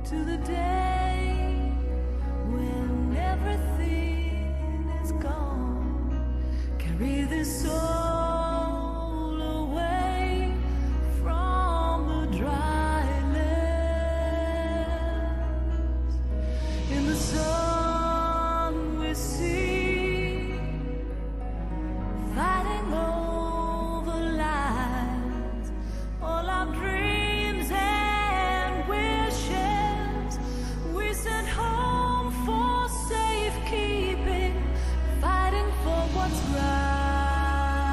to the day when everything is gone. Carry this soul away from the dry lands. In the sun we see, fighting over lives, all our dreams and wishes we sent home for safekeeping, fighting for what's right.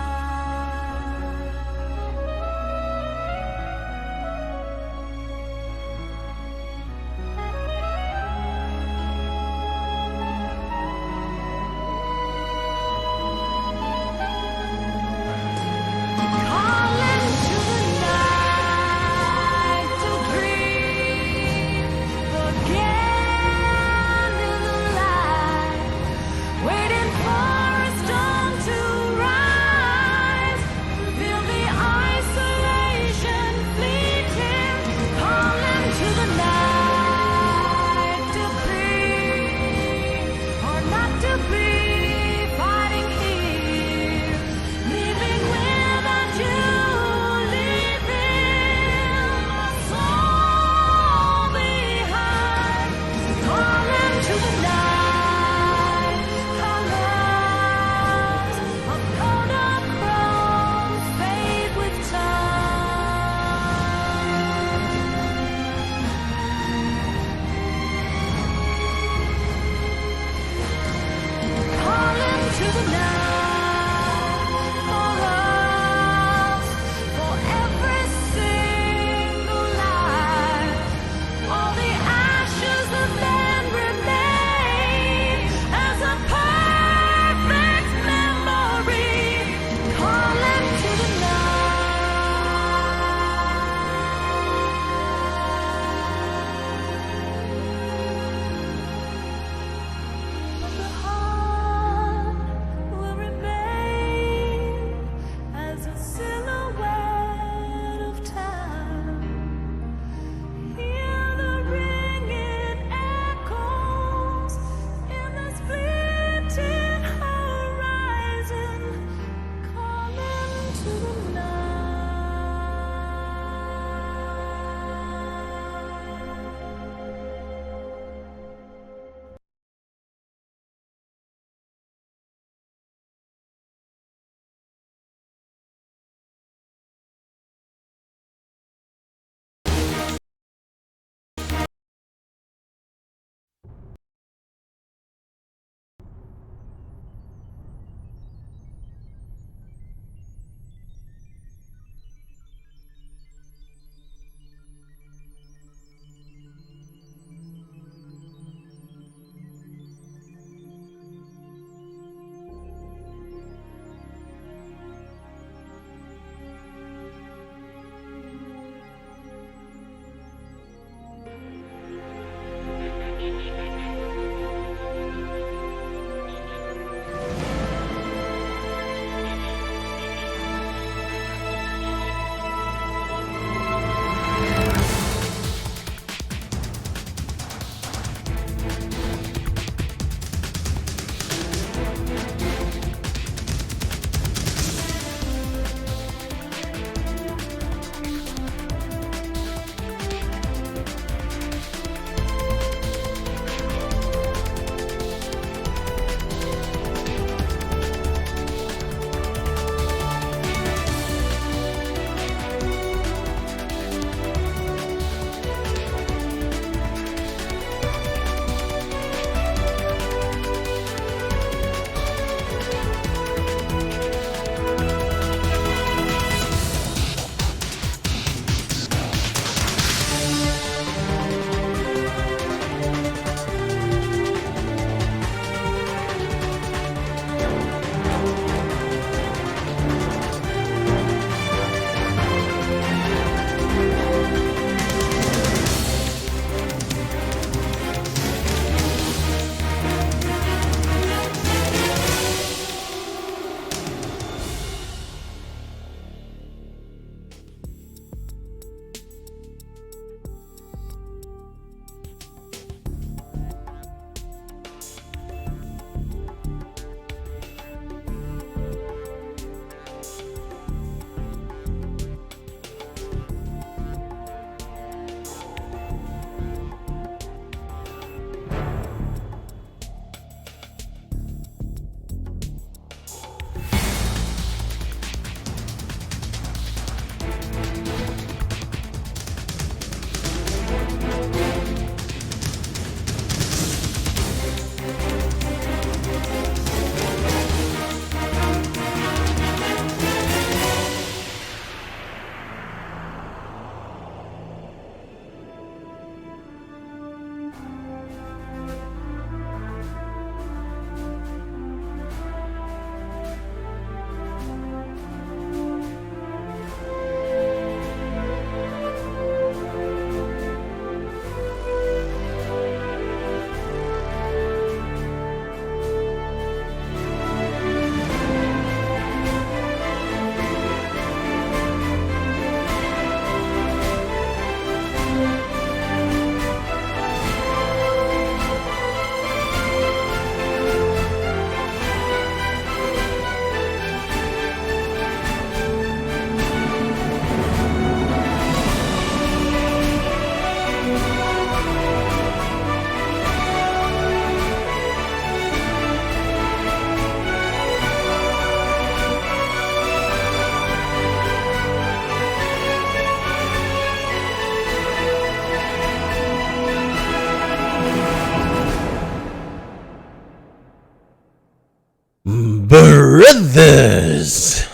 Brothers,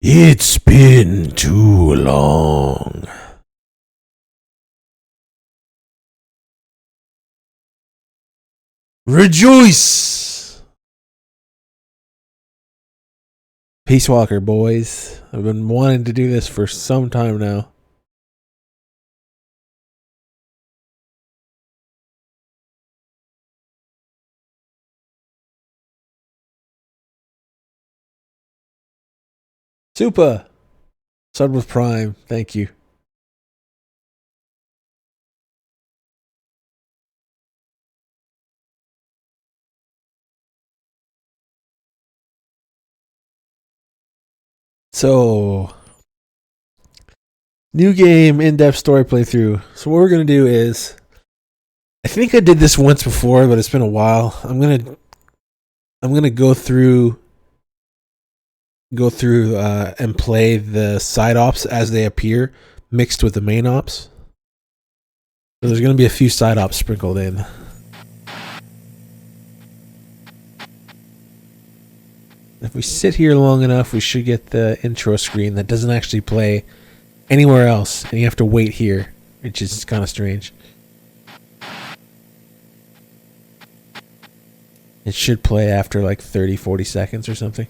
it's been too long. Rejoice! Peace Walker, boys. I've been wanting to do this for some time now. Super! Started with Prime. Thank you. So, new game, in-depth story playthrough. So what we're going to do is, I think I did this once before, but it's been a while. I'm gonna go through and play the side ops as they appear, mixed with the main ops. So there's going to be a few side ops sprinkled in. If we sit here long enough, we should get the intro screen that doesn't actually play anywhere else, and you have to wait here, which is kind of strange. It should play after like 30-40 seconds or something.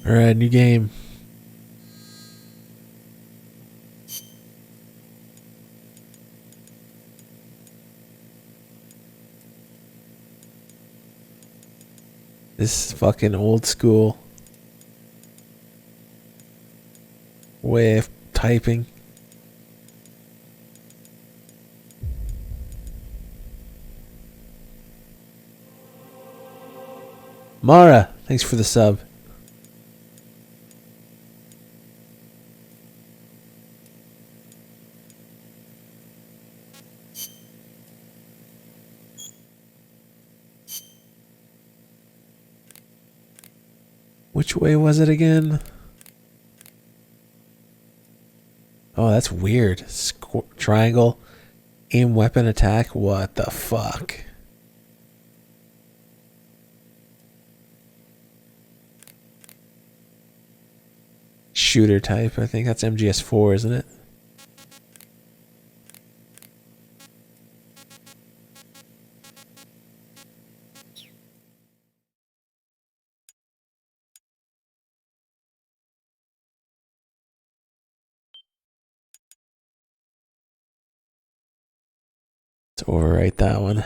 Alright, new game. This is fucking old school way of typing. Mara, thanks for the sub. Which way was it again? Oh, that's weird. Triangle, aim, weapon, attack. What the fuck? Shooter type. I think that's MGS4, isn't it? Let's overwrite that one.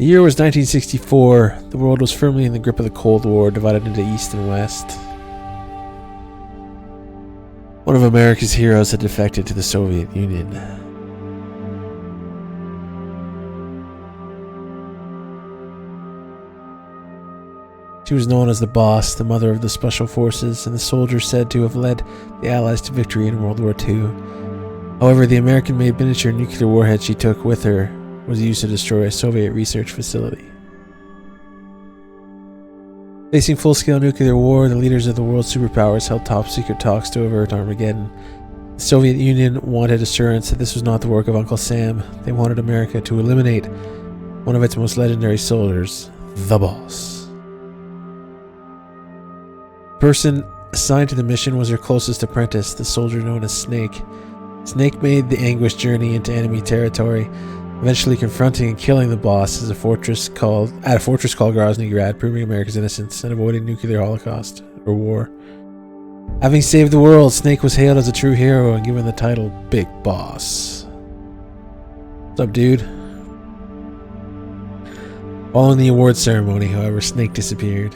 The year was 1964. The world was firmly in the grip of the Cold War, divided into East and West. One of America's heroes had defected to the Soviet Union. She was known as the Boss, the mother of the Special Forces, and the soldier said to have led the Allies to victory in World War II. However, the American-made miniature nuclear warhead she took with her was used to destroy a Soviet research facility. Facing full-scale nuclear war, the leaders of the world superpowers held top-secret talks to avert Armageddon. The Soviet Union wanted assurance that this was not the work of Uncle Sam. They wanted America to eliminate one of its most legendary soldiers, the Boss. The person assigned to the mission was her closest apprentice, the soldier known as Snake. Snake made the anguished journey into enemy territory, eventually confronting and killing the Boss at a fortress called Grozny Grad, proving America's innocence and avoiding nuclear holocaust or war. Having saved the world, Snake was hailed as a true hero and given the title Big Boss. What's up, dude? Following the award ceremony, however, Snake disappeared.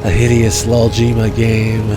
A hideous Laljima game.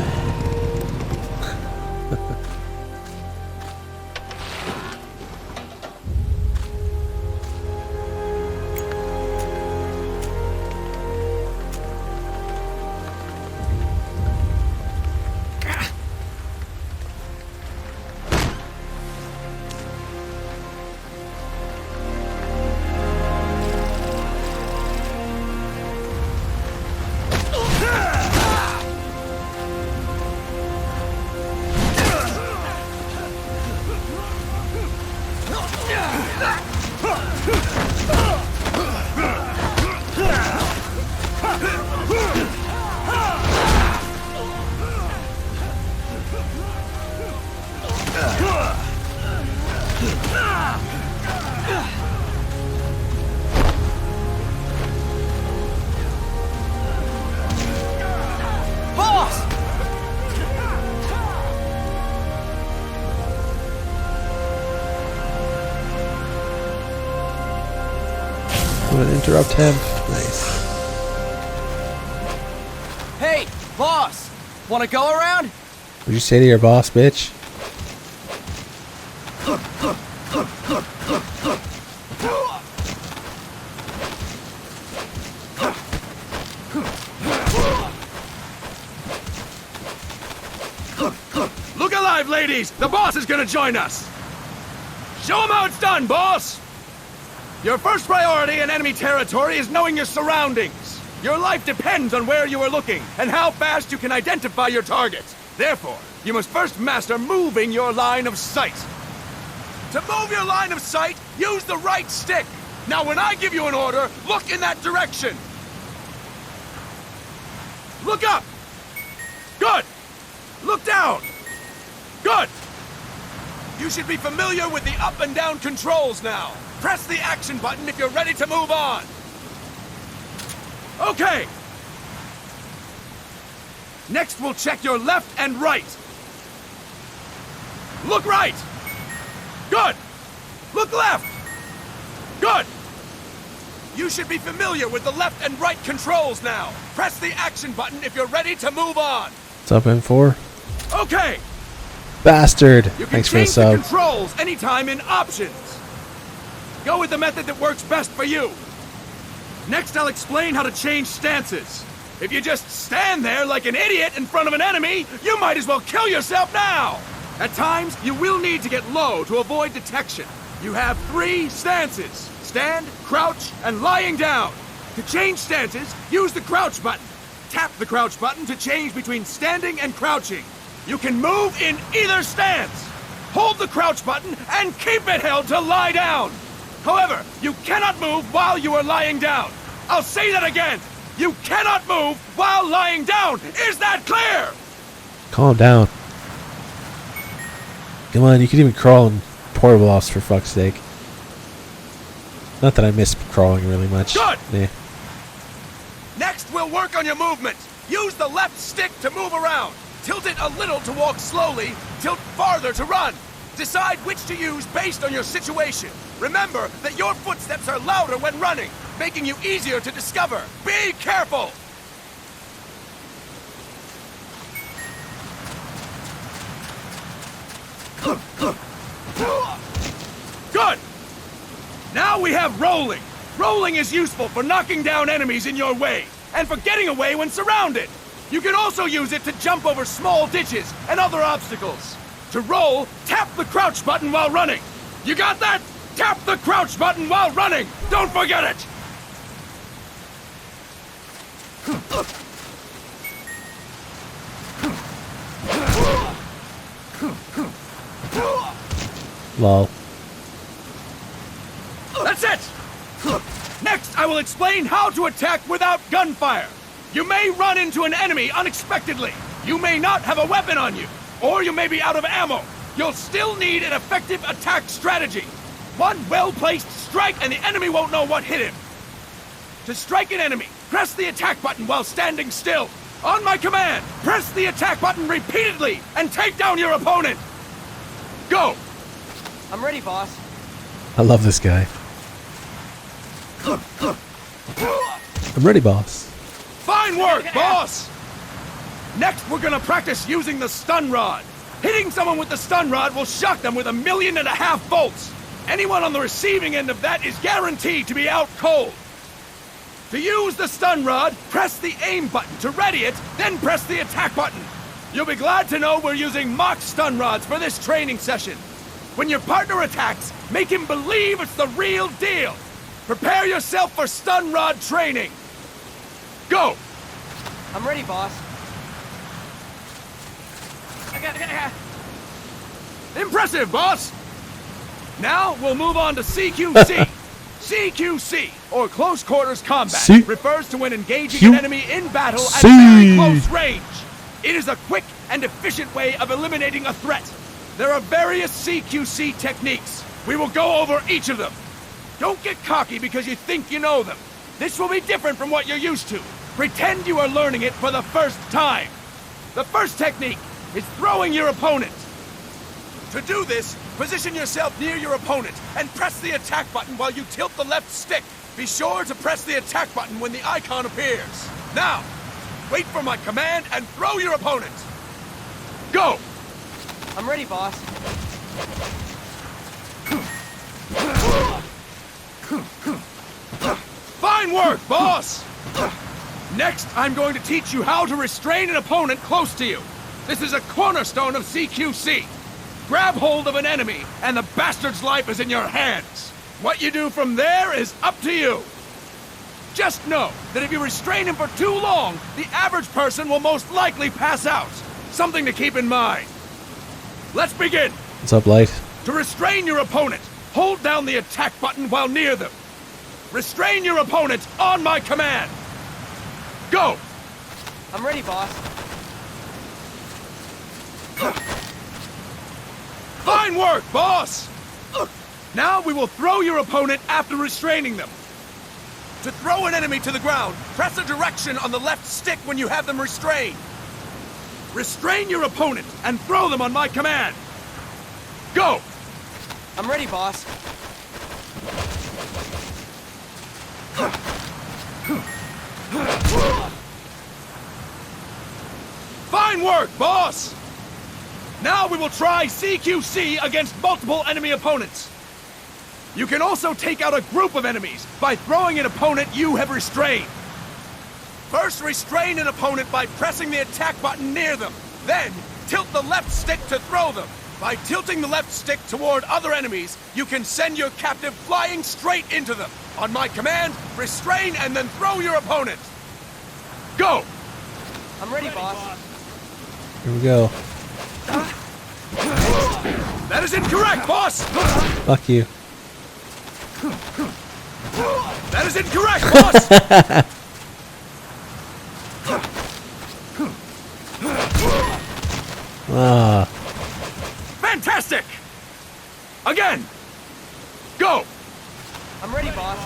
Interrupt him. Nice. Hey, boss! Wanna go around? What'd you say to your boss, bitch? Look alive, ladies! The boss is gonna join us! Show him how it's done, boss! Your first priority in enemy territory is knowing your surroundings. Your life depends on where you are looking and how fast you can identify your targets. Therefore, you must first master moving your line of sight. To move your line of sight, use the right stick. Now when I give you an order, look in that direction. Look up. Good. Look down. Good. You should be familiar with the up and down controls now. Press the action button if you're ready to move on. Okay. Next, we'll check your left and right. Look right. Good. Look left. Good. You should be familiar with the left and right controls now. Press the action button if you're ready to move on. What's up, M4? Okay. Bastard. You can Thanks for the change the sub. controls anytime in options. Go with the method that works best for you. Next, I'll explain how to change stances. If you just stand there like an idiot in front of an enemy, you might as well kill yourself now. At times, you will need to get low to avoid detection. You have 3 stances: stand, crouch, and lying down. To change stances, use the crouch button. Tap the crouch button to change between standing and crouching. You can move in either stance. Hold the crouch button and keep it held to lie down. However, you cannot move while you are lying down. I'll say that again. You cannot move while lying down! Is that clear? Calm down. Come on, you can even crawl in portable offs for fuck's sake. Not that I miss crawling really much. Good! Nah. Next, we'll work on your movement. Use the left stick to move around. Tilt it a little to walk slowly, tilt farther to run. Decide which to use based on your situation. Remember that your footsteps are louder when running, making you easier to discover. Be careful! Good! Now we have rolling. Rolling is useful for knocking down enemies in your way, and for getting away when surrounded. You can also use it to jump over small ditches and other obstacles. To roll, tap the crouch button while running. You got that? Tap the crouch button while running! Don't forget it! Lol. That's it! Next, I will explain how to attack without gunfire. You may run into an enemy unexpectedly. You may not have a weapon on you, or you may be out of ammo. You'll still need an effective attack strategy. One well-placed strike and the enemy won't know what hit him. To strike an enemy, press the attack button while standing still. On my command, press the attack button repeatedly and take down your opponent. Go! I'm ready, boss. I love this guy. I'm ready, boss. Fine work, boss! Next, we're gonna practice using the stun rod. Hitting someone with the stun rod will shock them with 1.5 million volts. Anyone on the receiving end of that is guaranteed to be out cold. To use the stun rod, press the aim button to ready it, then press the attack button. You'll be glad to know we're using mock stun rods for this training session. When your partner attacks, make him believe it's the real deal. Prepare yourself for stun rod training. Go! I'm ready, boss. Impressive, boss! Now we'll move on to CQC. CQC, or Close Quarters Combat, refers to when engaging an enemy in battle at very close range. It is a quick and efficient way of eliminating a threat. There are various CQC techniques. We will go over each of them. Don't get cocky because you think you know them. This will be different from what you're used to. Pretend you are learning it for the first time. The first technique is throwing your opponent. To do this, position yourself near your opponent and press the attack button while you tilt the left stick. Be sure to press the attack button when the icon appears. Now, wait for my command and throw your opponent. Go! I'm ready, boss. Fine work, boss! Next, I'm going to teach you how to restrain an opponent close to you. This is a cornerstone of CQC. Grab hold of an enemy, and the bastard's life is in your hands. What you do from there is up to you. Just know that if you restrain him for too long, the average person will most likely pass out. Something to keep in mind. Let's begin. What's up, Light? To restrain your opponent, hold down the attack button while near them. Restrain your opponent on my command. Go! I'm ready, boss. Fine work, boss! Now we will throw your opponent after restraining them. To throw an enemy to the ground, press a direction on the left stick when you have them restrained. Restrain your opponent and throw them on my command. Go! I'm ready, boss. Fine work, boss! Now we will try CQC against multiple enemy opponents. You can also take out a group of enemies by throwing an opponent you have restrained. First, restrain an opponent by pressing the attack button near them. Then, tilt the left stick to throw them. By tilting the left stick toward other enemies, you can send your captive flying straight into them. On my command, restrain and then throw your opponent. Go! I'm ready, boss. Here we go. That is incorrect, boss! Fuck you. That is incorrect, boss! Ah, Fantastic! Again! Go! I'm ready, boss.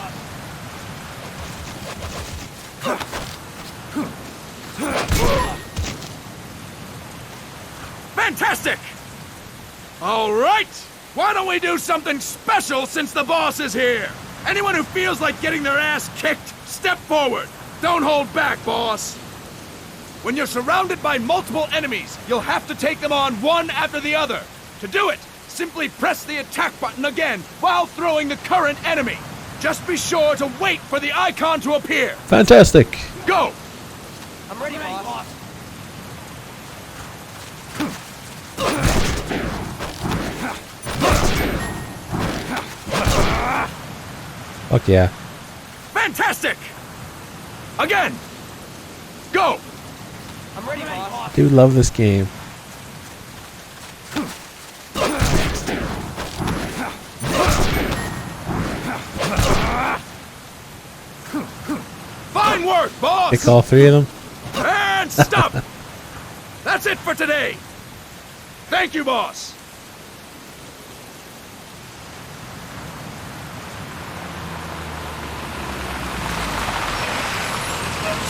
Fantastic! All right! Why don't we do something special since the boss is here? Anyone who feels like getting their ass kicked, step forward. Don't hold back, boss. When you're surrounded by multiple enemies, you'll have to take them on one after the other. To do it, simply press the attack button again while throwing the current enemy. Just be sure to wait for the icon to appear. fantastic. Go! I'm ready, boss. Fuck yeah. Fantastic! Again! Go! I'm ready, boss. Dude, love this game. Fine work, boss! Pick all three of them. And stop! That's it for today! Thank you, boss!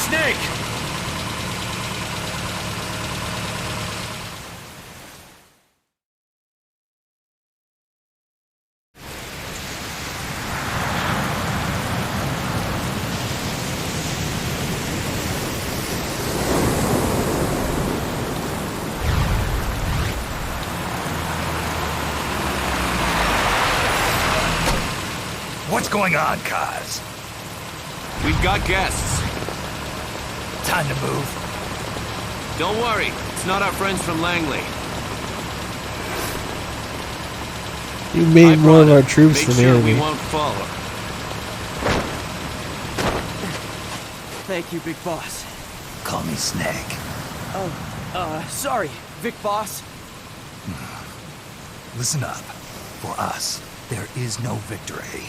Snake! What's going on, Kaz? We've got guests. Time to move. Don't worry, it's not our friends from Langley. You made I more of brought our it. troops Make than sure enemy. we won't follow. Thank you, big boss. Call me Snake. Sorry, Vic boss. Listen up. For us, there is no victory.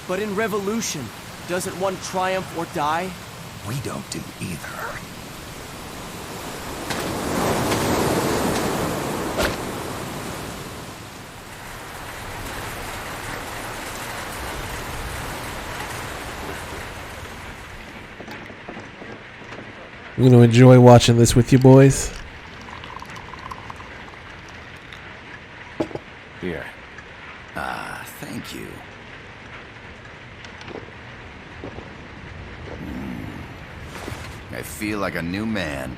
But in revolution, doesn't one triumph or die? We don't do either. I'm going to enjoy watching this with you boys. Here. Thank you. I feel like a new man.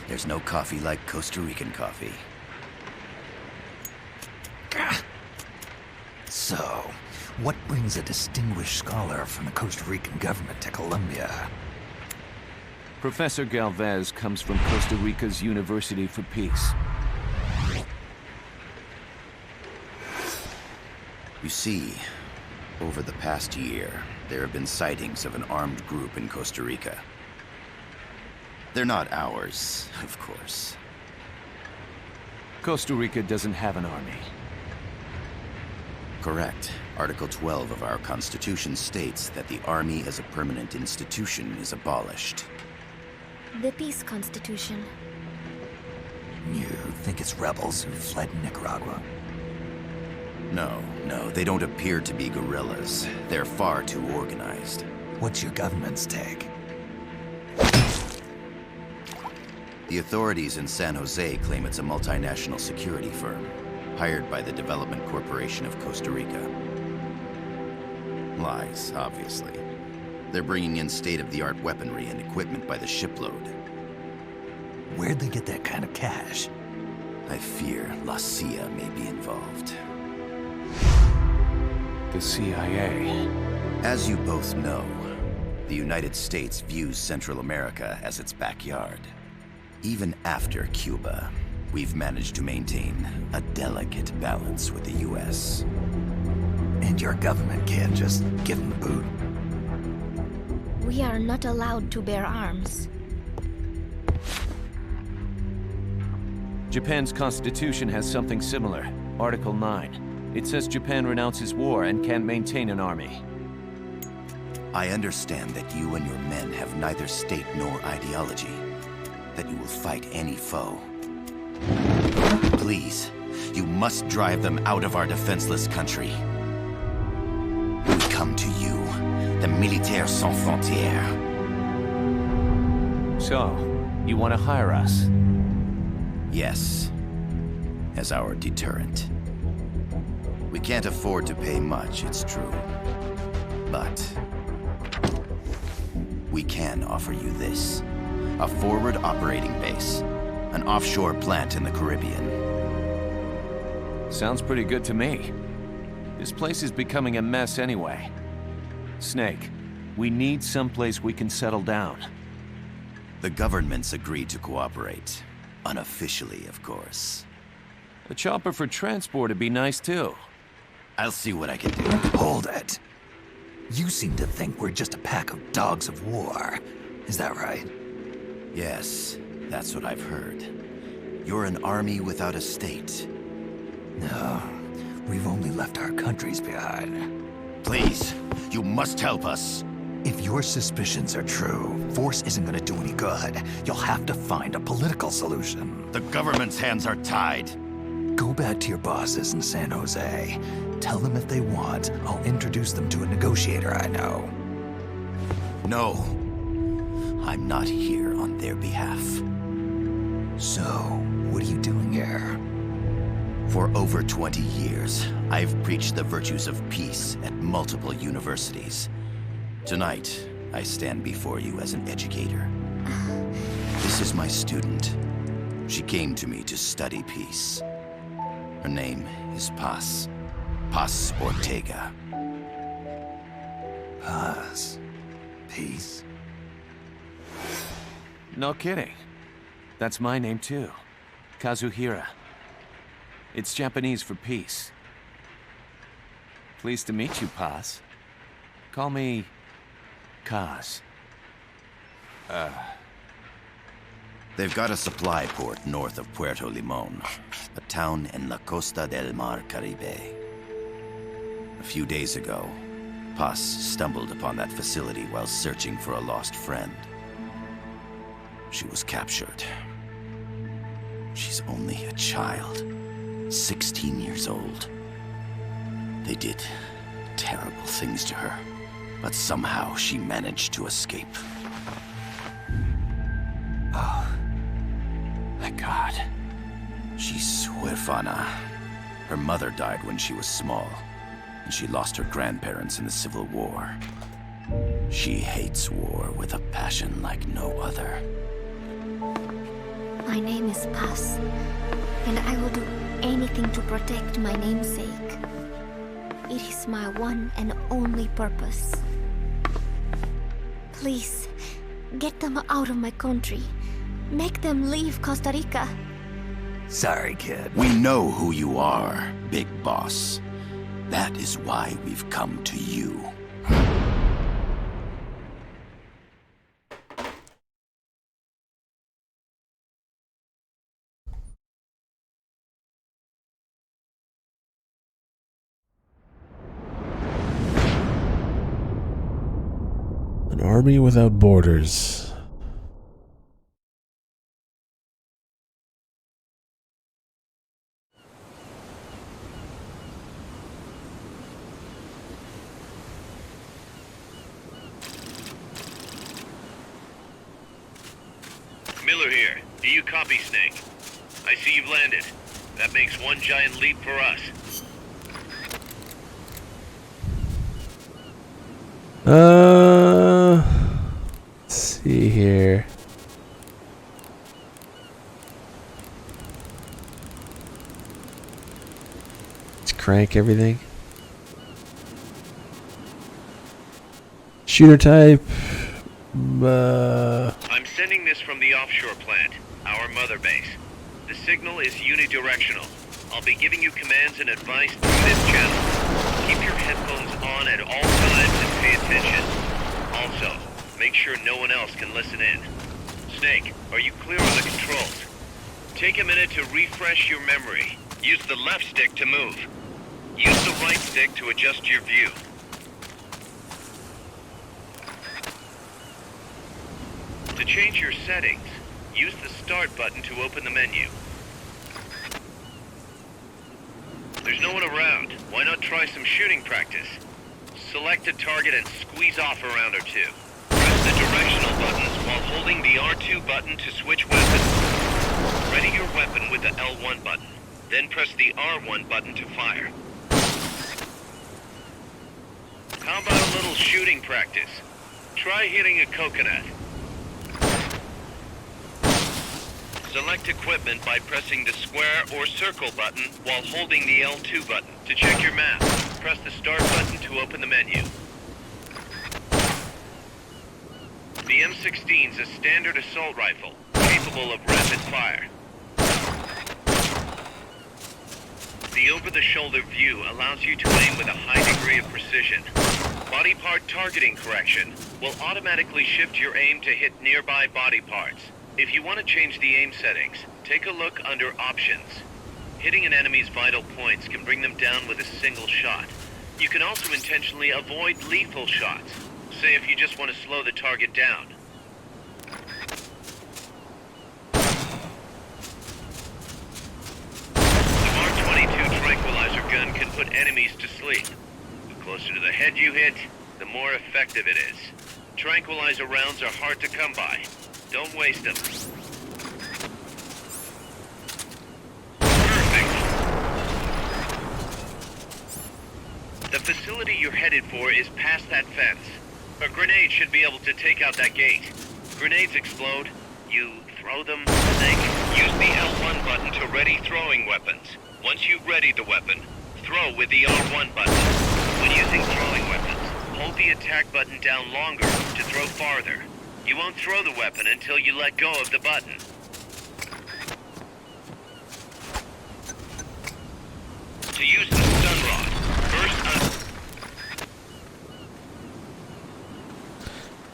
There's no coffee like Costa Rican coffee. So, what brings a distinguished scholar from the Costa Rican government to Colombia? Professor Galvez comes from Costa Rica's University for Peace. You see, over the past year, there have been sightings of an armed group in Costa Rica. They're not ours, of course. Costa Rica doesn't have an army. Correct. Article 12 of our Constitution states that the Army as a permanent institution is abolished. The Peace Constitution. You think it's rebels who fled Nicaragua? No, they don't appear to be guerrillas. They're far too organized. What's your government's take? The authorities in San Jose claim it's a multinational security firm, hired by the Development Corporation of Costa Rica. Lies, obviously. They're bringing in state-of-the-art weaponry and equipment by the shipload. Where'd they get that kind of cash? I fear La CIA may be involved. The CIA. As you both know, the United States views Central America as its backyard. Even after Cuba, we've managed to maintain a delicate balance with the US. And your government can't just give them the boot? We are not allowed to bear arms. Japan's constitution has something similar. Article 9. It says Japan renounces war and can't maintain an army. I understand that you and your men have neither state nor ideology. That you will fight any foe. Please, you must drive them out of our defenseless country. We come to you, the Militaires Sans Frontières. So, you want to hire us? Yes, as our deterrent. We can't afford to pay much, it's true. But we can offer you this. A forward operating base. An offshore plant in the Caribbean. Sounds pretty good to me. This place is becoming a mess anyway. Snake, we need someplace we can settle down. The government's agreed to cooperate. Unofficially, of course. A chopper for transport would be nice too. I'll see what I can do. Hold it. You seem to think we're just a pack of dogs of war. Is that right? Yes, that's what I've heard. You're an army without a state. No, we've only left our countries behind. Please, you must help us. If your suspicions are true, force isn't gonna do any good. You'll have to find a political solution. The government's hands are tied. Go back to your bosses in San Jose. Tell them if they want, I'll introduce them to a negotiator I know. No, I'm not here on their behalf. So, what are you doing here? For over 20 years, I've preached the virtues of peace at multiple universities. Tonight, I stand before you as an educator. This is my student. She came to me to study peace. Her name is Paz. Paz Ortega. Paz. Peace. No kidding. That's my name too. Kazuhira. It's Japanese for peace. Pleased to meet you, Paz. Call me Kaz. They've got a supply port north of Puerto Limon, a town in La Costa del Mar Caribe. A few days ago, Paz stumbled upon that facility while searching for a lost friend. She was captured. She's only a child, 16 years old. They did terrible things to her, but somehow she managed to escape. Oh, thank God. She's huérfana. Her mother died when she was small, and she lost her grandparents in the Civil War. She hates war with a passion like no other. My name is Paz, and I will do anything to protect my namesake. It is my one and only purpose. Please, get them out of my country. Make them leave Costa Rica. Sorry, kid. We know who you are, Big Boss. That is why we've come to you. An army without borders. Miller here. Do you copy, Snake? I see you've landed. That makes one giant leap for us. Let's see here. Let's crank everything. Shooter type. I'm sending this from the offshore plant, our mother base. The signal is unidirectional. I'll be giving you commands and advice through this channel. Keep your headphones on at all times and pay attention. Also, make sure no one else can listen in. Snake, are you clear on the controls? Take a minute to refresh your memory. Use the left stick to move. Use the right stick to adjust your view. To change your settings, use the Start button to open the menu. There's no one around. Why not try some shooting practice? Select a target and squeeze off a round or two. Press the directional buttons while holding the R2 button to switch weapons. Ready your weapon with the L1 button. Then press the R1 button to fire. How about a little shooting practice? Try hitting a coconut. Select equipment by pressing the square or circle button while holding the L2 button. To check your map, press the start button to open the menu. The M16 is a standard assault rifle, capable of rapid fire. The over-the-shoulder view allows you to aim with a high degree of precision. Body part targeting correction will automatically shift your aim to hit nearby body parts. If you want to change the aim settings, take a look under Options. Hitting an enemy's vital points can bring them down with a single shot. You can also intentionally avoid lethal shots, say if you just want to slow the target down. The Mark 22 tranquilizer gun can put enemies to sleep. The closer to the head you hit, the more effective it is. Tranquilizer rounds are hard to come by. Don't waste them. Perfect. The facility you're headed for is past that fence. A grenade should be able to take out that gate. Grenades explode. You throw them, Snake. Use the L1 button to ready throwing weapons. Once you've readied the weapon, throw with the R1 button. When using throwing weapons, hold the attack button down longer to throw farther. You won't throw the weapon until you let go of the button. To use the stun rod, first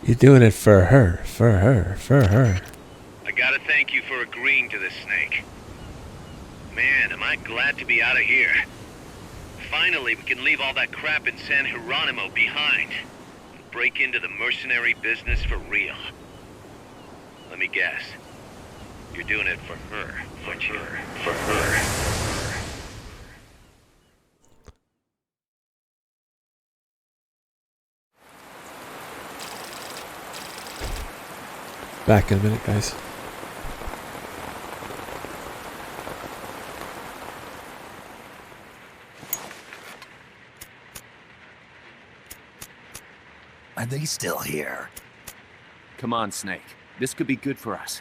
You're doing it for her, for her, for her. I gotta thank you for agreeing to this, Snake. Man, am I glad to be out of here. Finally, we can leave all that crap in San Geronimo behind. Break into the mercenary business for real. Let me guess. You're doing it for her, aren't you? For her. Back in a minute, guys. Are they still here? Come on, Snake. This could be good for us.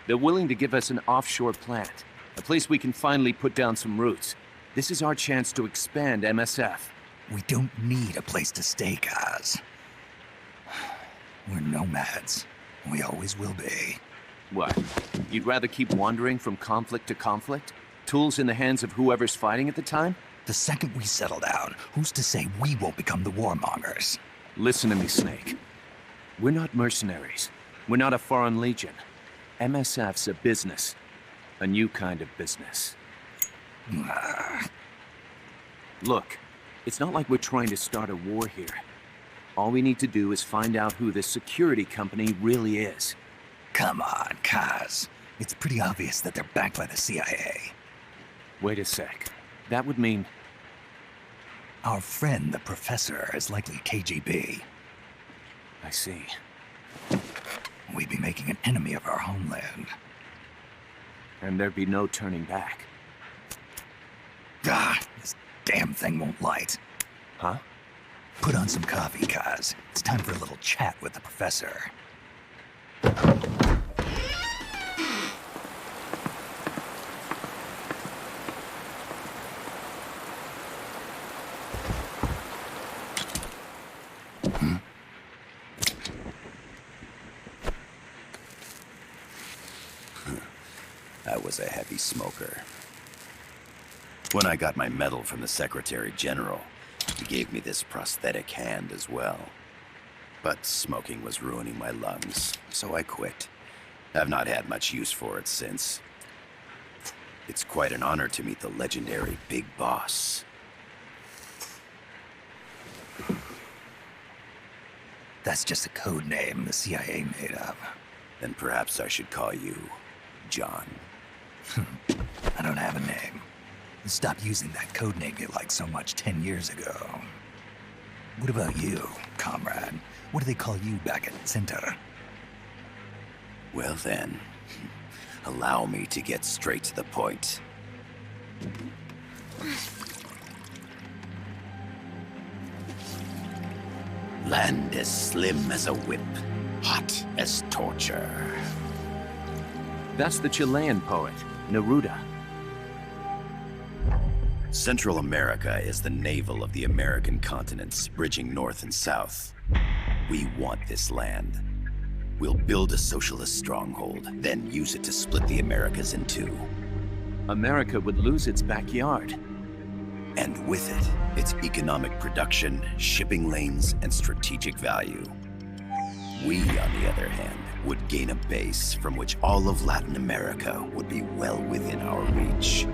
They're willing to give us an offshore plant, a place we can finally put down some roots. This is our chance to expand MSF. We don't need a place to stay, guys. We're nomads. We always will be. What? You'd rather keep wandering from conflict to conflict? Tools in the hands of whoever's fighting at the time? The second we settle down, who's to say we won't become the warmongers? Listen to me, Snake. We're not mercenaries. We're not a foreign legion. MSF's a business. A new kind of business. Look, it's not like we're trying to start a war here. All we need to do is find out who this security company really is. Come on, Kaz. It's pretty obvious that they're backed by the CIA. Wait a sec. That would mean... Our friend, the professor, is likely KGB. I see. We'd be making an enemy of our homeland. And there'd be no turning back. Ah, this damn thing won't light. Huh? Put on some coffee, Kaz. It's time for a little chat with the professor. I was a heavy smoker. When I got my medal from the Secretary General, he gave me this prosthetic hand as well. But smoking was ruining my lungs, so I quit. I've not had much use for it since. It's quite an honor to meet the legendary Big Boss. That's just a code name the CIA made up. Then perhaps I should call you John. I don't have a name. The Stop using that codename you liked so much 10 years ago. What about you, comrade? What do they call you back at Center? Well then, allow me to get straight to the point. Land as slim as a whip, hot as torture. That's the Chilean poet, Neruda. Central America is the navel of the American continents, bridging north and south. We want this land. We'll build a socialist stronghold, then use it to split the Americas in two. America would lose its backyard. And with it, its economic production, shipping lanes, and strategic value. We, on the other hand, would gain a base from which all of Latin America would be well within our reach.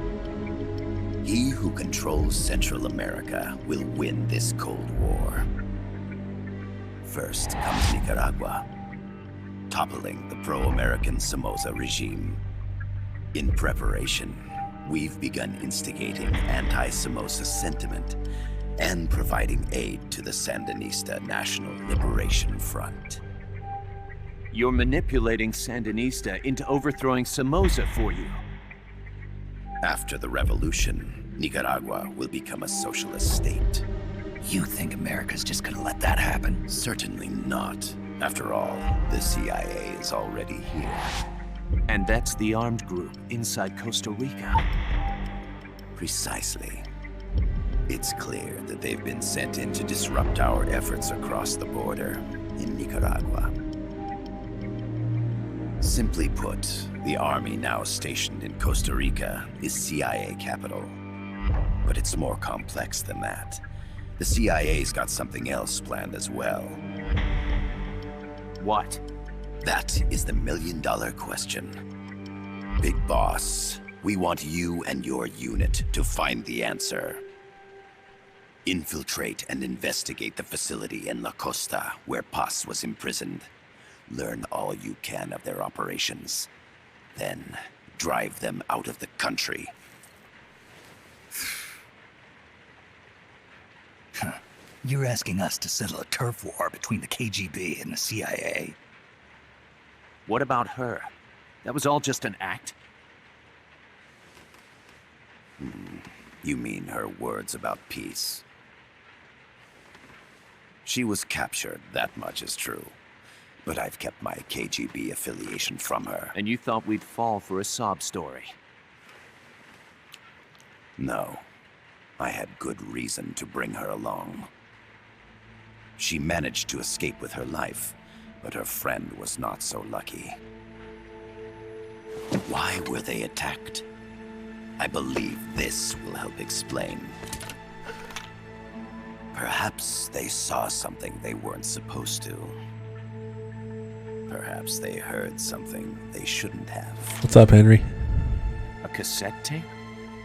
He who controls Central America will win this Cold War. First comes Nicaragua, toppling the pro-American Somoza regime. In preparation, we've begun instigating anti-Somoza sentiment and providing aid to the Sandinista National Liberation Front. You're manipulating Sandinista into overthrowing Somoza for you. After the revolution, Nicaragua will become a socialist state. You think America's just gonna let that happen? Certainly not. After all, the CIA is already here. And that's the armed group inside Costa Rica. Precisely. It's clear that they've been sent in to disrupt our efforts across the border in Nicaragua. Simply put, the army now stationed in Costa Rica is CIA capital. But it's more complex than that. The CIA's got something else planned as well. What? That is the million-dollar question. Big Boss, we want you and your unit to find the answer. Infiltrate and investigate the facility in La Costa where Paz was imprisoned. Learn all you can of their operations. Then, drive them out of the country. You're asking us to settle a turf war between the KGB and the CIA? What about her? That was all just an act? You mean her words about peace? She was captured, that much is true. But I've kept my KGB affiliation from her. And you thought we'd fall for a sob story? No. I had good reason to bring her along. She managed to escape with her life, but her friend was not so lucky. Why were they attacked? I believe this will help explain. Perhaps they saw something they weren't supposed to. Perhaps they heard something they shouldn't have. What's up, Henry? A cassette tape?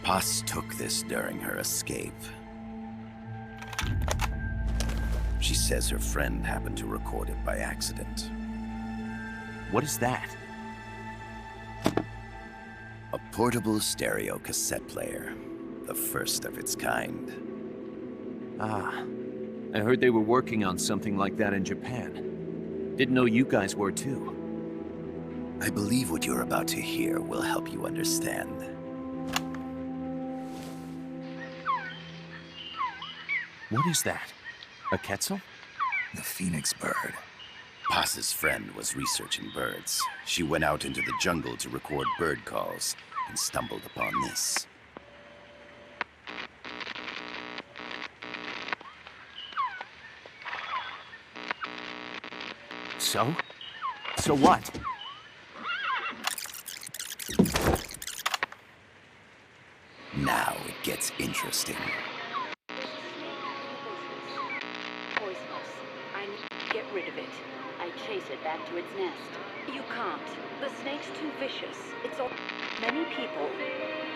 Paz took this during her escape. She says her friend happened to record it by accident. What is that? A portable stereo cassette player. The first of its kind. Ah, I heard they were working on something like that in Japan. Didn't know you guys were too. I believe what you're about to hear will help you understand. What is that? A Quetzal? The phoenix bird. Paz's friend was researching birds. She went out into the jungle to record bird calls and stumbled upon this. So? So what? Now it gets interesting. Poisonous. I need to get rid of it. I chase it back to its nest. You can't. The snake's too vicious. It's all many people.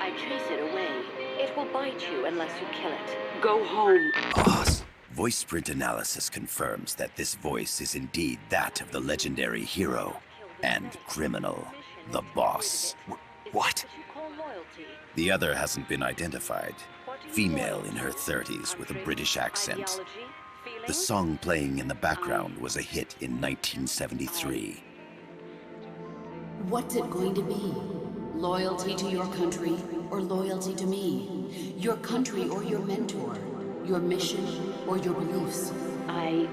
I chase it away. It will bite you unless you kill it. Go home. Boss. Voice print analysis confirms that this voice is indeed that of the legendary hero and criminal, the Boss. What? The other hasn't been identified. Female in her 30s with a British accent. The song playing in the background was a hit in 1973. What's it going to be? Loyalty to your country or loyalty to me? Your country or your mentor? Your mission or your beliefs? I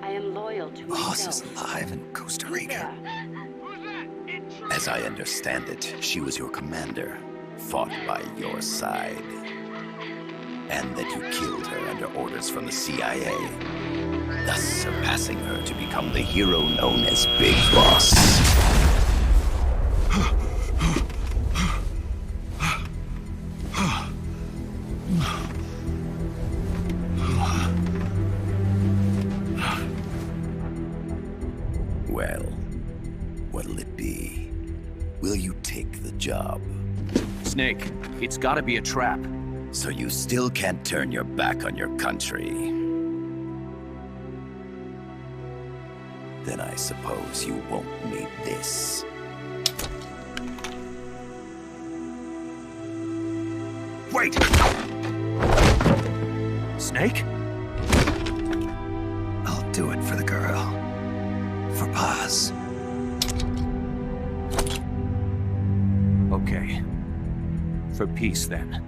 am loyal to myself. Boss is alive in Costa Rica. As I understand it, she was your commander, fought by your side. And that you killed her under orders from the CIA, thus surpassing her to become the hero known as Big Boss. Well, what'll it be? Will you take the job? Snake, it's gotta be a trap. So you still can't turn your back on your country? Then I suppose you won't need this. Wait! Snake? I'll do it for the girl. For Paz. Okay. For peace, then.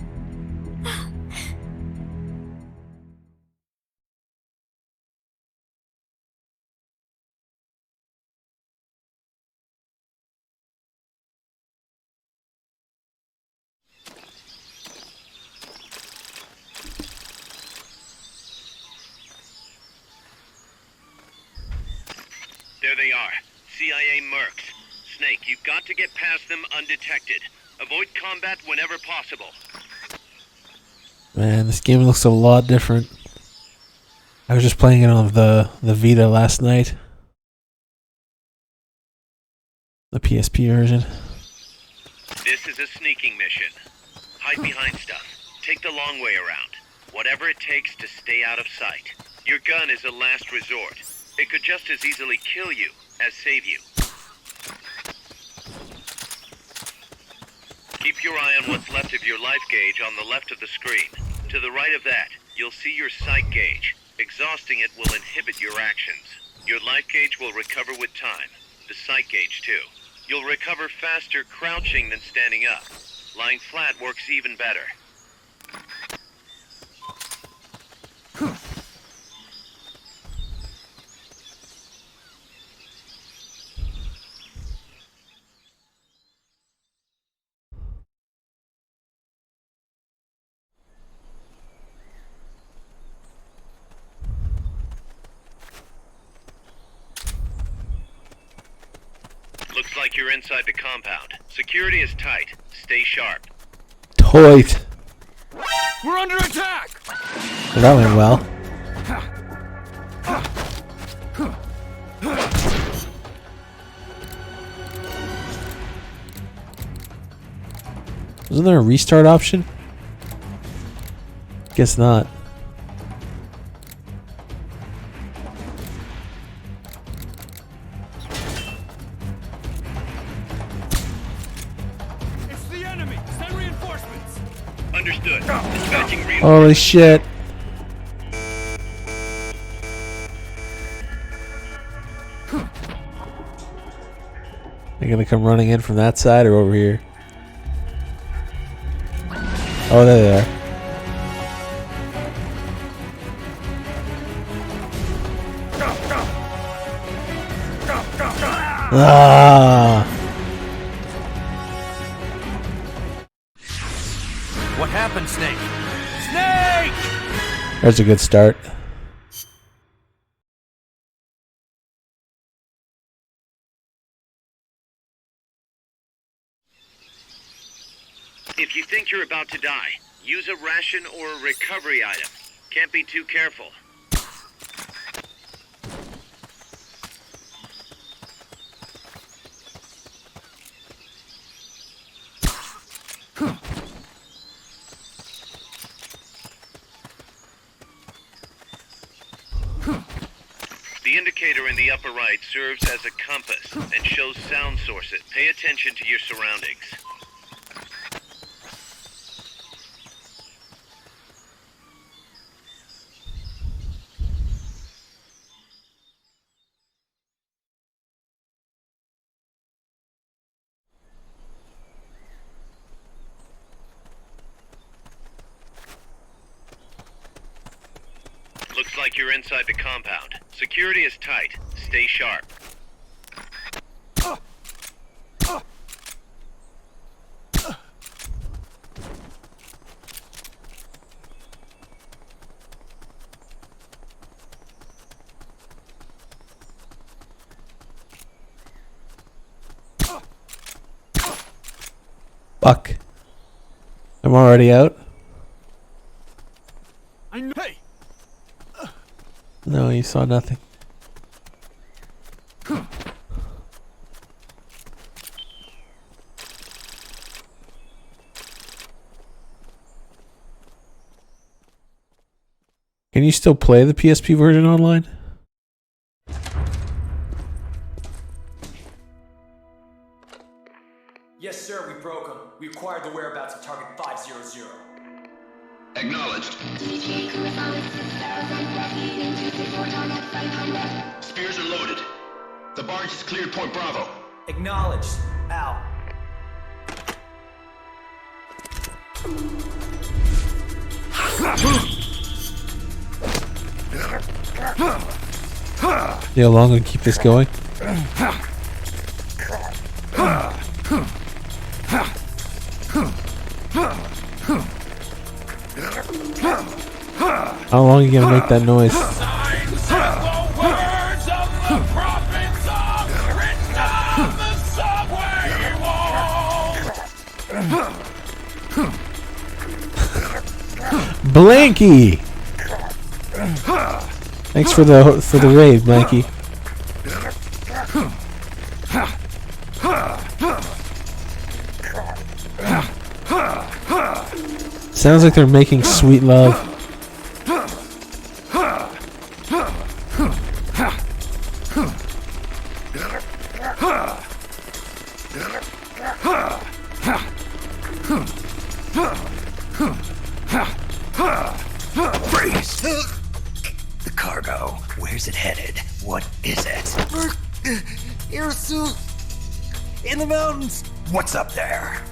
There they are. CIA mercs. Snake, you've got to get past them undetected. Avoid combat whenever possible. Man, this game looks a lot different. I was just playing it on the Vita last night. The PSP version. This is a sneaking mission. Hide behind stuff. Take the long way around. Whatever it takes to stay out of sight. Your gun is a last resort. It could just as easily kill you as save you. Keep your eye on what's left of your life gauge on the left of the screen. To the right of that, you'll see your sight gauge. Exhausting it will inhibit your actions. Your life gauge will recover with time. The sight gauge, too. You'll recover faster crouching than standing up. Lying flat works even better. Looks like you're inside the compound. Security is tight. Stay sharp. Tight. We're under attack! Well, that went well. Wasn't there a restart option? Guess not. It's the enemy! Send reinforcements! Understood. Dispatching reinforcements. Holy shit. They're gonna come running in from that side or over here? Oh, there they are. Ah! What happened, Snake? Snake! There's a good start. If you think you're about to die, use a ration or a recovery item. Can't be too careful. The indicator in the upper right serves as a compass and shows sound sources. Pay attention to your surroundings. Looks like you're inside the compound. Security is tight. Stay sharp. Fuck. I'm already out? Hey! No, you saw nothing. Can you still play the PSP version online? Yes, sir, we broke them. We acquired the whereabouts of target 500. Acknowledged. Spears are loaded. The barge has cleared Point Bravo. Acknowledged. Out. See how long I can keep this going? How long are you gonna make that noise? Blanky! Thanks for the raid, Blanky. Sounds like they're making sweet love. Freeze! The cargo. Where's it headed? What is it? Irsu! In the mountains! What's up there?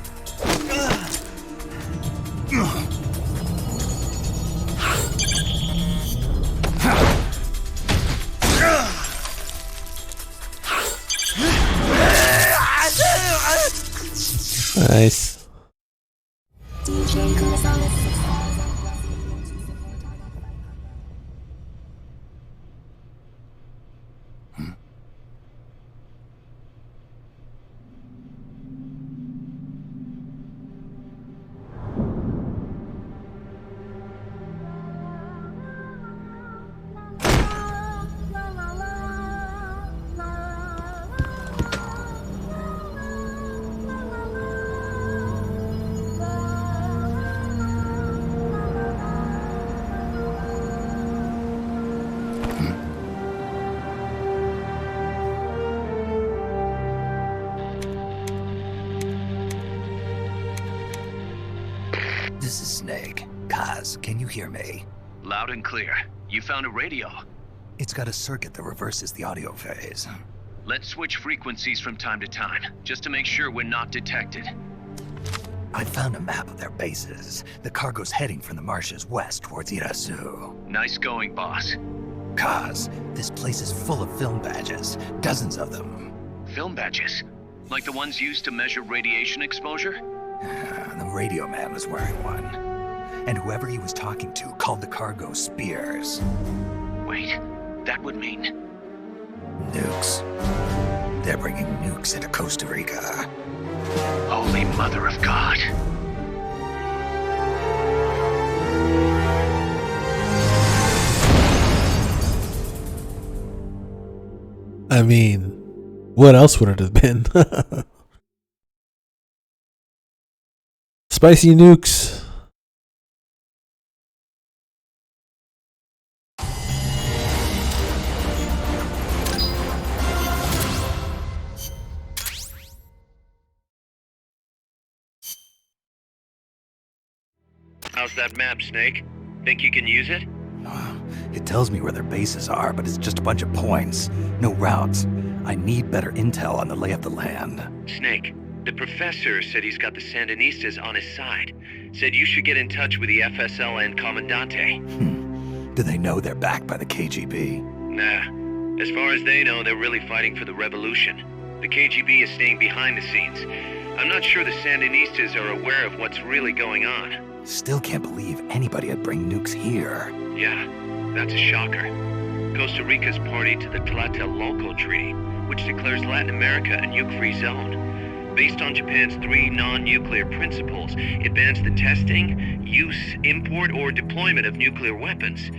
Nice. This is Snake. Kaz, can you hear me? Loud and clear. You found a radio. It's got a circuit that reverses the audio phase. Let's switch frequencies from time to time, just to make sure we're not detected. I found a map of their bases. The cargo's heading from the marshes west towards Irasu. Nice going, boss. Kaz, this place is full of film badges. Dozens of them. Film badges? Like the ones used to measure radiation exposure? The radio man was wearing one. And whoever he was talking to called the cargo spears. Wait, that would mean... Nukes. They're bringing nukes into Costa Rica. Holy Mother of God. I mean, what else would it have been? Spicy nukes. How's that map, Snake? Think you can use it? It tells me where their bases are, but it's just a bunch of points. No routes. I need better intel on the lay of the land. Snake, the professor said he's got the Sandinistas on his side. Said you should get in touch with the FSL and Commandante. Do they know they're backed by the KGB? Nah. As far as they know, they're really fighting for the revolution. The KGB is staying behind the scenes. I'm not sure the Sandinistas are aware of what's really going on. Still can't believe anybody would bring nukes here. Yeah, that's a shocker. Costa Rica's party to the Tlatelolco Treaty, which declares Latin America a nuke-free zone. Based on Japan's 3 non-nuclear principles, it bans the testing, use, import, or deployment of nuclear weapons.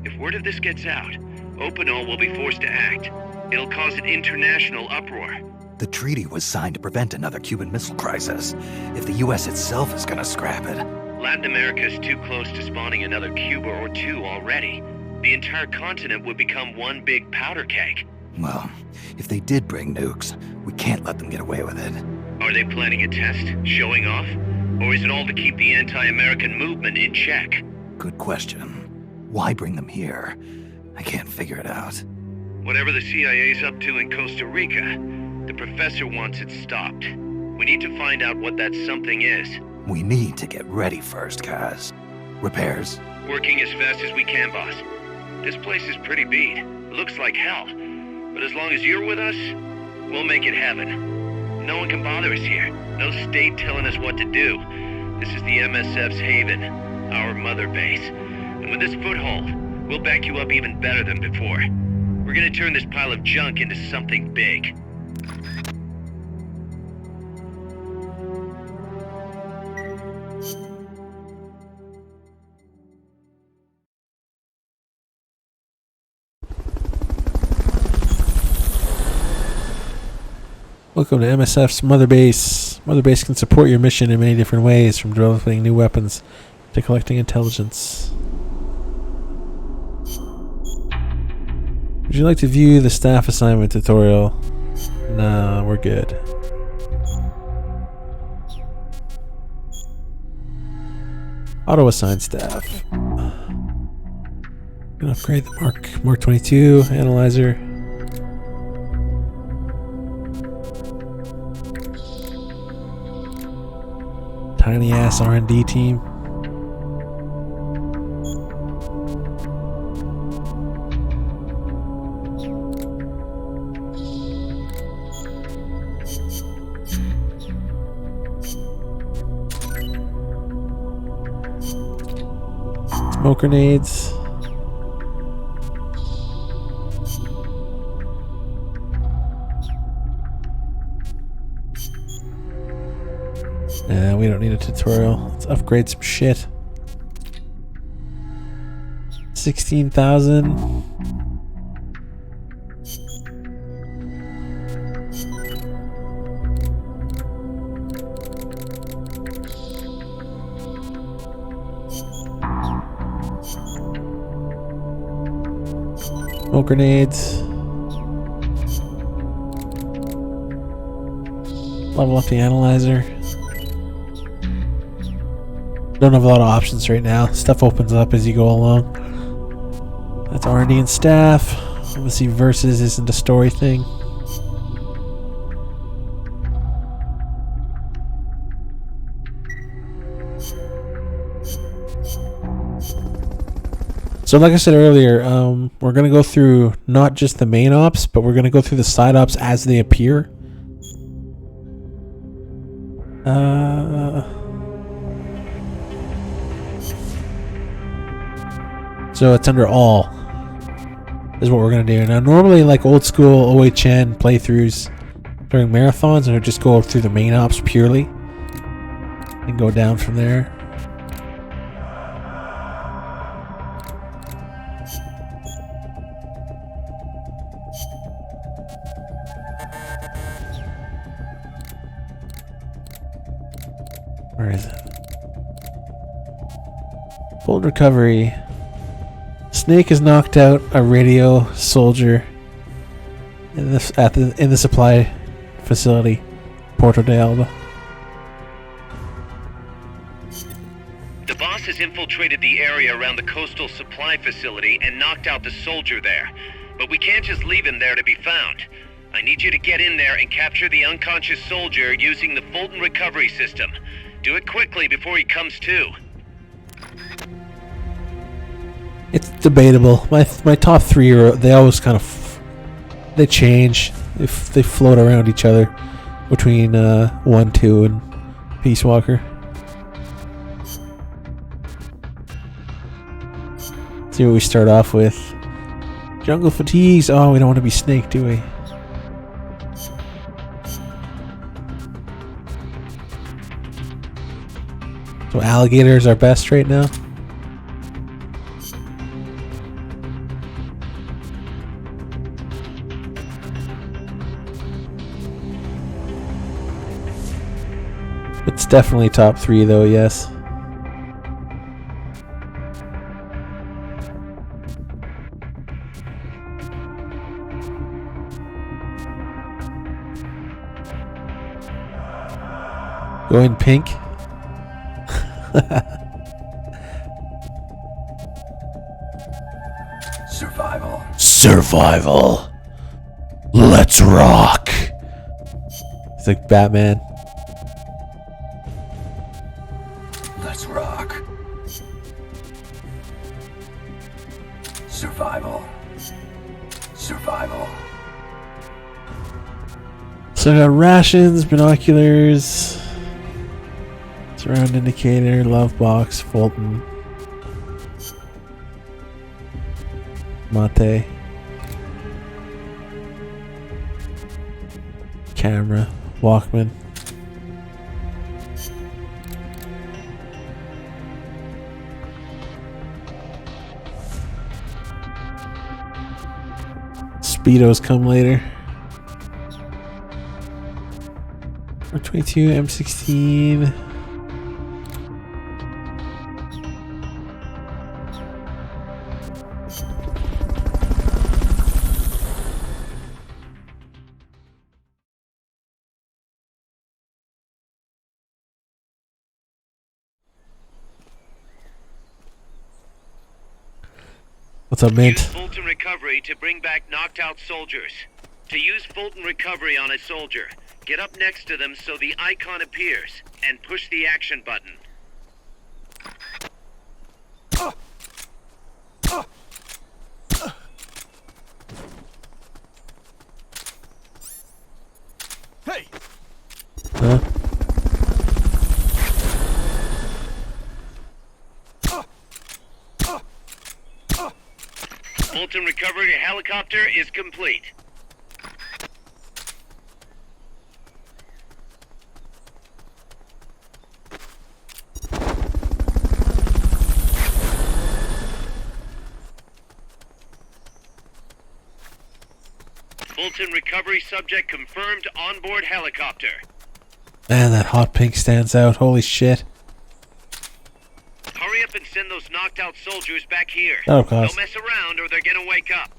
If word of this gets out, Opinol will be forced to act. It'll cause an international uproar. The treaty was signed to prevent another Cuban Missile Crisis. If the U.S. itself is gonna scrap it... Latin America is too close to spawning another Cuba or 2 already. The entire continent would become one big powder keg. Well, if they did bring nukes, we can't let them get away with it. Are they planning a test? Showing off? Or is it all to keep the anti-American movement in check? Good question. Why bring them here? I can't figure it out. Whatever the CIA's up to in Costa Rica, the professor wants it stopped. We need to find out what that something is. We need to get ready first, Kaz. Repairs? Working as fast as we can, boss. This place is pretty beat. It looks like hell. But as long as you're with us, we'll make it heaven. No one can bother us here. No state telling us what to do. This is the MSF's haven, our mother base. And with this foothold, we'll back you up even better than before. We're gonna turn this pile of junk into something big. Welcome to MSF's Mother Base. Mother Base can support your mission in many different ways, from developing new weapons to collecting intelligence. Would you like to view the staff assignment tutorial? Nah, we're good. Auto assign staff. Gonna upgrade the Mark 22 analyzer. Tiny ass R&D team. Smoke grenades. We don't need a tutorial. Let's upgrade some shit. 16,000. Smoke grenades. Level up the analyzer. Don't have a lot of options right now. Stuff opens up as you go along. That's R&D and staff. Obviously, versus isn't a story thing. So like I said earlier, we're going to go through not just the main ops, but we're going to go through the side ops as they appear. So it's under all is what we're going to do. Now normally like old school OHN playthroughs during marathons, and we'll just go through the main ops purely and go down from there. Where is it? Full recovery. Snake has knocked out a radio soldier in the supply facility, Porto de Alba. The boss is infiltrated the area around the coastal supply facility and knocked out the soldier there. But we can't just leave him there to be found. I need you to get in there and capture the unconscious soldier using the Fulton recovery system. Do it quickly before he comes to. It's debatable. My top three are, they always kind of, they change. If they float around each other between 1, 2, and Peace Walker. See what we start off with. Jungle fatigues. Oh, we don't want to be Snake, do we? So alligator is our best right now. It's definitely top 3 though, yes. Going pink. Survival. Survival. Let's rock. It's like Batman. Let's rock. Survival. Survival. So I got rations, binoculars, surround indicator, love box, Fulton, mate, camera, Walkman. Speedos come later. 22 M16. What's up, Mint? Use Fulton Recovery to bring back knocked out soldiers. To use Fulton Recovery on a soldier, get up next to them so the icon appears, and push the action button. Hey! Huh? Fulton Recovery helicopter is complete. Fulton Recovery subject confirmed onboard helicopter. Man, that hot pink stands out. Holy shit. Hurry up and send those knocked out soldiers back here. Oh, of course. Don't mess around or they're gonna wake up.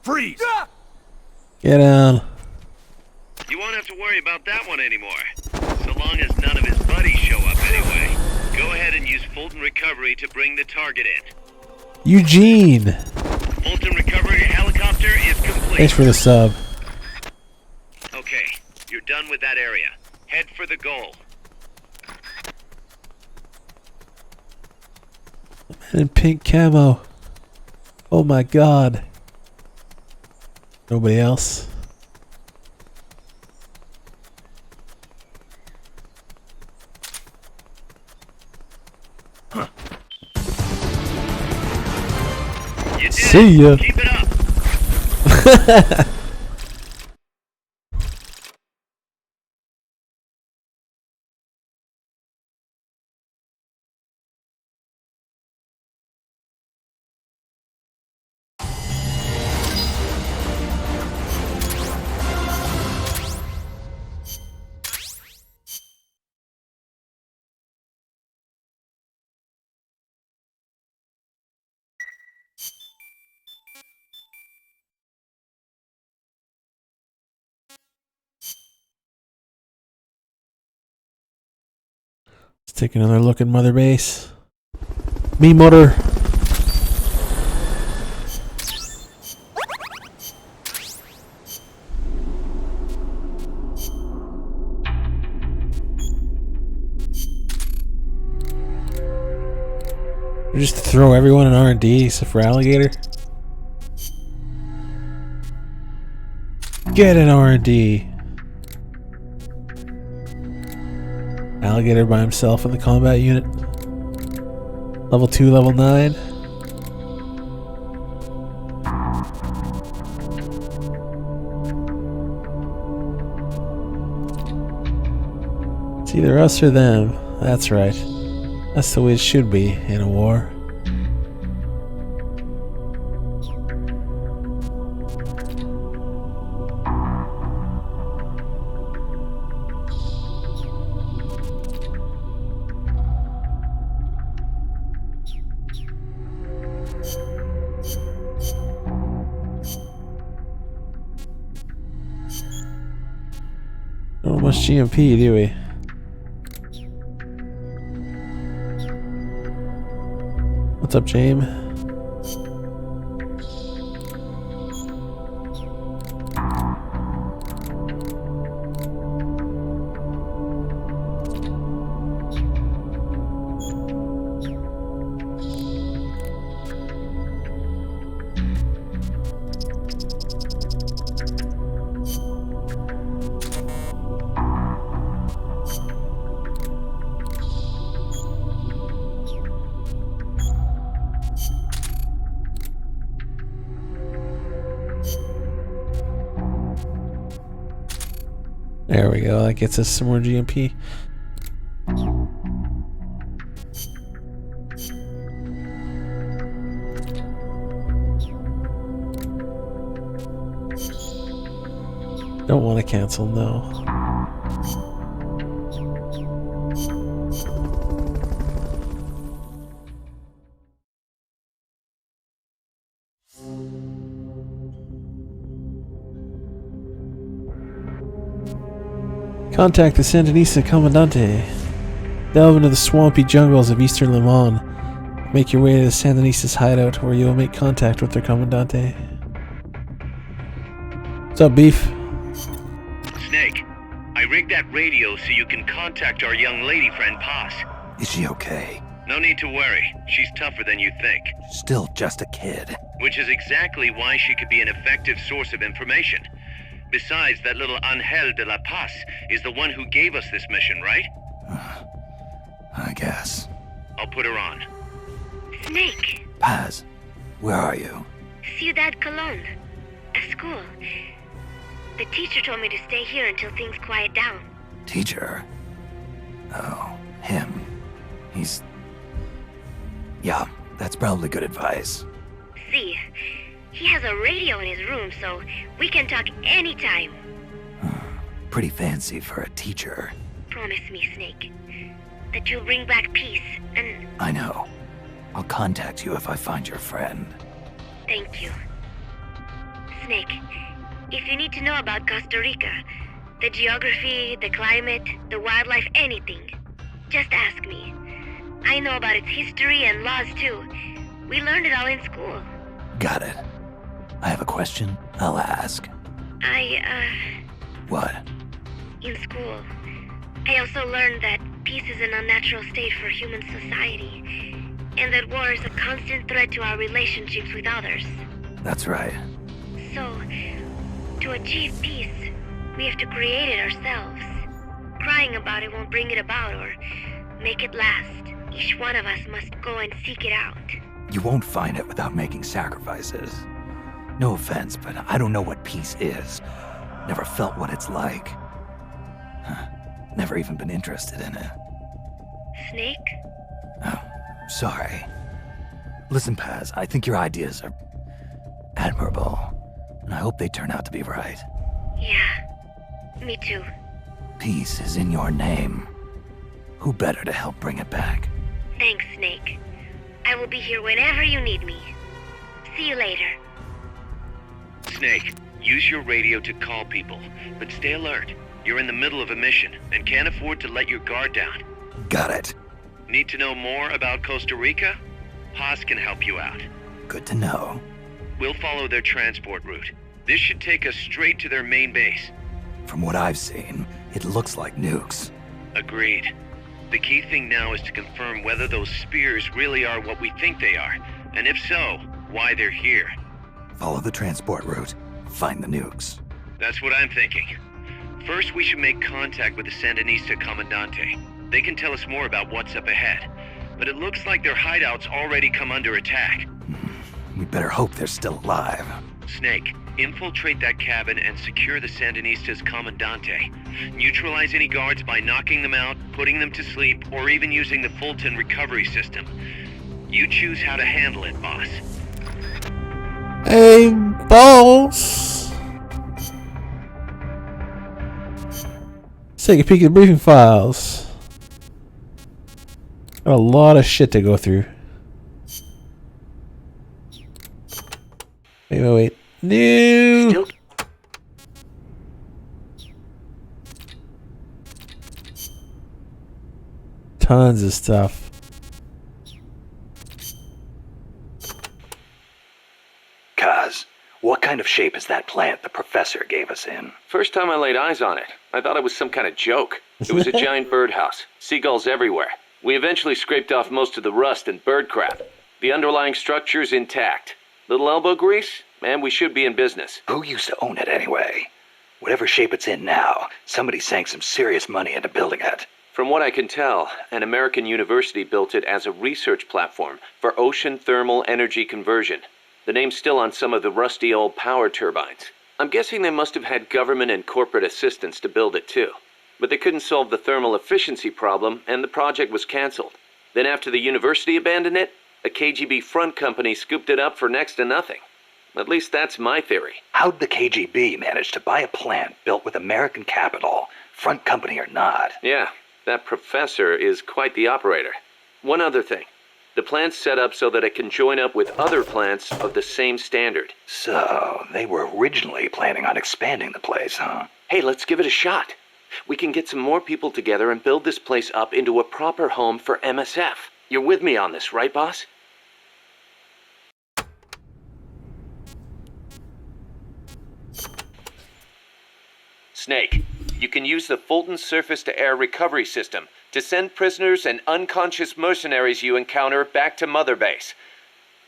Freeze! Get down. You won't have to worry about that one anymore. So long as none of his buddies show up anyway. Go ahead and use Fulton Recovery to bring the target in. Eugene. Fulton Recovery helicopter is complete. Thanks for the sub. Okay, you're done with that area. Head for the goal. Man in pink camo. Oh my god. Nobody else. You did See ya. it. Keep it up. Let's take another look at Mother Base. Me, Mother. Just throw everyone in R&D except for Alligator. Get an R&D. Alligator by himself in the combat unit. Level 2, level 9. It's either us or them. That's right. That's the way it should be in a war. Not much GMP, do we? What's up, James? There we go, that gets us some more GMP. Don't want to cancel, no. Contact the Sandinista Comandante. Delve into the swampy jungles of eastern Le Mans. Make your way to the Sandinistas' hideout where you will make contact with their Comandante. What's up, Beef? Snake, I rigged that radio so you can contact our young lady friend Paz. Is she okay? No need to worry. She's tougher than you think. Still just a kid. Which is exactly why she could be an effective source of information. Besides, that little Angel de la Paz is the one who gave us this mission, right? I guess. I'll put her on. Snake! Paz, where are you? Ciudad Colon. A school. The teacher told me to stay here until things quiet down. Teacher? Oh, him. He's... Yeah, that's probably good advice. See, he has a radio in his room, so we can talk anytime. Pretty fancy for a teacher. Promise me, Snake, that you'll bring back peace, and... I know. I'll contact you if I find your friend. Thank you. Snake, if you need to know about Costa Rica, the geography, the climate, the wildlife, anything, just ask me. I know about its history and laws, too. We learned it all in school. Got it. I have a question. I'll ask. What? In school, I also learned that peace is an unnatural state for human society, and that war is a constant threat to our relationships with others. That's right. So, to achieve peace, we have to create it ourselves. Crying about it won't bring it about or make it last. Each one of us must go and seek it out. You won't find it without making sacrifices. No offense, but I don't know what peace is. Never felt what it's like. Never even been interested in it. Snake? Oh, sorry. Listen, Paz, I think your ideas are admirable, and I hope they turn out to be right. Yeah, me too. Peace is in your name. Who better to help bring it back? Thanks, Snake. I will be here whenever you need me. See you later. Snake, use your radio to call people, but stay alert. You're in the middle of a mission and can't afford to let your guard down. Got it. Need to know more about Costa Rica? Haas can help you out. Good to know. We'll follow their transport route. This should take us straight to their main base. From what I've seen, it looks like nukes. Agreed. The key thing now is to confirm whether those spears really are what we think they are, and if so, why they're here. Follow the transport route. Find the nukes. That's what I'm thinking. First, we should make contact with the Sandinista Comandante. They can tell us more about what's up ahead. But it looks like their hideout's already come under attack. We better hope they're still alive. Snake, infiltrate that cabin and secure the Sandinista's Comandante. Neutralize any guards by knocking them out, putting them to sleep, or even using the Fulton recovery system. You choose how to handle it, boss. Hey, boss! Let's take a peek at the briefing files. Got a lot of shit to go through. Wait. New! Tons of stuff. Kaz, what kind of shape is that plant the professor gave us in? First time I laid eyes on it, I thought it was some kind of joke. It was a giant birdhouse, seagulls everywhere. We eventually scraped off most of the rust and bird crap. The underlying structure's intact. Little elbow grease, and we should be in business. Who used to own it anyway? Whatever shape it's in now, somebody sank some serious money into building it. From what I can tell, an American university built it as a research platform for ocean thermal energy conversion. The name's still on some of the rusty old power turbines. I'm guessing they must have had government and corporate assistance to build it too. But they couldn't solve the thermal efficiency problem, and the project was canceled. Then after the university abandoned it, a KGB front company scooped it up for next to nothing. At least that's my theory. How'd the KGB manage to buy a plant built with American capital, front company or not? Yeah, that professor is quite the operator. One other thing. The plant's set up so that it can join up with other plants of the same standard. So, they were originally planning on expanding the place, huh? Hey, let's give it a shot. We can get some more people together and build this place up into a proper home for MSF. You're with me on this, right, boss? Snake, you can use the Fulton surface-to-air recovery system to send prisoners and unconscious mercenaries you encounter back to Mother Base.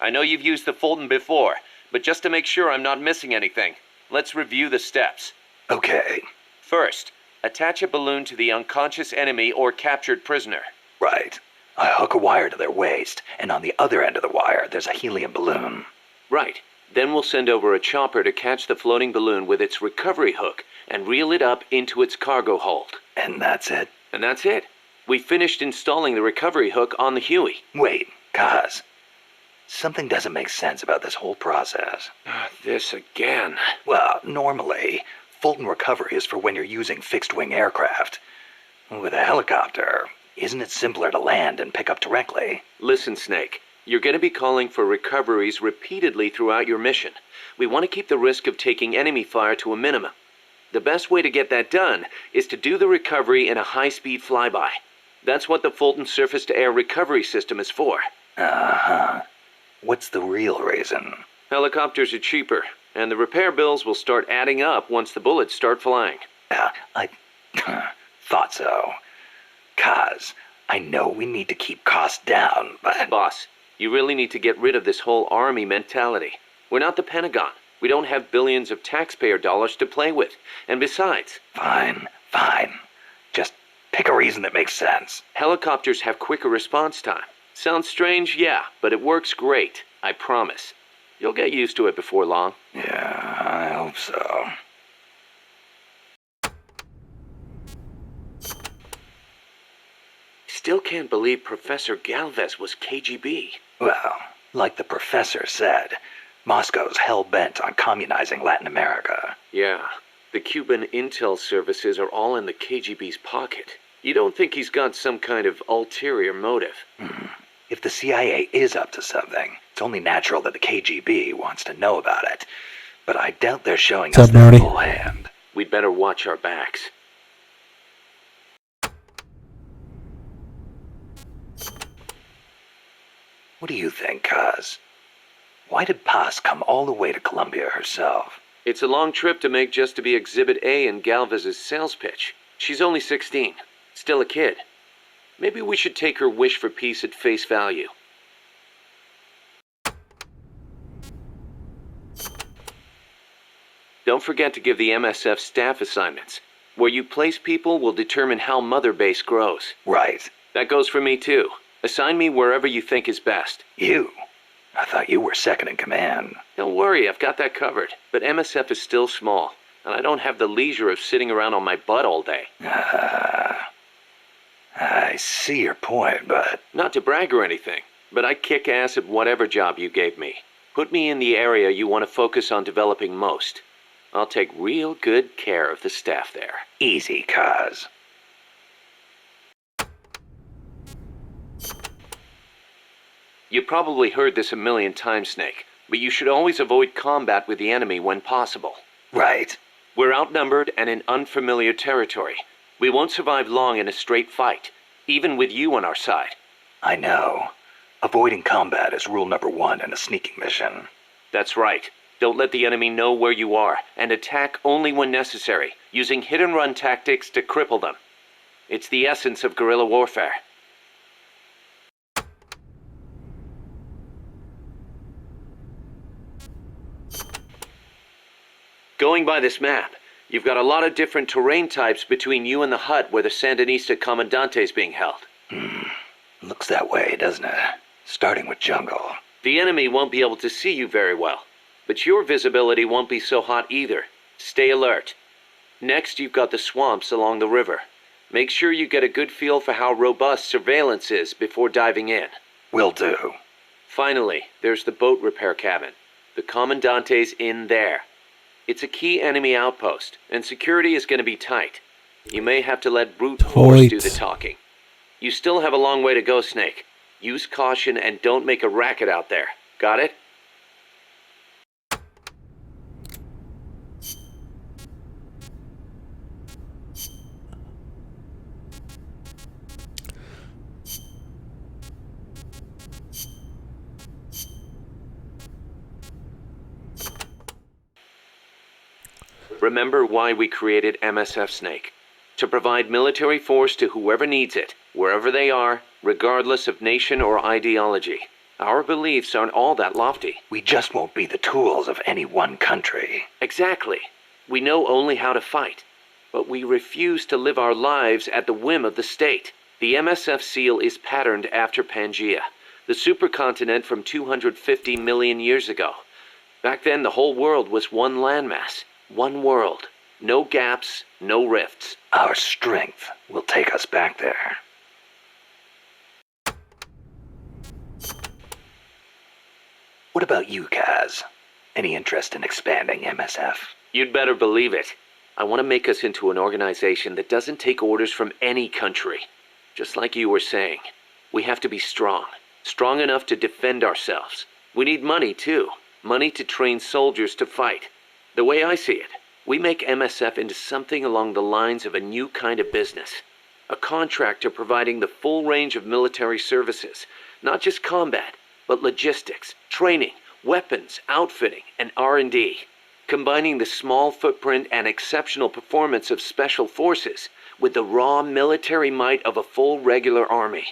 I know you've used the Fulton before, but just to make sure I'm not missing anything, let's review the steps. Okay. First, attach a balloon to the unconscious enemy or captured prisoner. Right. I hook a wire to their waist, and on the other end of the wire, there's a helium balloon. Right. Then we'll send over a chopper to catch the floating balloon with its recovery hook and reel it up into its cargo hold. And that's it? And that's it. We finished installing the recovery hook on the Huey. Wait, Kaz. Something doesn't make sense about this whole process. This again. Well, normally, Fulton recovery is for when you're using fixed-wing aircraft. With a helicopter, isn't it simpler to land and pick up directly? Listen, Snake. You're going to be calling for recoveries repeatedly throughout your mission. We want to keep the risk of taking enemy fire to a minimum. The best way to get that done is to do the recovery in a high-speed flyby. That's what the Fulton surface-to-air recovery system is for. Uh-huh. What's the real reason? Helicopters are cheaper, and the repair bills will start adding up once the bullets start flying. I thought so. Kaz, I know we need to keep costs down, but... Boss, you really need to get rid of this whole army mentality. We're not the Pentagon. We don't have billions of taxpayer dollars to play with. And besides... Fine. Just pick a reason that makes sense. Helicopters have quicker response time. Sounds strange, yeah, but it works great. I promise. You'll get used to it before long. Yeah, I hope so. Still can't believe Professor Galvez was KGB. Well, like the professor said, Moscow's hell-bent on communizing Latin America. Yeah, the Cuban intel services are all in the KGB's pocket. You don't think he's got some kind of ulterior motive? If the CIA is up to something, it's only natural that the KGB wants to know about it. But I doubt they're showing us their full hand. We'd better watch our backs. What do you think, Kaz? Why did Paz come all the way to Colombia herself? It's a long trip to make just to be Exhibit A in Galvez's sales pitch. She's only 16, still a kid. Maybe we should take her wish for peace at face value. Don't forget to give the MSF staff assignments. Where you place people will determine how Mother Base grows. Right. That goes for me too. Assign me wherever you think is best. You? I thought you were second in command. Don't worry, I've got that covered. But MSF is still small, and I don't have the leisure of sitting around on my butt all day. I see your point, but... Not to brag or anything, but I kick ass at whatever job you gave me. Put me in the area you want to focus on developing most. I'll take real good care of the staff there. Easy, Kaz. You probably heard this a million times, Snake, but you should always avoid combat with the enemy when possible. Right. We're outnumbered and in unfamiliar territory. We won't survive long in a straight fight, even with you on our side. I know. Avoiding combat is rule number 1 in a sneaking mission. That's right. Don't let the enemy know where you are, and attack only when necessary, using hit-and-run tactics to cripple them. It's the essence of guerrilla warfare. Going by this map, you've got a lot of different terrain types between you and the hut where the Sandinista Comandante is being held. Looks that way, doesn't it? Starting with jungle. The enemy won't be able to see you very well, but your visibility won't be so hot either. Stay alert. Next, you've got the swamps along the river. Make sure you get a good feel for how robust surveillance is before diving in. Will do. Finally, there's the boat repair cabin. The Commandante's in there. It's a key enemy outpost, and security is going to be tight. You may have to let brute force do the talking. You still have a long way to go, Snake. Use caution and don't make a racket out there. Got it? Remember why we created MSF, Snake. To provide military force to whoever needs it, wherever they are, regardless of nation or ideology. Our beliefs aren't all that lofty. We just won't be the tools of any one country. Exactly. We know only how to fight, but we refuse to live our lives at the whim of the state. The MSF seal is patterned after Pangaea, the supercontinent from 250 million years ago. Back then, the whole world was one landmass, one world. No gaps, no rifts. Our strength will take us back there. What about you, Kaz? Any interest in expanding MSF? You'd better believe it. I want to make us into an organization that doesn't take orders from any country. Just like you were saying, we have to be strong. Strong enough to defend ourselves. We need money, too. Money to train soldiers to fight. The way I see it, we make MSF into something along the lines of a new kind of business. A contractor providing the full range of military services. Not just combat, but logistics, training, weapons, outfitting, and R&D. Combining the small footprint and exceptional performance of special forces with the raw military might of a full regular army.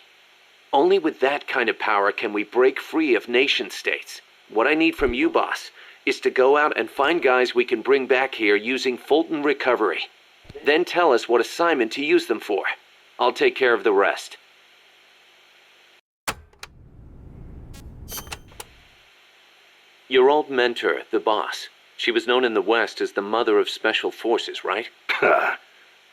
Only with that kind of power can we break free of nation-states. What I need from you, boss, is to go out and find guys we can bring back here using Fulton recovery. Then tell us what assignment to use them for. I'll take care of the rest. Your old mentor, the boss. She was known in the West as the mother of special forces, right?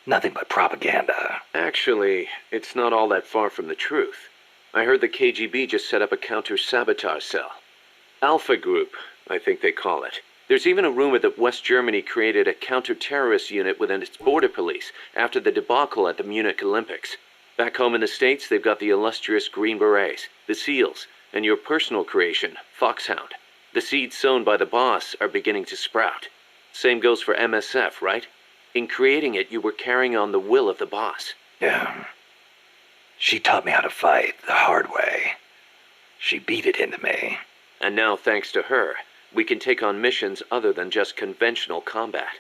Nothing but propaganda. Actually, it's not all that far from the truth. I heard the KGB just set up a counter-sabotage cell. Alpha Group, I think they call it. There's even a rumor that West Germany created a counter-terrorist unit within its border police after the debacle at the Munich Olympics. Back home in the States, they've got the illustrious Green Berets, the SEALs, and your personal creation, Foxhound. The seeds sown by the boss are beginning to sprout. Same goes for MSF, right? In creating it, you were carrying on the will of the boss. Yeah. She taught me how to fight the hard way. She beat it into me. And now, thanks to her, we can take on missions other than just conventional combat.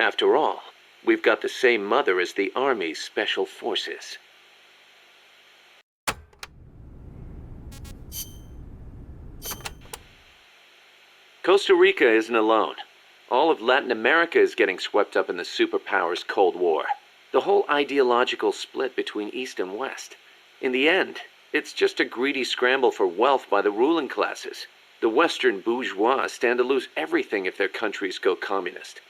After all, we've got the same mother as the Army's Special Forces. Costa Rica isn't alone. All of Latin America is getting swept up in the superpowers' Cold War. The whole ideological split between East and West. In the end, it's just a greedy scramble for wealth by the ruling classes. The Western bourgeois stand to lose everything if their countries go communist.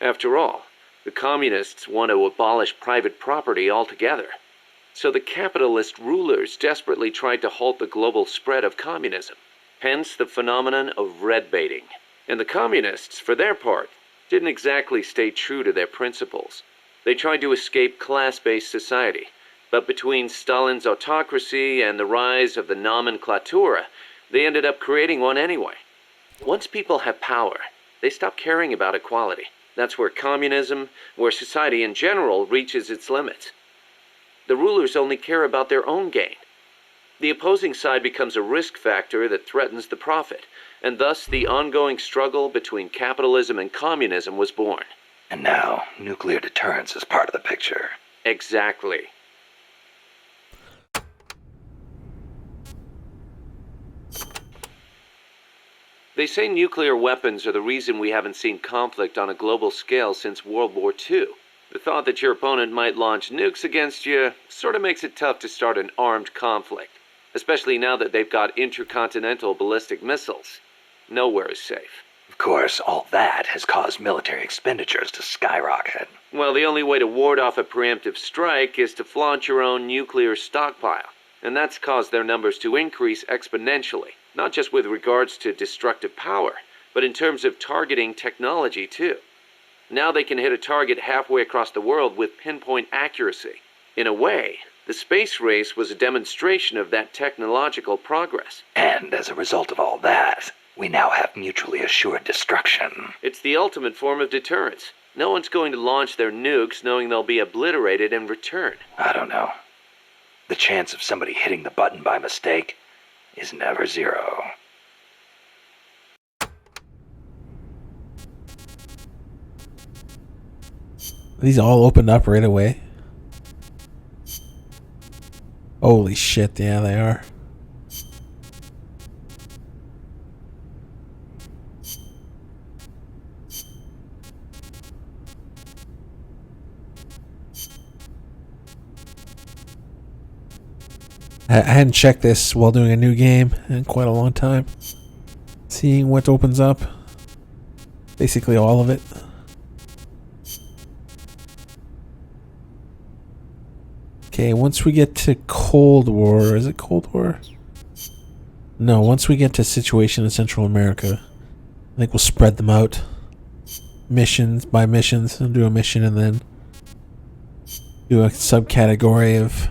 After all, the communists want to abolish private property altogether. So the capitalist rulers desperately tried to halt the global spread of communism. Hence the phenomenon of red baiting. And the communists, for their part, didn't exactly stay true to their principles. They tried to escape class-based society, but between Stalin's autocracy and the rise of the nomenklatura, they ended up creating one anyway. Once people have power, they stop caring about equality. That's where communism, where society in general reaches its limits. The rulers only care about their own gain. The opposing side becomes a risk factor that threatens the profit, and thus the ongoing struggle between capitalism and communism was born. And now, nuclear deterrence is part of the picture. Exactly. They say nuclear weapons are the reason we haven't seen conflict on a global scale since World War II. The thought that your opponent might launch nukes against you sort of makes it tough to start an armed conflict, especially now that they've got intercontinental ballistic missiles. Nowhere is safe. Of course, all that has caused military expenditures to skyrocket. Well, the only way to ward off a preemptive strike is to flaunt your own nuclear stockpile, and that's caused their numbers to increase exponentially, not just with regards to destructive power, but in terms of targeting technology too. Now they can hit a target halfway across the world with pinpoint accuracy. In a way, the space race was a demonstration of that technological progress. And as a result of all that, we now have mutually assured destruction. It's the ultimate form of deterrence. No one's going to launch their nukes knowing they'll be obliterated in return. I don't know. The chance of somebody hitting the button by mistake is never zero. These all opened up right away. Holy shit, yeah, they are. I hadn't checked this while doing a new game in quite a long time. Seeing what opens up. Basically all of it. Okay, once we get to Cold War, is it Cold War? No, once we get to situation in Central America, I think we'll spread them out. Missions by missions, and do a mission and then do a subcategory of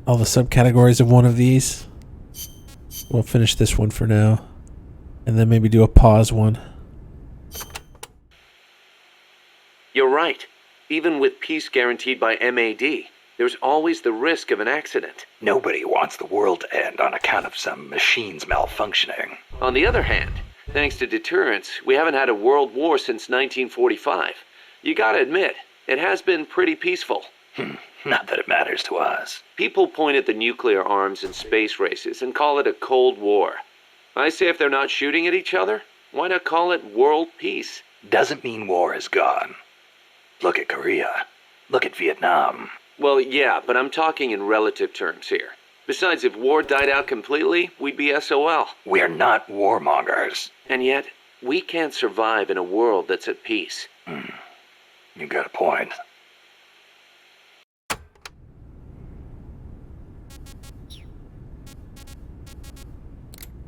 all the subcategories of one of these. We'll finish this one for now, and then maybe do a pause one. You're right. Even with peace guaranteed by MAD, there's always the risk of an accident. Nobody wants the world to end on account of some machines malfunctioning. On the other hand, thanks to deterrence, we haven't had a world war since 1945. You gotta admit, it has been pretty peaceful. Not that it matters to us. People point at the nuclear arms and space races and call it a Cold War. I say if they're not shooting at each other, why not call it world peace? Doesn't mean war is gone. Look at Korea. Look at Vietnam. Well, yeah, but I'm talking in relative terms here. Besides, if war died out completely, we'd be SOL. We're not warmongers. And yet, we can't survive in a world that's at peace. You got a point.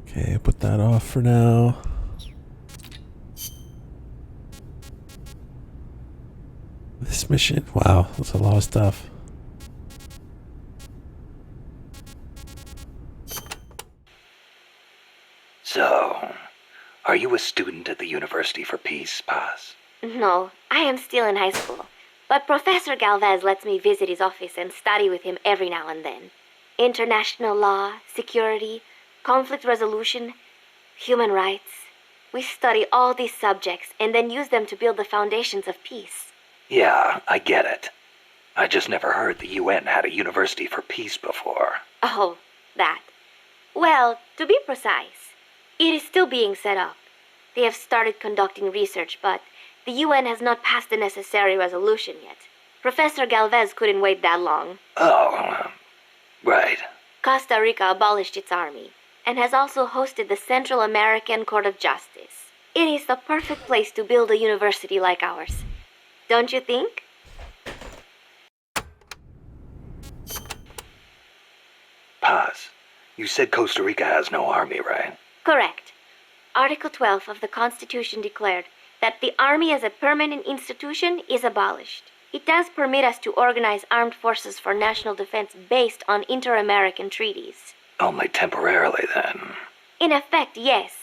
Okay, put that off for now. This mission, wow, that's a lot of stuff. So, are you a student at the University for Peace, Paz? No, I am still in high school. But Professor Galvez lets me visit his office and study with him every now and then. International law, security, conflict resolution, human rights. We study all these subjects and then use them to build the foundations of peace. Yeah, I get it. I just never heard the UN had a university for peace before. Oh, that. Well, to be precise, it is still being set up. They have started conducting research, but the UN has not passed the necessary resolution yet. Professor Galvez couldn't wait that long. Oh, right. Costa Rica abolished its army and has also hosted the Central American Court of Justice. It is the perfect place to build a university like ours. Don't you think? Paz, you said Costa Rica has no army, right? Correct. Article 12 of the Constitution declared that the Army as a permanent institution is abolished. It does permit us to organize armed forces for national defense based on inter-American treaties. Only temporarily, then. In effect, yes.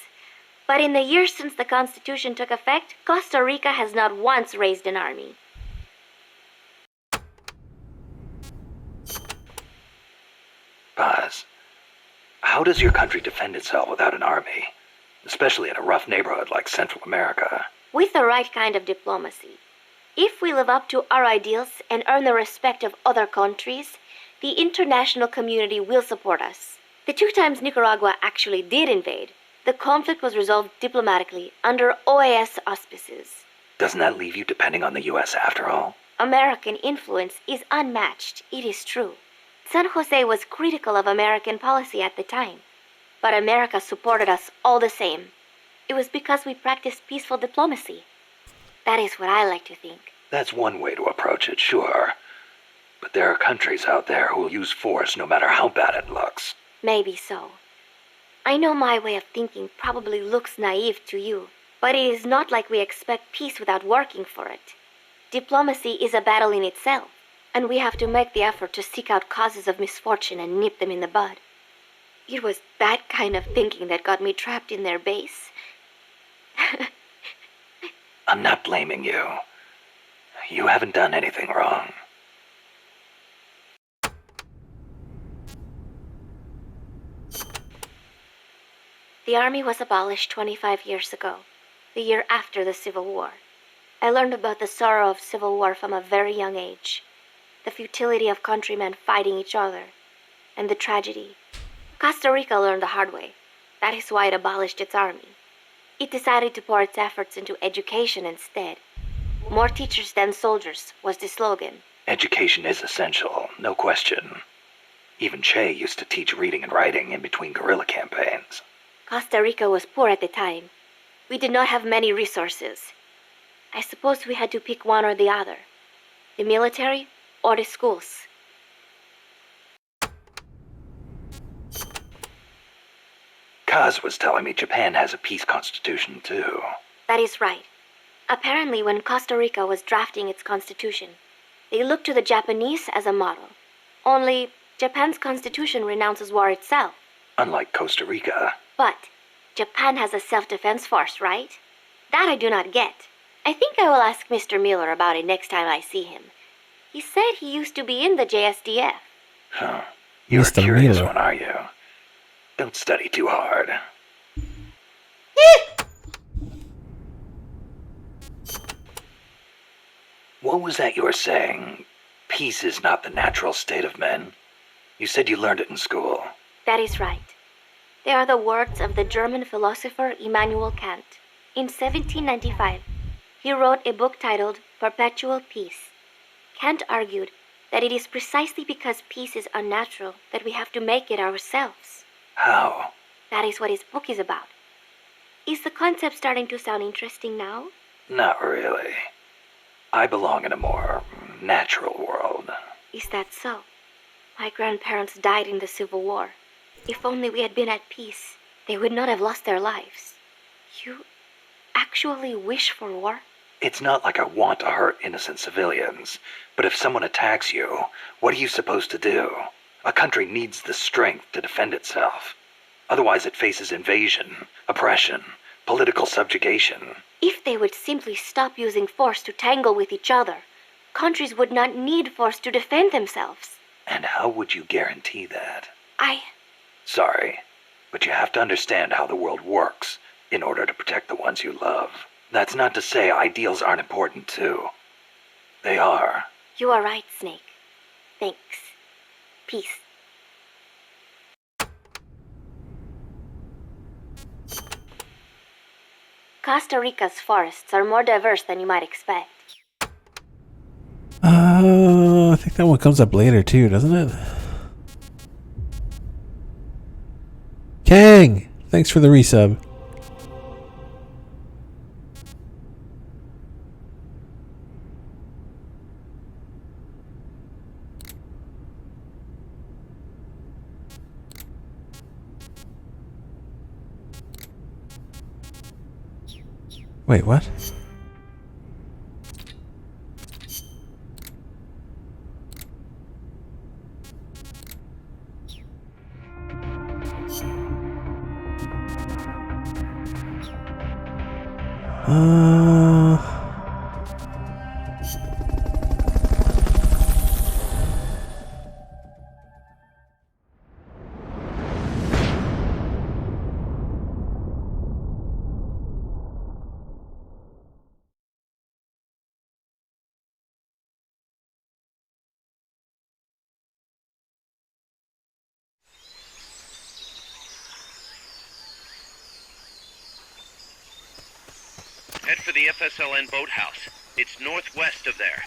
But in the years since the Constitution took effect, Costa Rica has not once raised an army. Paz, how does your country defend itself without an army? Especially in a rough neighborhood like Central America. With the right kind of diplomacy. If we live up to our ideals and earn the respect of other countries, the international community will support us. The 2 times Nicaragua actually did invade, the conflict was resolved diplomatically under OAS auspices. Doesn't that leave you depending on the U.S. after all? American influence is unmatched, it is true. San Jose was critical of American policy at the time, but America supported us all the same. It was because we practiced peaceful diplomacy. That is what I like to think. That's one way to approach it, sure. But there are countries out there who will use force no matter how bad it looks. Maybe so. I know my way of thinking probably looks naive to you, but it is not like we expect peace without working for it. Diplomacy is a battle in itself, and we have to make the effort to seek out causes of misfortune and nip them in the bud. It was that kind of thinking that got me trapped in their base. I'm not blaming you. You haven't done anything wrong. The army was abolished 25 years ago, the year after the Civil War. I learned about the sorrow of civil war from a very young age, the futility of countrymen fighting each other, and the tragedy. Costa Rica learned the hard way. That is why it abolished its army. It decided to pour its efforts into education instead. More teachers than soldiers was the slogan. Education is essential, no question. Even Che used to teach reading and writing in between guerrilla campaigns. Costa Rica was poor at the time. We did not have many resources. I suppose we had to pick one or the other. The military or the schools. Kaz was telling me Japan has a peace constitution, too. That is right. Apparently, when Costa Rica was drafting its constitution, they looked to the Japanese as a model. Only, Japan's constitution renounces war itself. Unlike Costa Rica. But, Japan has a self-defense force, right? That I do not get. I think I will ask Mr. Miller about it next time I see him. He said he used to be in the JSDF. Huh. You're a Mr. curious Miller. one, are you? Don't study too hard. What was that you were saying? Peace is not the natural state of men? You said you learned it in school. That is right. They are the words of the German philosopher Immanuel Kant. In 1795, he wrote a book titled Perpetual Peace. Kant argued that it is precisely because peace is unnatural that we have to make it ourselves. How? That is what his book is about. Is the concept starting to sound interesting now? Not really. I belong in a more natural world. Is that so? My grandparents died in the Civil War. If only we had been at peace, they would not have lost their lives. You actually wish for war? It's not like I want to hurt innocent civilians, but if someone attacks you, what are you supposed to do? A country needs the strength to defend itself. Otherwise it faces invasion, oppression, political subjugation. If they would simply stop using force to tangle with each other, countries would not need force to defend themselves. And how would you guarantee that? I... Sorry, but you have to understand how the world works in order to protect the ones you love. That's not to say ideals aren't important too. They are. You are right, Snake. Thanks. Peace. Costa Rica's forests are more diverse than you might expect. I think that one comes up later too, doesn't it? Kang! Thanks for the resub. Wait, what? Head for the FSLN boathouse. It's northwest of there.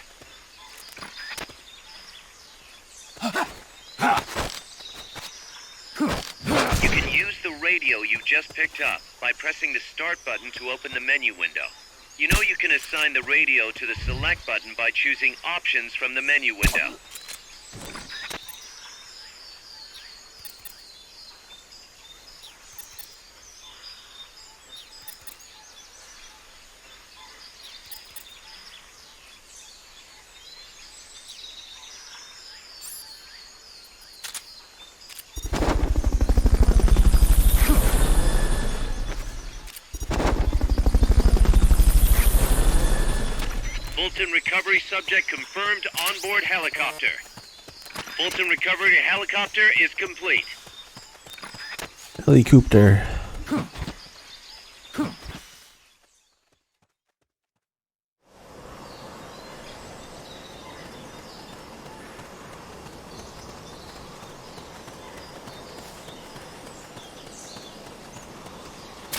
You can use the radio you just picked up by pressing the start button to open the menu window. You know you can assign the radio to the select button by choosing options from the menu window. Fulton recovery subject confirmed onboard helicopter. Fulton recovery helicopter is complete. Helicopter.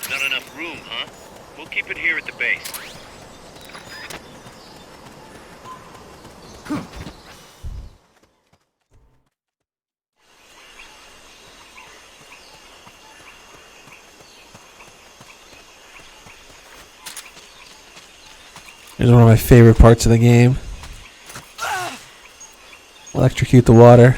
Not enough room, huh? We'll keep it here at the base. Here's one of my favorite parts of the game. Electrocute the water.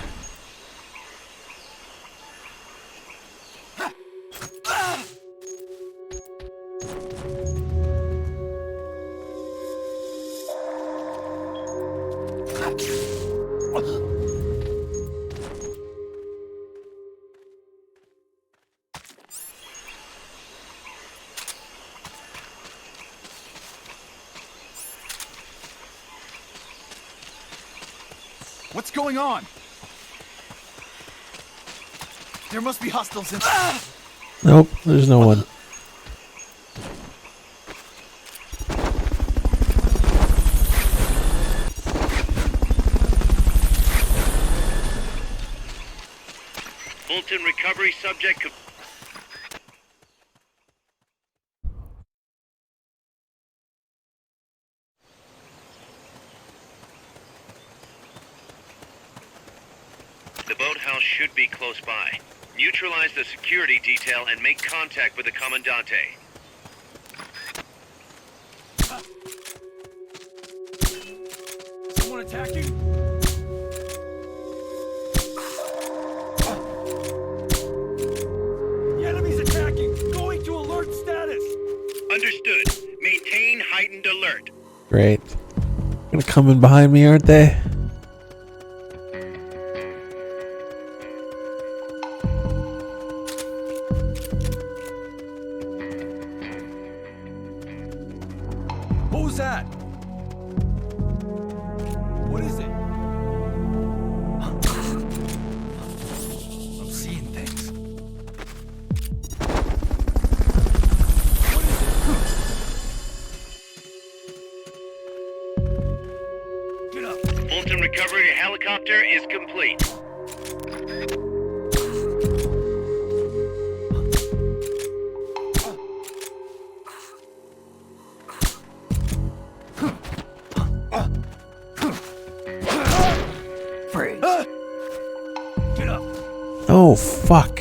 What's going on? There must be hostiles in. Nope, there's no one. Fulton recovery subject. The boathouse should be close by. Neutralize the security detail and make contact with the Commandante. Someone attacking? The enemy's attacking! Going to alert status! Understood. Maintain heightened alert. Great. Gonna come in behind me, aren't they? What was that? What is it? Chapter is complete. Freeze. Oh, fuck.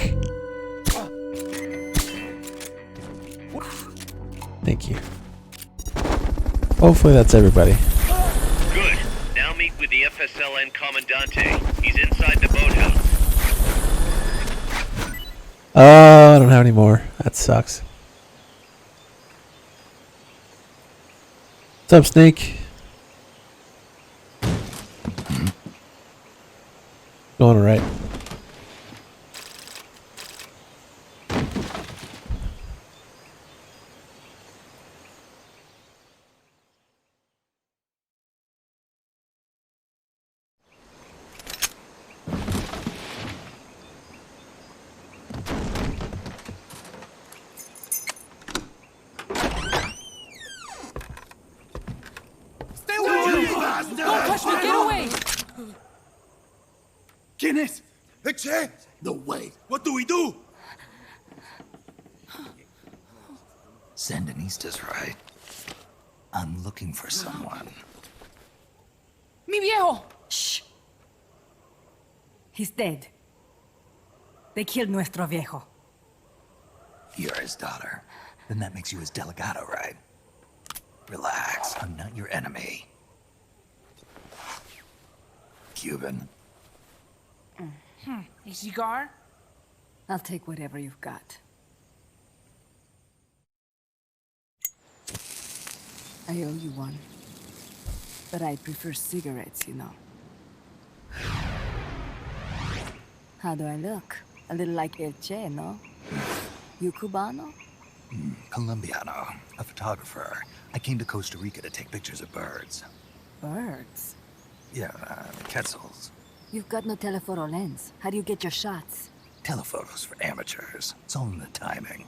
Thank you. Hopefully that's everybody. Good. Now meet with the FSLN Commandante. He's inside the boathouse. Oh, I don't have any more. That sucks. What's up, Snake? Going all right. ¿Quién es? Che? No way. What do we do? Sandinista's right. I'm looking for someone. Mi viejo! Shh. He's dead. They killed nuestro viejo. You're his daughter. Then that makes you his delegado, right? Relax. I'm not your enemy. Cuban. A cigar? I'll take whatever you've got. I owe you one. But I prefer cigarettes, you know. How do I look? A little like El Che, no? You Cubano? Colombiano. A photographer. I came to Costa Rica to take pictures of birds. Birds? Yeah, quetzals. You've got no telephoto lens. How do you get your shots? Telephotos for amateurs. It's all in the timing.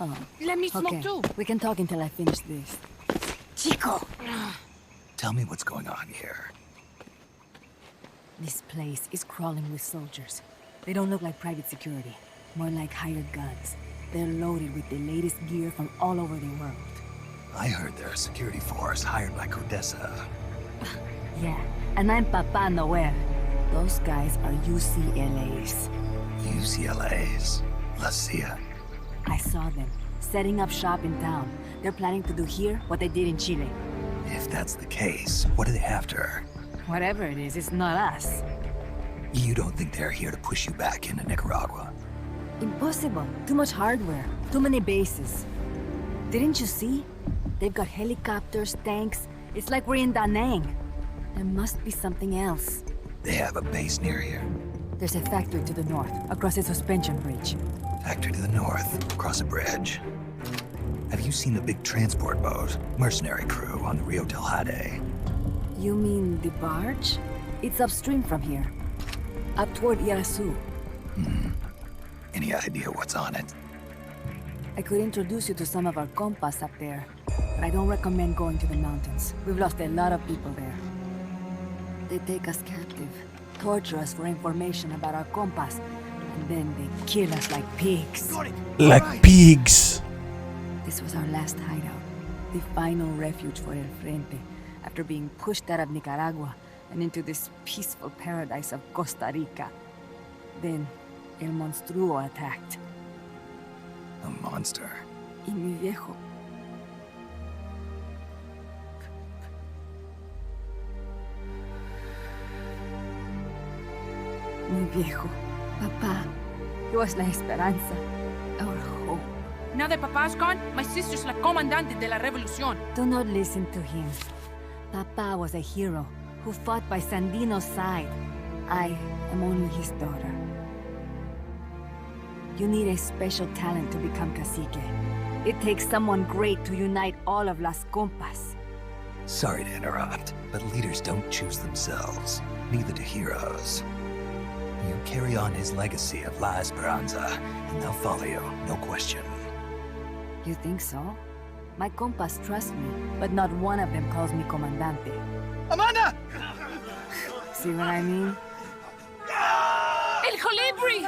Oh. Let me smoke Okay, too. we can talk until I finish this. Chico! Tell me what's going on here. This place is crawling with soldiers. They don't look like private security, more like hired guns. They're loaded with the latest gear from all over the world. I heard they're a security force hired by Codesa. Yeah, and I'm Papa Noel. Those guys are UCLA's. UCLA's? La CIA. I saw them, setting up shop in town. They're planning to do here what they did in Chile. If that's the case, what are they after? Whatever it is, it's not us. You don't think they're here to push you back into Nicaragua? Impossible. Too much hardware. Too many bases. Didn't you see? They've got helicopters, tanks. It's like we're in Da Nang. There must be something else. They have a base near here. There's a factory to the north, across a suspension bridge. Factory to the north, across a bridge. Have you seen the big transport boat? Mercenary crew on the Rio del Jade. You mean the barge? It's upstream from here. Up toward Irasu. Any idea what's on it? I could introduce you to some of our compas up there, but I don't recommend going to the mountains. We've lost a lot of people there. They take us captive, torture us for information about our compas, and then they kill us like pigs. Like pigs. This was our last hideout, the final refuge for El Frente, after being pushed out of Nicaragua and into this peaceful paradise of Costa Rica. Then, El Monstruo attacked. A monster. Y mi viejo. Mi viejo. Papá. He was la esperanza. Our hope. Now that Papa's gone, my sister's la comandante de la revolución. Do not listen to him. Papa was a hero who fought by Sandino's side. I am only his daughter. You need a special talent to become cacique. It takes someone great to unite all of Las Compas. Sorry to interrupt, but leaders don't choose themselves. Neither do heroes. You carry on his legacy of La Esperanza, and they'll follow you, no question. You think so? My compas trust me, but not one of them calls me comandante. Amanda! See what I mean? El Colibri!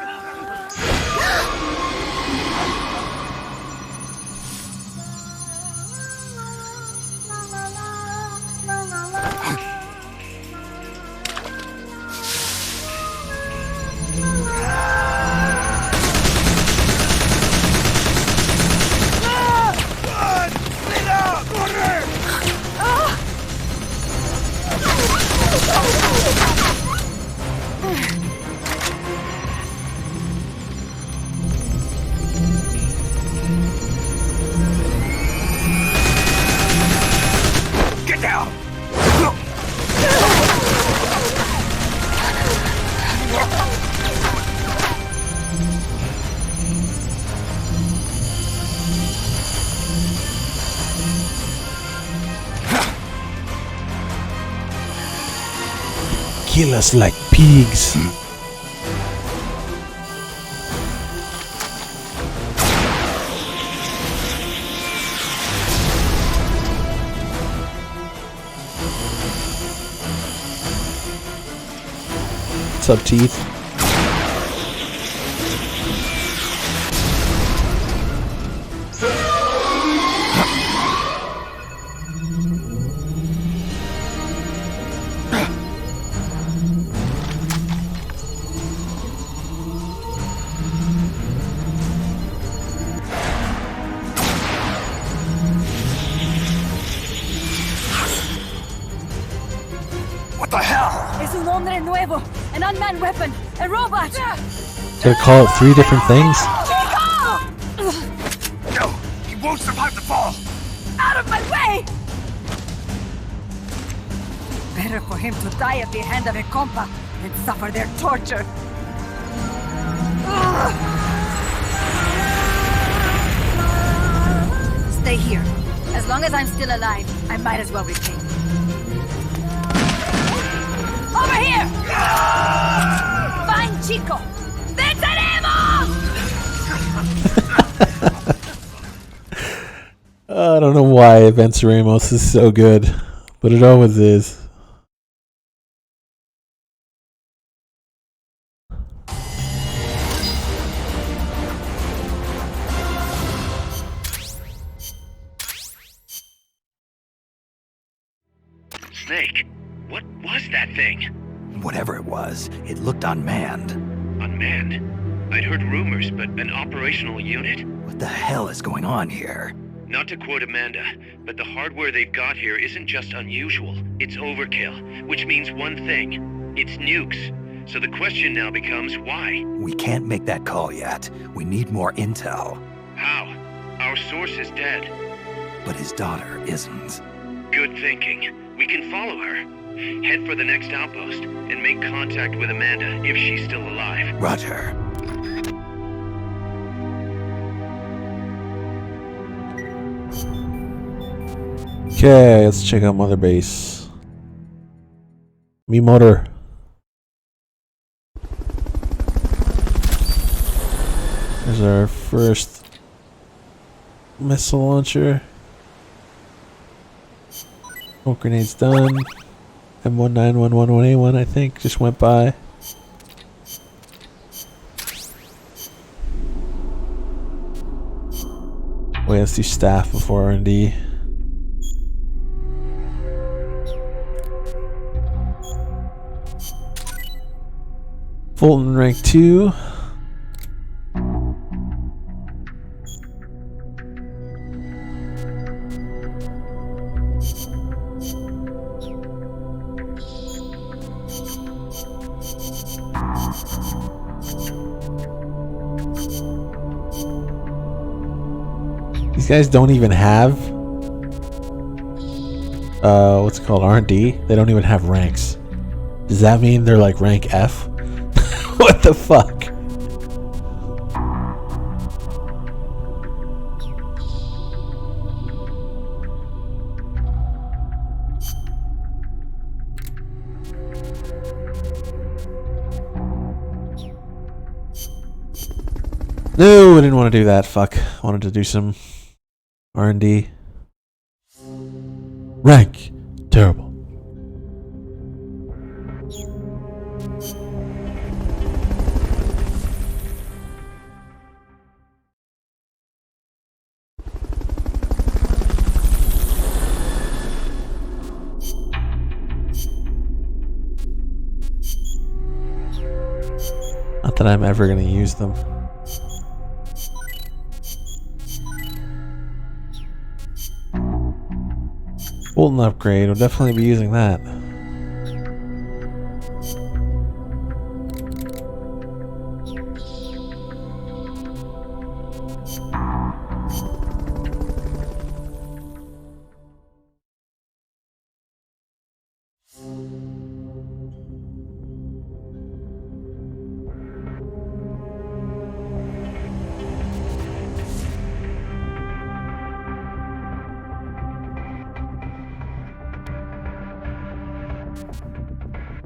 Get down! Kill us like pigs. What's up, teeth? What the hell? Es un hombre nuevo, an unmanned weapon, a robot. Did I call it 3 different things? No, he won't survive the fall. Out of my way! Better for him to die at the hand of a compa than suffer their torture. Stay here. As long as I'm still alive, I might as well retain. Over here! Fine, Chico! ¡Venceremos! I don't know why Venceremos is so good, but it always is. Snake, what was that thing? Whatever it was, it looked unmanned. Unmanned? I'd heard rumors, but an operational unit? What the hell is going on here? Not to quote Amanda, but the hardware they've got here isn't just unusual, it's overkill, which means one thing. It's nukes. So the question now becomes why? We can't make that call yet. We need more intel. How? Our source is dead. But his daughter isn't. Good thinking. We can follow her. Head for the next outpost and make contact with Amanda if she's still alive. Roger. Okay, let's check out Mother Base. Me motor. There's our first missile launcher. Smoke grenades done. M1911A1 I think just went by. Wait, let's do staff before R&D. Fulton rank 2. These guys don't even have what's it called, R&D? They don't even have ranks. Does that mean they're like rank F? What the fuck? No, I didn't want to do that. Fuck. I wanted to do some R&D. Rank. Terrible. Not that I'm ever going to use them. Fulton upgrade, we'll definitely be using that.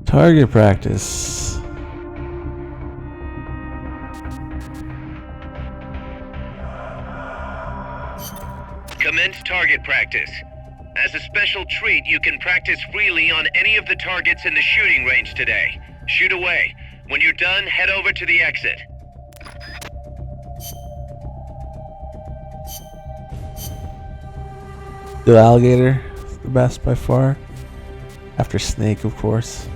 Target practice. Commence target practice. As a special treat, you can practice freely on any of the targets in the shooting range today. Shoot away. When you're done, head over to the exit. The alligator, the best by far. After snake, of course.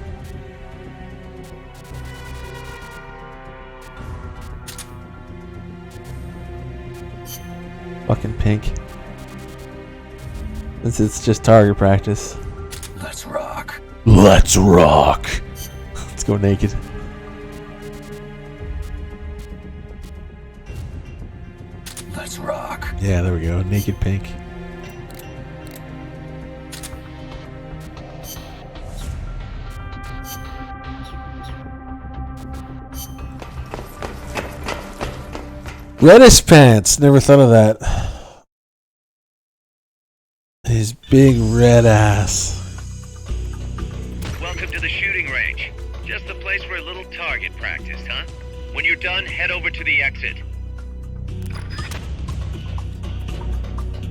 Fucking pink. Since it's just target practice. Let's rock. Let's rock. Let's go naked. Let's rock. Yeah, there we go. Naked pink. Reddish pants. Never thought of that. His big red ass. Welcome to the shooting range. Just the place for a little target practice, huh? When you're done, head over to the exit.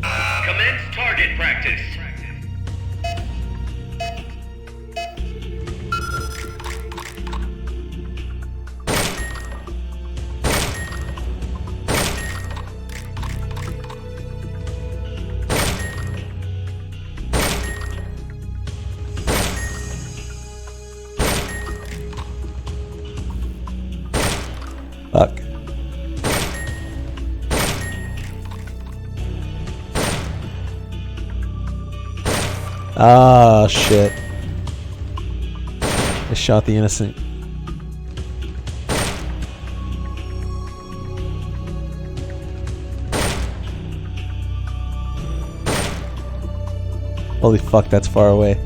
Commence target practice. Fuck. Ah, shit. I shot the innocent. Holy fuck, that's far away.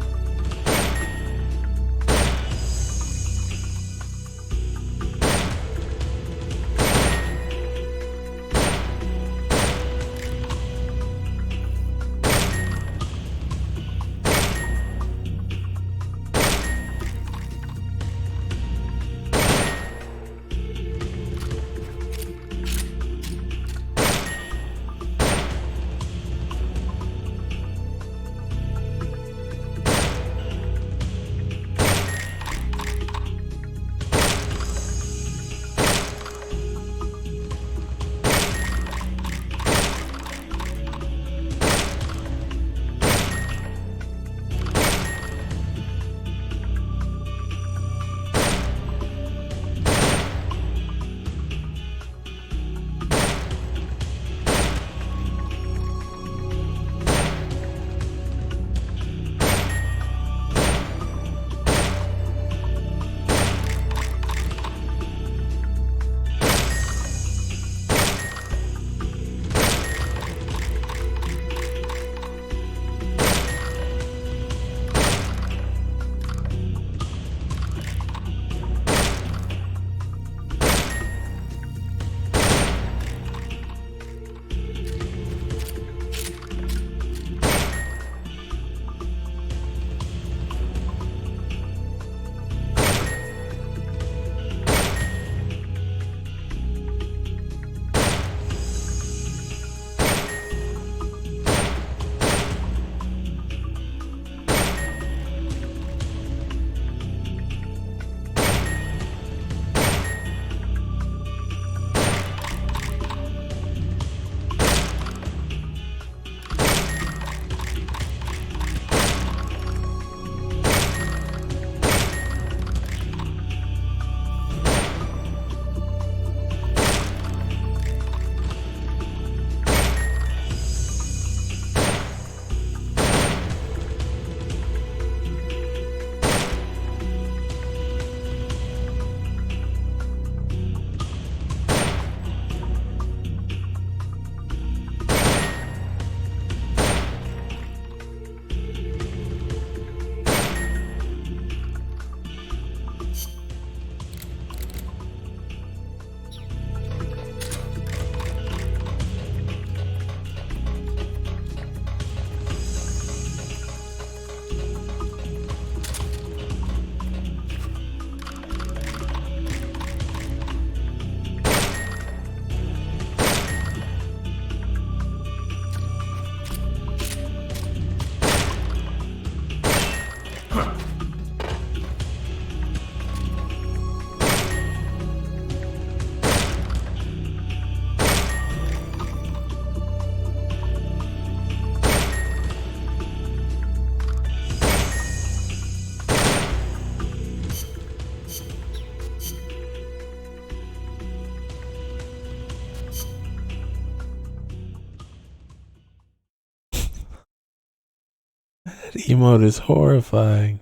emote is horrifying.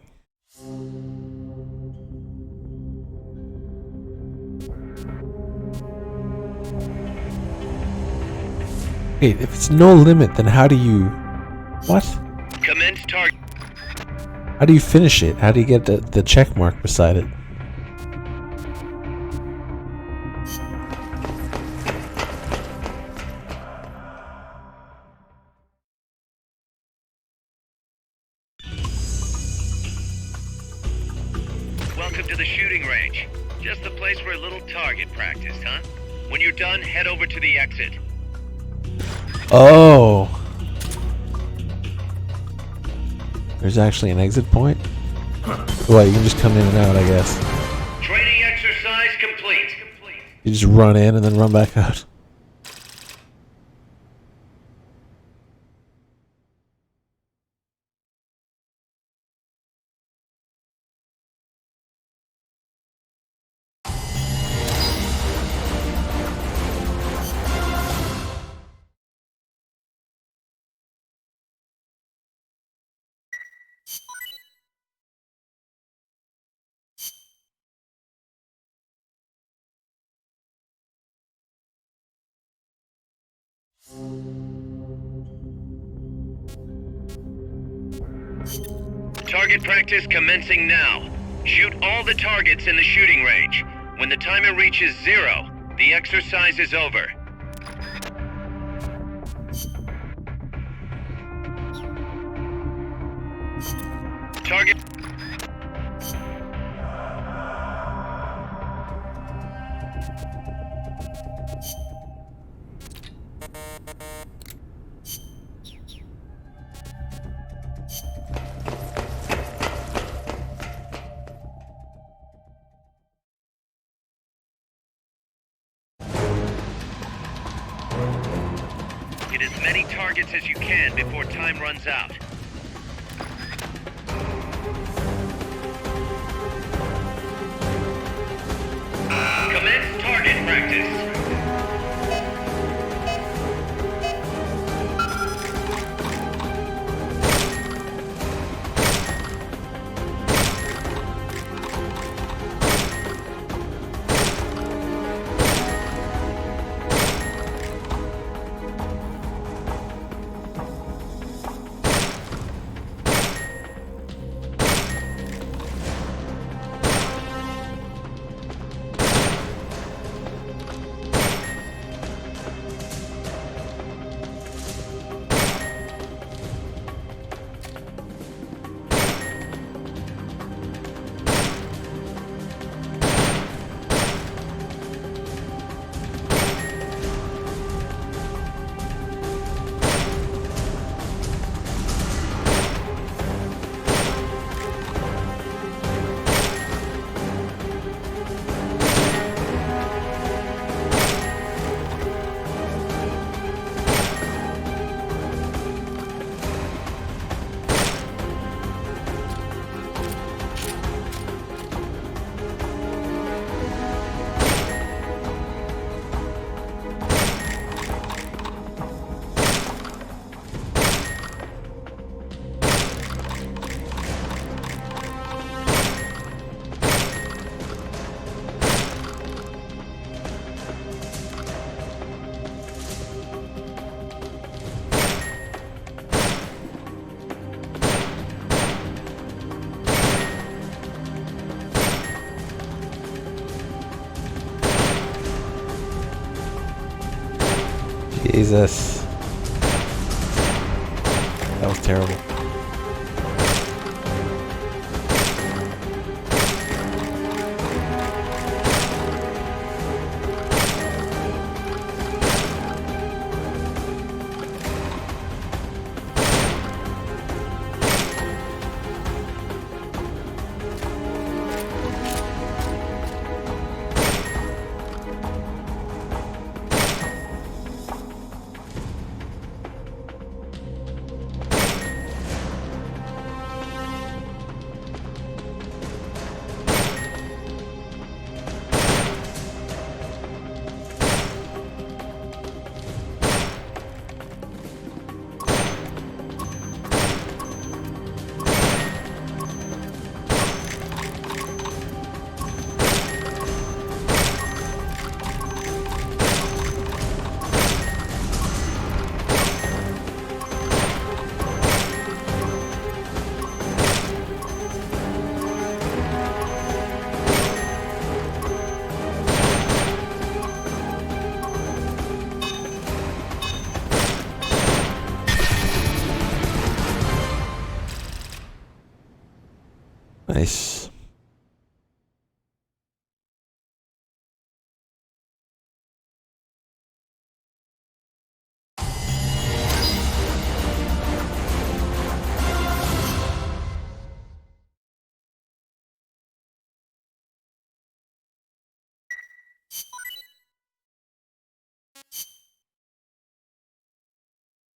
Wait, if it's no limit, then how do you... What? Commence target. How do you finish it? How do you get the check mark beside it? Welcome to the shooting range. Just the place for a little target practice, huh? When you're done, head over to the exit. Oh! There's actually an exit point? Well, you can just come in and out, I guess. Training exercise complete. You just run in and then run back out. Target practice commencing now. Shoot all the targets in the shooting range. When the timer reaches 0, the exercise is over. Target. Hit as many targets as you can before time runs out. Commence target practice. Jesus. That was terrible. Nice.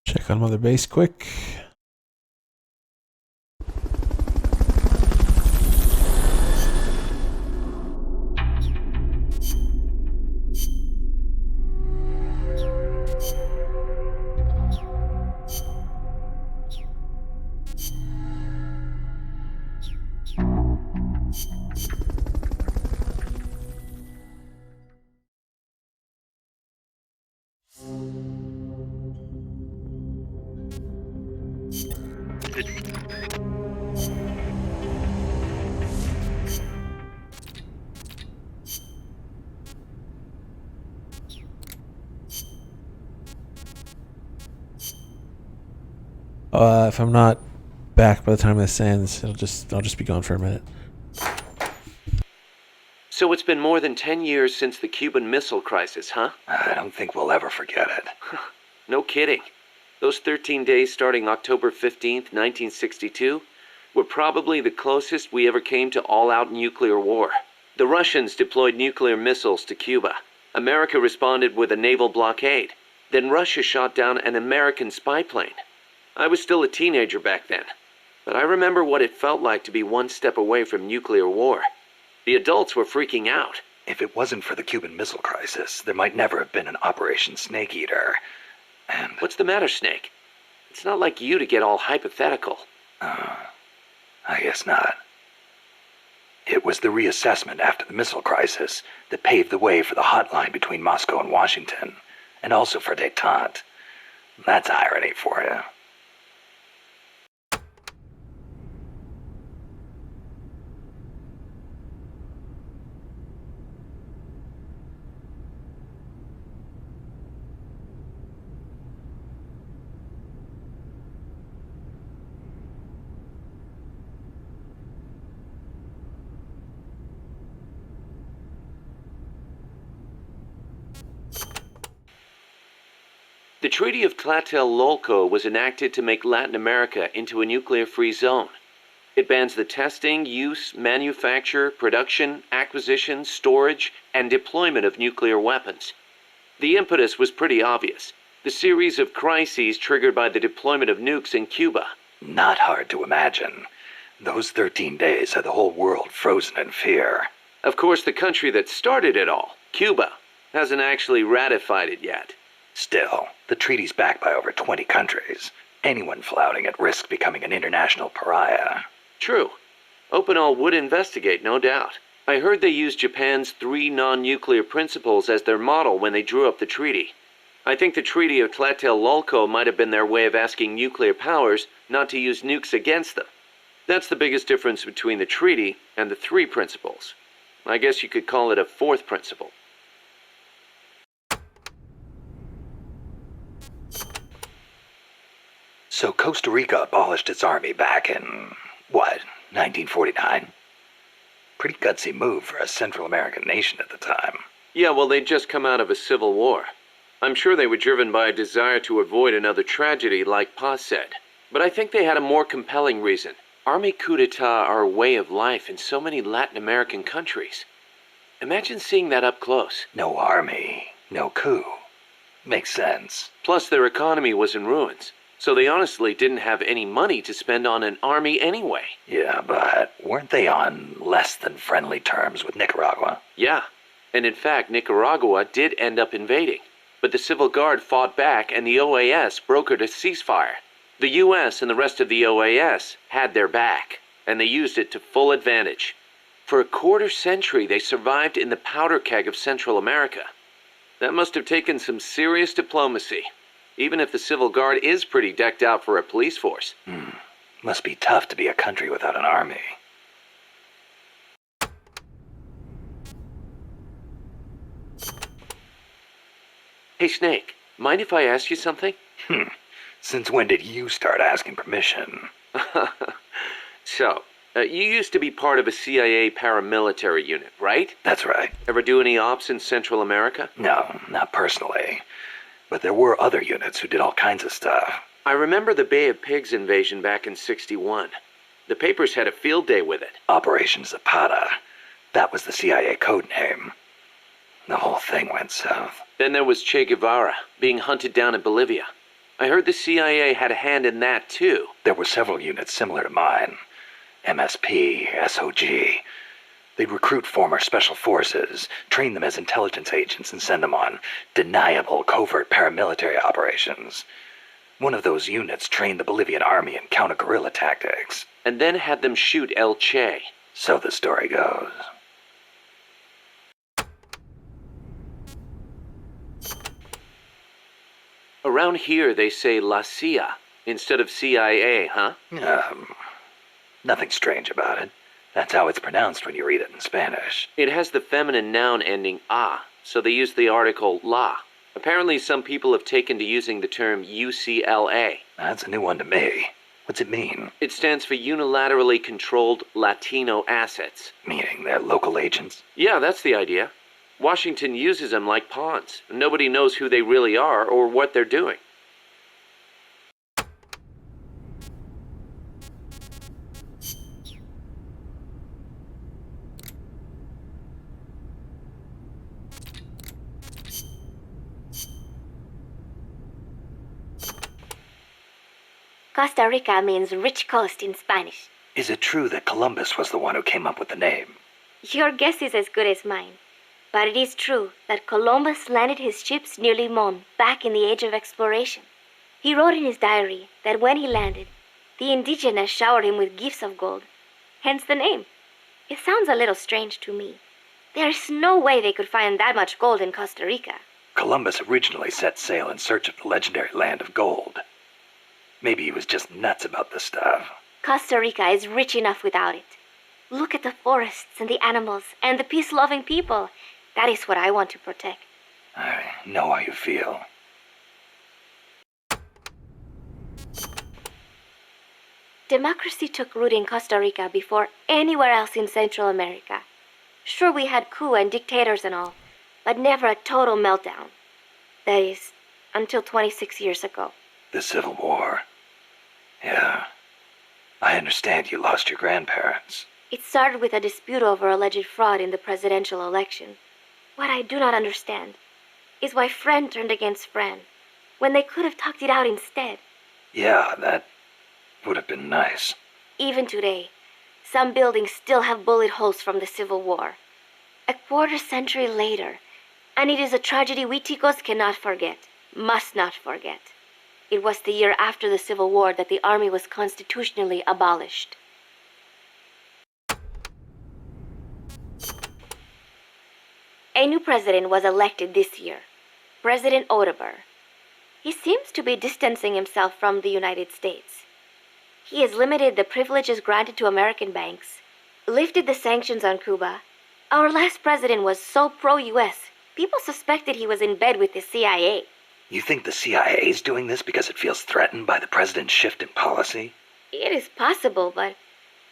Check on Mother Base quick. If I'm not back by the time this ends, I'll just be gone for a minute. So it's been more than 10 years since the Cuban Missile Crisis, huh? I don't think we'll ever forget it. No kidding. Those 13 days starting October 15th, 1962, were probably the closest we ever came to all-out nuclear war. The Russians deployed nuclear missiles to Cuba. America responded with a naval blockade. Then Russia shot down an American spy plane. I was still a teenager back then, but I remember what it felt like to be one step away from nuclear war. The adults were freaking out. If it wasn't for the Cuban Missile Crisis, there might never have been an Operation Snake Eater. And... What's the matter, Snake? It's not like you to get all hypothetical. I guess not. It was the reassessment after the missile crisis that paved the way for the hotline between Moscow and Washington, and also for détente. That's irony for you. The Treaty of Tlatelolco was enacted to make Latin America into a nuclear-free zone. It bans the testing, use, manufacture, production, acquisition, storage, and deployment of nuclear weapons. The impetus was pretty obvious. The series of crises triggered by the deployment of nukes in Cuba. Not hard to imagine. Those 13 days had the whole world frozen in fear. Of course, the country that started it all, Cuba, hasn't actually ratified it yet. Still, the treaty's backed by over 20 countries. Anyone flouting it risks becoming an international pariah. True. Opinol would investigate, no doubt. I heard they used Japan's 3 non-nuclear principles as their model when they drew up the treaty. I think the Treaty of Tlatelolco might have been their way of asking nuclear powers not to use nukes against them. That's the biggest difference between the treaty and the 3 principles. I guess you could call it a 4th principle. So Costa Rica abolished its army back in, 1949? Pretty gutsy move for a Central American nation at the time. Yeah, well, they'd just come out of a civil war. I'm sure they were driven by a desire to avoid another tragedy like Paz said. But I think they had a more compelling reason. Army coup d'etat are a way of life in so many Latin American countries. Imagine seeing that up close. No army, no coup. Makes sense. Plus, their economy was in ruins. So they honestly didn't have any money to spend on an army anyway. Yeah, but weren't they on less than friendly terms with Nicaragua? Yeah, and in fact, Nicaragua did end up invading. But the Civil Guard fought back and the OAS brokered a ceasefire. The US and the rest of the OAS had their back, and they used it to full advantage. For a quarter century, they survived in the powder keg of Central America. That must have taken some serious diplomacy. Even if the Civil Guard is pretty decked out for a police force. Must be tough to be a country without an army. Hey, Snake, mind if I ask you something? Since when did you start asking permission? So, You used to be part of a CIA paramilitary unit, right? That's right. Ever do any ops in Central America? No, not personally. But there were other units who did all kinds of stuff. I remember the Bay of Pigs invasion back in '61. The papers had a field day with it. Operation Zapata. That was the CIA code name. The whole thing went south. Then there was Che Guevara, being hunted down in Bolivia. I heard the CIA had a hand in that, too. There were several units similar to mine. MSP, SOG. They'd recruit former special forces, train them as intelligence agents, and send them on deniable covert paramilitary operations. One of those units trained the Bolivian army in counter-guerrilla tactics. And then had them shoot El Che. So the story goes. Around here they say La CIA instead of CIA, huh? Nothing strange about it. That's how it's pronounced when you read it in Spanish. It has the feminine noun ending a, so they use the article la. Apparently some people have taken to using the term UCLA. That's a new one to me. What's it mean? It stands for Unilaterally Controlled Latino Assets. Meaning they're local agents? Yeah, that's the idea. Washington uses them like pawns. Nobody knows who they really are or what they're doing. Costa Rica means rich coast in Spanish. Is it true that Columbus was the one who came up with the name? Your guess is as good as mine. But it is true that Columbus landed his ships near Limon back in the age of exploration. He wrote in his diary that when he landed, the indigenous showered him with gifts of gold, hence the name. It sounds a little strange to me. There is no way they could find that much gold in Costa Rica. Columbus originally set sail in search of the legendary land of gold. Maybe he was just nuts about the stuff. Costa Rica is rich enough without it. Look at the forests and the animals and the peace-loving people. That is what I want to protect. I know how you feel. Democracy took root in Costa Rica before anywhere else in Central America. Sure, we had coup and dictators and all, but never a total meltdown. That is, until 26 years ago. The Civil War. Yeah. I understand you lost your grandparents. It started with a dispute over alleged fraud in the presidential election. What I do not understand is why friend turned against friend, when they could have talked it out instead. Yeah, that would have been nice. Even today, some buildings still have bullet holes from the Civil War. A quarter century later, and it is a tragedy we Ticos cannot forget, must not forget. It was the year after the Civil War that the army was constitutionally abolished. A new president was elected this year, President Otaber. He seems to be distancing himself from the United States. He has limited the privileges granted to American banks, lifted the sanctions on Cuba. Our last president was so pro-US, people suspected he was in bed with the CIA. You think the CIA's doing this because it feels threatened by the president's shift in policy? It is possible, but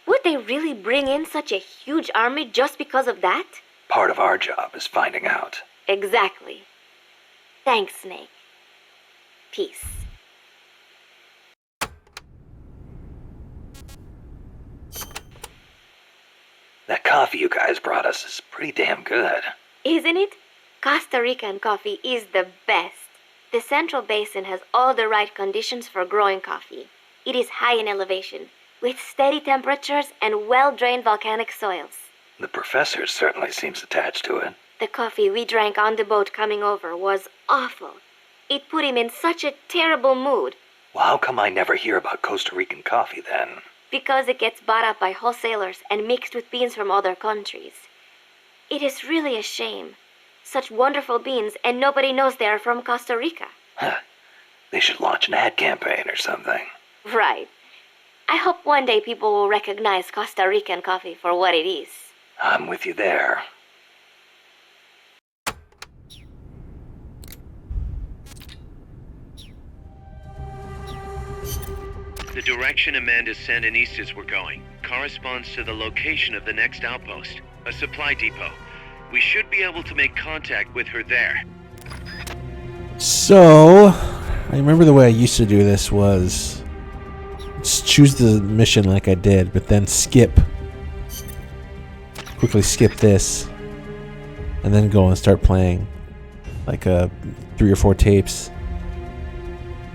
would they really bring in such a huge army just because of that? Part of our job is finding out. Exactly. Thanks, Snake. Peace. That coffee you guys brought us is pretty damn good. Isn't it? Costa Rican coffee is the best. The Central Basin has all the right conditions for growing coffee. It is high in elevation, with steady temperatures and well-drained volcanic soils. The professor certainly seems attached to it. The coffee we drank on the boat coming over was awful. It put him in such a terrible mood. Well, how come I never hear about Costa Rican coffee then? Because it gets bought up by wholesalers and mixed with beans from other countries. It is really a shame. Such wonderful beans, and nobody knows they are from Costa Rica. Huh. They should launch an ad campaign or something. Right. I hope one day people will recognize Costa Rican coffee for what it is. I'm with you there. The direction Amanda's Sandinistas were going corresponds to the location of the next outpost, a supply depot. We should be able to make contact with her there. So, I remember the way I used to do this was just choose the mission like I did, but then quickly skip this, and then go and start playing like 3 or 4 tapes,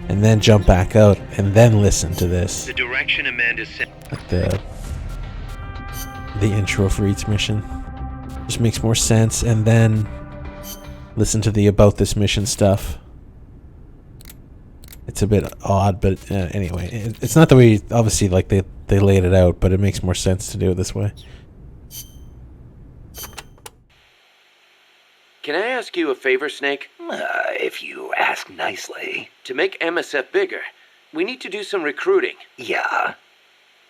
and then jump back out and then listen to this. The direction Amanda's Like the intro for each mission just makes more sense, and then listen to the about this mission stuff. It's a bit odd, but anyway, it's not the way obviously like they laid it out, but it makes more sense to do it this way. Can I ask you a favor, Snake? If you ask nicely. To make MSF bigger, we need to do some recruiting. Yeah?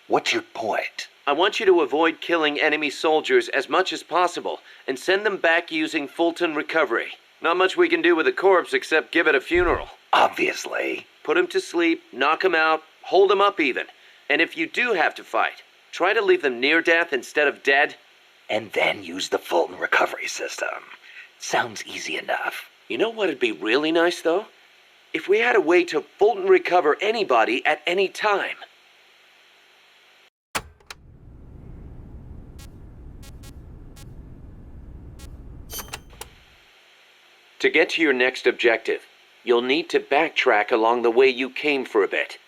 What's your point? I want you to avoid killing enemy soldiers as much as possible and send them back using Fulton recovery. Not much we can do with a corpse except give it a funeral. Obviously. Put him to sleep, knock him out, hold him up even. And if you do have to fight, try to leave them near death instead of dead. And then use the Fulton recovery system. Sounds easy enough. You know what'd be really nice, though? If we had a way to Fulton recover anybody at any time. To get to your next objective, you'll need to backtrack along the way you came for a bit.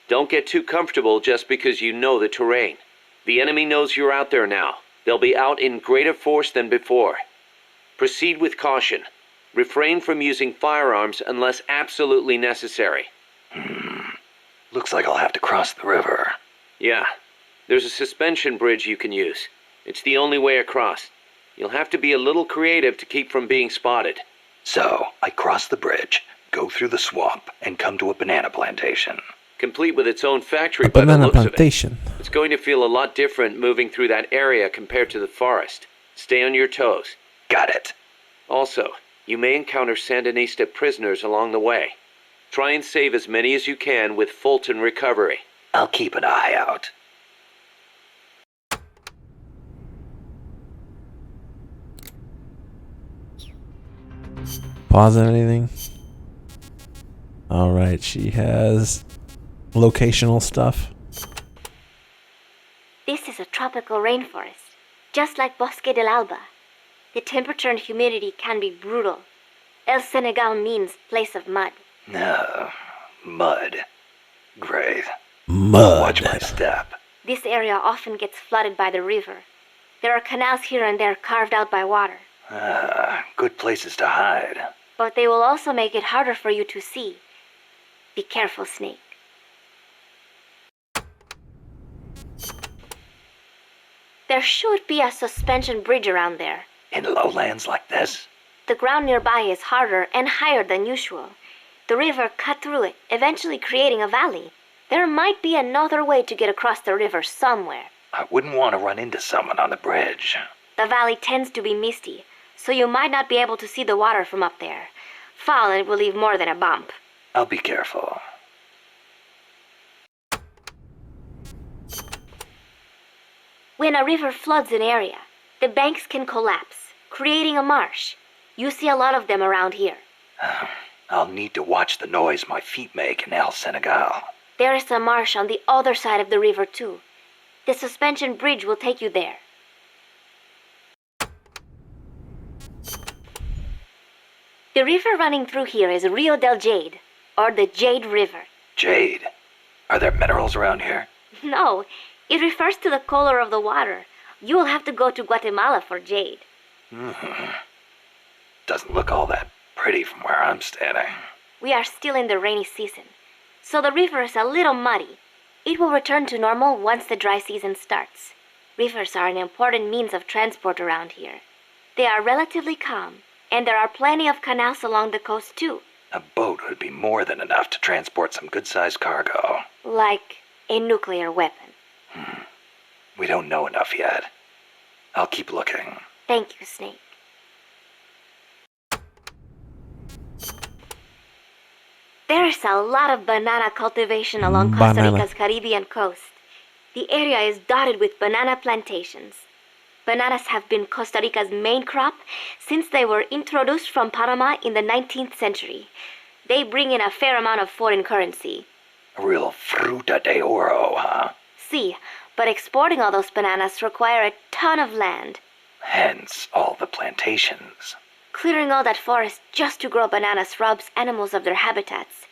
Don't get too comfortable just because you know the terrain. The enemy knows you're out there now. They'll be out in greater force than before. Proceed with caution. Refrain from using firearms unless absolutely necessary. Looks like I'll have to cross the river. Yeah. There's a suspension bridge you can use. It's the only way across. You'll have to be a little creative to keep from being spotted. So, I cross the bridge, go through the swamp, and come to a banana plantation. Complete with its own factory A by the banana looks of it. plantation. It's going to feel a lot different moving through that area compared to the forest. Stay on your toes. Got it. Also, you may encounter Sandinista prisoners along the way. Try and save as many as you can with Fulton recovery. I'll keep an eye out. Pause on anything? Alright, she has locational stuff. This is a tropical rainforest, just like Bosque del Alba. The temperature and humidity can be brutal. El Senegal means place of mud. No. Mud. Great. Mud. Watch my step. This area often gets flooded by the river. There are canals here and there carved out by water. Good places to hide. But they will also make it harder for you to see. Be careful, Snake. There should be a suspension bridge around there. In lowlands like this? The ground nearby is harder and higher than usual. The river cut through it, eventually creating a valley. There might be another way to get across the river somewhere. I wouldn't want to run into someone on the bridge. The valley tends to be misty, so you might not be able to see the water from up there. Fall and it will leave more than a bump. I'll be careful. When a river floods an area, the banks can collapse, creating a marsh. You see a lot of them around here. I'll need to watch the noise my feet make in El Senegal. There is a marsh on the other side of the river too. The suspension bridge will take you there. The river running through here is Rio del Jade, or the Jade River. Jade? Are there minerals around here? No, it refers to the color of the water. You will have to go to Guatemala for jade. Doesn't look all that pretty from where I'm standing. We are still in the rainy season, so the river is a little muddy. It will return to normal once the dry season starts. Rivers are an important means of transport around here. They are relatively calm, and there are plenty of canals along the coast too. A boat would be more than enough to transport some good-sized cargo. Like a nuclear weapon. We don't know enough yet. I'll keep looking. Thank you, Snake. There's a lot of banana cultivation along Costa Rica's Caribbean coast. The area is dotted with banana plantations. Bananas have been Costa Rica's main crop since they were introduced from Panama in the 19th century. They bring in a fair amount of foreign currency. A real fruta de oro, huh? See, but exporting all those bananas require a ton of land. Hence all the plantations. Clearing all that forest just to grow bananas robs animals of their habitats.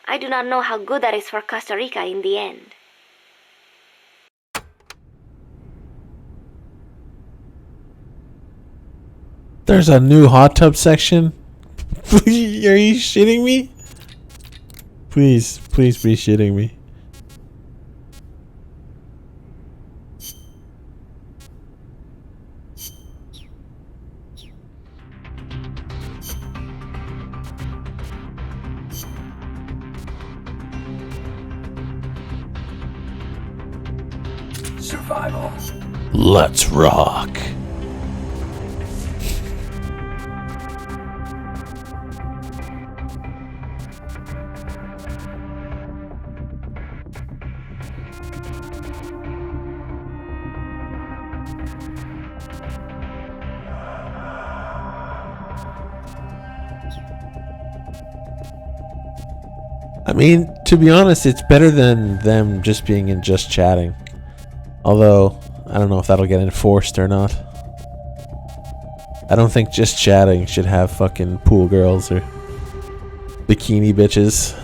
I do not know how good that is for Costa Rica in the end. There's a new hot tub section? Are you shitting me? Please be shitting me. Survival. Let's rock. I mean, to be honest, it's better than them just being in just chatting. Although, I don't know if that'll get enforced or not. I don't think just chatting should have fucking pool girls or bikini bitches.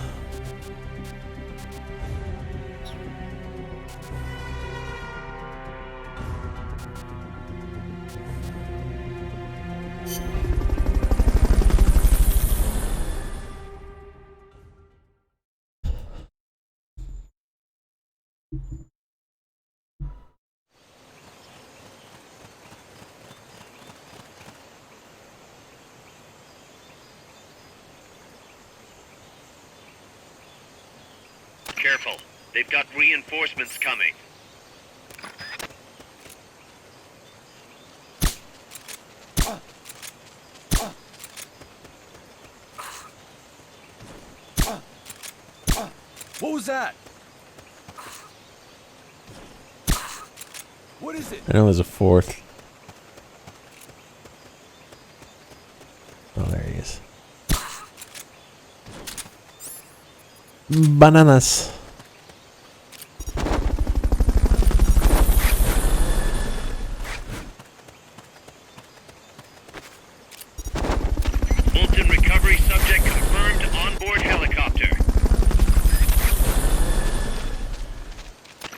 Careful. They've got reinforcements coming. What was that? What is it? I know there's a fourth. Oh, there he is. Bananas. Fulton recovery subject confirmed onboard helicopter.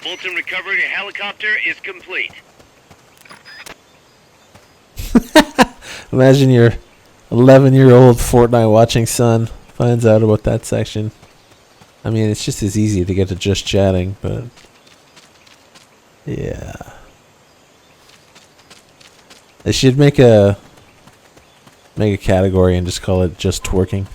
Fulton recovery helicopter is complete. Imagine your 11-year-old Fortnite watching son finds out about that section. I mean, it's just as easy to get to just chatting, but yeah. They should make a category and just call it just twerking.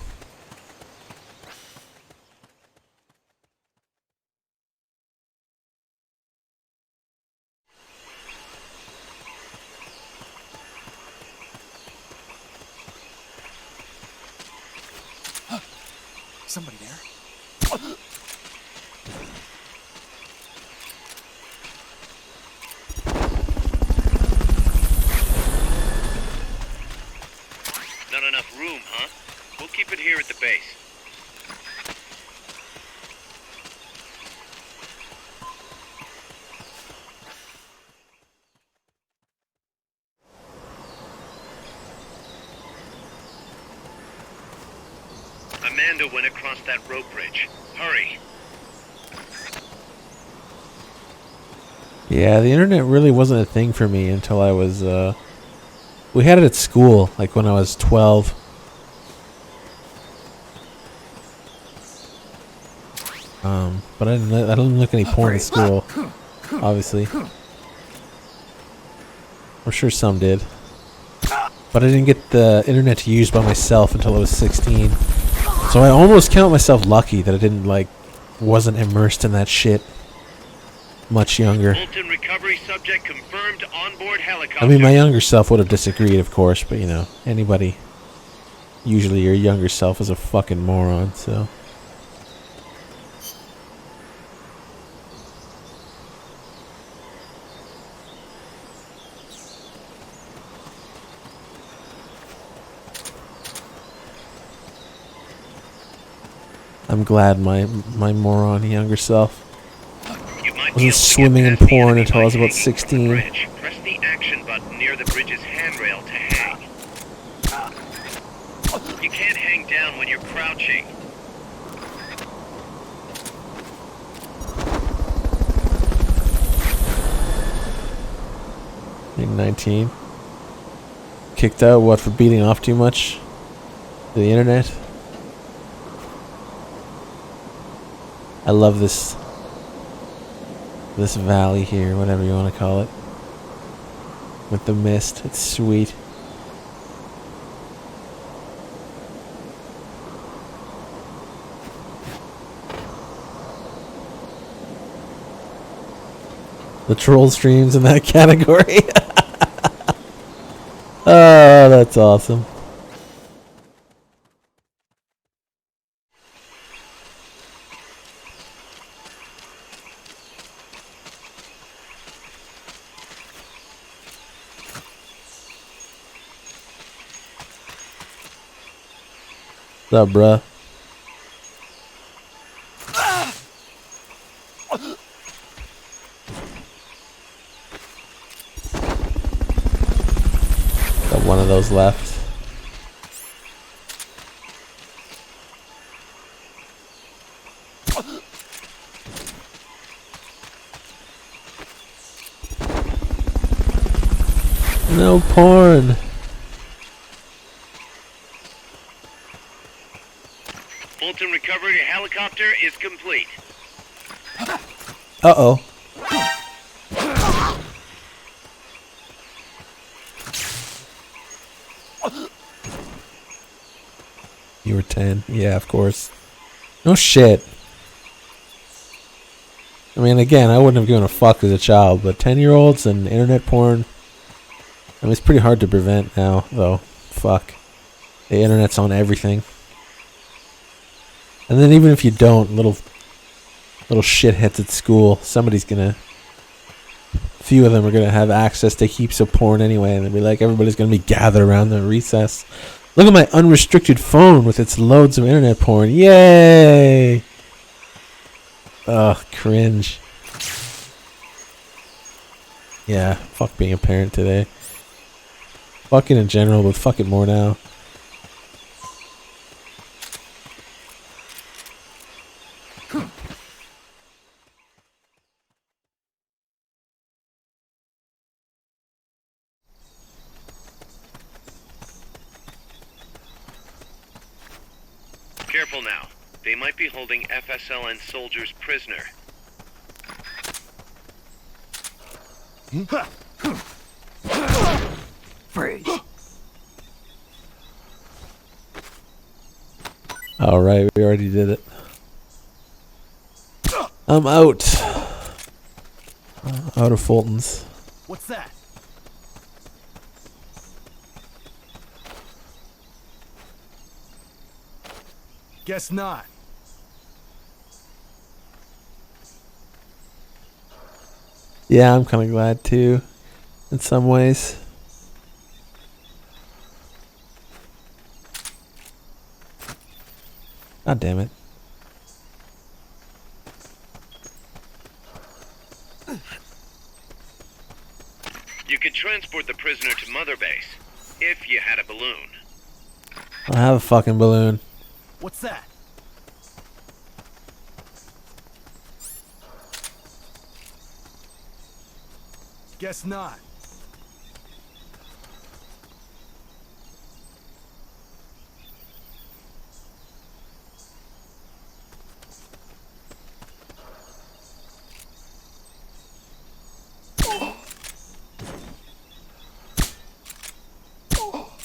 Somebody there? Not enough room, huh? We'll keep it here at the base. Amanda went across that rope bridge. Hurry. Yeah, the internet really wasn't a thing for me until I was, we had it at school, like when I was 12. But I didn't look any porn in school, obviously. I'm sure some did. But I didn't get the internet to use by myself until I was 16. So I almost count myself lucky that I didn't, wasn't immersed in that shit much younger. Fulton recovery subject confirmed onboard helicopter. I mean, my younger self would have disagreed, of course, but, you know, anybody, usually your younger self is a fucking moron, so. I'm glad my moron younger self You might wasn't be able to get swimming in past the porn enemy until I by was about hanging from the 16. bridge. Press the action button near the bridge's handrail to hang. You can't hang down when you're crouching. In 19. Kicked out, what, for beating off too much to the internet? I love this valley here, whatever you want to call it. With the mist, it's sweet. The troll streams in that category. Oh, that's awesome. What's up, bruh? Got one of those left. No porn. Fulton recovery helicopter is complete. Uh-oh. You were 10. Yeah, of course. No shit. I mean, again, I wouldn't have given a fuck as a child, but 10-year-olds and internet porn, I mean, it's pretty hard to prevent now, though. Fuck. The internet's on everything. And then even if you don't, little shitheads at school, somebody's gonna... Few of them are gonna have access to heaps of porn anyway, and they'll be like, everybody's gonna be gathered around the recess. Look at my unrestricted phone with its loads of internet porn. Yay! Ugh, cringe. Yeah, fuck being a parent today. Fucking in general, but fuck it more now. Careful now. They might be holding FSLN soldiers prisoner. Freeze. Alright, we already did it. I'm out. Out of Fulton's. What's that? Guess not. Yeah, I'm kind of glad too, in some ways. God damn it. You could transport the prisoner to Mother Base, if you had a balloon. I have a fucking balloon. What's that? Guess not.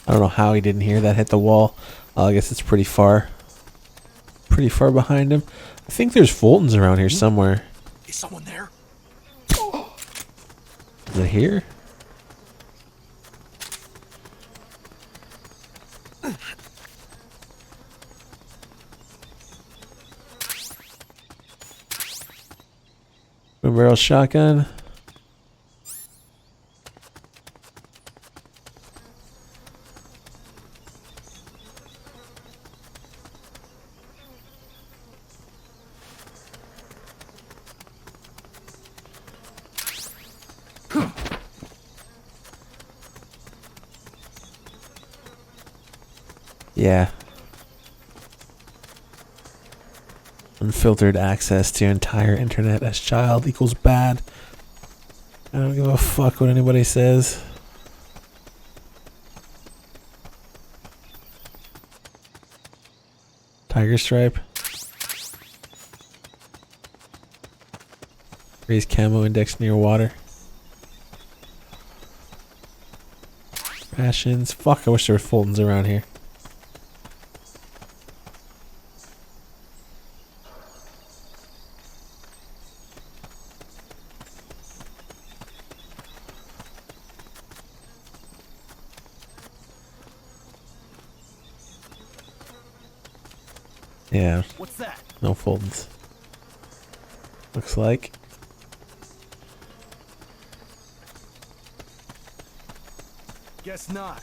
I don't know how he didn't hear that hit the wall. I guess it's pretty far. Pretty far behind him. I think there's Fultons around here somewhere. Is someone there? Is it here? Twin barrel shotgun. Yeah. Unfiltered access to your entire internet as child equals bad. I don't give a fuck what anybody says. Tiger stripe. Raise camo index near water. Rations. Fuck, I wish there were Fultons around here. Yeah. What's that? No Fultons. Looks like. Guess not.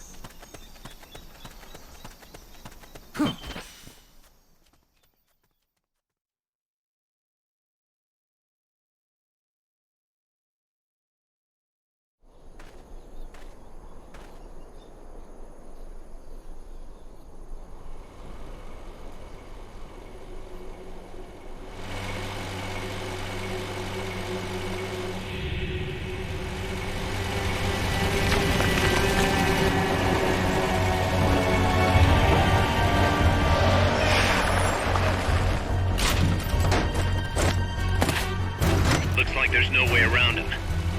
Looks like there's no way around him.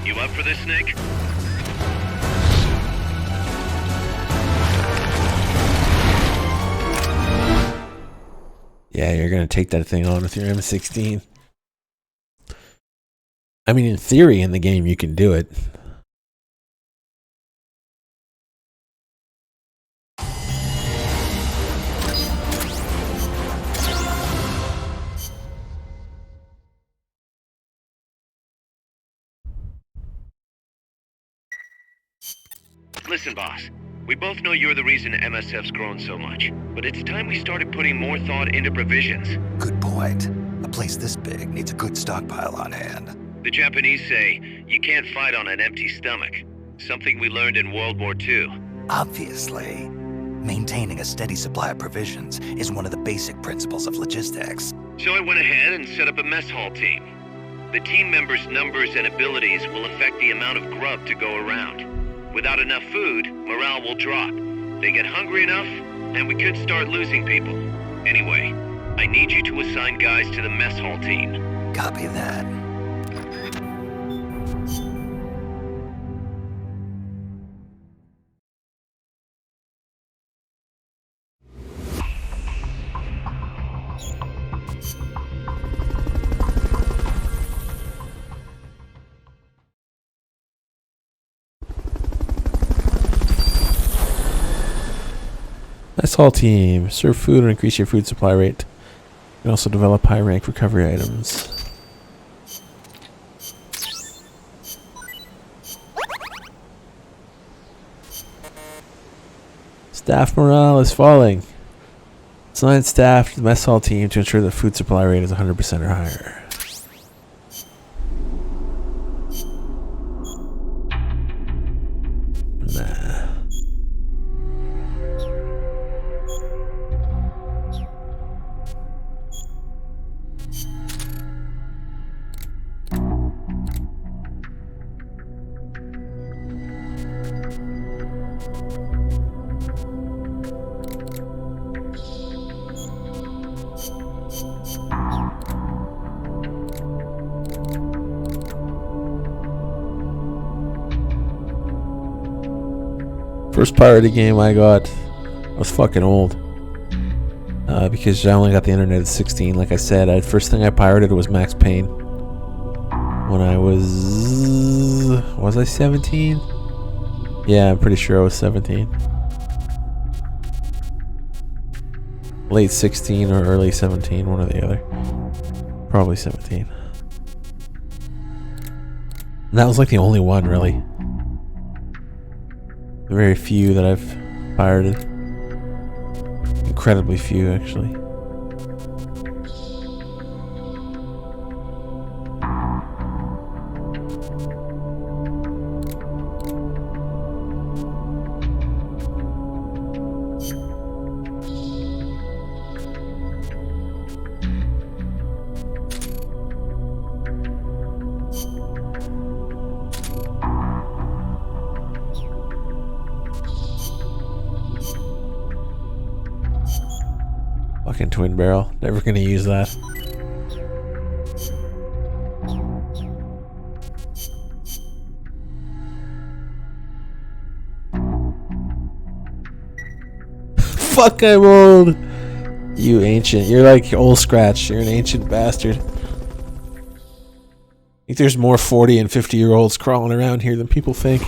You up for this, Snake? Yeah, you're gonna take that thing on with your M16. I mean, in theory, in the game, you can do it. Listen, boss. We both know you're the reason MSF's grown so much, but it's time we started putting more thought into provisions. Good point. A place this big needs a good stockpile on hand. The Japanese say you can't fight on an empty stomach. Something we learned in World War II. Obviously. Maintaining a steady supply of provisions is one of the basic principles of logistics. So I went ahead and set up a mess hall team. The team members' numbers and abilities will affect the amount of grub to go around. Without enough food, morale will drop. They get hungry enough, and we could start losing people. Anyway, I need you to assign guys to the mess hall team. Copy that. Mess hall team. Serve food and increase your food supply rate. You can also develop high rank recovery items. Staff morale is falling. Assign staff to the mess hall team to ensure the food supply rate is 100% or higher. Nah. First pirated game I got, I was fucking old. Because I only got the internet at 16. Like I said, first thing I pirated was Max Payne. When I was I 17? Yeah, I'm pretty sure I was 17. Late 16 or early 17, one or the other. Probably 17. And that was like the only one, really. Very few that I've pirated. Incredibly few, actually. Fucking twin barrel. Never gonna use that. Fuck, I'm old. You ancient. You're like old scratch. You're an ancient bastard. I think there's more 40 and 50-year-olds crawling around here than people think.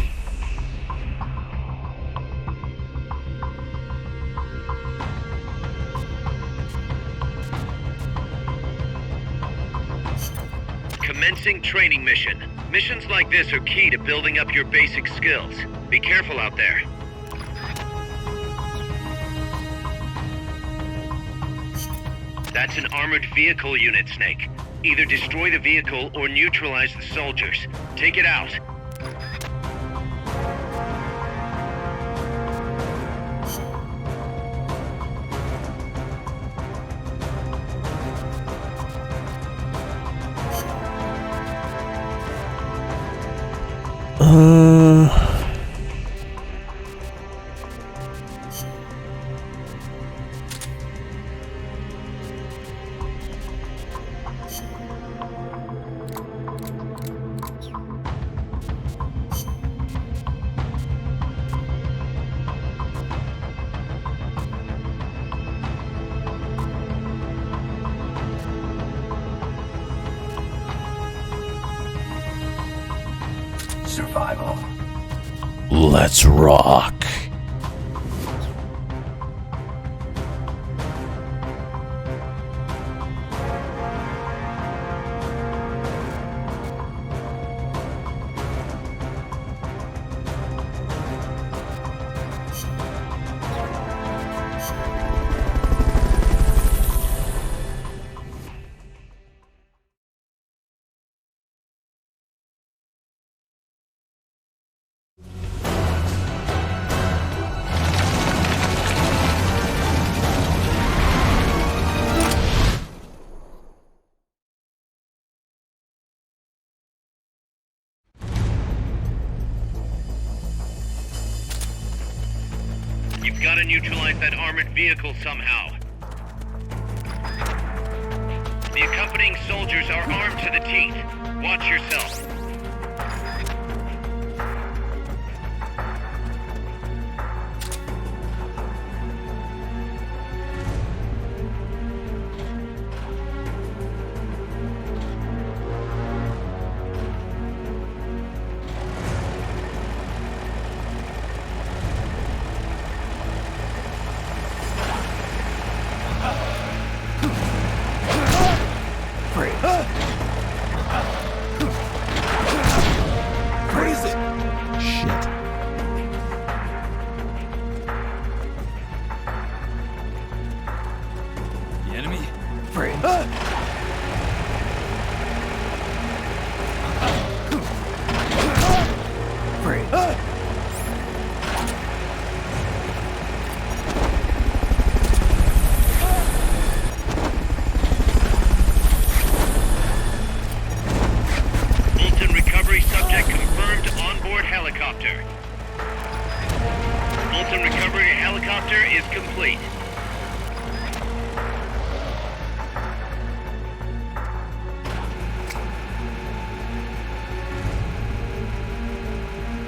Commencing training mission. Missions like this are key to building up your basic skills. Be careful out there. That's an armored vehicle unit, Snake. Either destroy the vehicle or neutralize the soldiers. Take it out. Survival. Let's rock. You've got to neutralize that armored vehicle somehow. The accompanying soldiers are armed to the teeth. Watch yourself.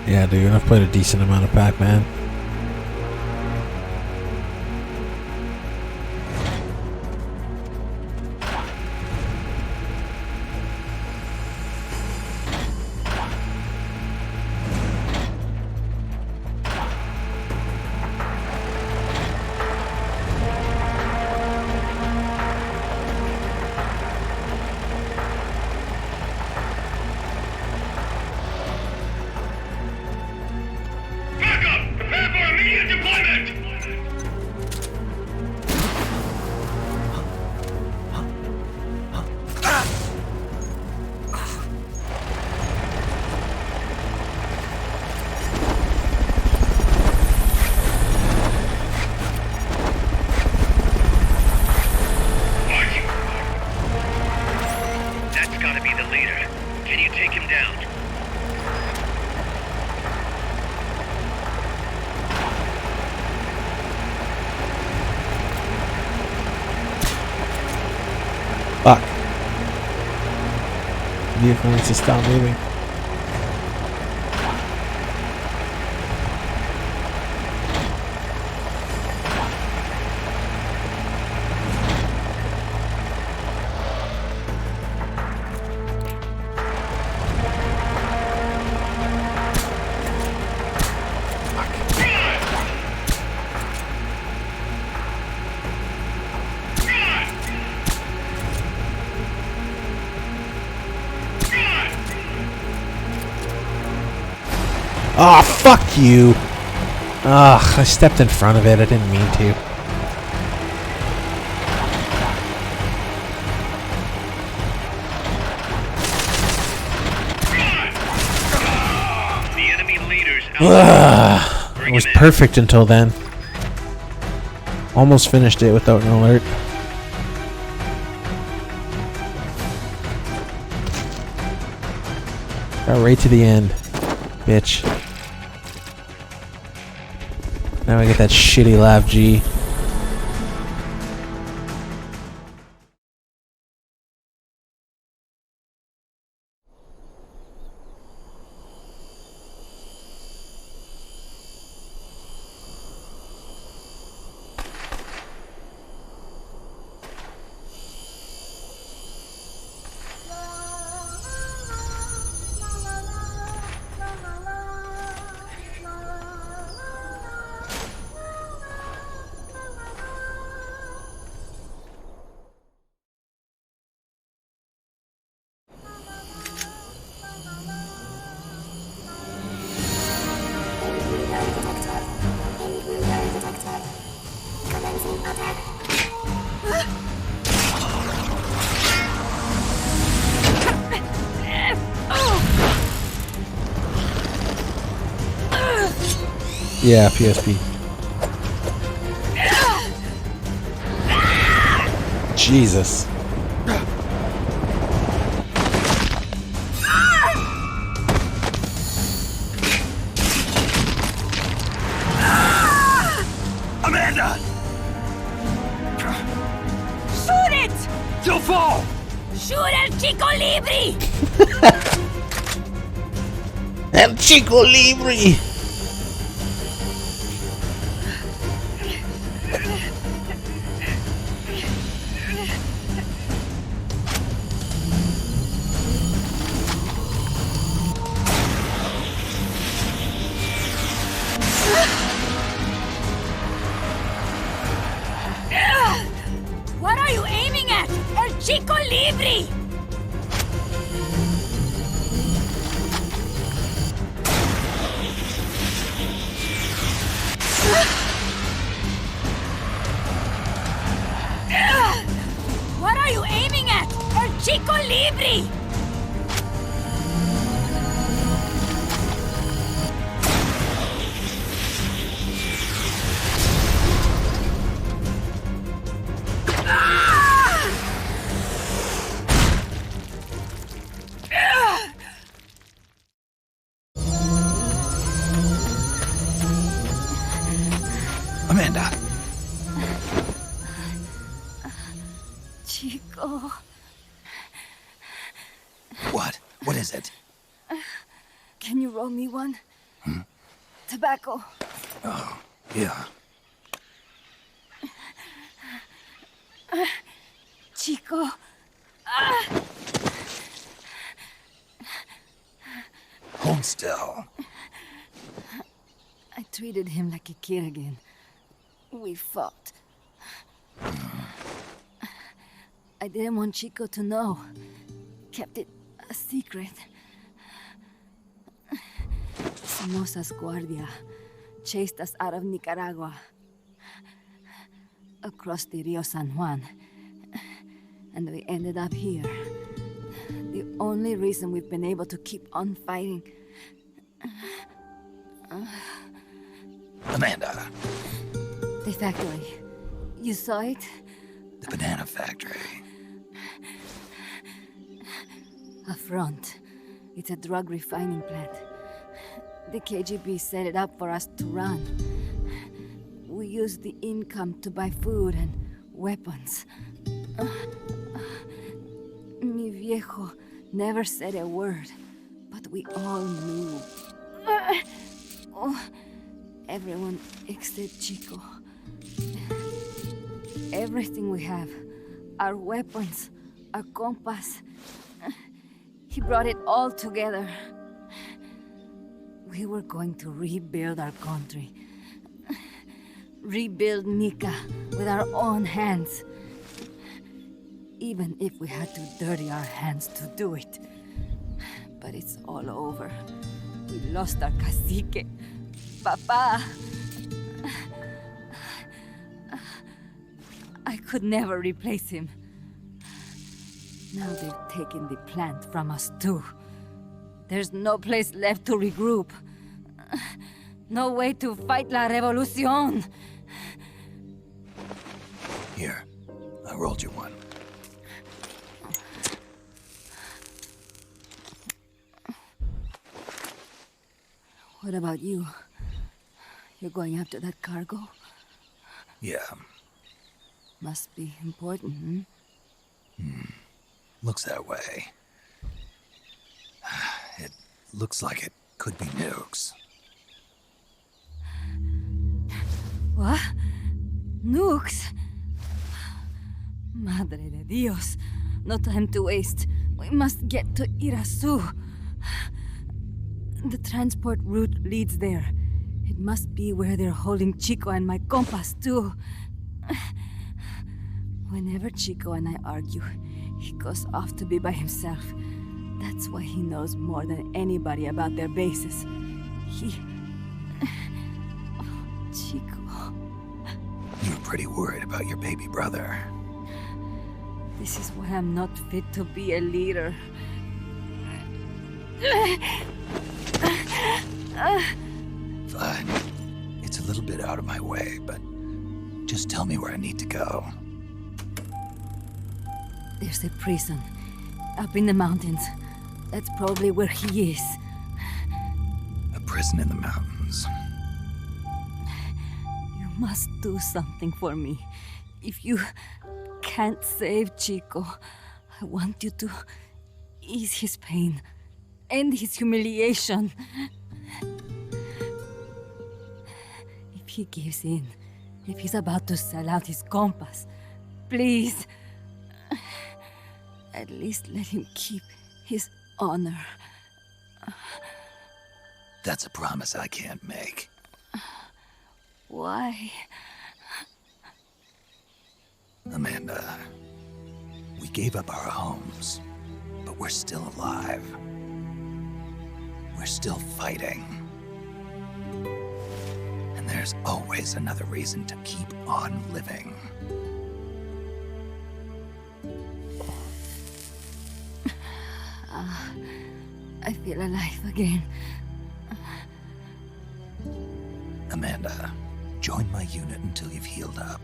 Yeah, dude, I've played a decent amount of Pac-Man. Prepare! vehicle needs to stop moving. Oh, fuck you! Ugh, I stepped in front of it. I didn't mean to. The enemy leaders Ugh, it was perfect until then. Almost finished it without an alert. Got right to the end, bitch. Now I get that shitty Lav G. Yeah, PSP. Jesus. Amanda! Shoot it! You'll fall! Shoot El Chico Libre! El Chico Libre! What are you aiming at? El Chico Libre! What are you aiming at? El Chico Libre! Amanda! Chico. What? What is it? Can you roll me one? Tobacco. Oh, yeah. Chico. Hold still. I treated him like a kid again. We fought. I didn't want Chico to know. Kept it a secret. Somoza's Guardia chased us out of Nicaragua. Across the Rio San Juan. And we ended up here. The only reason we've been able to keep on fighting. Amanda. The factory. You saw it? The banana factory. A front. It's a drug refining plant. The KGB set it up for us to run. We used the income to buy food and weapons. Mi viejo never said a word, but we all knew. Oh, everyone except Chico. Everything we have, our weapons, our compass, he brought it all together. We were going to rebuild our country. Rebuild Nika with our own hands. Even if we had to dirty our hands to do it. But it's all over. We lost our cacique. Papa. I could never replace him. Now they've taken the plant from us too. There's no place left to regroup. No way to fight la revolución. Here, I rolled you one. What about you? You're going after that cargo? Yeah. Must be important, Looks that way. It looks like it could be nukes. What? Nukes? Madre de Dios. No time to waste. We must get to Irasu. The transport route leads there. It must be where they're holding Chico and my compass, too. Whenever Chico and I argue, he goes off to be by himself. That's why he knows more than anybody about their bases. Chico. You're pretty worried about your baby brother. This is why I'm not fit to be a leader. Fine. It's a little bit out of my way, but just tell me where I need to go. There's a prison up in the mountains. That's probably where he is. A prison in the mountains. You must do something for me. If you can't save Chico, I want you to ease his pain, end his humiliation. If he gives in, if he's about to sell out his compass, please, at least let him keep his honor. That's a promise I can't make. Why? Amanda, we gave up our homes, but we're still alive. We're still fighting. And there's always another reason to keep on living. I feel alive again. Amanda, join my unit until you've healed up.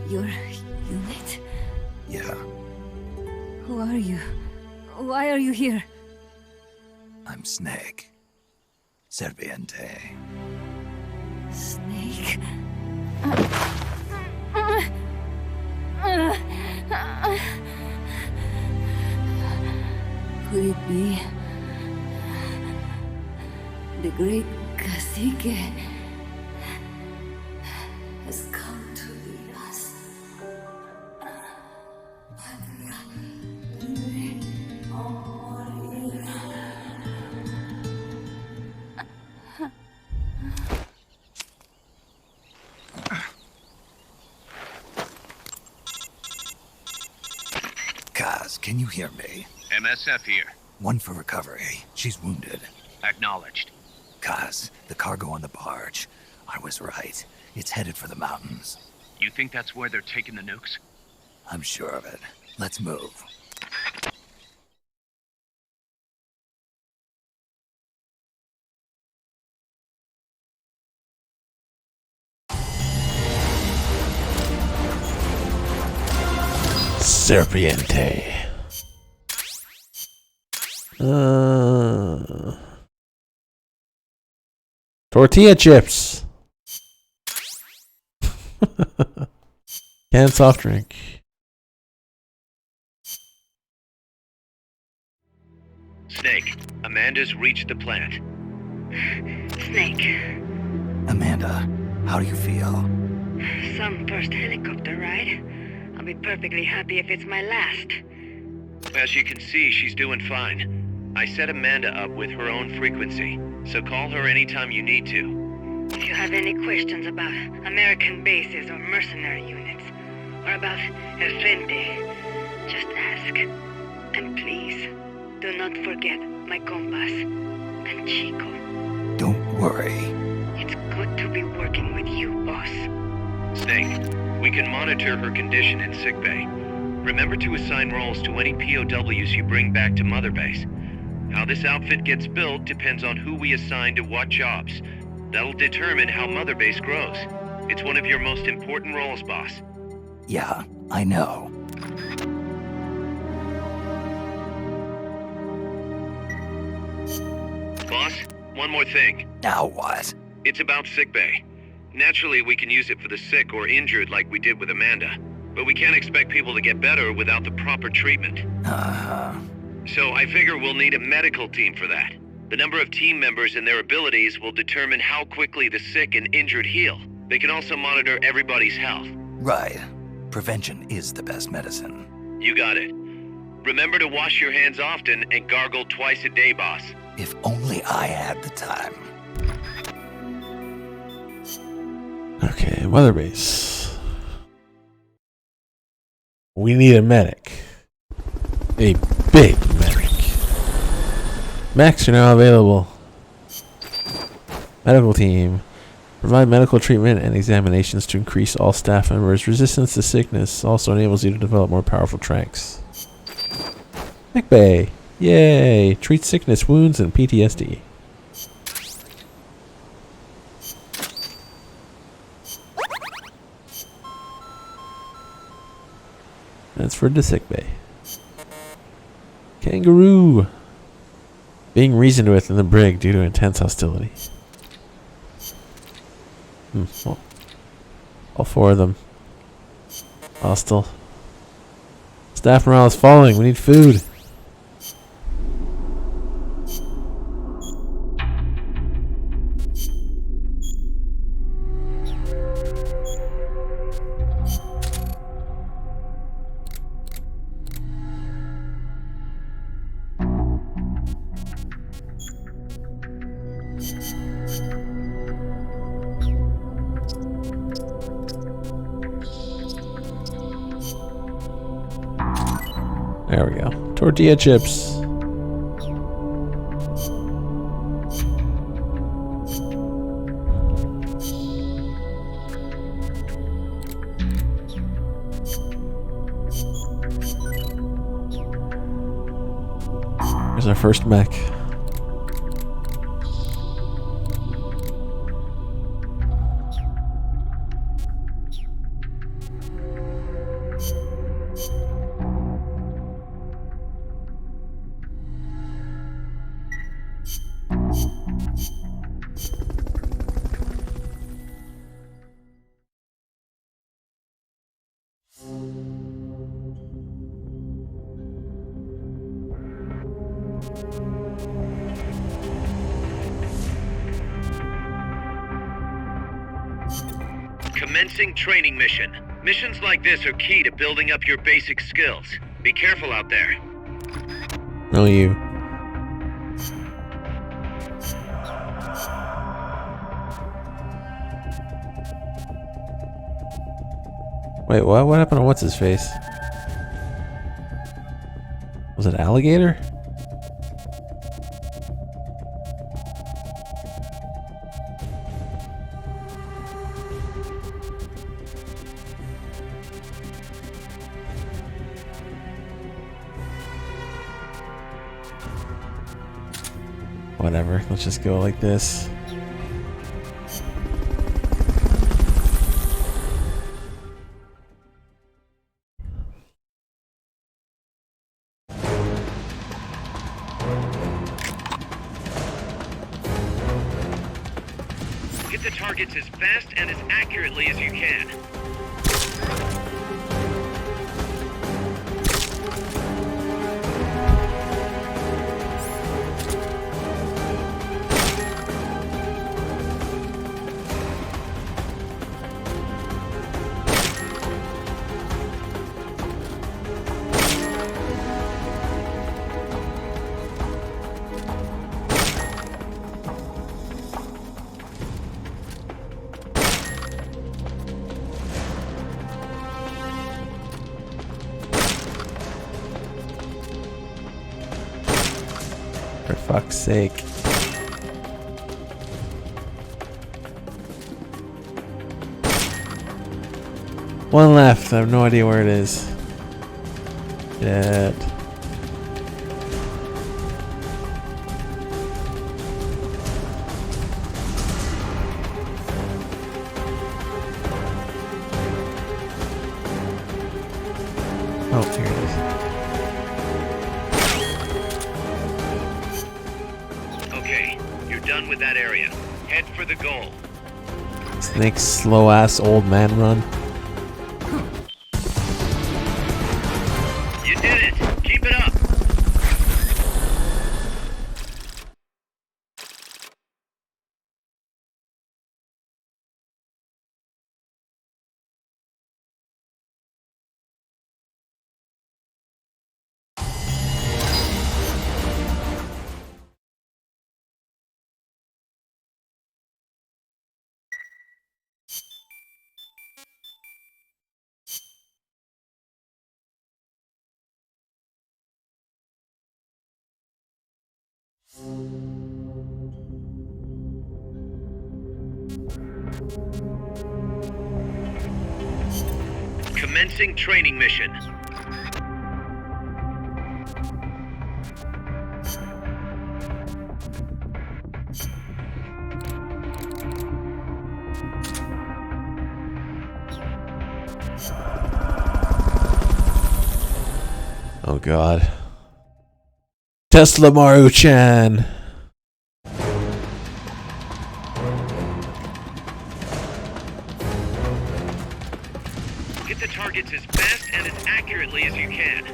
Your unit? Yeah, Who are you? Why are you here? I'm Snake. Serviente. Snake? Could it be the great cacique has come to lead us? Kaz, can you hear me? MSF here. One for recovery. She's wounded. Acknowledged. Kaz, the cargo on the barge. I was right. It's headed for the mountains. You think that's where they're taking the nukes? I'm sure of it. Let's move. Serpiente. Tortilla chips. Canned soft drink. Snake, Amanda's reached the plant. Snake, Amanda, how do you feel? some first helicopter ride. I'll be perfectly happy if it's my last. As you can see, she's doing fine. I set Amanda up with her own frequency, so call her anytime you need to. If you have any questions about American bases or mercenary units, or about El Frente, just ask. And please, do not forget my compass and Chico. Don't worry. It's good to be working with you, boss. Snake, we can monitor her condition in sickbay. Remember to assign roles to any POWs you bring back to Mother Base. How this outfit gets built depends on who we assign to what jobs. That'll determine how Mother Base grows. It's one of your most important roles, boss. Yeah, I know. Boss, one more thing. Now what? It's about sickbay. Naturally, we can use it for the sick or injured like we did with Amanda. But we can't expect people to get better without the proper treatment. Uh-huh. So I figure we'll need a medical team for that. The number of team members and their abilities will determine how quickly the sick and injured heal. They can also monitor everybody's health. Right. Prevention is the best medicine. You got it. Remember to wash your hands often and gargle twice a day, boss. If only I had the time. Okay, Mother Base. We need a medic. A big medic. Mechs are now available. Medical team. Provide medical treatment and examinations to increase all staff members' resistance to sickness. Also enables you to develop more powerful tranks. Mech Bay. Yay! Treat sickness, wounds, and PTSD. Transferred to sickbay. Kangaroo. Being reasoned with in the brig due to intense hostility. Well, all four of them. Hostile. Staff morale is falling. We need food. There we go. Tortilla chips. Here's our first mech. Commencing training mission. Missions like this are key to building up your basic skills. Be careful out there. No, you. Wait, what? What happened to what's his face? Was it alligator? Whatever, let's just go like this. Hit the targets as fast and as accurately as you can. For fuck's sake. One left. I have no idea where it is. Shit. Oh, here it is. Okay, you're done with that area. Head for the goal. Snake's slow ass old man run. You did it! Keep it up! Commencing training mission. Oh god. Tesla Maru-chan. Hit the targets as fast and as accurately as you can.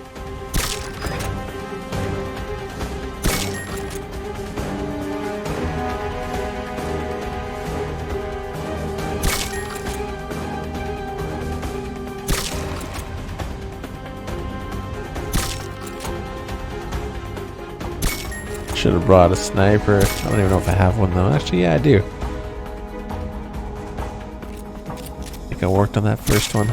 Should have brought a sniper. I don't even know if I have one though. Actually, yeah, I do. I think I worked on that first one.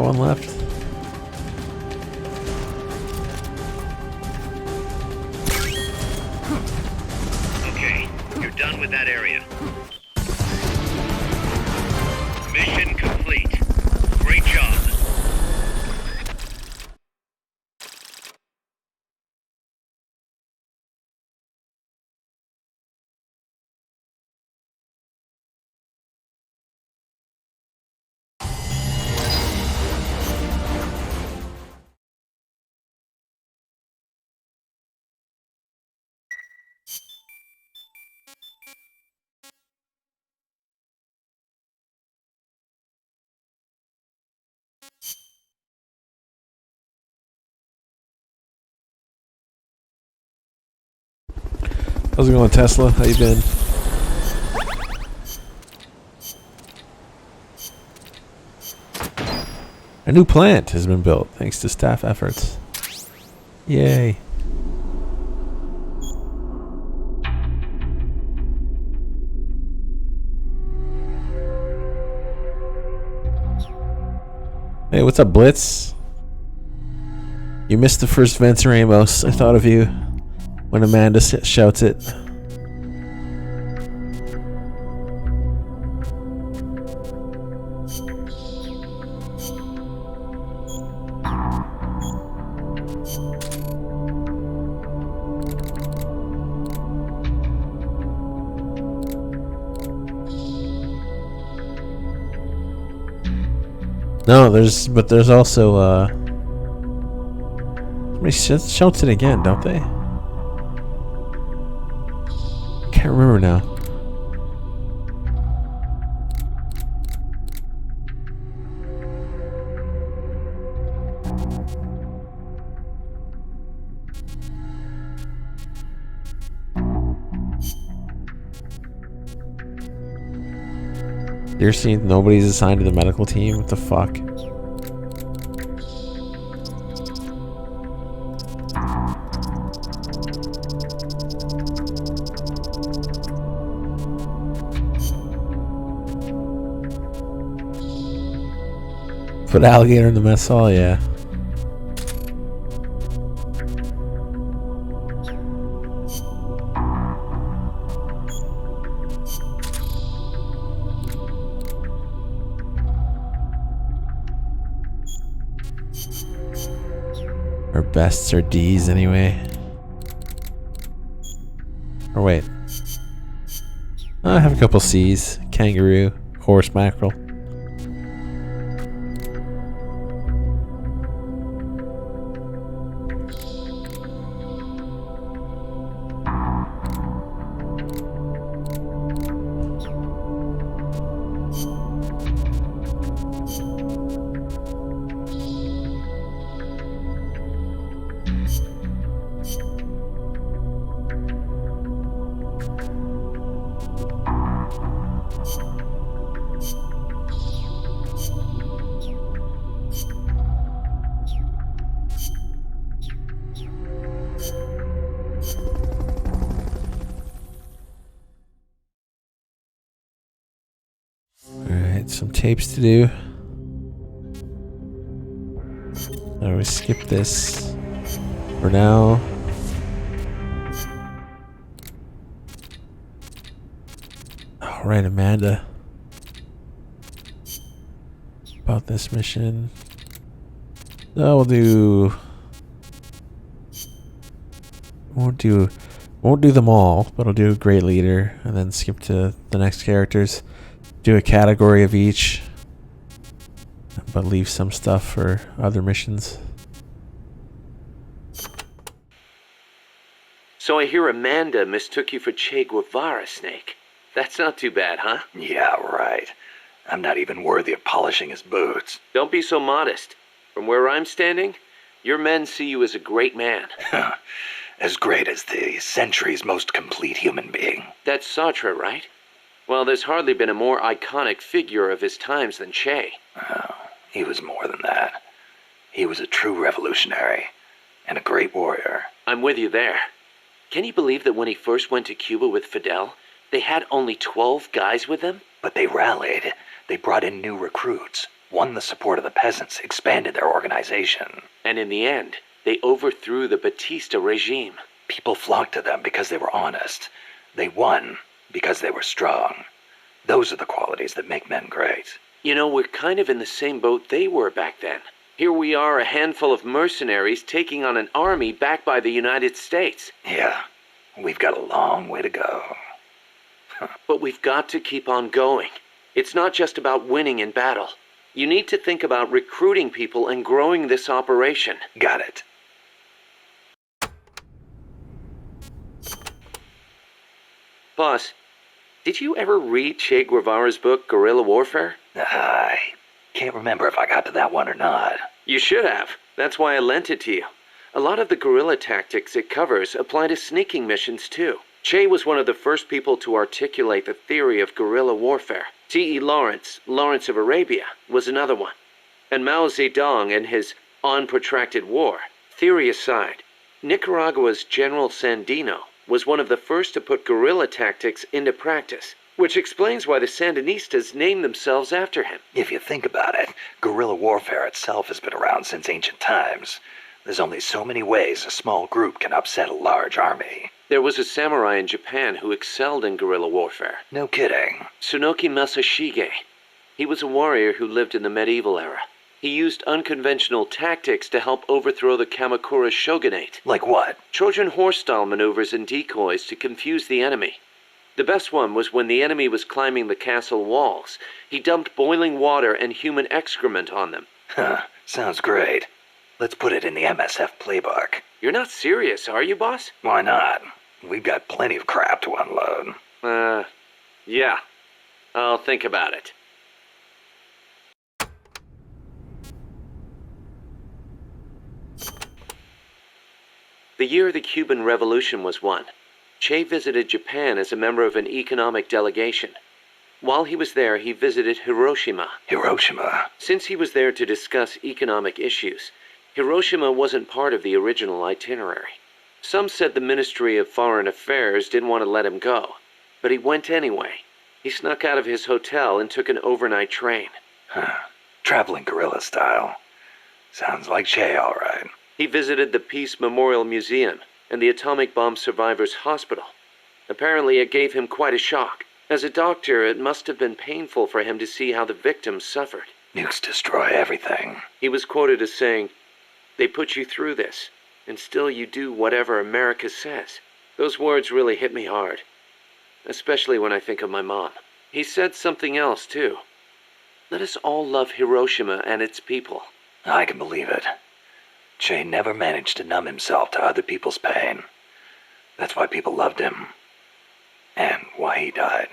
One left. Okay, you're done with that area. Mission complete. Great job. How's it going, Tesla? How you been? A new plant has been built thanks to staff efforts. Yay. Hey, what's up, Blitz? You missed the first Vance Ramos. I thought of you when Amanda shouts it. No, there's also somebody shouts it again, don't they? Can't remember now. You're seeing nobody's assigned to the medical team? What the fuck? Put alligator in the mess hall, yeah. Our bests are D's anyway. Or wait. I have a couple C's. Kangaroo, horse mackerel. Alright, some tapes to do. Now we skip this for now. Alright, Amanda. About this mission. So we'll do... Won't do them all, but I'll do a great leader and then skip to the next characters. Do a category of each, but leave some stuff for other missions. So I hear Amanda mistook you for Che Guevara, Snake. That's not too bad, huh? Yeah, right. I'm not even worthy of polishing his boots. Don't be so modest. From where I'm standing, your men see you as a great man. As great as the century's most complete human being. That's Sartre, right? Well, there's hardly been a more iconic figure of his times than Che. Oh, he was more than that. He was a true revolutionary and a great warrior. I'm with you there. Can you believe that when he first went to Cuba with Fidel, they had only 12 guys with them? But they rallied. They brought in new recruits, won the support of the peasants, expanded their organization. And in the end, they overthrew the Batista regime. People flocked to them because they were honest. They won because they were strong. Those are the qualities that make men great. You know, we're kind of in the same boat they were back then. Here we are, a handful of mercenaries taking on an army backed by the United States. Yeah, we've got a long way to go. But we've got to keep on going. It's not just about winning in battle. You need to think about recruiting people and growing this operation. Got it. Boss, did you ever read Che Guevara's book, Guerrilla Warfare? I can't remember if I got to that one or not. You should have. That's why I lent it to you. A lot of the guerrilla tactics it covers apply to sneaking missions, too. Che was one of the first people to articulate the theory of guerrilla warfare. T.E. Lawrence of Arabia, was another one. And Mao Zedong and his On Protracted War. Theory aside, Nicaragua's General Sandino was one of the first to put guerrilla tactics into practice, which explains why the Sandinistas named themselves after him. If you think about it, guerrilla warfare itself has been around since ancient times. There's only so many ways a small group can upset a large army. There was a samurai in Japan who excelled in guerrilla warfare. No kidding. Tsunoki Masashige. He was a warrior who lived in the medieval era. He used unconventional tactics to help overthrow the Kamakura shogunate. Like what? Trojan horse-style maneuvers and decoys to confuse the enemy. The best one was when the enemy was climbing the castle walls. He dumped boiling water and human excrement on them. Huh, sounds great. Let's put it in the MSF playbook. You're not serious, are you, boss? Why not? We've got plenty of crap to unload. Yeah. I'll think about it. The year the Cuban Revolution was won, Che visited Japan as a member of an economic delegation. While he was there, he visited Hiroshima. Hiroshima? Since he was there to discuss economic issues, Hiroshima wasn't part of the original itinerary. Some said the Ministry of Foreign Affairs didn't want to let him go, but he went anyway. He snuck out of his hotel and took an overnight train. Traveling guerrilla style. Sounds like Che, all right. He visited the Peace Memorial Museum and the atomic bomb survivors' hospital. Apparently, it gave him quite a shock. As a doctor, it must have been painful for him to see how the victims suffered. Nukes destroy everything. He was quoted as saying, "They put you through this, and still you do whatever America says." Those words really hit me hard, especially when I think of my mom. He said something else, too. Let us all love Hiroshima and its people. I can believe it. Che never managed to numb himself to other people's pain. That's why people loved him. And why he died.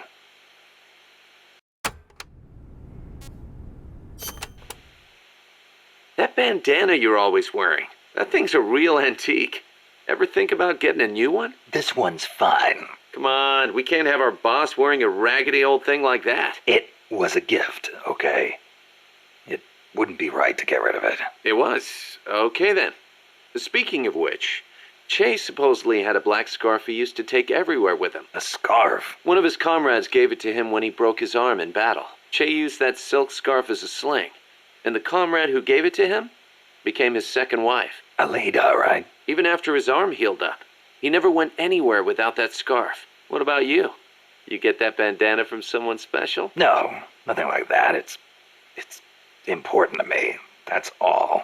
That bandana you're always wearing, that thing's a real antique. Ever think about getting a new one? This one's fine. Come on, we can't have our boss wearing a raggedy old thing like that. It was a gift, okay? It wouldn't be right to get rid of it. It was. Okay then. Speaking of which, Che supposedly had a black scarf he used to take everywhere with him. A scarf? One of his comrades gave it to him when he broke his arm in battle. Che used that silk scarf as a sling, and the comrade who gave it to him became his second wife. Alida, right? Even after his arm healed up, he never went anywhere without that scarf. What about you? You get that bandana from someone special? No, nothing like that. It's important to me. That's all.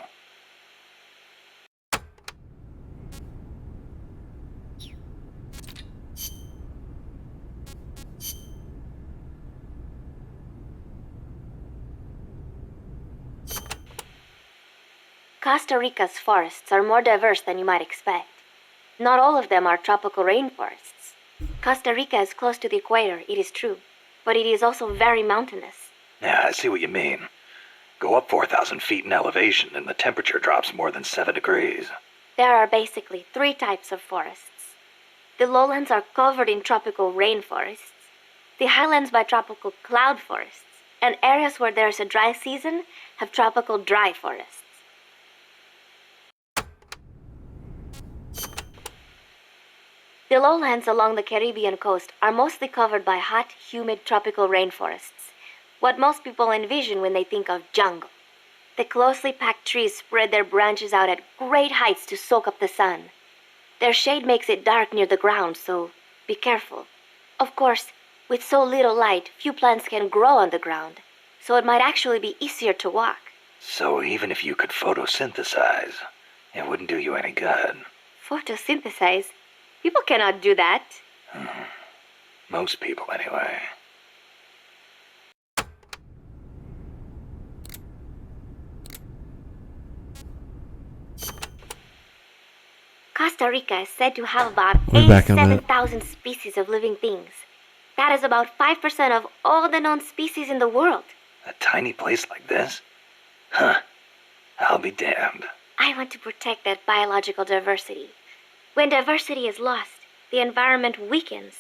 Costa Rica's forests are more diverse than you might expect. Not all of them are tropical rainforests. Costa Rica is close to the equator, it is true, but it is also very mountainous. Yeah, I see what you mean. Go up 4,000 feet in elevation and the temperature drops more than 7 degrees. There are basically 3 types of forests. The lowlands are covered in tropical rainforests, the highlands by tropical cloud forests, and areas where there is a dry season have tropical dry forests. The lowlands along the Caribbean coast are mostly covered by hot, humid tropical rainforests, what most people envision when they think of jungle. The closely packed trees spread their branches out at great heights to soak up the sun. Their shade makes it dark near the ground, so be careful. Of course, with so little light, few plants can grow on the ground, so it might actually be easier to walk. So even if you could photosynthesize, it wouldn't do you any good. Photosynthesize? People cannot do that. Most people, anyway. Costa Rica is said to have about We're back on that. 87,000 species of living things. That is about 5% of all the known species in the world. A tiny place like this? Huh. I'll be damned. I want to protect that biological diversity. When diversity is lost, the environment weakens.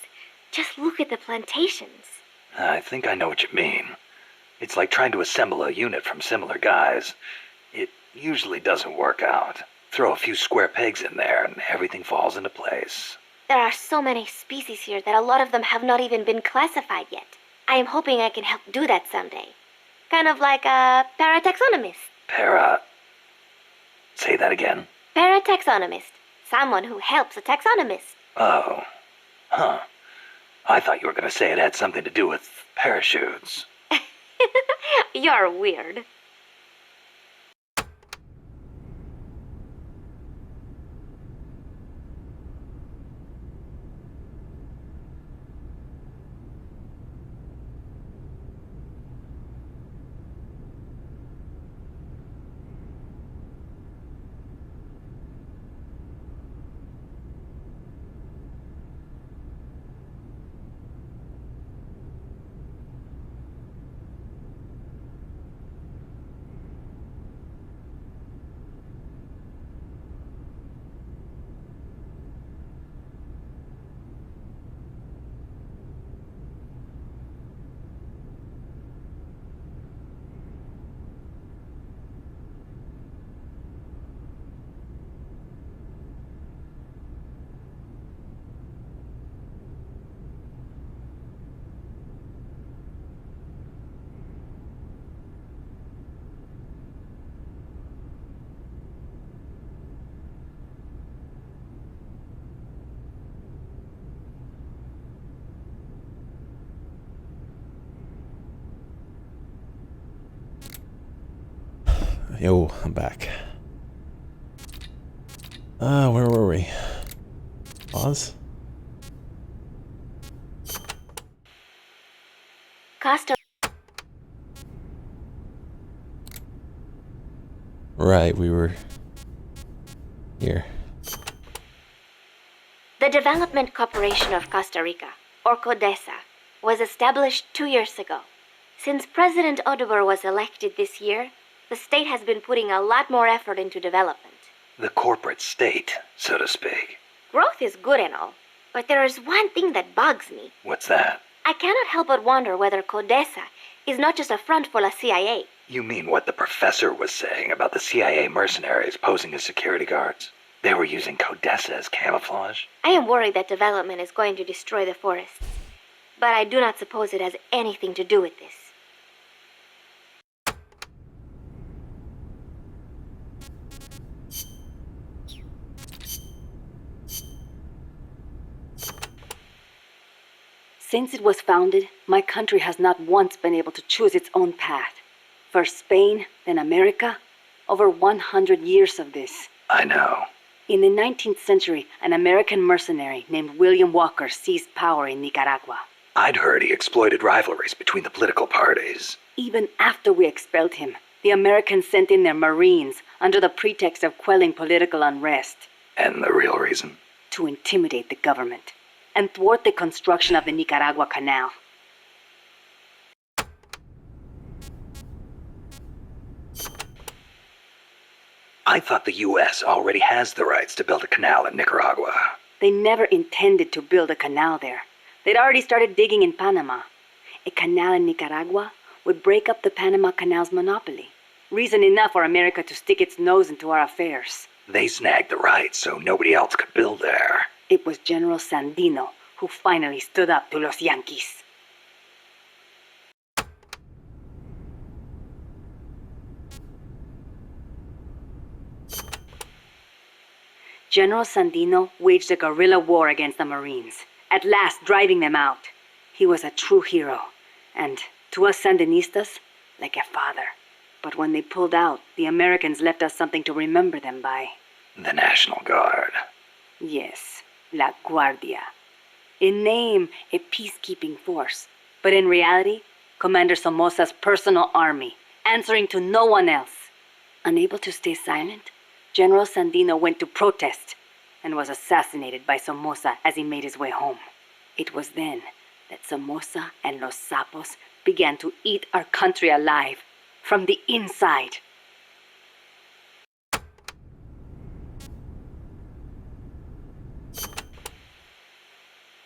Just look at the plantations. I think I know what you mean. It's like trying to assemble a unit from similar guys. It usually doesn't work out. Throw a few square pegs in there and everything falls into place. There are so many species here that a lot of them have not even been classified yet. I am hoping I can help do that someday. Kind of like a parataxonomist. Say that again? Parataxonomist. Someone who helps a taxonomist. Oh. Huh. I thought you were going to say it had something to do with parachutes. You're weird. Yo, I'm back. Where were we? Pause? Costa. Right, we were here. The Development Corporation of Costa Rica, or CODESA, was established 2 years ago. Since President Oduber was elected this year, the state has been putting a lot more effort into development. The corporate state, so to speak. Growth is good and all, but there is one thing that bugs me. What's that? I cannot help but wonder whether CODESA is not just a front for the CIA. You mean what the professor was saying about the CIA mercenaries posing as security guards? They were using CODESA as camouflage? I am worried that development is going to destroy the forests, but I do not suppose it has anything to do with this. Since it was founded, my country has not once been able to choose its own path. First Spain, then America. Over 100 years of this. I know. In the 19th century, an American mercenary named William Walker seized power in Nicaragua. I'd heard he exploited rivalries between the political parties. Even after we expelled him, the Americans sent in their Marines under the pretext of quelling political unrest. And the real reason? To intimidate the government and thwart the construction of the Nicaragua Canal. I thought the U.S. already has the rights to build a canal in Nicaragua. They never intended to build a canal there. They'd already started digging in Panama. A canal in Nicaragua would break up the Panama Canal's monopoly. Reason enough for America to stick its nose into our affairs. They snagged the rights so nobody else could build there. It was General Sandino who finally stood up to los Yankees. General Sandino waged a guerrilla war against the Marines, at last driving them out. He was a true hero, and to us Sandinistas, like a father. But when they pulled out, the Americans left us something to remember them by. The National Guard. Yes, La Guardia. In name, a peacekeeping force, but in reality, Commander Somoza's personal army, answering to no one else. Unable to stay silent, General Sandino went to protest and was assassinated by Somoza as he made his way home. It was then that Somoza and Los Sapos began to eat our country alive from the inside.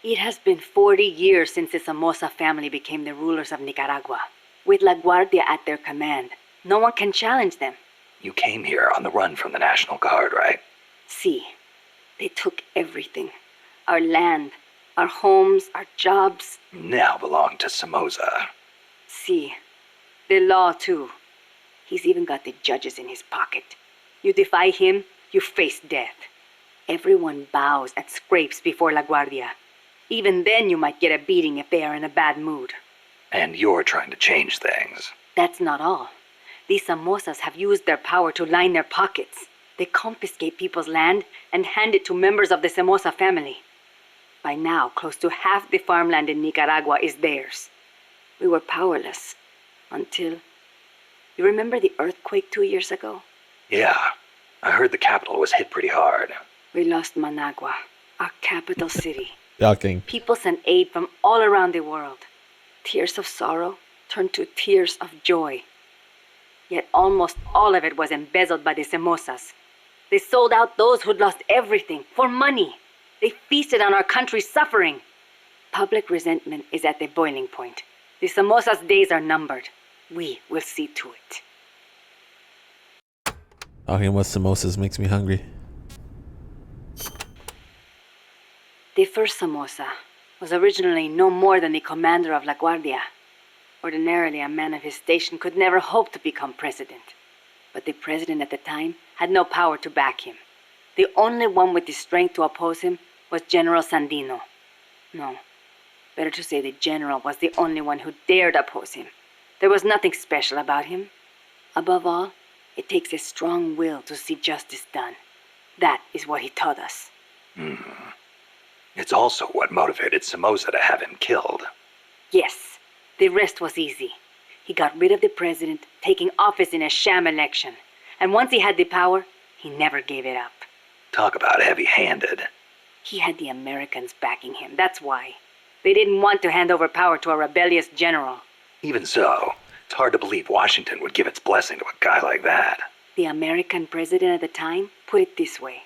It has been 40 years since the Somoza family became the rulers of Nicaragua. With La Guardia at their command, no one can challenge them. You came here on the run from the National Guard, right? See, they took everything. Our land, our homes, our jobs. Now belong to Somoza. See, the law too. He's even got the judges in his pocket. You defy him, you face death. Everyone bows and scrapes before La Guardia. Even then you might get a beating if they are in a bad mood. And you're trying to change things. That's not all. These Somozas have used their power to line their pockets. They confiscate people's land and hand it to members of the Somoza family. By now, close to half the farmland in Nicaragua is theirs. We were powerless until... You remember the earthquake 2 years ago? Yeah, I heard the capital was hit pretty hard. We lost Managua, our capital city. Shocking. People sent aid from all around the world. Tears of sorrow turned to tears of joy. Yet almost all of it was embezzled by the Somozas. They sold out those who'd lost everything for money. They feasted on our country's suffering. Public resentment is at the boiling point. The Somozas' days are numbered. We will see to it. Talking about samosas makes me hungry. The first Somoza was originally no more than the commander of La Guardia. Ordinarily, a man of his station could never hope to become president. But the president at the time had no power to back him. The only one with the strength to oppose him was General Sandino. No, better to say the general was the only one who dared oppose him. There was nothing special about him. Above all, It takes a strong will to see justice done. That is what he taught us. It's also what motivated Somoza to have him killed. Yes, the rest was easy. He got rid of the president, taking office in a sham election. And once he had the power, he never gave it up. Talk about heavy-handed. He had the Americans backing him, that's why. They didn't want to hand over power to a rebellious general. Even so, it's hard to believe Washington would give its blessing to a guy like that. The American president at the time put it this way.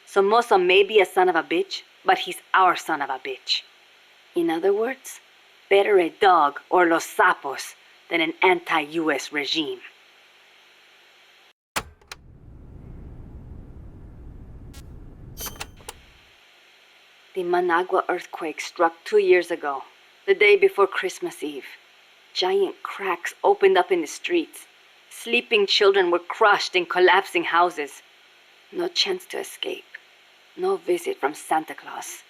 Somoza may be a son of a bitch, but he's our son of a bitch. In other words, better a dog or los sapos than an anti-US regime. The Managua Earthquake struck 2 years ago, the day before Christmas Eve. Giant cracks opened up in the streets. Sleeping children were crushed in collapsing houses. No chance to escape. No visit from Santa Claus.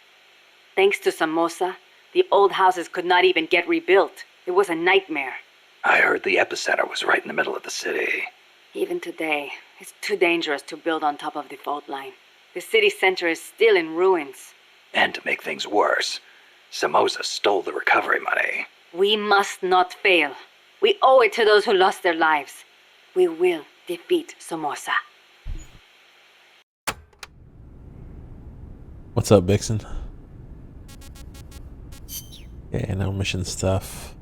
Thanks to Somoza, the old houses could not even get rebuilt. It was a nightmare. I heard the epicenter was right in the middle of the city. Even today, it's too dangerous to build on top of the fault line. The city center is still in ruins. And to make things worse, Somoza stole the recovery money. We must not fail. We owe it to those who lost their lives. We will defeat Somoza. What's up, Vixen? Okay, now mission stuff.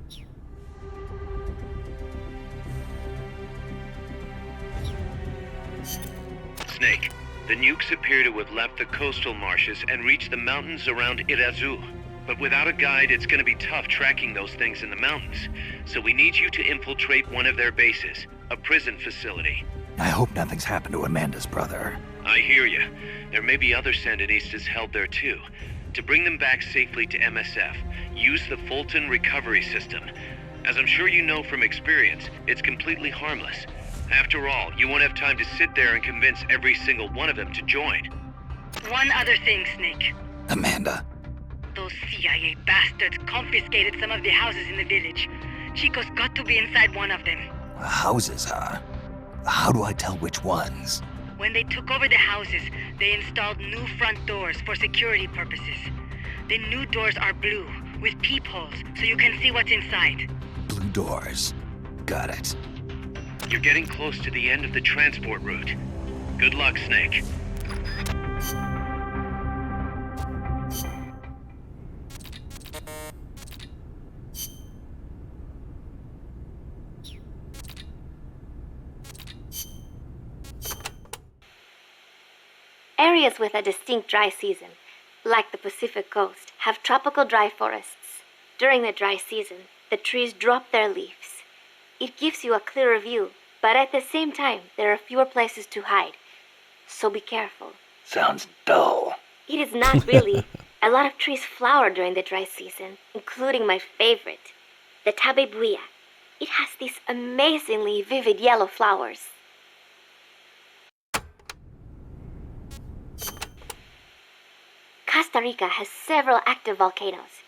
Snake, the nukes appear to have left the coastal marshes and reached the mountains around Irazu. But without a guide, it's going to be tough tracking those things in the mountains. So we need you to infiltrate one of their bases, a prison facility. I hope nothing's happened to Amanda's brother. I hear you. There may be other Sandinistas held there too. To bring them back safely to MSF, use the Fulton recovery system. As I'm sure you know from experience, it's completely harmless. After all, you won't have time to sit there and convince every single one of them to join. One other thing, Snake. Amanda. Those CIA bastards confiscated some of the houses in the village. Chico's got to be inside one of them. Houses, huh? How do I tell which ones? When they took over the houses, they installed new front doors for security purposes. The new doors are blue, with peepholes, so you can see what's inside. Blue doors. Got it. You're getting close to the end of the transport route. Good luck, Snake. Areas with a distinct dry season, like the Pacific coast, have tropical dry forests. During the dry season, the trees drop their leaves. It gives you a clearer view, but at the same time, there are fewer places to hide. So be careful. Sounds dull. It is not really. A lot of trees flower during the dry season, including my favorite, the tabebuya. It has these amazingly vivid yellow flowers. Costa Rica has several active volcanoes,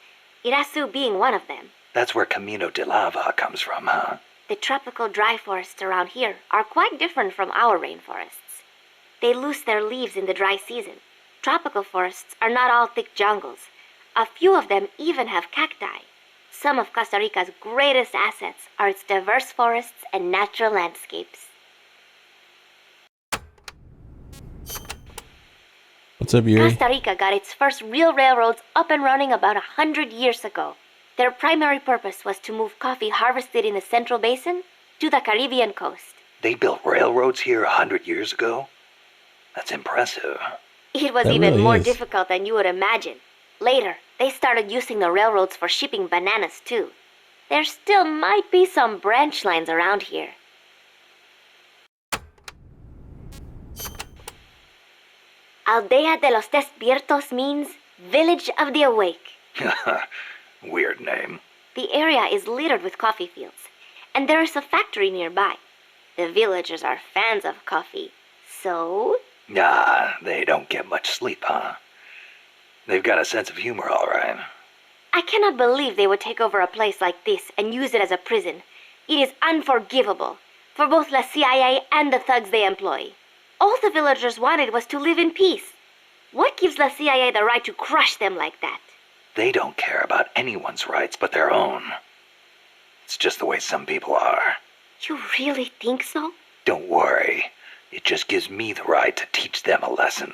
Irazu being one of them. That's where Camino de Lava comes from, huh? The tropical dry forests around here are quite different from our rainforests. They lose their leaves in the dry season. Tropical forests are not all thick jungles. A few of them even have cacti. Some of Costa Rica's greatest assets are its diverse forests and natural landscapes. What's up, Yuri? Costa Rica got its first real railroads up and running about 100 years ago. Their primary purpose was to move coffee harvested in the Central Basin to the Caribbean coast. They built railroads here 100 years ago? That's impressive. It was That even really more is. difficult than you would imagine. Later, they started using the railroads for shipping bananas too. There still might be some branch lines around here. Aldea de los Despiertos means Village of the Awake. Weird name. The area is littered with coffee fields, and there is a factory nearby. The villagers are fans of coffee, so... Nah, they don't get much sleep, huh? They've got a sense of humor, all right. I cannot believe they would take over a place like this and use it as a prison. It is unforgivable. for both the CIA and the thugs they employ. All the villagers wanted was to live in peace. What gives the CIA the right to crush them like that? They don't care about anyone's rights but their own. It's just the way some people are. You really think so? Don't worry. It just gives me the right to teach them a lesson.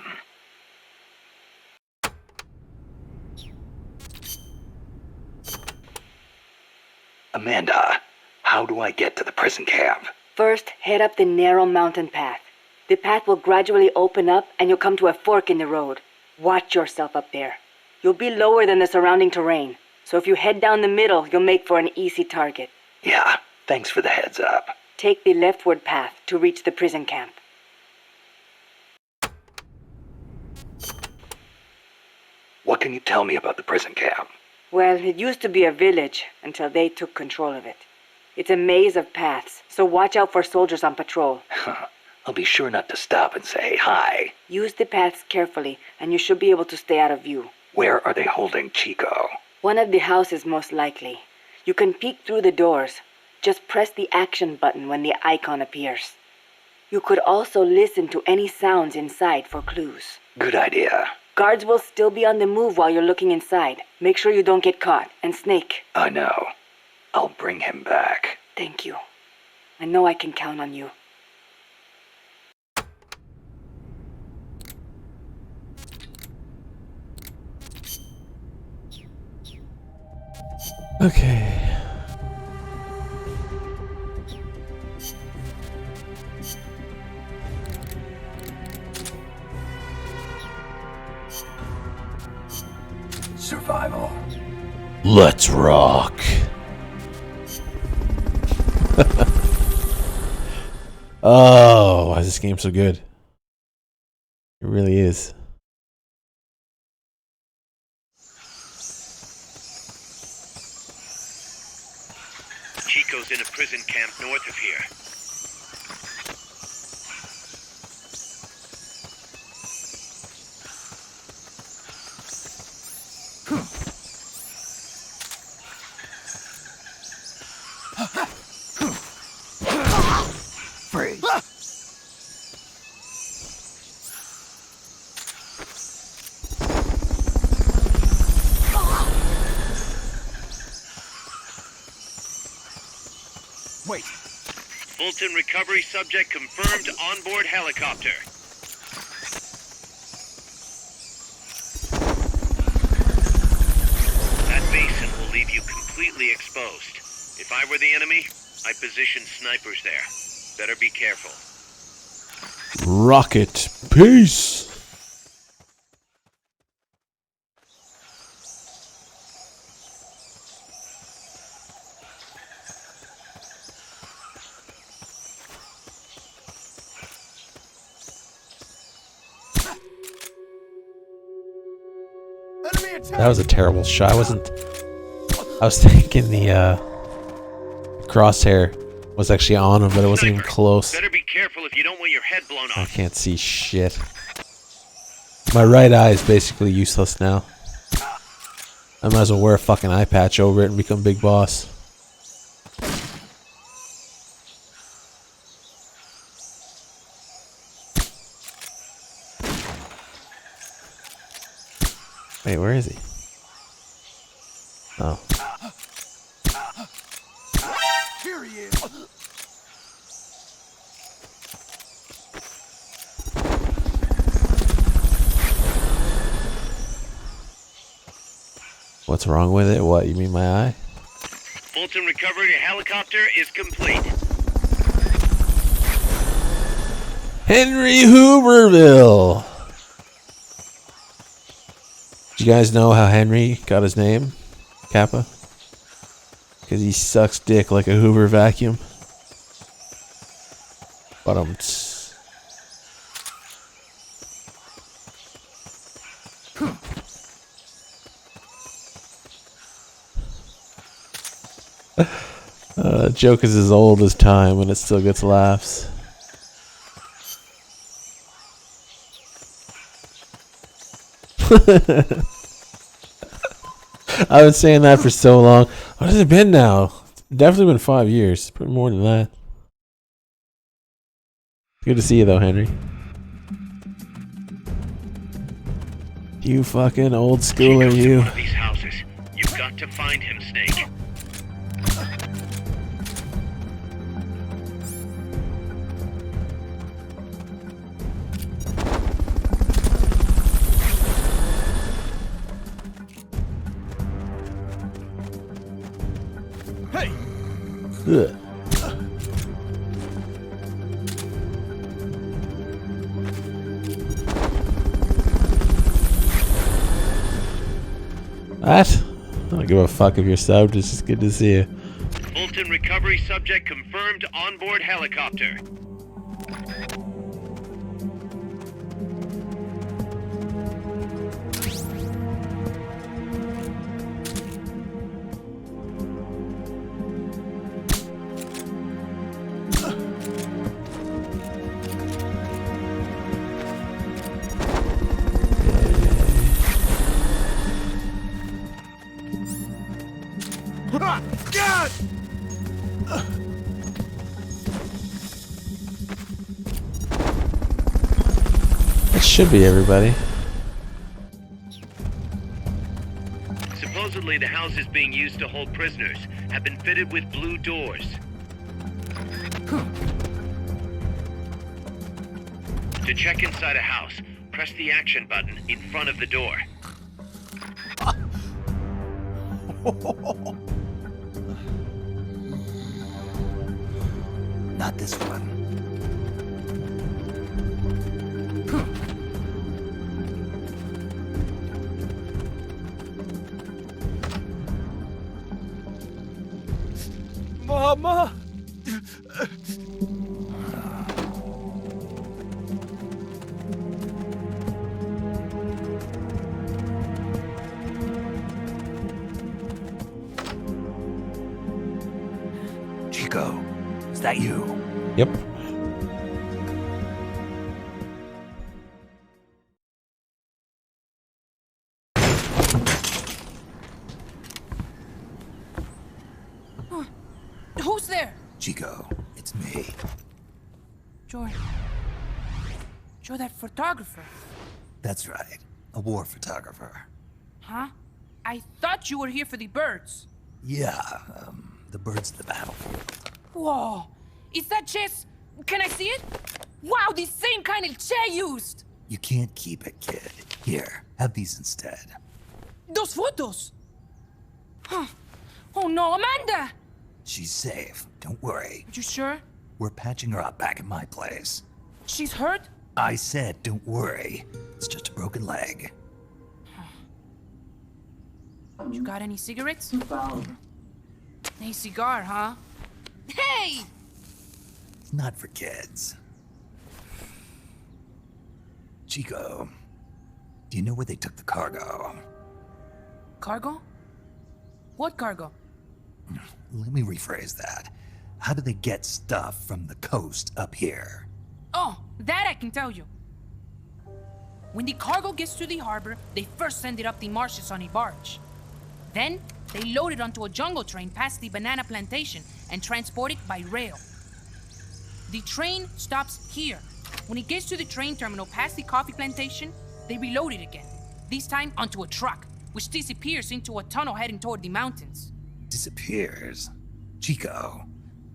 Amanda, how do I get to the prison camp? First, head up the narrow mountain path. The path will gradually open up and you'll come to a fork in the road. Watch yourself up there. You'll be lower than the surrounding terrain, so if you head down the middle, you'll make for an easy target. Yeah, thanks for the heads up. Take the leftward path to reach the prison camp. What can you tell me about the prison camp? Well, it used to be a village until they took control of it. It's a maze of paths, so watch out for soldiers on patrol. I'll be sure not to stop and say hi. Use the paths carefully, and you should be able to stay out of view. Where are they holding Chico? One of the houses, most likely. You can peek through the doors. Just press the action button when the icon appears. You could also listen to any sounds inside for clues. Good idea. Guards will still be on the move while you're looking inside. Make sure you don't get caught. And Snake. I know. I'll bring him back. Thank you. I know I can count on you. Okay. Survival. Let's rock. Oh, why is this game so good? It really is. Chico's in a prison camp north of here. Free. Wait. Fulton recovery subject confirmed onboard helicopter. That basin will leave you completely exposed. If I were the enemy, I'd position snipers there. Better be careful. Rocket. Peace. That was a terrible shot. I was thinking the crosshair was actually on him, but it wasn't even close. Better be careful if you don't want your head blown I off. can't see shit. My right eye is basically useless now. I might as well wear a fucking eye patch over it and become Big Boss. Wait, where is he? Oh. Here he is. What's wrong with it? What, you mean my eye? Fulton recovery helicopter is complete. Henry Hooverville! Do you guys know how Henry got his name? Kappa? Because he sucks dick like a Hoover vacuum. Joke is as old as time and it still gets laughs. I've been saying that for so long. What has it been now? It's definitely been 5 years. Probably more than that. Good to see you, though, Henry. You fucking old schooler, Chico's in you. one of these houses. You've got to find him, Snake. Hey! Ugh. What? I don't give a fuck if you're subbed. It's just good to see you. Fulton recovery subject confirmed onboard helicopter. God! That should be everybody. Supposedly, the houses being used to hold prisoners have been fitted with blue doors. To check inside a house, press the action button in front of the door. Not this one. Mama! Chico, is that you? Yep. Who's there? Chico, it's me. You're that photographer. That's right. A war photographer. Huh? I thought you were here for the birds. Yeah, the birds of the battlefield. Whoa. Is that chess? Can I see it? Wow, the same kind of chair used. You can't keep it, kid. Here, have these instead. Those photos. Huh. Oh no, Amanda! She's safe. Don't worry. You sure? We're patching her up back at my place. She's hurt? I said, don't worry. It's just a broken leg. You got any cigarettes? A cigar, huh? Hey! It's not for kids. Chico, do you know where they took the cargo? Cargo? What cargo? Let me rephrase that. How do they get stuff from the coast up here? Oh, that I can tell you. When the cargo gets to the harbor, they first send it up the marshes on a barge. Then, they load it onto a jungle train past the banana plantation and transport it by rail. The train stops here. When it gets to the train terminal past the coffee plantation, they reload it again. This time onto a truck, which disappears into a tunnel heading toward the mountains. Disappears? Chico,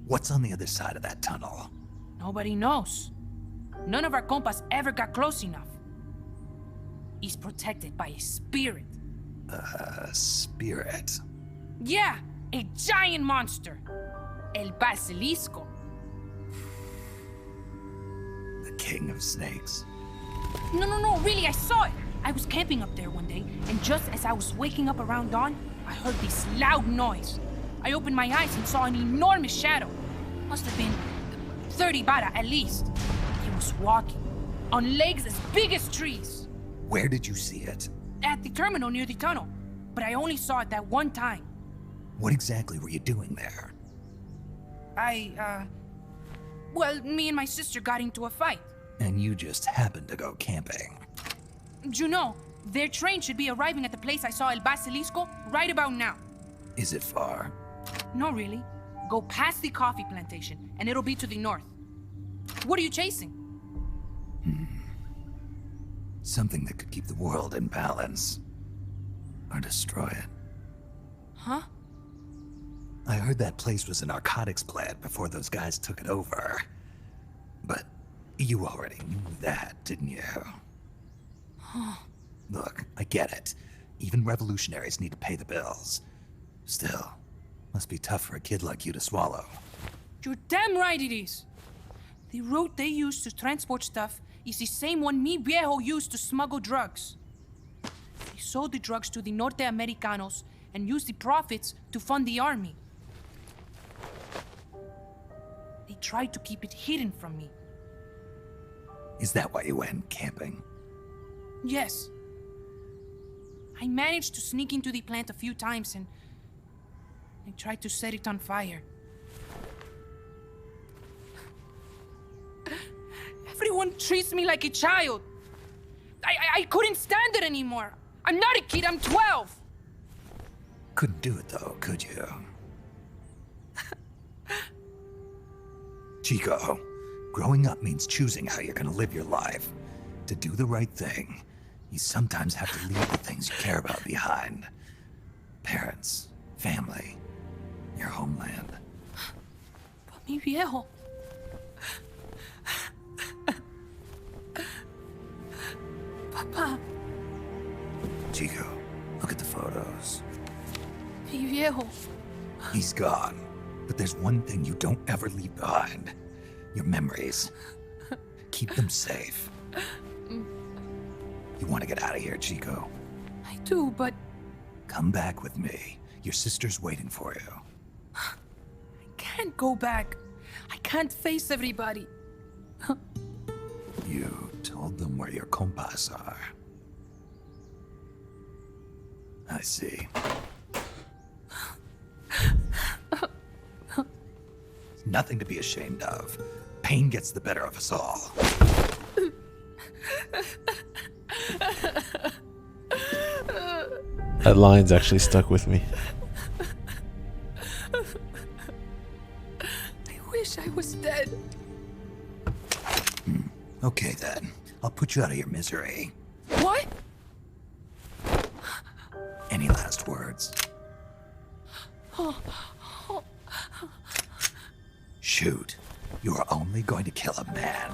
what's on the other side of that tunnel? Nobody knows. None of our compas ever got close enough. He's protected by a spirit. Spirit? Yeah, a giant monster. El Basilisco. The king of snakes. No, really, I saw it. I was camping up there one day, and just as I was waking up around dawn, I heard this loud noise. I opened my eyes and saw an enormous shadow. Must have been 30 bara at least. He was walking, on legs as big as trees. Where did you see it? At the terminal near the tunnel, but I only saw it that one time. What exactly were you doing there? Well, me and my sister got into a fight. And you just happened to go camping. You know, their train should be arriving at the place I saw El Basilisco right about now. Is it far? No, really. Go past the coffee plantation, and it'll be to the north. What are you chasing? Something that could keep the world in balance. Or destroy it. Huh? I heard that place was a narcotics plant before those guys took it over. But you already knew that, didn't you? Look, I get it. Even revolutionaries need to pay the bills. Still, must be tough for a kid like you to swallow. You're damn right it is. The route they use to transport stuff is the same one mi viejo used to smuggle drugs. They sold the drugs to the Norte Americanos and used the profits to fund the army. They tried to keep it hidden from me. Is that why you went camping? Yes. I managed to sneak into the plant a few times and I tried to set it on fire. Everyone treats me like a child. I couldn't stand it anymore. I'm not a kid, I'm 12. Couldn't do it though, could you? Chico, growing up means choosing how you're gonna live your life. To do the right thing, you sometimes have to leave the things you care about behind. Parents, family, your homeland. But mi viejo. Papa. Chico, look at the photos. Mi viejo. He's gone, but there's one thing you don't ever leave behind. Your memories. Keep them safe. You want to get out of here, Chico? I do, but... Come back with me. Your sister's waiting for you. I can't go back. I can't face everybody. You told them where your compas are. I see. Nothing to be ashamed of. Pain gets the better of us all. That line's actually stuck with me. I wish I was dead. Okay then. I'll put you out of your misery. What? Any last words? Shoot. You are only going to kill a man.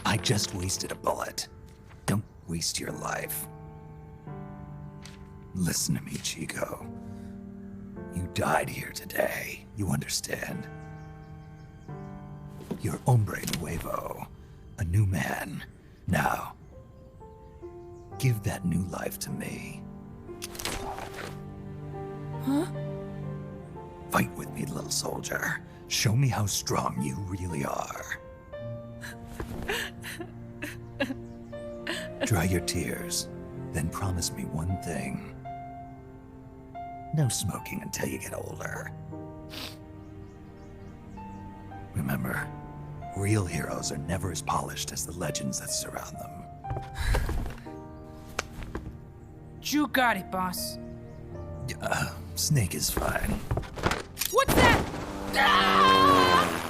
I just wasted a bullet. Don't waste your life. Listen to me, Chico. You died here today. You understand? You're hombre nuevo. A new man. Now, give that new life to me. Huh? Fight with me, little soldier. Show me how strong you really are. Dry your tears, then promise me one thing. No smoking until you get older. Remember, real heroes are never as polished as the legends that surround them. You got it, boss. Snake is fine. What's that? Ah!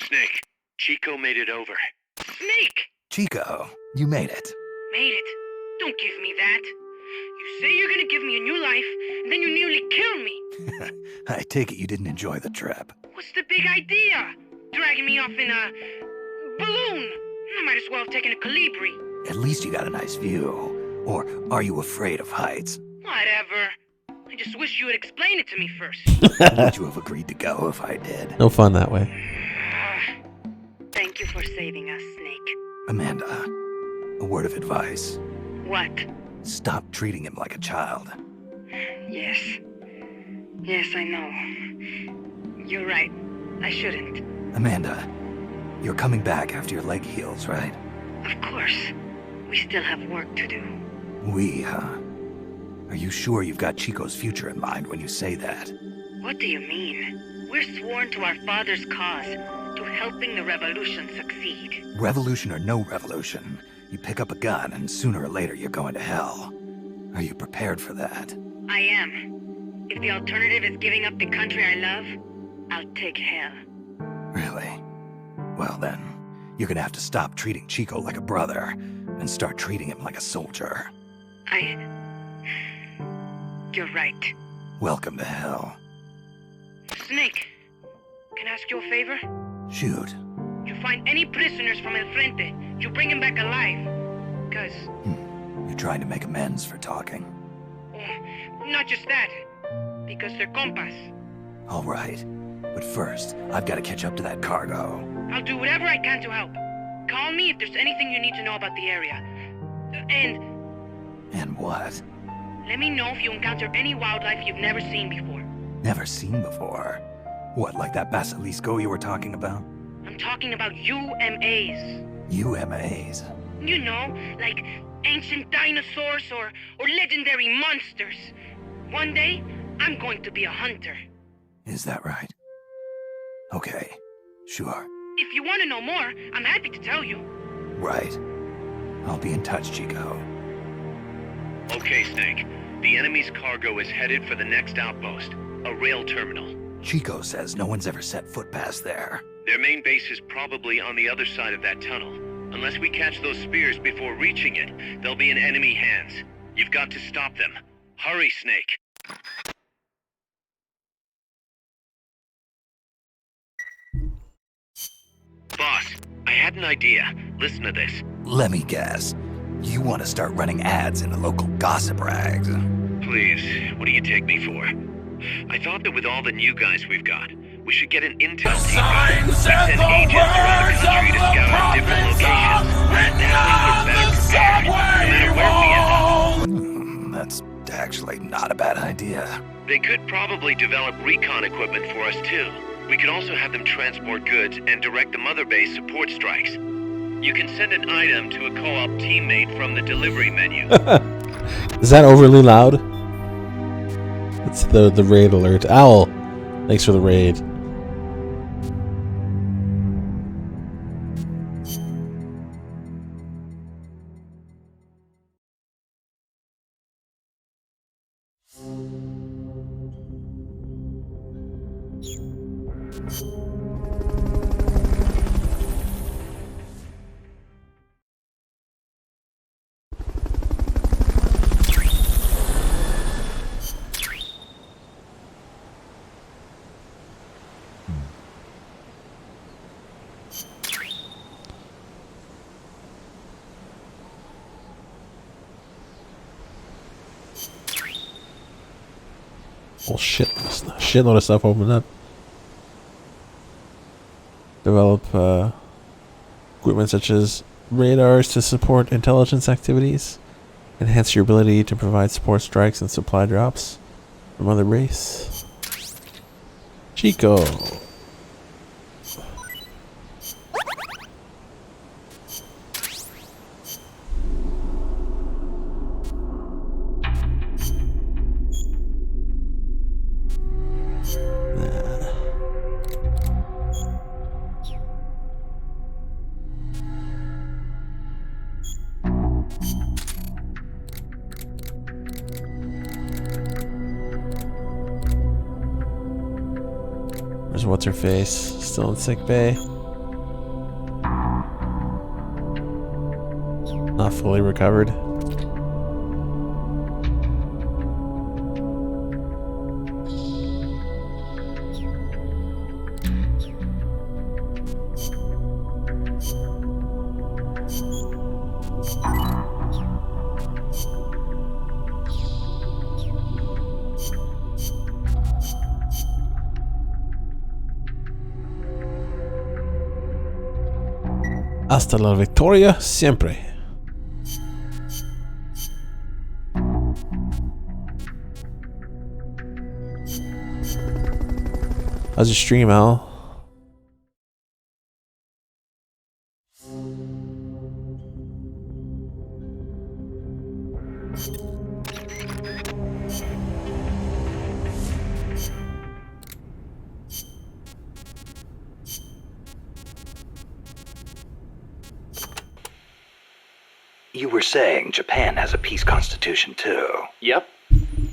Snake, Chico made it over. Snake! Chico, you made it. Made it. Don't give me that. You say you're gonna give me a new life, and then you nearly kill me. I take it you didn't enjoy the trip. What's the big idea? Dragging me off in a balloon. I might as well have taken a Calibri. At least you got a nice view. Or are you afraid of heights? Whatever. I just wish you would explain it to me first. Would you have agreed to go if I did? No fun that way. Thank you for saving us, Snake. Amanda, a word of advice. What? Stop treating him like a child. Yes. Yes, I know. You're right. I shouldn't. Amanda, you're coming back after your leg heals, right? Of course. We still have work to do. We, huh? Are you sure you've got Chico's future in mind when you say that? What do you mean? We're sworn to our father's cause, to helping the revolution succeed. Revolution or no revolution, you pick up a gun and sooner or later you're going to hell. Are you prepared for that? I am. If the alternative is giving up the country I love, I'll take hell. Really? Well then, you're gonna have to stop treating Chico like a brother and start treating him like a soldier. You're right. Welcome to hell. Snake, can I ask you a favor? Shoot. You find any prisoners from El Frente, you bring them back alive. Cause... You're trying to make amends for talking. Not just that. Because they're compas. All right. But first, I've got to catch up to that cargo. I'll do whatever I can to help. Call me if there's anything you need to know about the area. And what? Let me know if you encounter any wildlife you've never seen before. Never seen before? What, like that basilisco you were talking about? I'm talking about UMAs. UMAs? You know, like ancient dinosaurs or legendary monsters. One day, I'm going to be a hunter. Is that right? Okay, sure. If you want to know more, I'm happy to tell you. Right. I'll be in touch, Chico. Okay, Snake. The enemy's cargo is headed for the next outpost, a rail terminal. Chico says no one's ever set foot past there. Their main base is probably on the other side of that tunnel. Unless we catch those spears before reaching it, they'll be in enemy hands. You've got to stop them. Hurry, Snake. Boss, I had an idea. Listen to this. Let me guess. You want to start running ads in the local gossip rags. Please, what do you take me for? I thought that with all the new guys we've got, we should get an intel team going. We send agents around the country to scour different locations. That way we're better prepared, no matter where we end up. That's actually not a bad idea. They could probably develop recon equipment for us too. We could also have them transport goods and direct the mother base support strikes. You can send an item to a co-op teammate from the delivery menu. Is that overly loud? It's the raid alert. Owl, thanks for the raid. Oh shit, shitload of stuff opened up. Develop equipment such as radars to support intelligence activities. Enhance your ability to provide support strikes and supply drops from other base. Chico. What's her face? Still in sick bay. Not fully recovered. Hasta la victoria siempre. How's your stream, Al? You were saying Japan has a peace constitution too. Yep.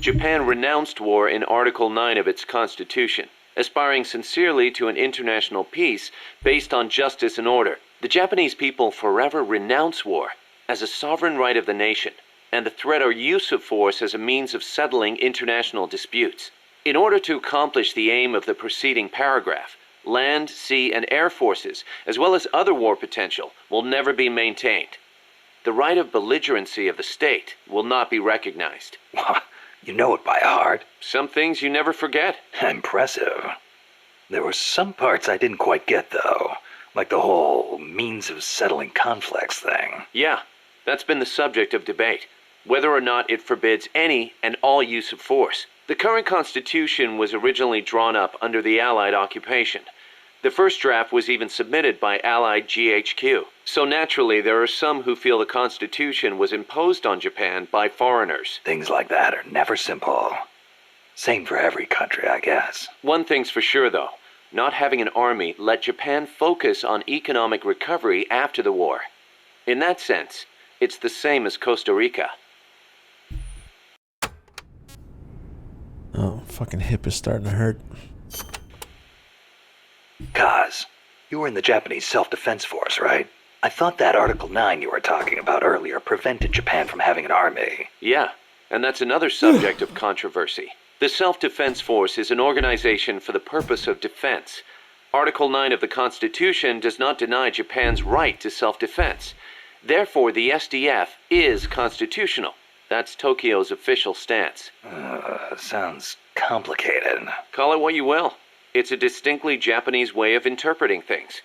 Japan renounced war in Article 9 of its constitution, aspiring sincerely to an international peace based on justice and order. The Japanese people forever renounce war as a sovereign right of the nation, and the threat or use of force as a means of settling international disputes. In order to accomplish the aim of the preceding paragraph, land, sea, and air forces, as well as other war potential, will never be maintained. The right of belligerency of the state will not be recognized. You know it by heart. Some things you never forget. Impressive. There were some parts I didn't quite get, though. Like the whole means of settling conflicts thing. Yeah, that's been the subject of debate. Whether or not it forbids any and all use of force. The current Constitution was originally drawn up under the Allied occupation. The first draft was even submitted by Allied GHQ. So naturally, there are some who feel the Constitution was imposed on Japan by foreigners. Things like that are never simple. Same for every country, I guess. One thing's for sure, though. Not having an army let Japan focus on economic recovery after the war. In that sense, it's the same as Costa Rica. Oh, fucking hip is starting to hurt. Kaz, you were in the Japanese Self-Defense Force, right? I thought that Article 9 you were talking about earlier prevented Japan from having an army. Yeah, and that's another subject of controversy. The Self-Defense Force is an organization for the purpose of defense. Article 9 of the Constitution does not deny Japan's right to self-defense. Therefore, the SDF is constitutional. That's Tokyo's official stance. Sounds complicated. Call it what you will. It's a distinctly Japanese way of interpreting things.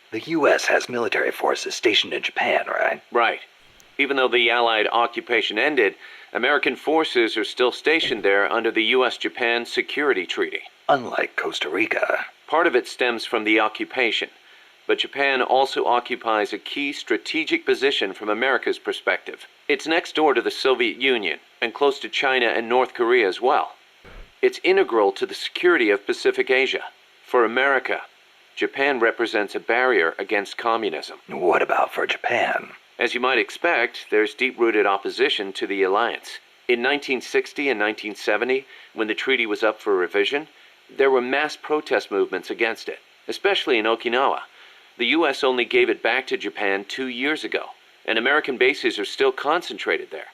The U.S. has military forces stationed in Japan, right? Right. Even though the Allied occupation ended, American forces are still stationed there under the U.S.-Japan Security Treaty. Unlike Costa Rica. Part of it stems from the occupation, but Japan also occupies a key strategic position from America's perspective. It's next door to the Soviet Union, and close to China and North Korea as well. It's integral to the security of Pacific Asia. For America, Japan represents a barrier against communism. What about for Japan? As you might expect, there's deep-rooted opposition to the alliance. In 1960 and 1970, when the treaty was up for revision, there were mass protest movements against it, especially in Okinawa. The U.S. only gave it back to Japan 2 years ago, and American bases are still concentrated there.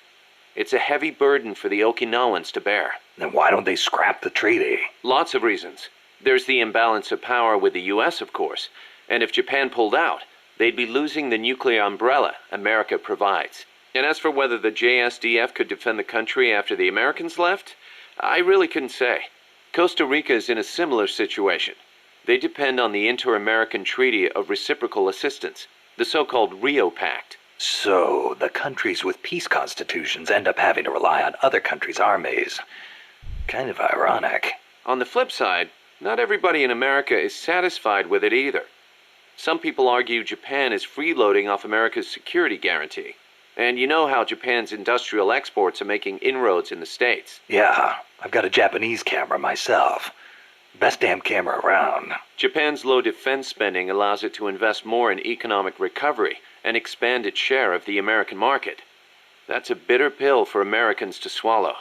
It's a heavy burden for the Okinawans to bear. Then why don't they scrap the treaty? Lots of reasons. There's the imbalance of power with the U.S., of course, and if Japan pulled out, they'd be losing the nuclear umbrella America provides. And as for whether the JSDF could defend the country after the Americans left, I really couldn't say. Costa Rica is in a similar situation. They depend on the Inter-American Treaty of Reciprocal Assistance, the so-called Rio Pact. So, the countries with peace constitutions end up having to rely on other countries' armies. Kind of ironic. On the flip side, not everybody in America is satisfied with it either. Some people argue Japan is freeloading off America's security guarantee. And you know how Japan's industrial exports are making inroads in the States. Yeah, I've got a Japanese camera myself. Best damn camera around. Japan's low defense spending allows it to invest more in economic recovery and expand its share of the American market. That's a bitter pill for Americans to swallow.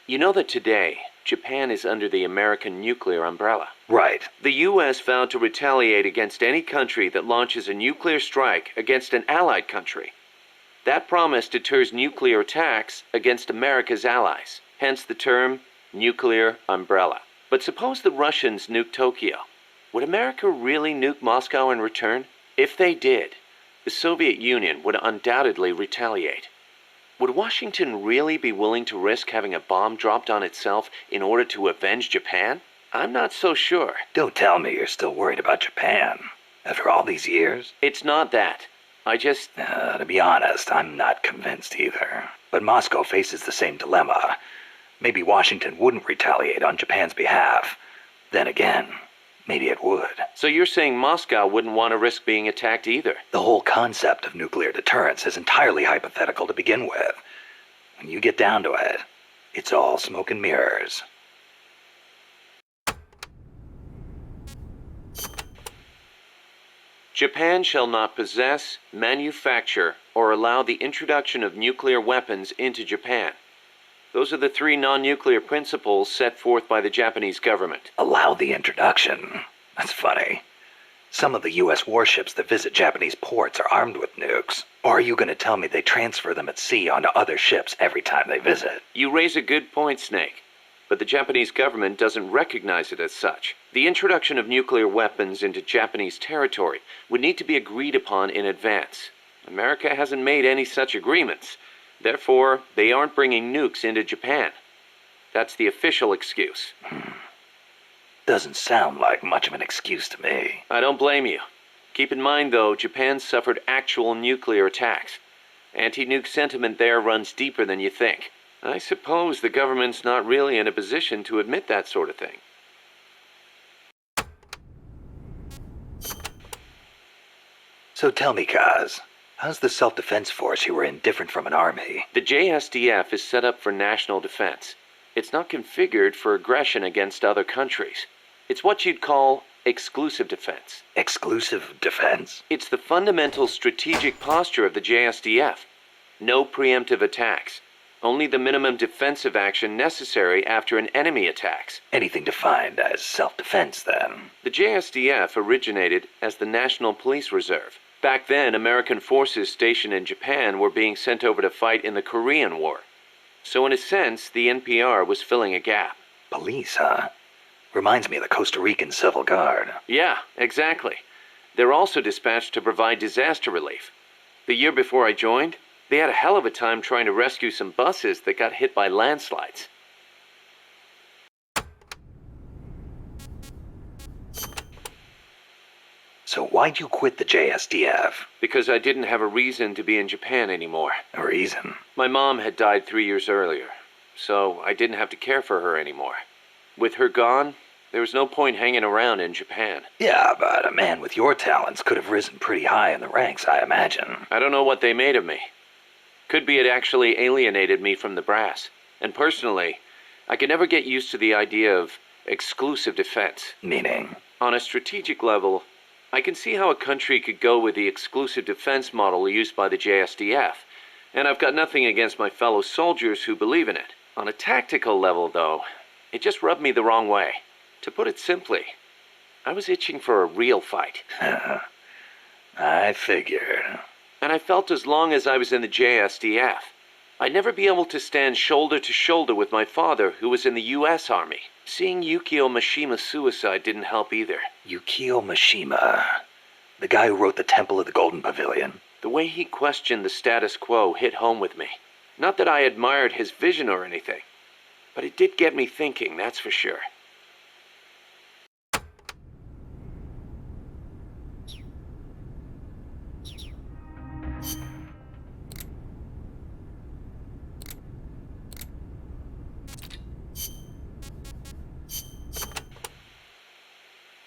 You know that today, Japan is under the American nuclear umbrella. Right. The U.S. vowed to retaliate against any country that launches a nuclear strike against an allied country. That promise deters nuclear attacks against America's allies, hence the term nuclear umbrella. But suppose the Russians nuke Tokyo. Would America really nuke Moscow in return? If they did, the Soviet Union would undoubtedly retaliate. Would Washington really be willing to risk having a bomb dropped on itself in order to avenge Japan? I'm not so sure. Don't tell me you're still worried about Japan. After all these years? It's not that. To be honest, I'm not convinced either. But Moscow faces the same dilemma. Maybe Washington wouldn't retaliate on Japan's behalf. Then again, maybe it would. So you're saying Moscow wouldn't want to risk being attacked either? The whole concept of nuclear deterrence is entirely hypothetical to begin with. When you get down to it, it's all smoke and mirrors. Japan shall not possess, manufacture, or allow the introduction of nuclear weapons into Japan. Those are the 3 non-nuclear principles set forth by the Japanese government. Allow the introduction? That's funny. Some of the U.S. warships that visit Japanese ports are armed with nukes. Or are you going to tell me they transfer them at sea onto other ships every time they visit? You raise a good point, Snake. But the Japanese government doesn't recognize it as such. The introduction of nuclear weapons into Japanese territory would need to be agreed upon in advance. America hasn't made any such agreements. Therefore, they aren't bringing nukes into Japan. That's the official excuse. Doesn't sound like much of an excuse to me. I don't blame you. Keep in mind, though, Japan suffered actual nuclear attacks. Anti-nuke sentiment there runs deeper than you think. I suppose the government's not really in a position to admit that sort of thing. So tell me, Kaz, how's the self-defense force you were in different from an army? The JSDF is set up for national defense. It's not configured for aggression against other countries. It's what you'd call exclusive defense. Exclusive defense? It's the fundamental strategic posture of the JSDF. No preemptive attacks. Only the minimum defensive action necessary after an enemy attacks. Anything defined as self-defense, then? The JSDF originated as the National Police Reserve. Back then, American forces stationed in Japan were being sent over to fight in the Korean War. So in a sense, the NPR was filling a gap. Police, huh? Reminds me of the Costa Rican Civil Guard. Yeah, exactly. They're also dispatched to provide disaster relief. The year before I joined, they had a hell of a time trying to rescue some buses that got hit by landslides. So why'd you quit the JSDF? Because I didn't have a reason to be in Japan anymore. A reason? My mom had died 3 years earlier, so I didn't have to care for her anymore. With her gone, there was no point hanging around in Japan. Yeah, but a man with your talents could have risen pretty high in the ranks, I imagine. I don't know what they made of me. Could be it actually alienated me from the brass. And personally, I could never get used to the idea of exclusive defense. Meaning? On a strategic level, I can see how a country could go with the exclusive defense model used by the JSDF. And I've got nothing against my fellow soldiers who believe in it. On a tactical level, though, it just rubbed me the wrong way. To put it simply, I was itching for a real fight. I figured. And I felt as long as I was in the JSDF, I'd never be able to stand shoulder to shoulder with my father, who was in the U.S. Army. Seeing Yukio Mishima's suicide didn't help either. Yukio Mishima? The guy who wrote The Temple of the Golden Pavilion? The way he questioned the status quo hit home with me. Not that I admired his vision or anything, but it did get me thinking, that's for sure.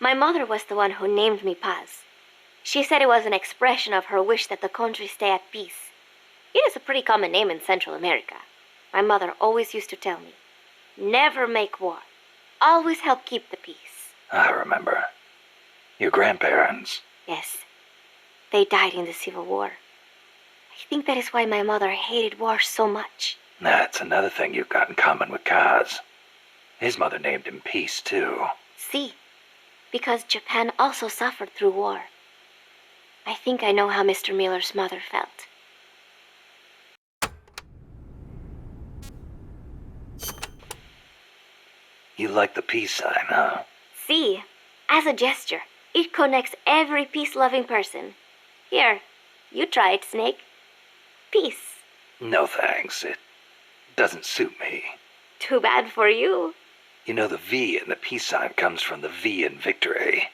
My mother was the one who named me Paz. She said it was an expression of her wish that the country stay at peace. It is a pretty common name in Central America. My mother always used to tell me, never make war. Always help keep the peace. I remember. Your grandparents. Yes. They died in the Civil War. I think that is why my mother hated war so much. That's another thing you've got in common with Kaz. His mother named him Peace, too. See, because Japan also suffered through war. I think I know how Mr. Miller's mother felt. You like the peace sign, huh? See, as a gesture, it connects every peace-loving person. Here, you try it, Snake. Peace. No thanks. It doesn't suit me. Too bad for you. You know, the V in the peace sign comes from the V in victory.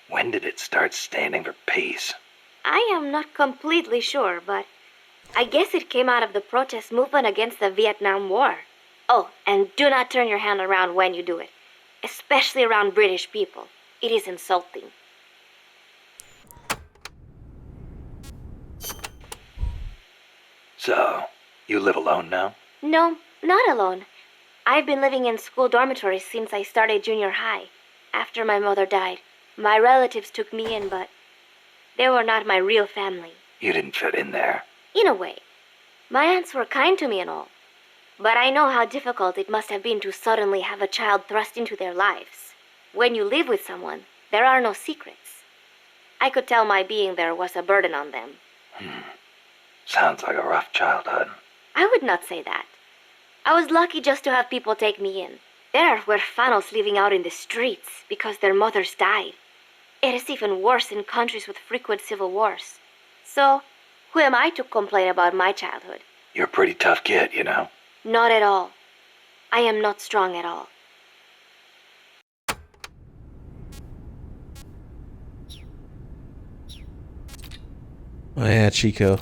When did it start standing for peace? I am not completely sure, but I guess it came out of the protest movement against the Vietnam War. Oh, and do not turn your hand around when you do it, especially around British people. It is insulting. So, you live alone now? No, not alone. I've been living in school dormitories since I started junior high. After my mother died, my relatives took me in, but they were not my real family. You didn't fit in there. In a way. My aunts were kind to me and all. But I know how difficult it must have been to suddenly have a child thrust into their lives. When you live with someone, there are no secrets. I could tell my being there was a burden on them. Sounds like a rough childhood. I would not say that. I was lucky just to have people take me in. There are huérfanos living out in the streets because their mothers died. It is even worse in countries with frequent civil wars. So, who am I to complain about my childhood? You're a pretty tough kid, you know? Not at all. I am not strong at all. Oh yeah, Chico.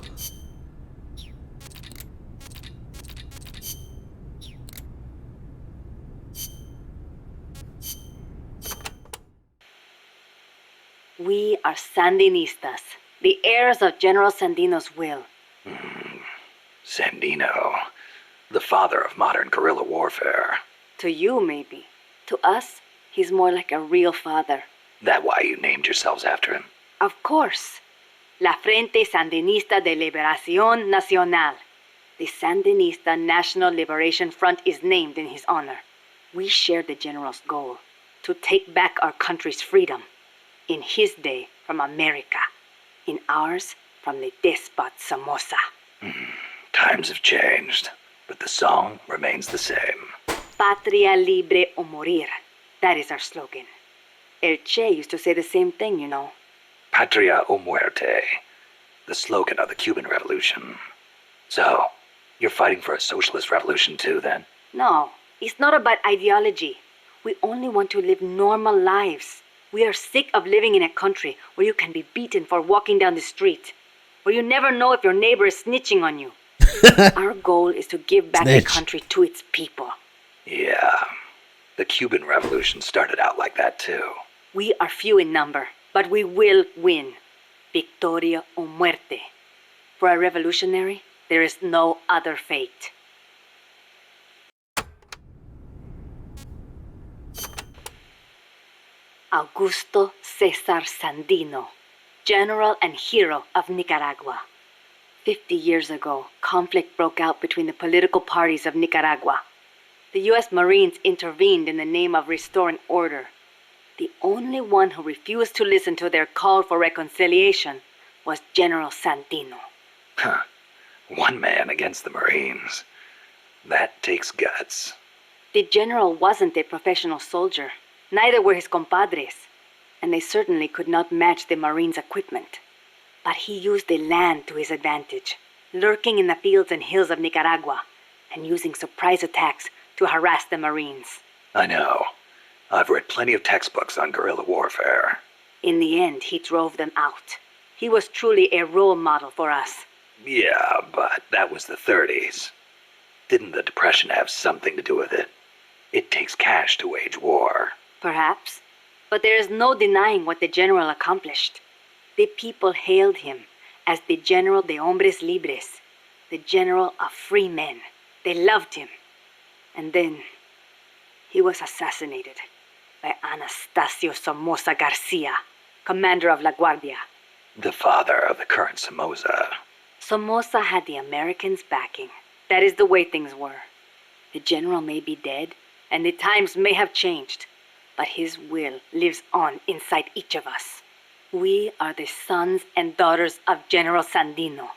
We are Sandinistas, the heirs of General Sandino's will. Sandino, the father of modern guerrilla warfare. To you, maybe. To us, he's more like a real father. That why you named yourselves after him? Of course. La Frente Sandinista de Liberación Nacional. The Sandinista National Liberation Front is named in his honor. We share the general's goal, to take back our country's freedom. In his day, from America. In ours, from the despot Somoza. Times have changed, but the song remains the same. Patria libre o morir. That is our slogan. El Che used to say the same thing, you know. Patria o muerte, the slogan of the Cuban Revolution. So, you're fighting for a socialist revolution too, then? No, it's not about ideology. We only want to live normal lives. We are sick of living in a country where you can be beaten for walking down the street, where you never know if your neighbor is snitching on you. Our goal is to give back the country to its people. Yeah, the Cuban Revolution started out like that too. We are few in number, but we will win. Victoria o muerte. For a revolutionary, there is no other fate. Augusto Cesar Sandino, general and hero of Nicaragua. 50 years ago, conflict broke out between the political parties of Nicaragua. The U.S. Marines intervened in the name of restoring order. The only one who refused to listen to their call for reconciliation was General Sandino. One man against the Marines. That takes guts. The general wasn't a professional soldier. Neither were his compadres. And they certainly could not match the Marines' equipment. But he used the land to his advantage, lurking in the fields and hills of Nicaragua, and using surprise attacks to harass the Marines. I know. I've read plenty of textbooks on guerrilla warfare. In the end, he drove them out. He was truly a role model for us. Yeah, but that was the 30s. Didn't the Depression have something to do with it? It takes cash to wage war. Perhaps. But there is no denying what the general accomplished. The people hailed him as the General de Hombres Libres, the General of Free Men. They loved him. And then he was assassinated by Anastasio Somoza Garcia, commander of La Guardia. The father of the current Somoza. Somoza had the Americans' backing. That is the way things were. The general may be dead, and the times may have changed, but his will lives on inside each of us. We are the sons and daughters of General Sandino.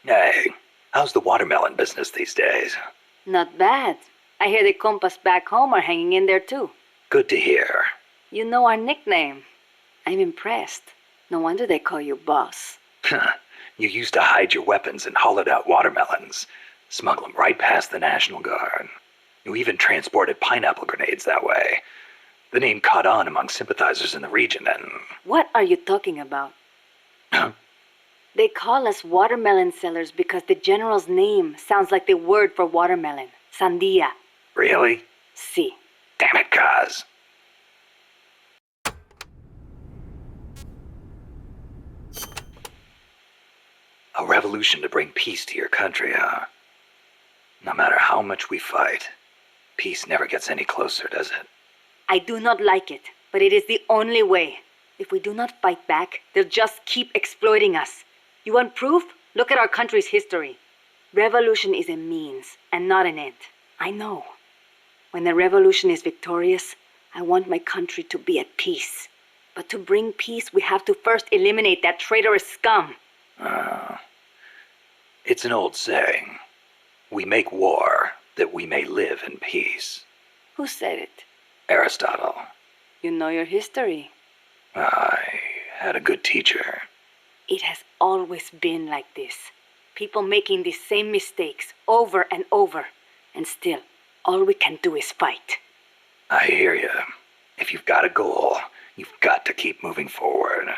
Hey, how's the watermelon business these days? Not bad. I hear the compas back home are hanging in there too. Good to hear. You know our nickname. I'm impressed. No wonder they call you boss. You used to hide your weapons in hollowed-out watermelons, smuggle them right past the National Guard. You even transported pineapple grenades that way. The name caught on among sympathizers in the region and... What are you talking about? Huh? They call us watermelon sellers because the general's name sounds like the word for watermelon. Sandia. Really? Si. Damn it, Kaz. A revolution to bring peace to your country, huh? No matter how much we fight, peace never gets any closer, does it? I do not like it, but it is the only way. If we do not fight back, they'll just keep exploiting us. You want proof? Look at our country's history. Revolution is a means and not an end. I know. When the revolution is victorious, I want my country to be at peace. But to bring peace, we have to first eliminate that traitorous scum. It's an old saying. We make war that we may live in peace. Who said it? Aristotle. You know your history. I had a good teacher. It has always been like this. People making the same mistakes over and over. And still, all we can do is fight. I hear you. If you've got a goal, you've got to keep moving forward.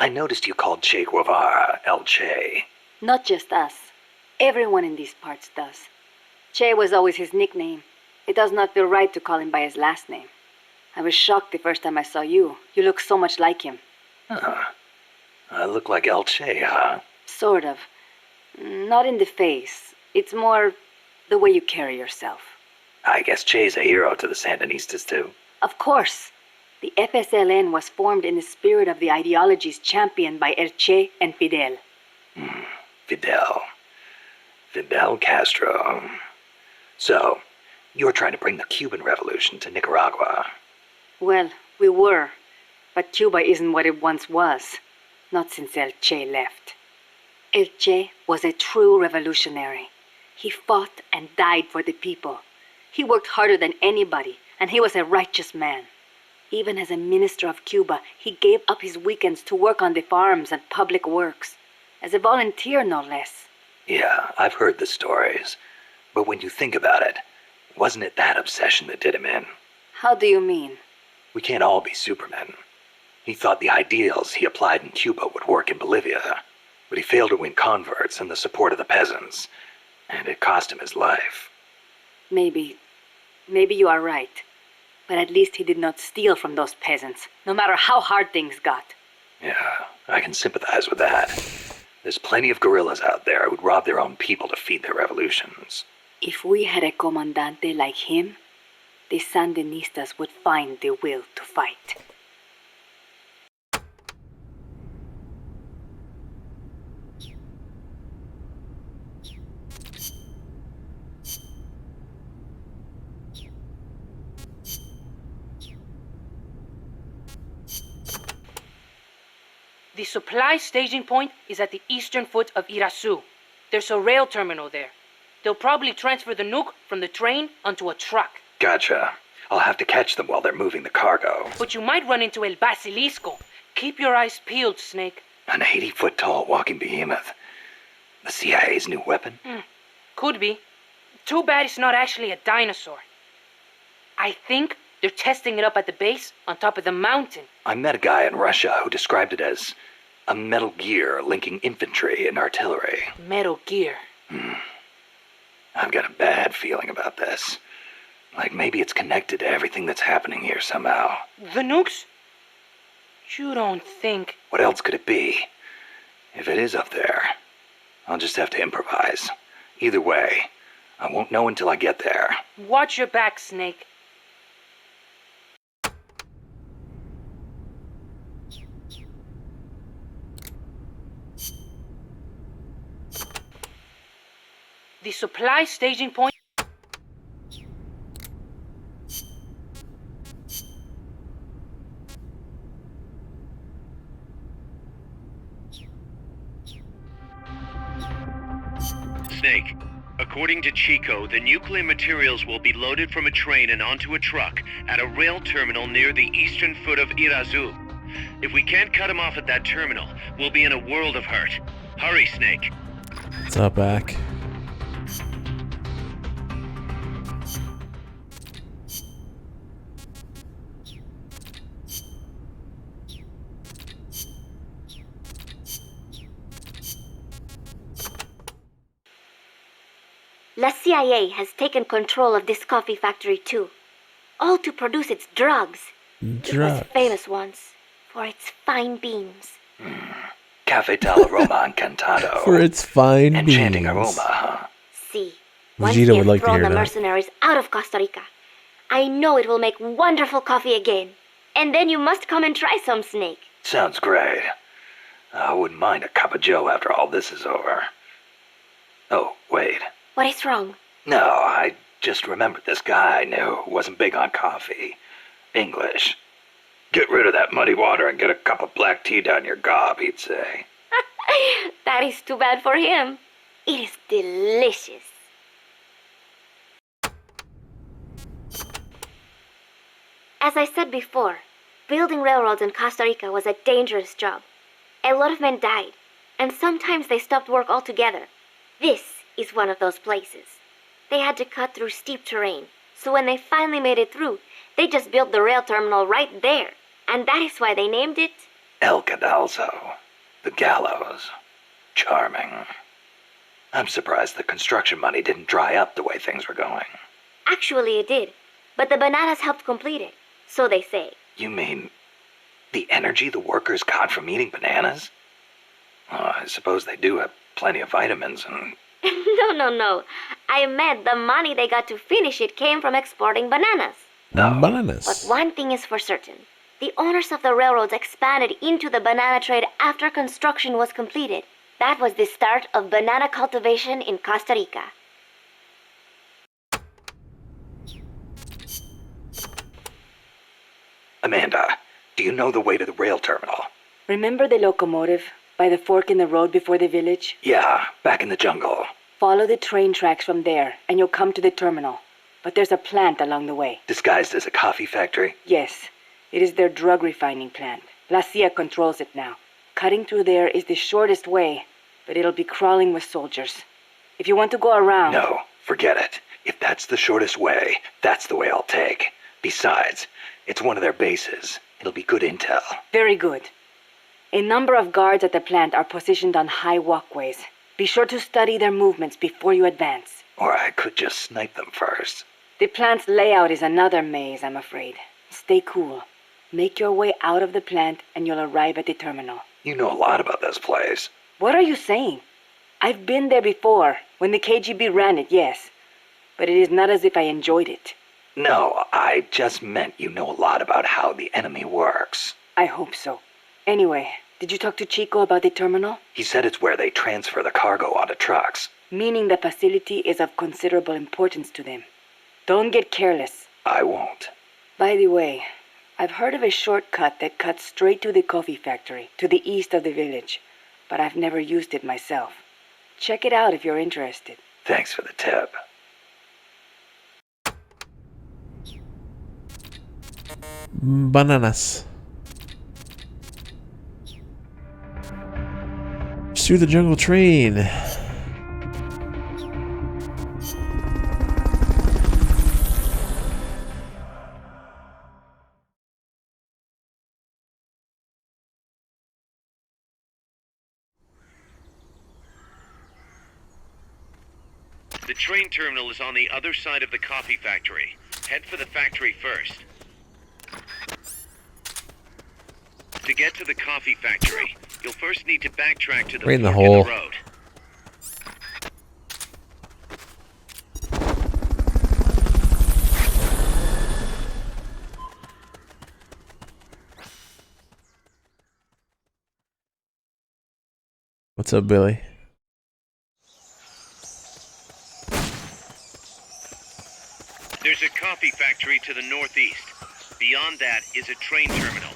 I noticed you called Che Guevara El Che. Not just us. Everyone in these parts does. Che was always his nickname. It does not feel right to call him by his last name. I was shocked the first time I saw you. You look so much like him. I look like El Che, huh? Sort of. Not in the face. It's more the way you carry yourself. I guess Che's a hero to the Sandinistas, too. Of course. The FSLN was formed in the spirit of the ideologies championed by El Che and Fidel. Fidel Castro. So, you're trying to bring the Cuban Revolution to Nicaragua. Well, we were. But Cuba isn't what it once was. Not since El Che left. El Che was a true revolutionary. He fought and died for the people. He worked harder than anybody, and he was a righteous man. Even as a minister of Cuba, he gave up his weekends to work on the farms and public works. As a volunteer, no less. Yeah, I've heard the stories. But when you think about it, wasn't it that obsession that did him in? How do you mean? We can't all be supermen. He thought the ideals he applied in Cuba would work in Bolivia, but he failed to win converts and the support of the peasants, and it cost him his life. Maybe you are right. But at least he did not steal from those peasants, no matter how hard things got. Yeah, I can sympathize with that. There's plenty of guerrillas out there who'd rob their own people to feed their revolutions. If we had a comandante like him, the Sandinistas would find the will to fight. The supply staging point is at the eastern foot of Irasu. There's a rail terminal there. They'll probably transfer the nuke from the train onto a truck. Gotcha. I'll have to catch them while they're moving the cargo. But you might run into El Basilisco. Keep your eyes peeled, Snake. An 80-foot-tall walking behemoth. The CIA's new weapon? Could be. Too bad it's not actually a dinosaur. I think they're testing it up at the base on top of the mountain. I met a guy in Russia who described it as a metal gear linking infantry and artillery. Metal Gear. I've got a bad feeling about this. Like maybe it's connected to everything that's happening here somehow. The nukes? You don't think... What else could it be? If it is up there, I'll just have to improvise. Either way, I won't know until I get there. Watch your back, Snake. The supply staging point... Snake, a According to Chico, the nuclear materials will be loaded from a train and onto a truck at a rail terminal near the eastern foot of Irazu. If we can't cut him off at that terminal, we'll be in a world of hurt. Hurry, Snake. What's up, back? La CIA has taken control of this coffee factory too. All to produce its drugs. It was famous once for its fine beans. Cafetal aroma encantado. For its fine Enchanting beans. aroma, huh? See, once Vegeta they would have like to thrown hear the that. mercenaries out of Costa Rica, I know it will make wonderful coffee again. And then you must come and try some, Snake. Sounds great. I wouldn't mind a cup of joe after all this is over. Oh, wait. What is wrong? No, I just remembered this guy I knew who wasn't big on coffee. English. Get rid of that muddy water and get a cup of black tea down your gob, he'd say. That is too bad for him. It is delicious. As I said before, building railroads in Costa Rica was a dangerous job. A lot of men died, and sometimes they stopped work altogether. This is one of those places. They had to cut through steep terrain, so when they finally made it through, they just built the rail terminal right there. And that is why they named it El Cadalso. The gallows. Charming. I'm surprised the construction money didn't dry up the way things were going. Actually, it did, but the bananas helped complete it, so they say. You mean the energy the workers got from eating bananas? Oh, I suppose they do have plenty of vitamins and... No. I meant the money they got to finish it came from exporting bananas. No. Bananas. But one thing is for certain. The owners of the railroads expanded into the banana trade after construction was completed. That was the start of banana cultivation in Costa Rica. Amanda, do you know the way to the rail terminal? Remember the locomotive by the fork in the road before the village? Yeah, back in the jungle. Follow the train tracks from there, and you'll come to the terminal. But there's a plant along the way. Disguised as a coffee factory? Yes, it is their drug refining plant. La CIA controls it now. Cutting through there is the shortest way, but it'll be crawling with soldiers. If you want to go around... No, forget it. If that's the shortest way, that's the way I'll take. Besides, it's one of their bases. It'll be good intel. Very good. A number of guards at the plant are positioned on high walkways. Be sure to study their movements before you advance. Or I could just snipe them first. The plant's layout is another maze, I'm afraid. Stay cool. Make your way out of the plant and you'll arrive at the terminal. You know a lot about this place. What are you saying? I've been there before, when the KGB ran it, yes. But it is not as if I enjoyed it. No, I just meant you know a lot about how the enemy works. I hope so. Anyway, did you talk to Chico about the terminal? He said it's where they transfer the cargo onto trucks. Meaning the facility is of considerable importance to them. Don't get careless. I won't. By the way, I've heard of a shortcut that cuts straight to the coffee factory, to the east of the village. But I've never used it myself. Check it out if you're interested. Thanks for the tip. Bananas. Pursue the jungle train. The train terminal is on the other side of the coffee factory. Head for the factory first. To get to the coffee factory, you'll first need to backtrack to the Right in the fork hole. the road. What's up, Billy? There's a coffee factory to the northeast. Beyond that is a train terminal.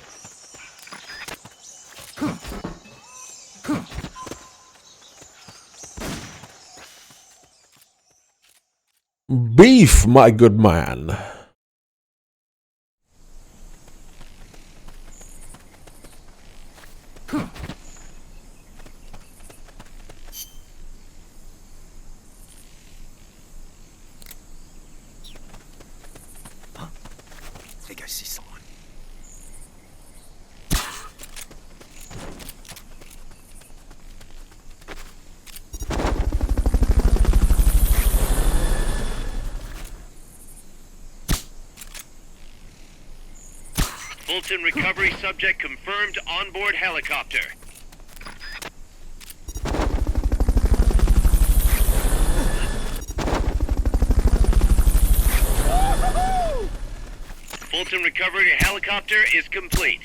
Beef, my good man. I think I see someone. Fulton recovery subject confirmed onboard helicopter. Fulton recovery helicopter is complete.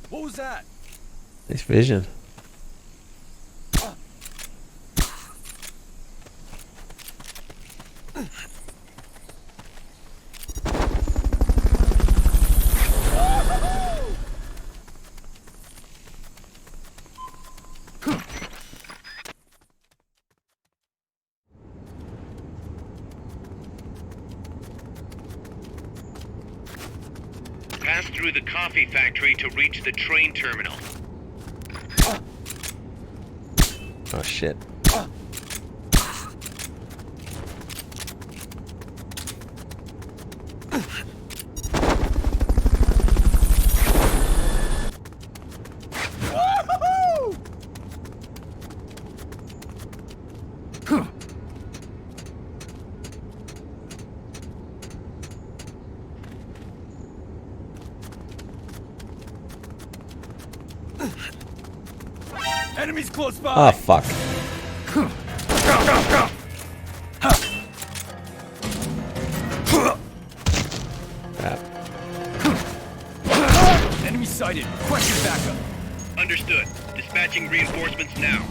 What was that? Nice vision. Pass through the coffee factory to reach the train terminal. Oh shit. Enemies close by. Oh fuck. Enemy sighted. Question backup. Understood. Dispatching reinforcements now.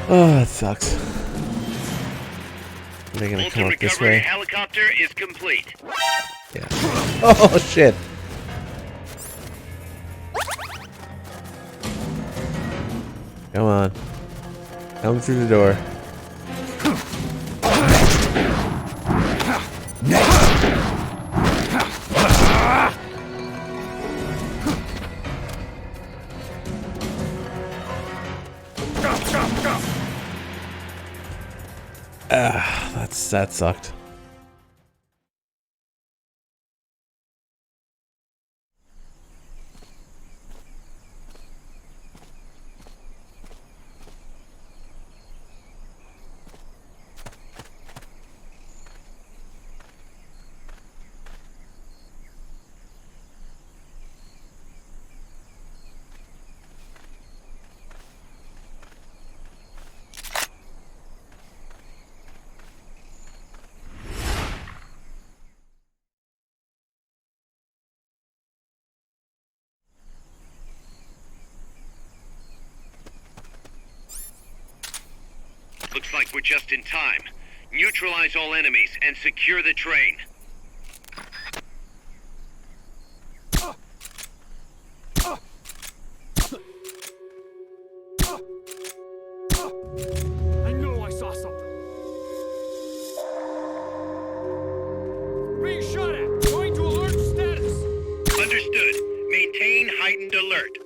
Oh, that sucks. Are they gonna come Fulton up this recovery way? helicopter is complete. Yeah. Oh shit. Come on. Come through the door. That sucked. Looks like we're just in time. Neutralize all enemies and secure the train. I know I saw something. Being shot at. Going to alert status. Understood. Maintain heightened alert.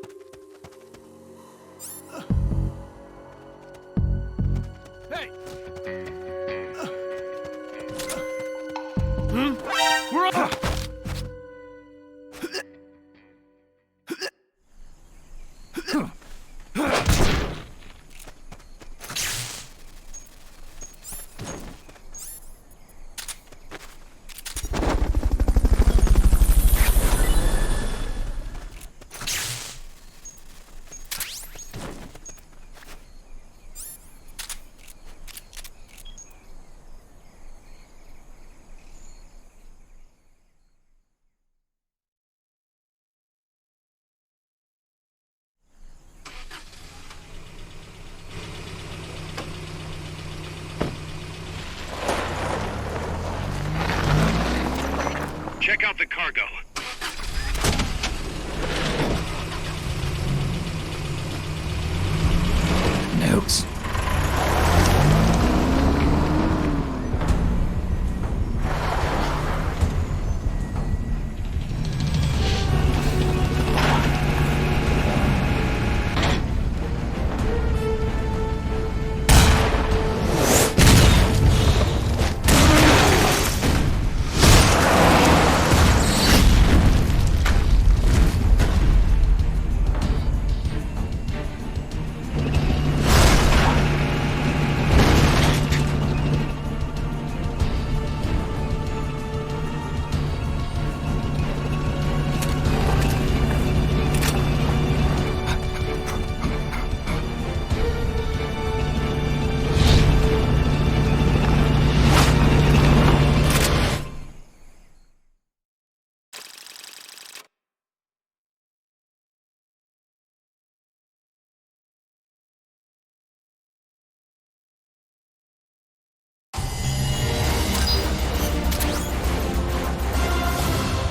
Hey! We're up! Check out the cargo. Nukes.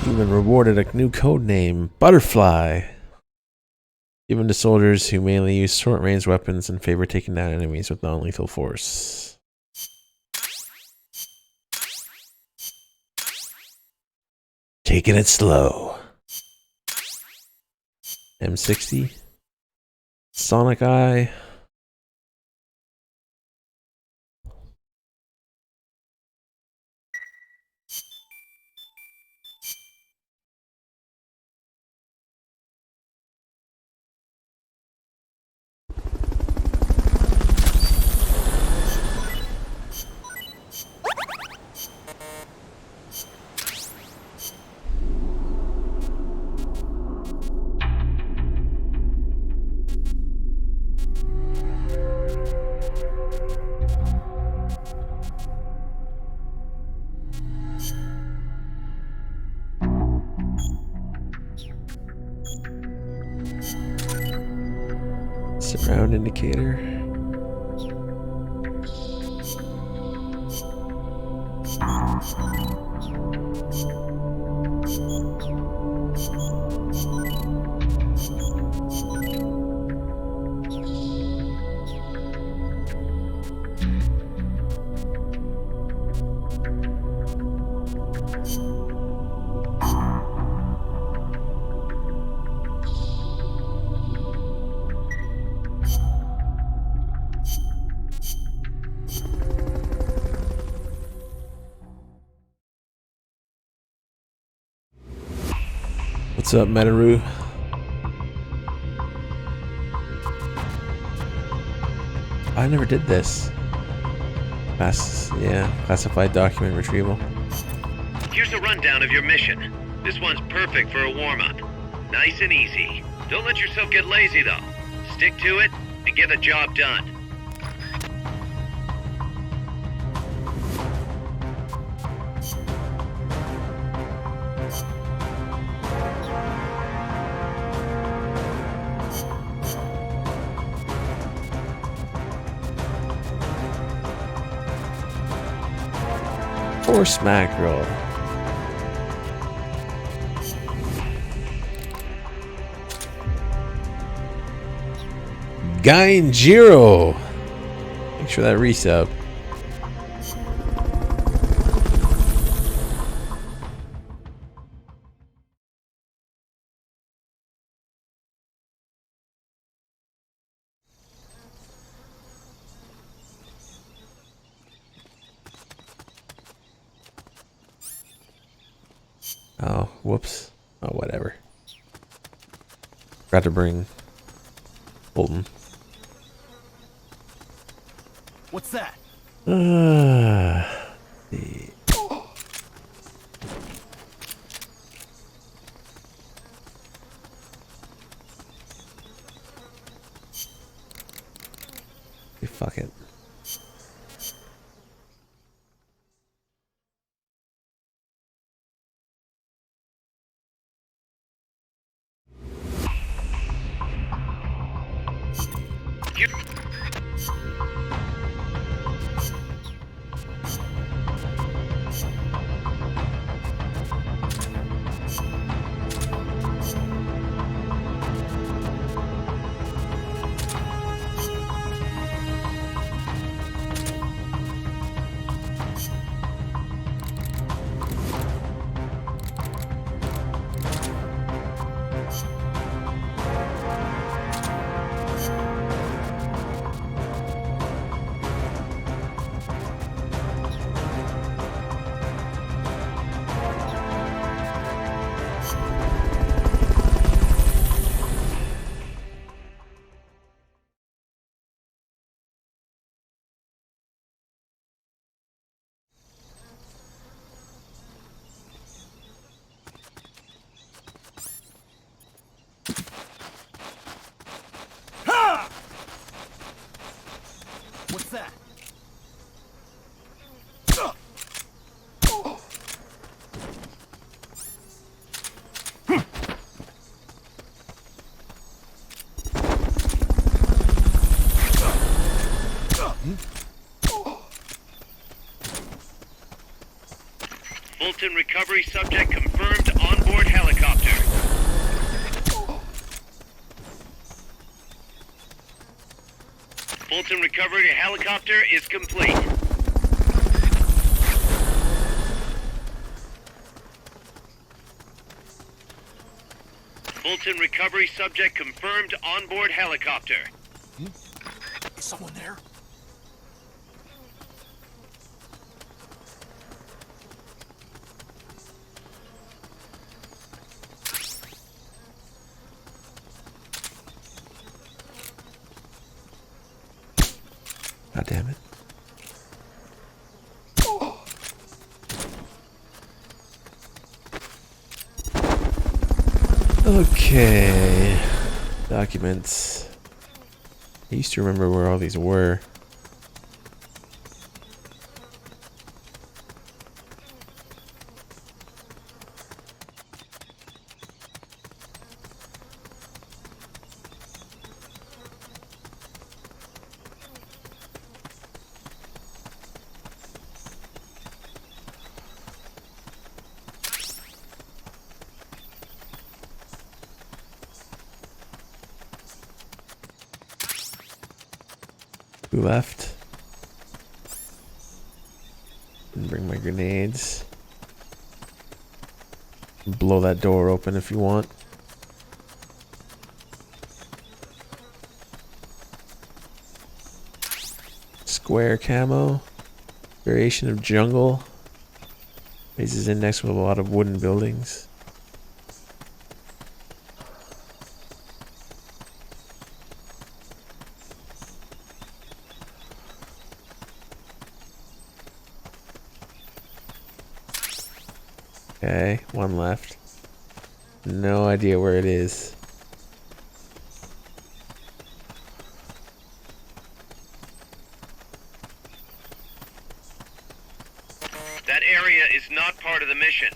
You've been rewarded a new code name, Butterfly. Given to soldiers who mainly use short-range weapons and favor taking down enemies with non-lethal force. Taking it slow. M60. Sonic Eye. Surround indicator. What's up, Metaru? I never did this. Classified document retrieval. Here's a rundown of your mission. This one's perfect for a warm-up. Nice and easy. Don't let yourself get lazy, though. Stick to it and get the job done. Force mackerel. Gainjiro. Make sure that resub. Oh, whoops. Oh, whatever. Forgot to bring Bolton. What's that? Fuck it. that? Fulton recovery subject confirmed onboard helicopter. Fulton recovery helicopter is complete. Fulton recovery subject confirmed onboard helicopter. Is someone there? God damn it. Okay. Documents. I used to remember where all these were. Who left? Didn't bring my grenades. Blow that door open if you want. Square camo. Variation of jungle. Bases index with a lot of wooden buildings. Okay, one left. No idea where it is. That area is not part of the mission.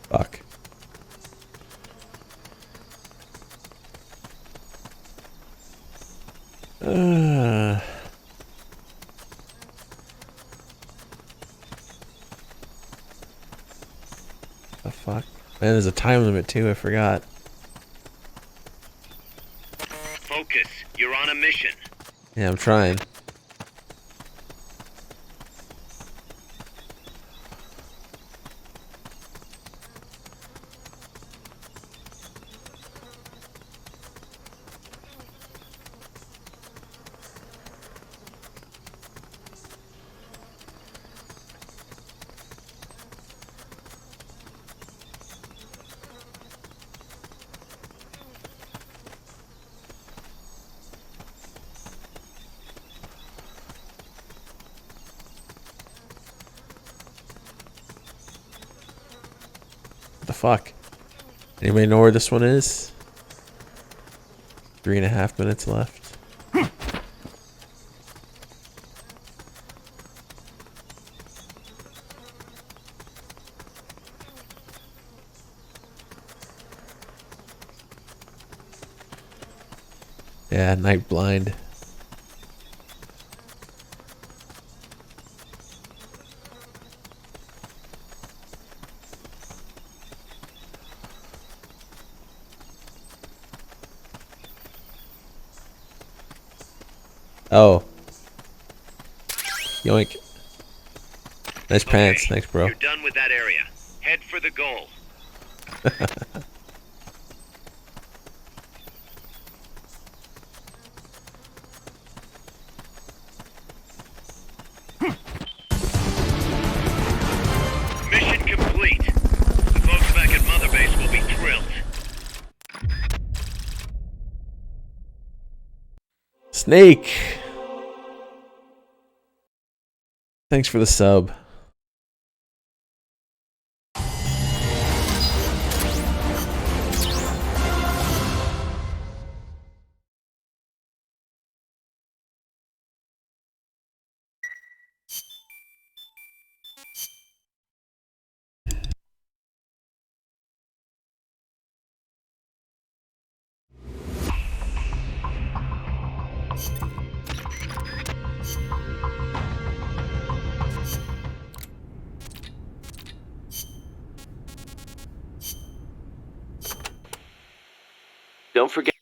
Fuck. The fuck? Man, there's a time limit too, I forgot. Focus. You're on a mission. Yeah, I'm trying. What the fuck? Anybody know where this one is? 3.5 minutes left. Yeah, night blind. Oh. Yoink. Nice pants. Thanks, bro. You're done with that area. Head for the goal. Mission complete. The folks back at Mother Base will be thrilled. Snake! Thanks for the sub. Don't forget.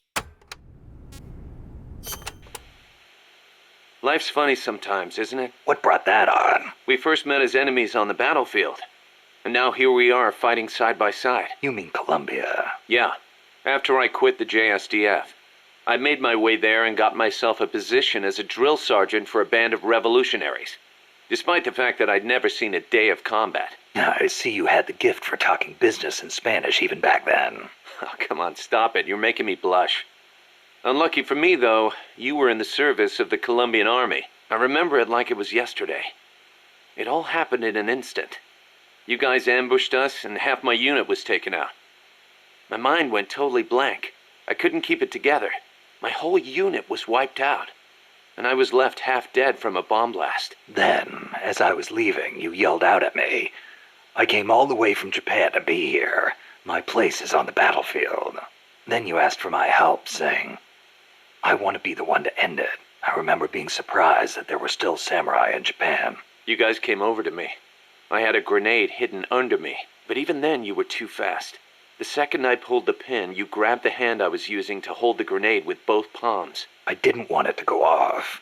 Life's funny sometimes, isn't it? What brought that on? We first met as enemies on the battlefield. And now here we are fighting side by side. You mean Colombia? Yeah. After I quit the JSDF. I made my way there and got myself a position as a drill sergeant for a band of revolutionaries. Despite the fact that I'd never seen a day of combat. I see you had the gift for talking business in Spanish even back then. Oh, come on, stop it. You're making me blush. Unlucky for me, though, you were in the service of the Colombian army. I remember it like it was yesterday. It all happened in an instant. You guys ambushed us, and half my unit was taken out. My mind went totally blank. I couldn't keep it together. My whole unit was wiped out. And I was left half dead from a bomb blast. Then, as I was leaving, you yelled out at me. I came all the way from Japan to be here. My place is on the battlefield. Then you asked for my help, saying, I want to be the one to end it. I remember being surprised that there were still samurai in Japan. You guys came over to me. I had a grenade hidden under me, but even then you were too fast. The second I pulled the pin, you grabbed the hand I was using to hold the grenade with both palms. I didn't want it to go off.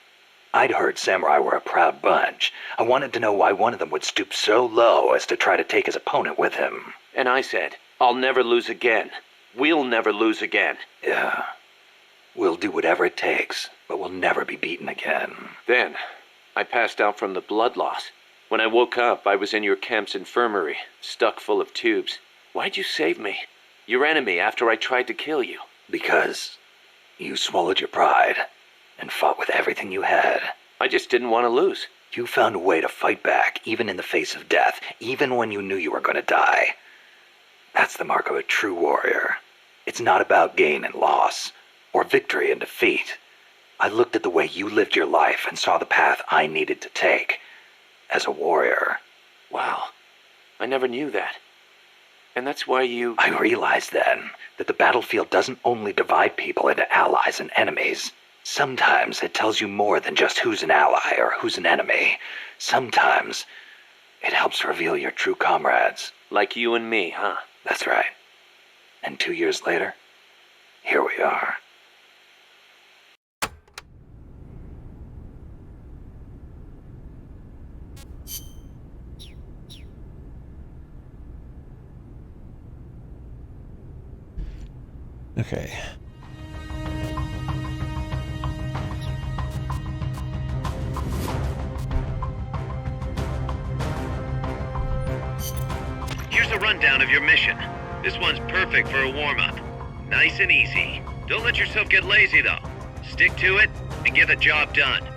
I'd heard samurai were a proud bunch. I wanted to know why one of them would stoop so low as to try to take his opponent with him. And I said, I'll never lose again. We'll never lose again. Yeah. We'll do whatever it takes, but we'll never be beaten again. Then, I passed out from the blood loss. When I woke up, I was in your camp's infirmary, stuck full of tubes. Why'd you save me? Your enemy after I tried to kill you. Because you swallowed your pride and fought with everything you had. I just didn't want to lose. You found a way to fight back, even in the face of death, even when you knew you were going to die. That's the mark of a true warrior. It's not about gain and loss, or victory and defeat. I looked at the way you lived your life and saw the path I needed to take. As a warrior. Wow. I never knew that. And that's why you... I realized then that the battlefield doesn't only divide people into allies and enemies. Sometimes it tells you more than just who's an ally or who's an enemy. Sometimes it helps reveal your true comrades. Like you and me, huh? That's right. And 2 years later, here we are. Okay. Here's a rundown of your mission. This one's perfect for a warm-up. Nice and easy. Don't let yourself get lazy, though. Stick to it and get the job done.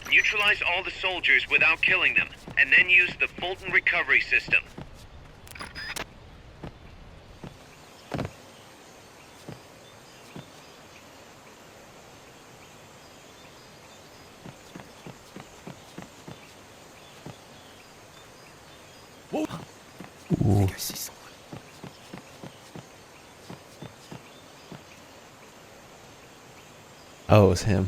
Neutralize all the soldiers without killing them, and then use the Fulton recovery system. I think I see someone. Oh, it was him.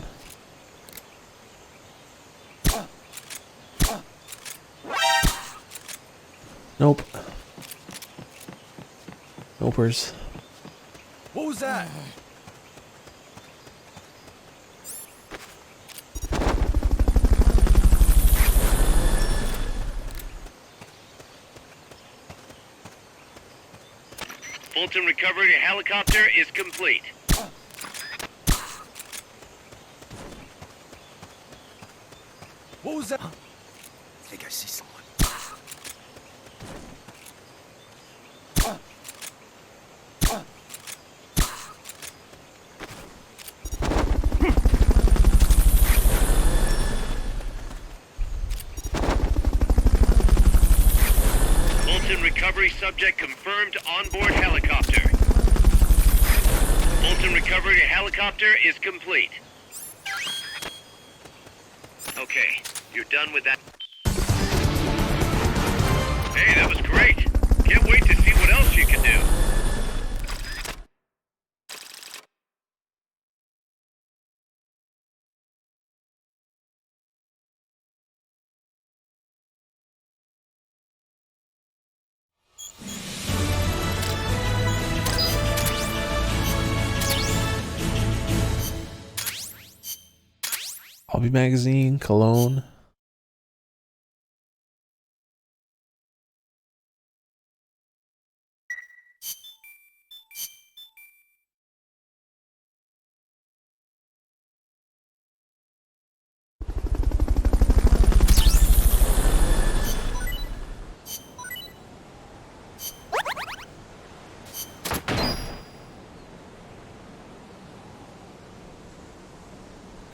Nope. Nopers. What was that? Fulton recovery helicopter is complete. What was that? I think I see someone. Fulton recovery subject confirmed onboard helicopter. Fulton recovery helicopter is complete. Okay, you're done with that. Hey, that was great. Can't wait to see what else you can do. Hobby magazine, cologne.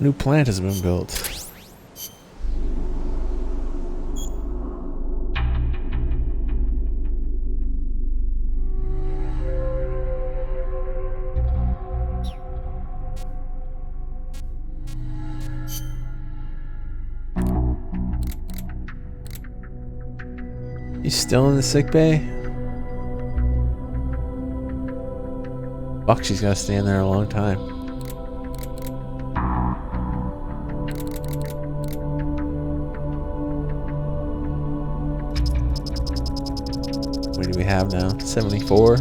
New plant has been built. You still in the sick bay? Fuck, she's gotta stay in there a long time. What do we have now? 74?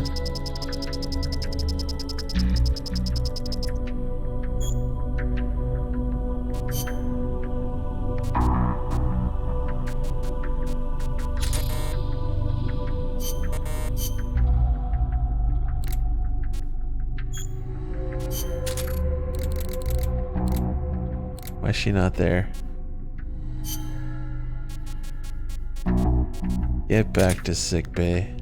Why is she not there? Get back to sick bay.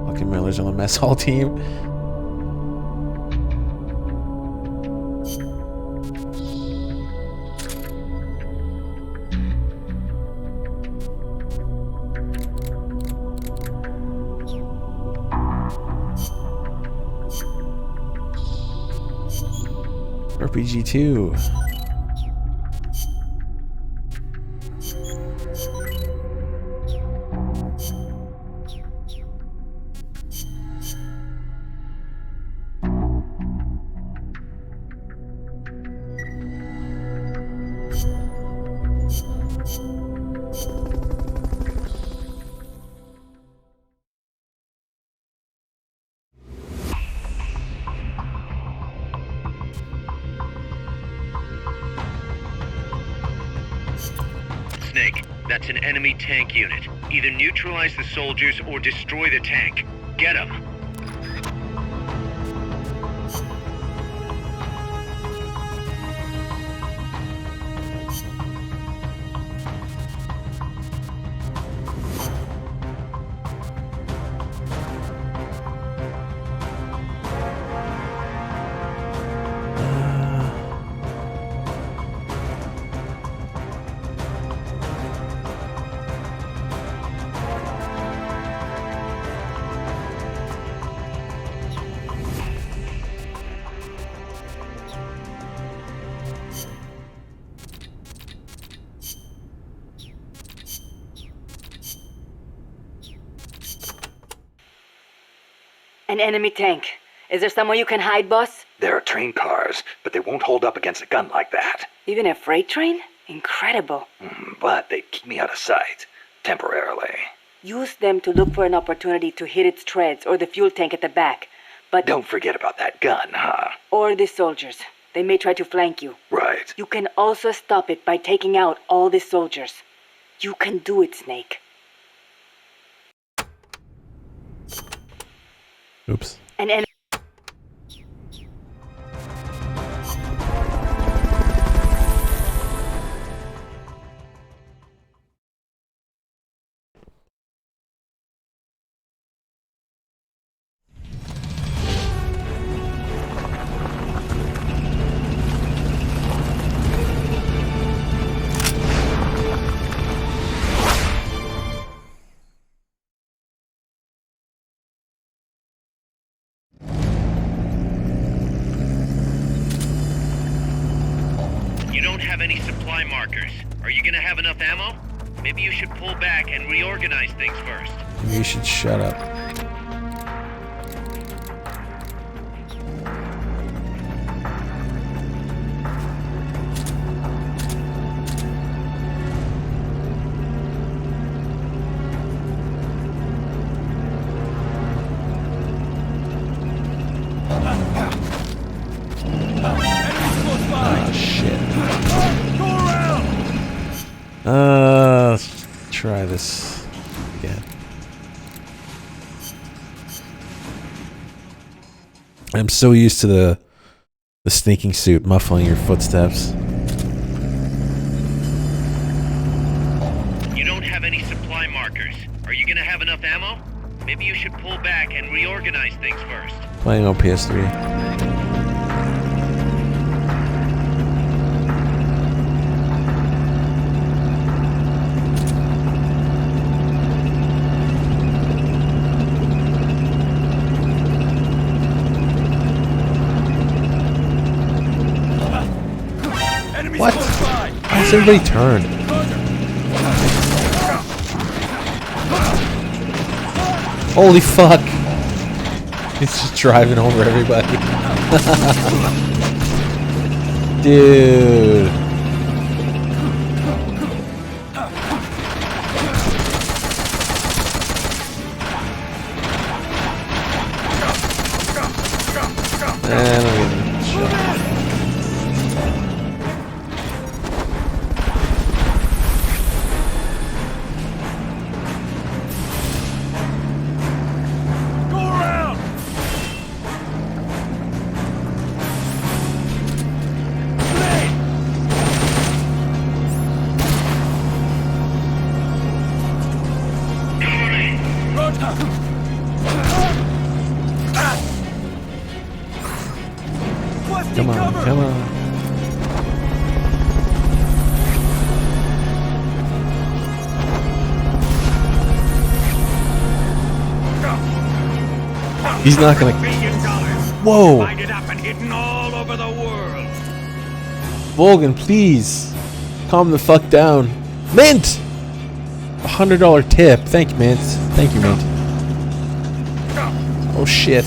Fucking Miller's on the mess hall team. RPG 2. Snake, that's an enemy tank unit. Either neutralize the soldiers or destroy the tank. Get them. An enemy tank. Is there somewhere you can hide, boss? There are train cars, but they won't hold up against a gun like that. Even a freight train? Incredible. But they keep me out of sight. Temporarily. Use them to look for an opportunity to hit its treads or the fuel tank at the back. But don't forget about that gun, huh? Or the soldiers. They may try to flank you. Right. You can also stop it by taking out all the soldiers. You can do it, Snake. Oops. An enemy. Have any supply markers. Are you gonna have enough ammo? Maybe you should pull back and reorganize things first. Maybe you should shut up. Let's try this again. I'm so used to the sneaking suit muffling your footsteps. You don't have any supply markers. Are you gonna have enough ammo? Maybe you should pull back and reorganize things first. Playing on PS3. What? How's everybody turned? Holy fuck! He's just driving over everybody. Dude. Man, I'm getting shot. Come on, come on. He's not gonna. Whoa! All over the world. Volgan, please calm the fuck down. Mint! $100 tip. Thank you, Mint. Thank you, Mint. Oh shit.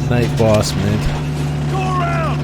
Night boss, Mint. Go around.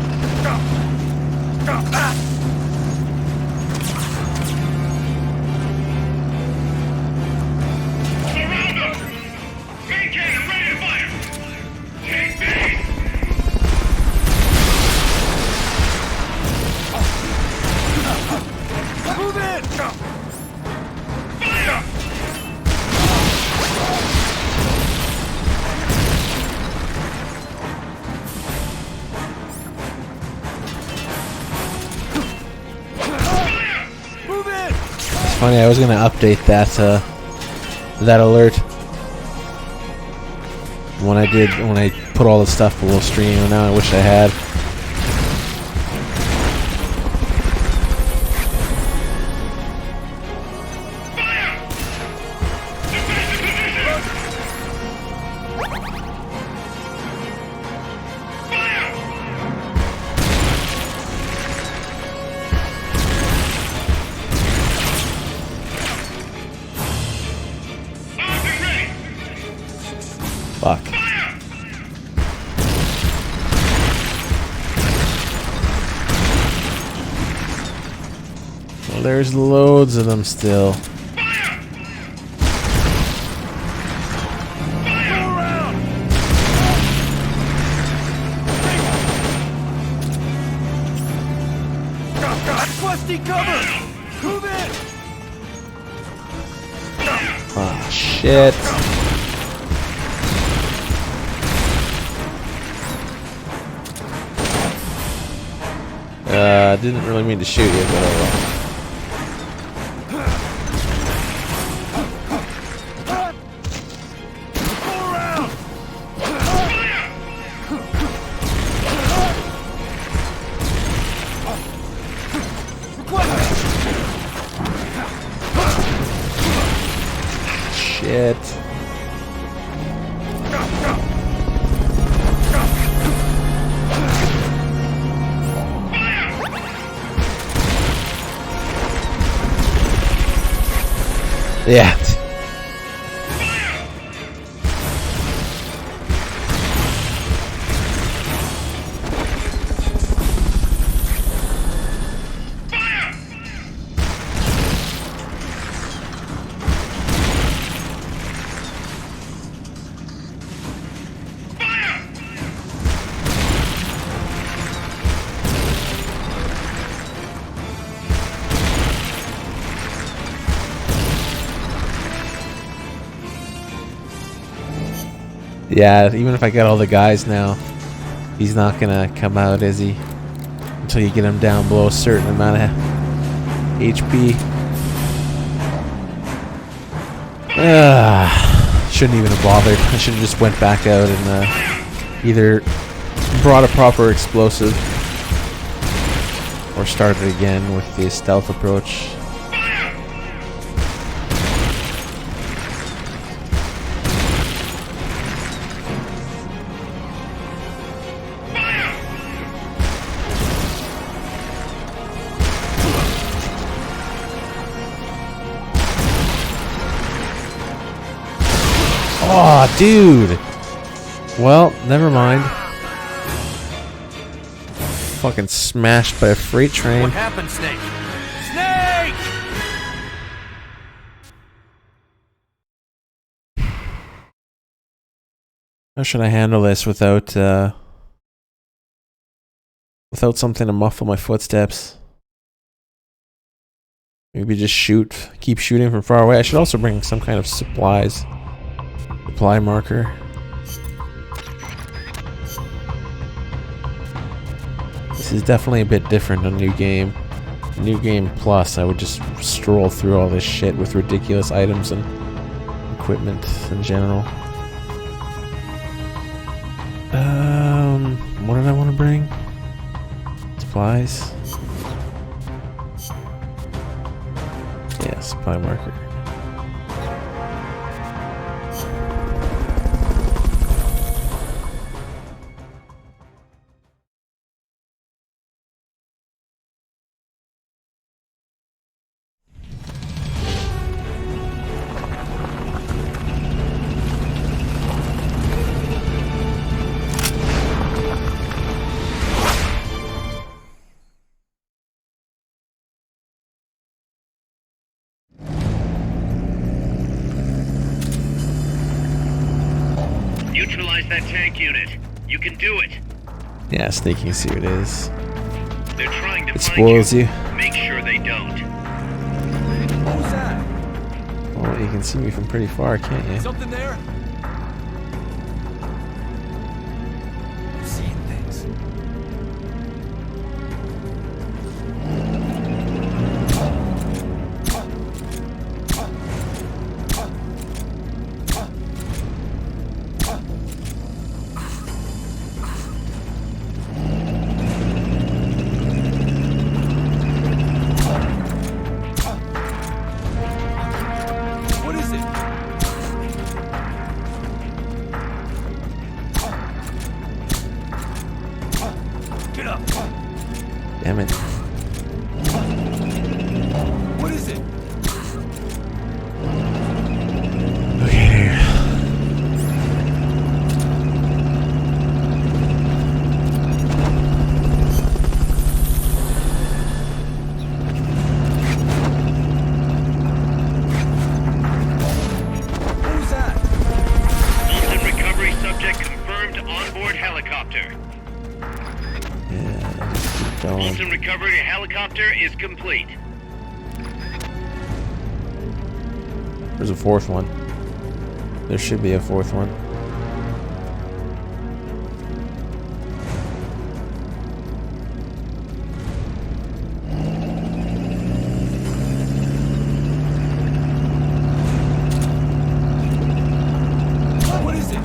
Move in. It's funny, I was gonna update that alert when I put all the stuff below stream, and now I wish I had. Fuck. Well, there's loads of them still. Ah, shit. Didn't really mean to shoot you, but oh well. Shit. Yeah. Yeah, even if I get all the guys now, he's not gonna come out, is he? Until you get him down below a certain amount of HP. Shouldn't even have bothered. I should have just went back out and either brought a proper explosive or started again with the stealth approach. Oh, dude. Well, never mind. Fucking smashed by a freight train. What happened, Snake? Snake! How should I handle this without something to muffle my footsteps? Maybe just keep shooting from far away. I should also bring some kind of supply marker. This is definitely a bit different on New Game. New Game Plus, I would just stroll through all this shit with ridiculous items and equipment in general. What did I want to bring? Supplies? Yeah, supply marker. Neutralize that tank unit. You can do it. Yeah, sneaking see what it is. They're trying to It find spoils you. Make sure they don't. What was that? Well, you can see me from pretty far, can't you? Something there? I'm seeing things. Damn it. What is it? Okay, here. helicopter. Yeah, just keep going. Fulton recovery helicopter is complete. There's a fourth one. There should be a fourth one. What is it?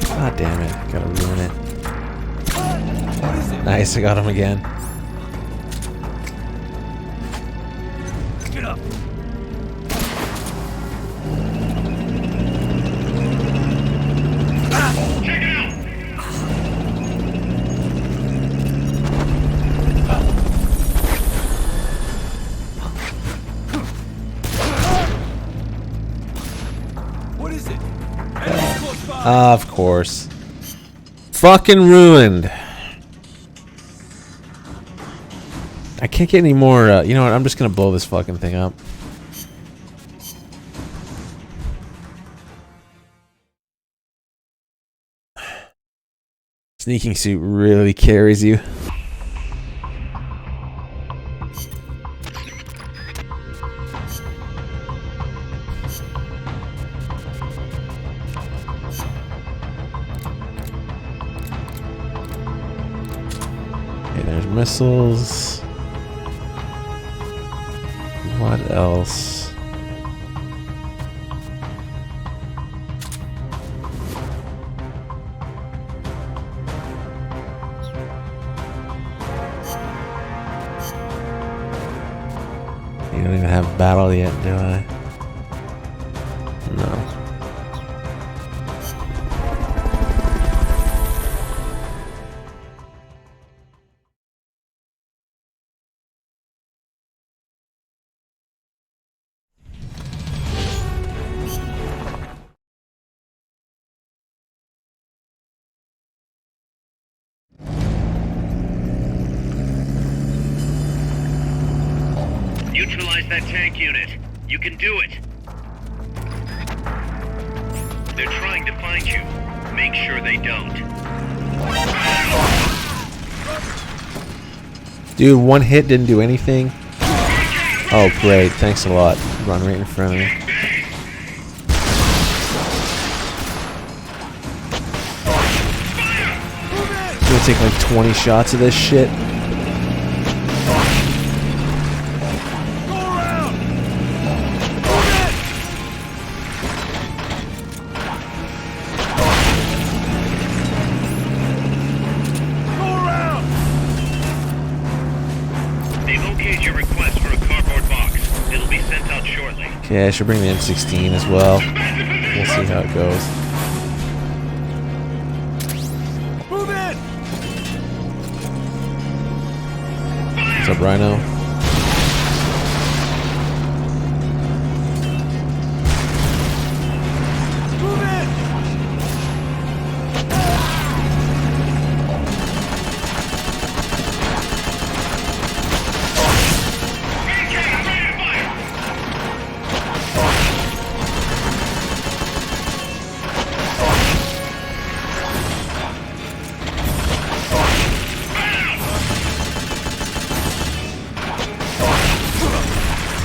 God damn it. Gotta ruin it. What is it? Nice, I got him again. Get up. Check it out! What is it? Enemies close by. Of course. Fucking ruined. I can't get any more, you know what, I'm just gonna blow this fucking thing up. Sneaking suit really carries you. Okay, there's missiles. What else? You don't even have battle yet, do I? No. Neutralize that tank unit. You can do it. They're trying to find you. Make sure they don't. Dude, one hit didn't do anything. Oh, great. Thanks a lot. Run right in front of me. It's gonna take like 20 shots of this shit. Yeah, I should bring the M16 as well. We'll see how it goes. Move in. What's up, Rhino? Move in.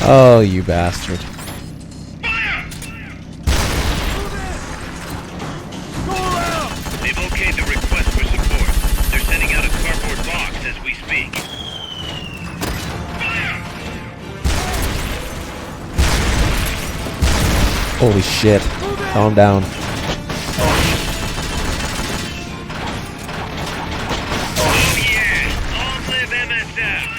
Oh, you bastard. They've okayed the request for support. They're sending out a cardboard box as we speak. Holy shit. Calm down. Oh yeah! Long live MSF!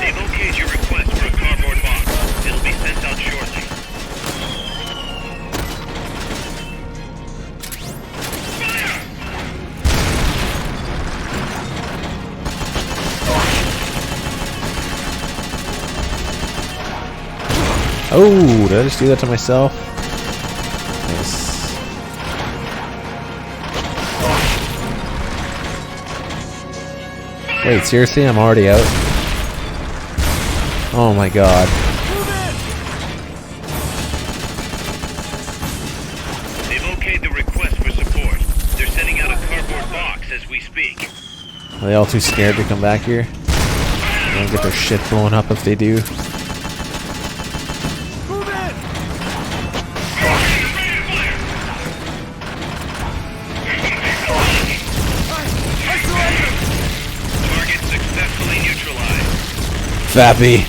They've okayed your request for a cardboard box. It'll be sent out shortly. Oh, did I just do that to myself? Wait, seriously? I'm already out? Oh my god. They've okayed the request for support. They're sending out a cardboard box as we speak. Are they all too scared to come back here? They're gonna get their shit blown up if they do. Target successfully neutralized. Fappy.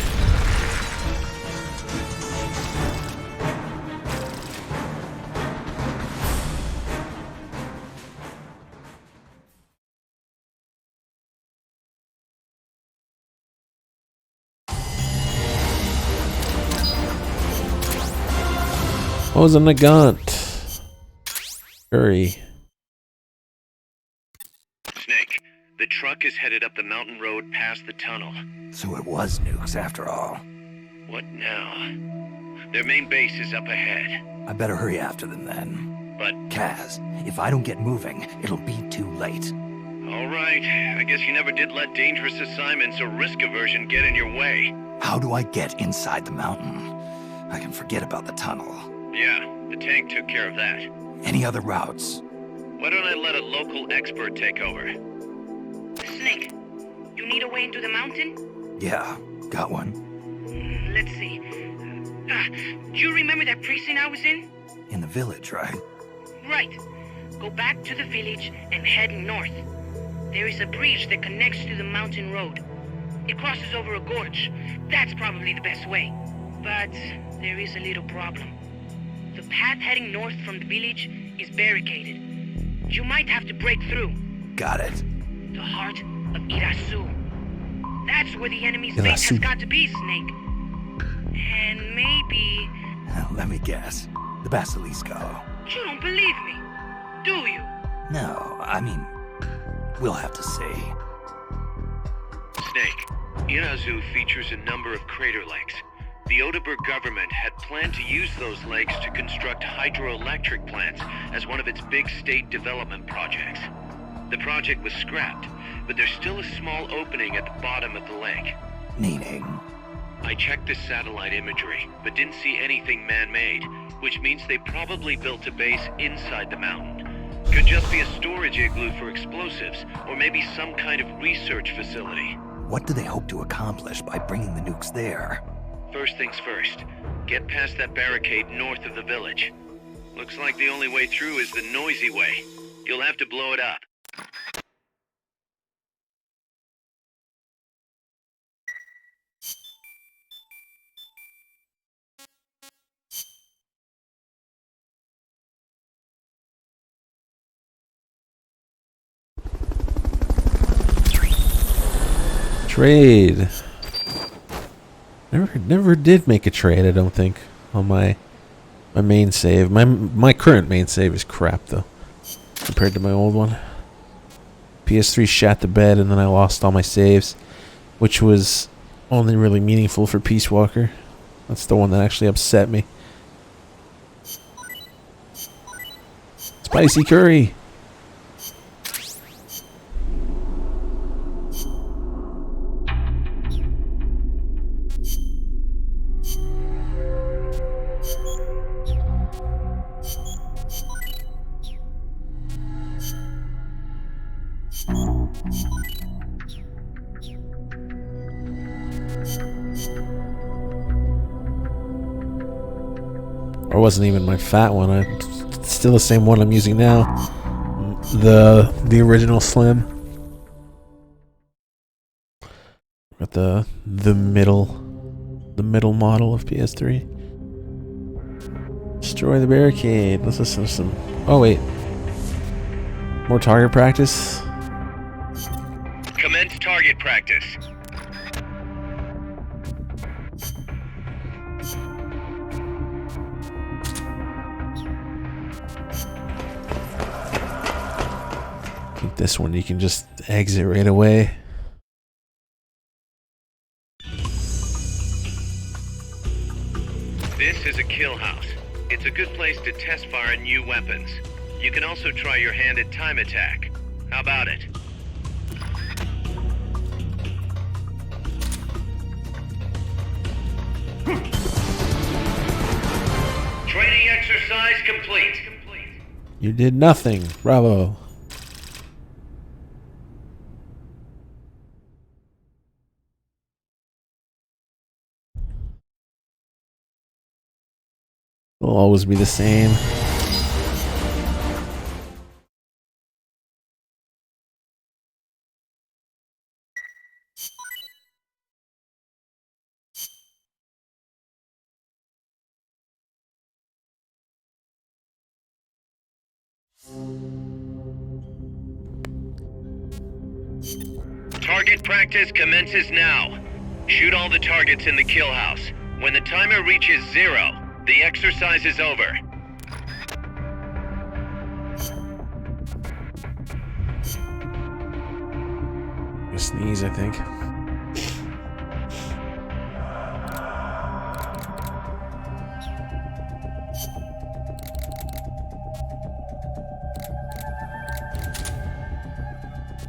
What was in the Gaunt? Hurry. Snake, the truck is headed up the mountain road past the tunnel. So it was nukes after all. What now? Their main base is up ahead. I better hurry after them then. But... Kaz, if I don't get moving, it'll be too late. All right. I guess you never did let dangerous assignments or risk aversion get in your way. How do I get inside the mountain? I can forget about the tunnel. Yeah, the tank took care of that. Any other routes? Why don't I let a local expert take over? Snake, you need a way into the mountain? Yeah, got one. Let's see. Do you remember that precinct I was in? In the village, right? Right. Go back to the village and head north. There is a bridge that connects to the mountain road. It crosses over a gorge. That's probably the best way. But there is a little problem. The path heading north from the village is barricaded. You might have to break through. Got it. The heart of Irasu. That's where the enemy's base has got to be, Snake. And maybe... Let me guess. The Basilisco. You don't believe me, do you? No, I mean... We'll have to see. Snake, Irazu features a number of crater lakes. The Odeberg government had planned to use those lakes to construct hydroelectric plants as one of its big state development projects. The project was scrapped, but there's still a small opening at the bottom of the lake. Meaning? I checked the satellite imagery, but didn't see anything man-made, which means they probably built a base inside the mountain. Could just be a storage igloo for explosives, or maybe some kind of research facility. What do they hope to accomplish by bringing the nukes there? First things first, get past that barricade north of the village. Looks like the only way through is the noisy way. You'll have to blow it up. Trade. Never did make a trade, I don't think, on my main save. My current main save is crap though, compared to my old one. PS3 shat the bed and then I lost all my saves, which was only really meaningful for Peace Walker. That's the one that actually upset me. Spicy curry. Or wasn't even my fat one. It's still the same one I'm using now. The original Slim. Got the middle model of PS3. Destroy the barricade. Let's listen to some. Oh wait. More target practice. Commence target practice. I think this one you can just exit right away. This is a kill house. It's a good place to test fire new weapons. You can also try your hand at time attack. How about it? Training exercise complete. You did nothing. Bravo. It'll always be the same. Target practice commences now. Shoot all the targets in the kill house. When the timer reaches 0, the exercise is over. I sneeze, I think.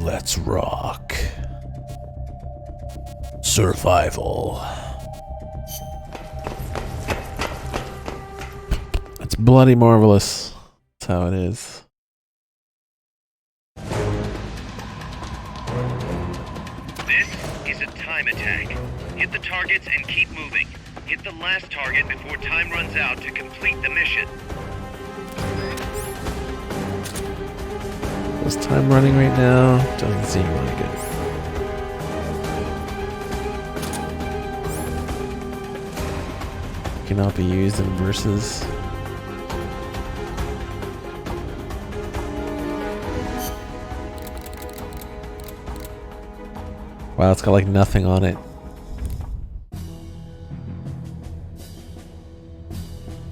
Let's rock. Survival. It's bloody marvelous. That's how it is. This is a time attack. Hit the targets and keep moving. Hit the last target before time runs out to complete the mission. Is time running right now? Doesn't seem really good. Cannot be used in versus. Wow, it's got like nothing on it.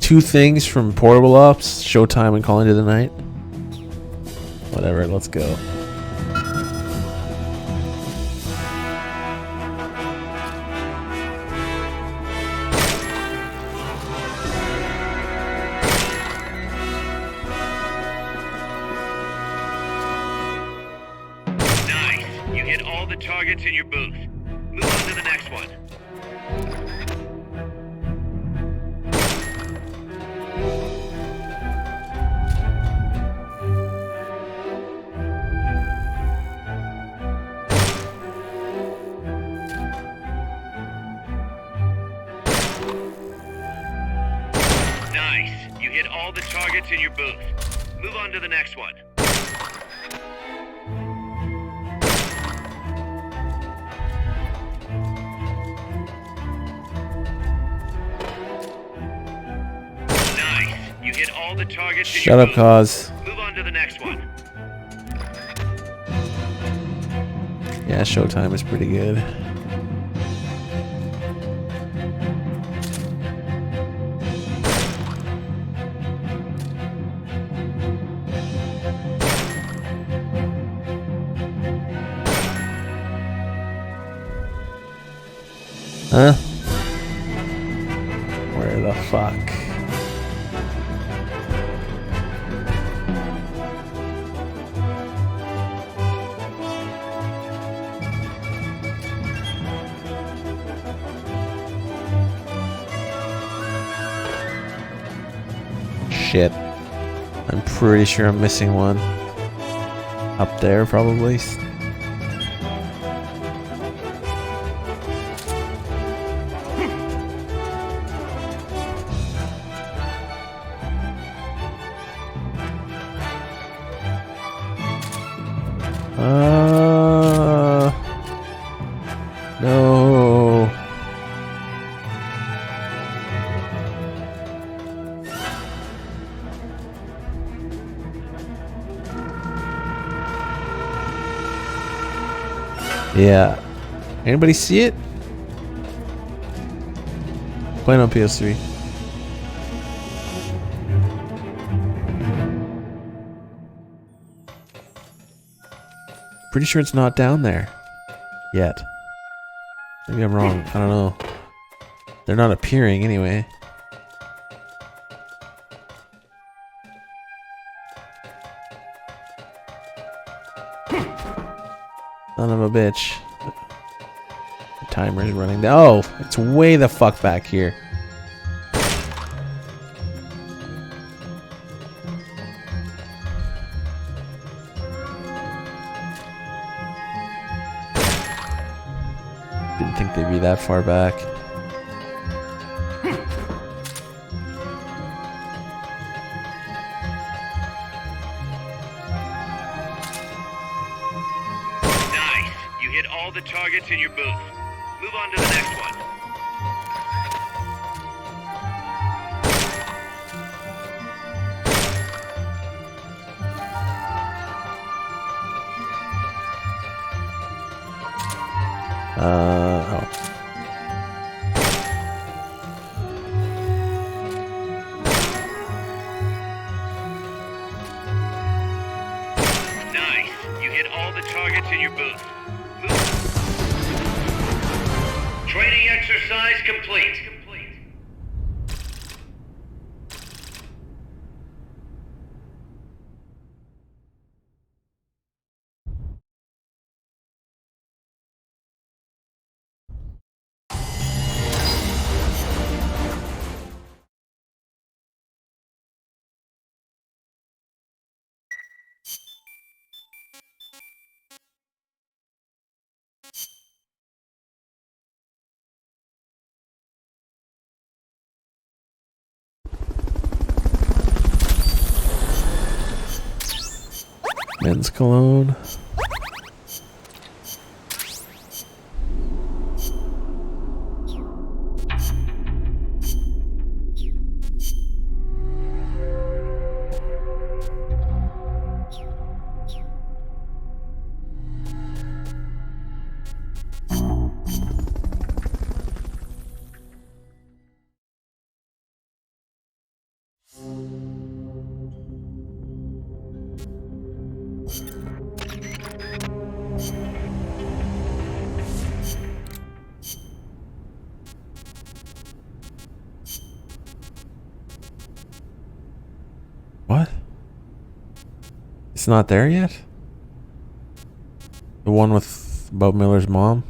2 things from Portable Ops, Showtime and Calling to the Night. Whatever, let's go. Nice. You hit all the targets in your booth. Move on to the next one. Nice. You hit all the targets in your booth. Move on to the next one. Nice. You hit all the targets in Shut your up, booth. Cause. Move on to the next one. Yeah, Showtime is pretty good. Huh? Where the fuck? Shit. I'm pretty sure I'm missing one. Up there, probably. No. Yeah. Anybody see it? Playing on PS3. Pretty sure it's not down there yet. Maybe I'm wrong. I don't know. They're not appearing anyway. Son of a bitch. The timer is running down. Oh, it's way the fuck back here. Didn't think they'd be that far back. Nice. You hit all the targets in your booth. Move on to the next one. Oh. Nice. You hit all the targets in your booth. Training exercise complete. Men's cologne. What? It's not there yet? The one with Bob Miller's mom?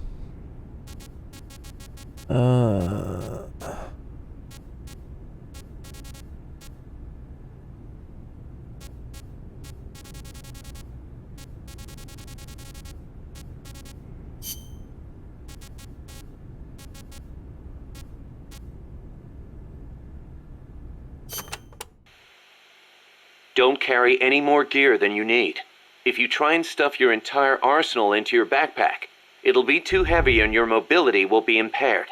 Don't carry any more gear than you need. If you try and stuff your entire arsenal into your backpack, it'll be too heavy and your mobility will be impaired.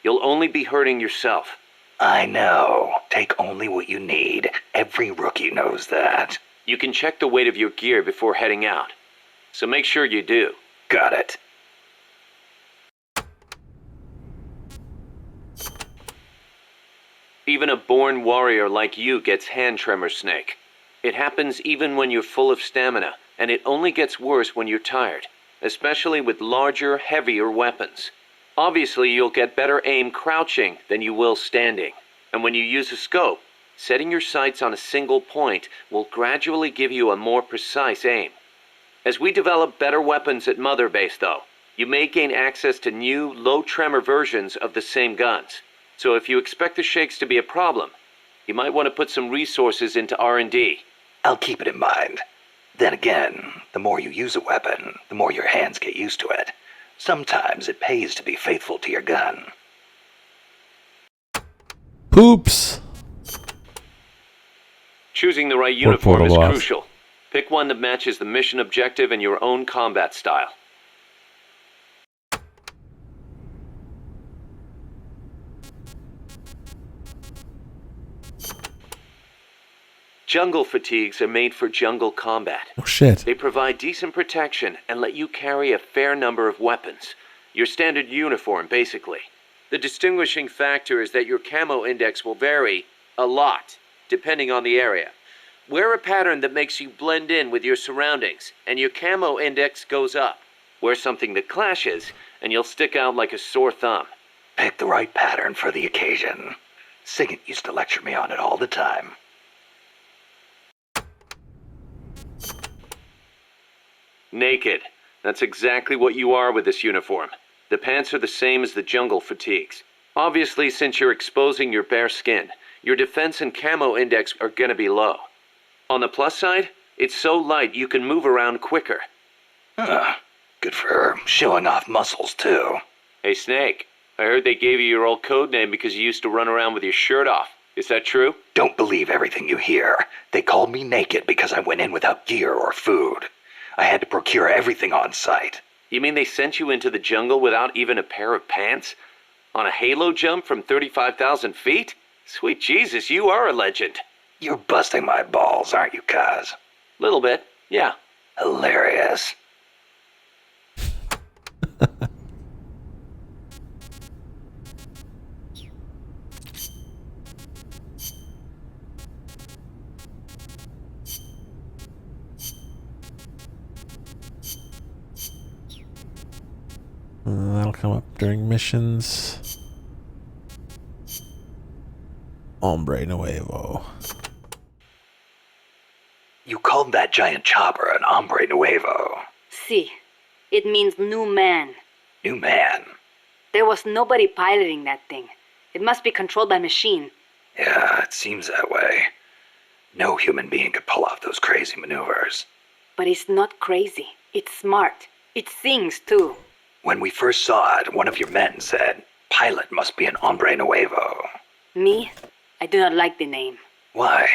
You'll only be hurting yourself. I know. Take only what you need. Every rookie knows that. You can check the weight of your gear before heading out. So make sure you do. Got it. Even a born warrior like you gets hand tremors, Snake. It happens even when you're full of stamina, and it only gets worse when you're tired, especially with larger, heavier weapons. Obviously, you'll get better aim crouching than you will standing. And when you use a scope, setting your sights on a single point will gradually give you a more precise aim. As we develop better weapons at Mother Base, though, you may gain access to new, low-tremor versions of the same guns. So if you expect the shakes to be a problem, you might want to put some resources into R&D. I'll keep it in mind. Then again, the more you use a weapon, the more your hands get used to it. Sometimes it pays to be faithful to your gun. Poops! Choosing the right uniform is boss. crucial. Pick one that matches the mission objective and your own combat style. Jungle fatigues are made for jungle combat. Oh shit. They provide decent protection and let you carry a fair number of weapons. Your standard uniform, basically. The distinguishing factor is that your camo index will vary a lot, depending on the area. Wear a pattern that makes you blend in with your surroundings, and your camo index goes up. Wear something that clashes, and you'll stick out like a sore thumb. Pick the right pattern for the occasion. Sigint used to lecture me on it all the time. Naked. That's exactly what you are with this uniform. The pants are the same as the jungle fatigues. Obviously, since you're exposing your bare skin, your defense and camo index are gonna be low. On the plus side, it's so light you can move around quicker. Good for showing off muscles, too. Hey, Snake. I heard they gave you your old code name because you used to run around with your shirt off. Is that true? Don't believe everything you hear. They called me naked because I went in without gear or food. I had to procure everything on site. You mean they sent you into the jungle without even a pair of pants? On a halo jump from 35,000 feet? Sweet Jesus, you are a legend. You're busting my balls, aren't you, Kaz? Little bit, yeah. Hilarious. That'll come up during missions. Hombre Nuevo. You called that giant chopper an hombre nuevo. Si. It means new man. New man? There was nobody piloting that thing. It must be controlled by machine. Yeah, it seems that way. No human being could pull off those crazy maneuvers. But it's not crazy. It's smart. It sings, too. When we first saw it, one of your men said, "Pilot must be an hombre nuevo." Me? I do not like the name. Why?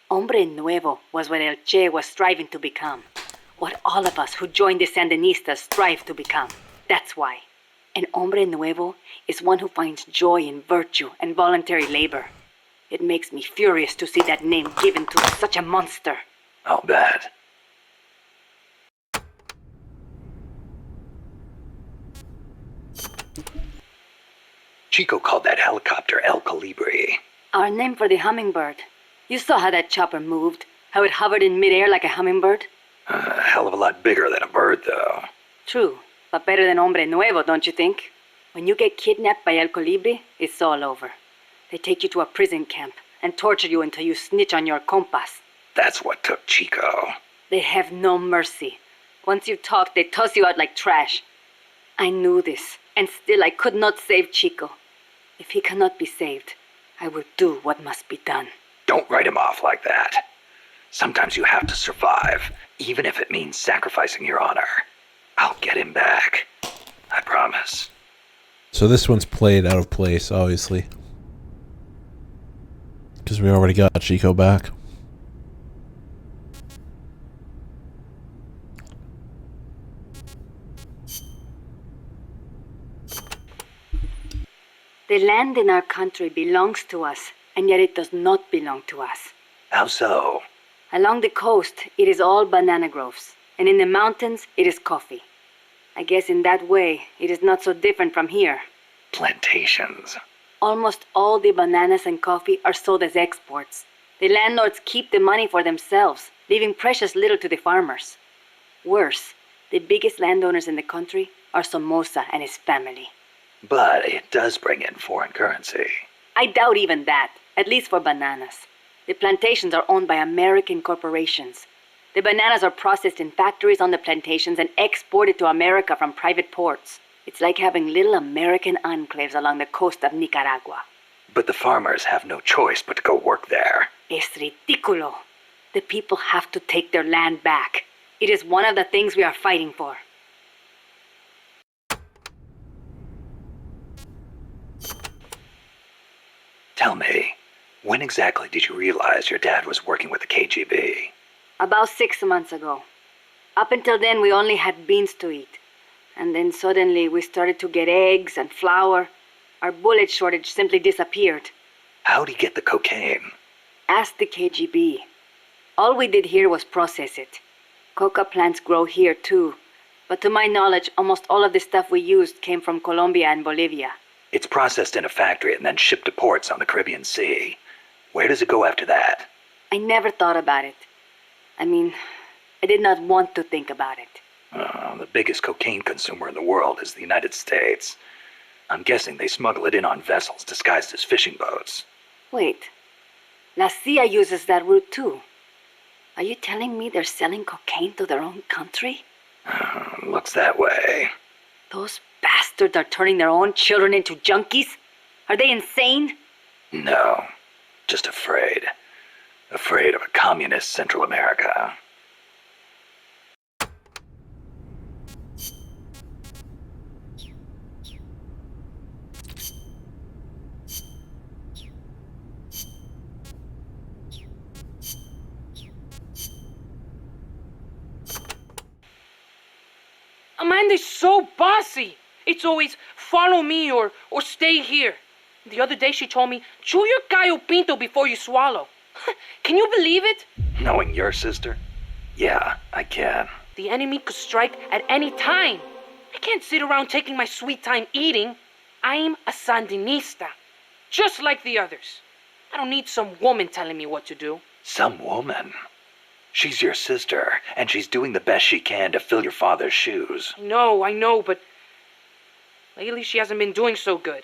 Hombre Nuevo was what El Che was striving to become. What all of us who joined the Sandinistas strive to become. That's why. An Hombre Nuevo is one who finds joy in virtue and voluntary labor. It makes me furious to see that name given to such a monster. I'll bet. Chico called that helicopter El Colibri. Our name for the hummingbird. You saw how that chopper moved, how it hovered in midair like a hummingbird? A hell of a lot bigger than a bird, though. True, but better than Hombre Nuevo, don't you think? When you get kidnapped by El Colibri, it's all over. They take you to a prison camp and torture you until you snitch on your compas. That's what took Chico. They have no mercy. Once you talk, they toss you out like trash. I knew this, and still I could not save Chico. If he cannot be saved, I will do what must be done. Don't write him off like that. Sometimes you have to survive, even if it means sacrificing your honor. I'll get him back. I promise. So this one's played out of place, obviously. Because we already got Chico back. The land in our country belongs to us, and yet it does not belong to us. How so? Along the coast, it is all banana groves, and in the mountains, it is coffee. I guess in that way, it is not so different from here. Plantations. Almost all the bananas and coffee are sold as exports. The landlords keep the money for themselves, leaving precious little to the farmers. Worse, the biggest landowners in the country are Somoza and his family. But it does bring in foreign currency. I doubt even that, at least for bananas. The plantations are owned by American corporations. The bananas are processed in factories on the plantations and exported to America from private ports. It's like having little American enclaves along the coast of Nicaragua. But the farmers have no choice but to go work there. Es ridículo. The people have to take their land back. It is one of the things we are fighting for. Tell me, when exactly did you realize your dad was working with the KGB? About 6 months ago. Up until then, we only had beans to eat. And then suddenly we started to get eggs and flour. Our bullet shortage simply disappeared. How'd he get the cocaine? Ask the KGB. All we did here was process it. Coca plants grow here too. But to my knowledge, almost all of the stuff we used came from Colombia and Bolivia. It's processed in a factory and then shipped to ports on the Caribbean Sea. Where does it go after that? I never thought about it. I mean, I did not want to think about it. The biggest cocaine consumer in the world is the United States. I'm guessing they smuggle it in on vessels disguised as fishing boats. Wait. La CIA uses that route too. Are you telling me they're selling cocaine to their own country? Looks that way. Those bastards are turning their own children into junkies? Are they insane? No, just afraid. Afraid of a communist Central America. Amanda's so bossy. It's always follow me or stay here. The other day she told me, chew your gallo pinto before you swallow. Can you believe it? Knowing your sister? Yeah, I can. The enemy could strike at any time. I can't sit around taking my sweet time eating. I'm a Sandinista, just like the others. I don't need some woman telling me what to do. Some woman? She's your sister, and she's doing the best she can to fill your father's shoes. I know, but lately she hasn't been doing so good.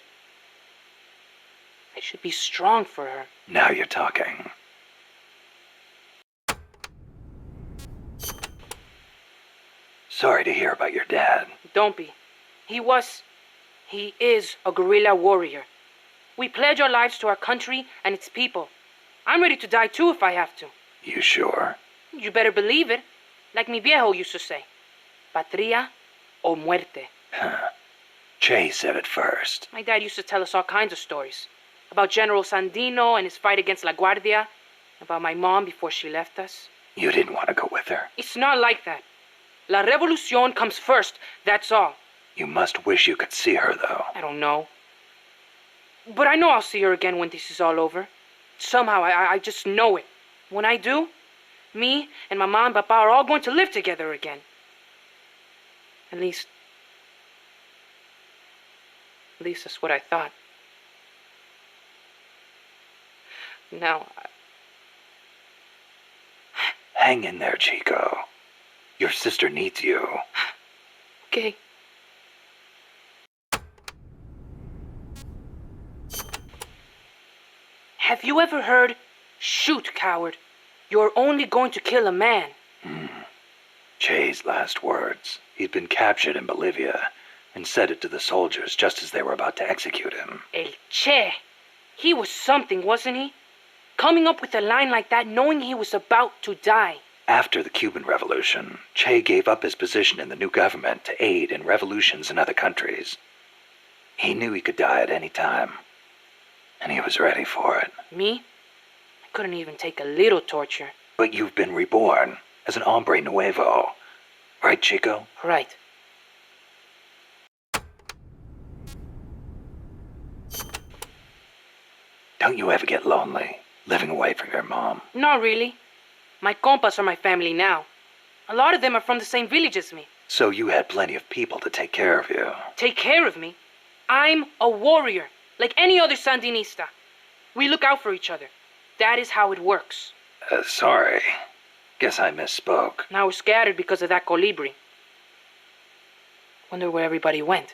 I should be strong for her. Now you're talking. Sorry to hear about your dad. Don't be. He is a guerrilla warrior. We pledge our lives to our country and its people. I'm ready to die too if I have to. You sure? You better believe it. Like mi viejo used to say. Patria o muerte. Che said it first. My dad used to tell us all kinds of stories. About General Sandino and his fight against La Guardia. About my mom before she left us. You didn't want to go with her? It's not like that. La Revolucion comes first, that's all. You must wish you could see her, though. I don't know. But I know I'll see her again when this is all over. Somehow, I just know it. When I do, me and my mom and papa are all going to live together again. At least that's what I thought. Now, Hang in there, Chico. Your sister needs you. Okay. Have you ever heard, shoot, coward? You're only going to kill a man. Che's last words. He'd been captured in Bolivia and said it to the soldiers just as they were about to execute him. El Che. He was something, wasn't he? Coming up with a line like that knowing he was about to die. After the Cuban Revolution, Che gave up his position in the new government to aid in revolutions in other countries. He knew he could die at any time, and he was ready for it. Me? I couldn't even take a little torture. But you've been reborn as an hombre nuevo. Right, Chico? Right. Don't you ever get lonely, living away from your mom? Not really. My compas are my family now. A lot of them are from the same village as me. So you had plenty of people to take care of you. Take care of me? I'm a warrior, like any other Sandinista. We look out for each other. That is how it works. Sorry. Guess I misspoke. Now we're scattered because of that colibri. Wonder where everybody went.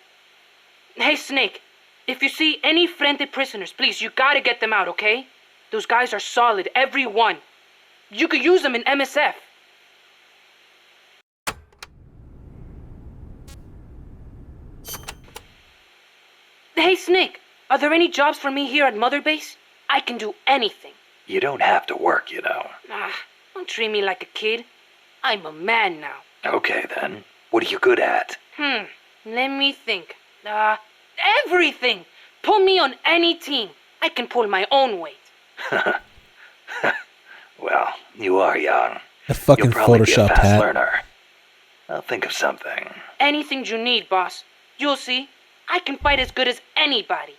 Hey, Snake. If you see any Frente prisoners, please, you gotta get them out, okay? Those guys are solid, every one. You could use them in MSF. Hey, Snake. Are there any jobs for me here at Mother Base? I can do anything. You don't have to work, you know. Don't treat me like a kid. I'm a man now. Okay, then. What are you good at? Let me think. Everything! Put me on any team. I can pull my own weight. Well, you are young. A fucking You'll probably be a photoshopped fast hat. learner. I'll think of something. Anything you need, boss. You'll see. I can fight as good as anybody.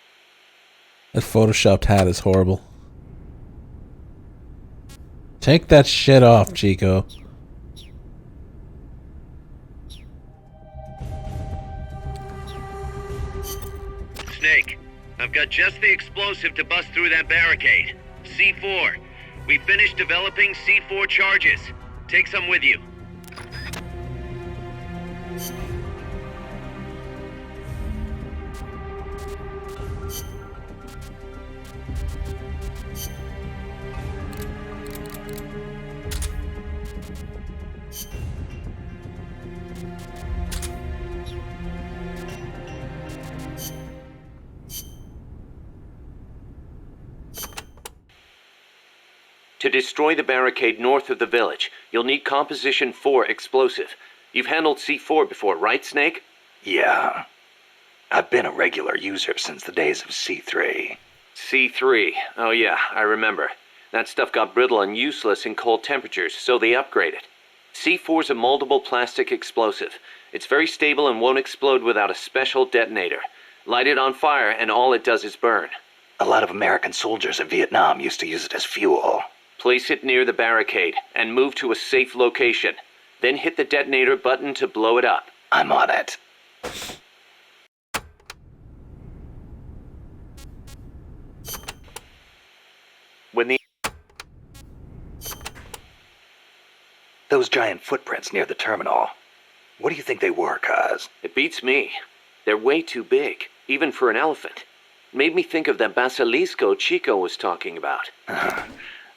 That photoshopped hat is horrible. Take that shit off, Chico. Snake, I've got just the explosive to bust through that barricade. C4. We finished developing C4 charges. Take some with you. To destroy the barricade north of the village, you'll need Composition 4 explosive. You've handled C4 before, right, Snake? Yeah. I've been a regular user since the days of C3. C3. Oh yeah, I remember. That stuff got brittle and useless in cold temperatures, so they upgraded. C4's a moldable plastic explosive. It's very stable and won't explode without a special detonator. Light it on fire and all it does is burn. A lot of American soldiers in Vietnam used to use it as fuel. Place it near the barricade and move to a safe location. Then hit the detonator button to blow it up. I'm on it. When the Those giant footprints near the terminal. What do you think they were, Kaz? It beats me. They're way too big, even for an elephant. Made me think of that basilisco Chico was talking about.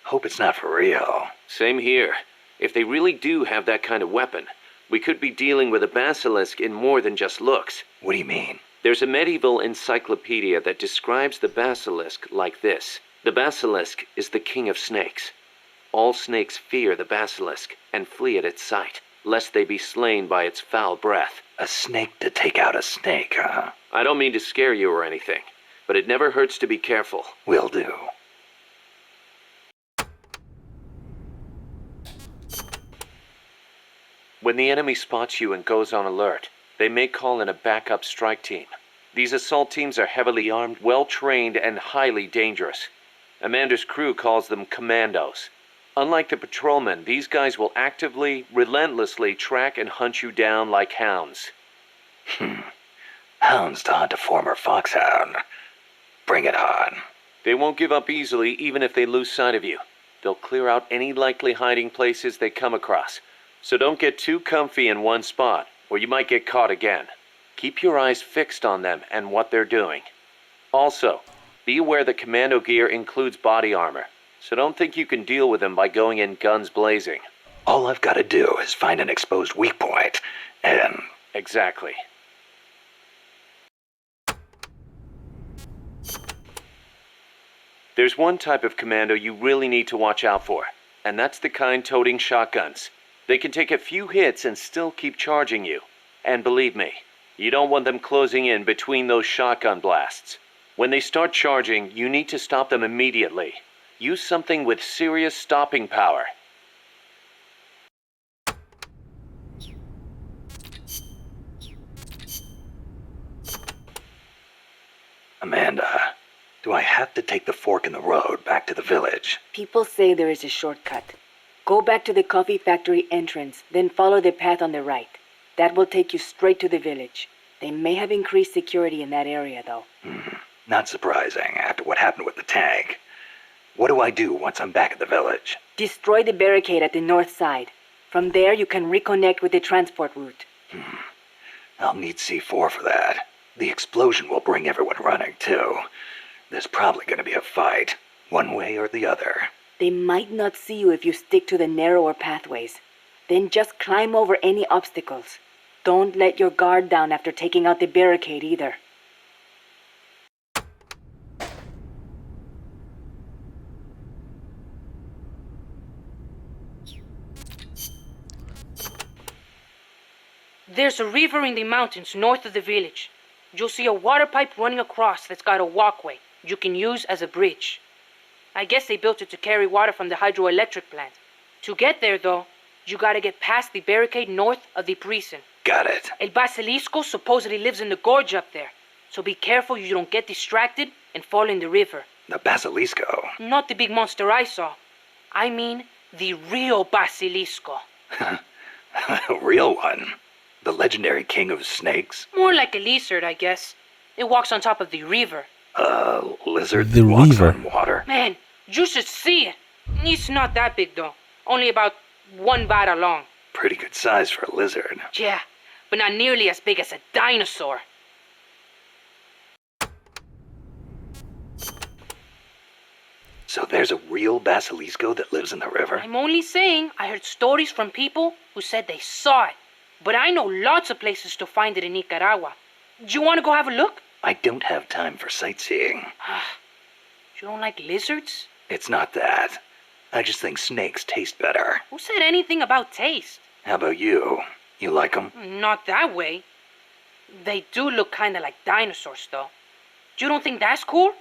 Hope it's not for real. Same here. If they really do have that kind of weapon, we could be dealing with a basilisk in more than just looks. What do you mean? There's a medieval encyclopedia that describes the basilisk like this. The basilisk is the king of snakes. All snakes fear the basilisk and flee at its sight, lest they be slain by its foul breath. A snake to take out a snake, huh? I don't mean to scare you or anything, but it never hurts to be careful. Will do. When the enemy spots you and goes on alert, they may call in a backup strike team. These assault teams are heavily armed, well-trained, and highly dangerous. Amanda's crew calls them commandos. Unlike the patrolmen, these guys will actively, relentlessly track and hunt you down like hounds. Hounds to hunt a former foxhound. Bring it on. They won't give up easily even if they lose sight of you. They'll clear out any likely hiding places they come across. So don't get too comfy in one spot, or you might get caught again. Keep your eyes fixed on them and what they're doing. Also, be aware that commando gear includes body armor, so don't think you can deal with them by going in guns blazing. All I've got to do is find an exposed weak point, and... Exactly. There's one type of commando you really need to watch out for, and that's the kind toting shotguns. They can take a few hits and still keep charging you. And believe me, you don't want them closing in between those shotgun blasts. When they start charging, you need to stop them immediately. Use something with serious stopping power. Amanda, do I have to take the fork in the road back to the village? People say there is a shortcut. Go back to the coffee factory entrance, then follow the path on the right. That will take you straight to the village. They may have increased security in that area, though. Not surprising after what happened with the tank. What do I do once I'm back at the village? Destroy the barricade at the north side. From there, you can reconnect with the transport route. I'll need C4 for that. The explosion will bring everyone running, too. There's probably going to be a fight, one way or the other. They might not see you if you stick to the narrower pathways. Then just climb over any obstacles. Don't let your guard down after taking out the barricade either. There's a river in the mountains north of the village. You'll see a water pipe running across that's got a walkway you can use as a bridge. I guess they built it to carry water from the hydroelectric plant. To get there, though, you gotta get past the barricade north of the prison. Got it. El Basilisco supposedly lives in the gorge up there, so be careful you don't get distracted and fall in the river. The Basilisco? Not the big monster I saw. I mean the real Basilisco. A real one? The legendary king of snakes? More like a lizard, I guess. It walks on top of the river. A lizard The that walks river. on water? Man, you should see it. It's not that big, though. Only about 1 bada long. Pretty good size for a lizard. Yeah, but not nearly as big as a dinosaur. So there's a real Basilisco that lives in the river? I'm only saying I heard stories from people who said they saw it. But I know lots of places to find it in Nicaragua. Do you want to go have a look? I don't have time for sightseeing. You don't like lizards? It's not that. I just think snakes taste better. Who said anything about taste? How about you? You like them? Not that way. They do look kind of like dinosaurs, though. You don't think that's cool?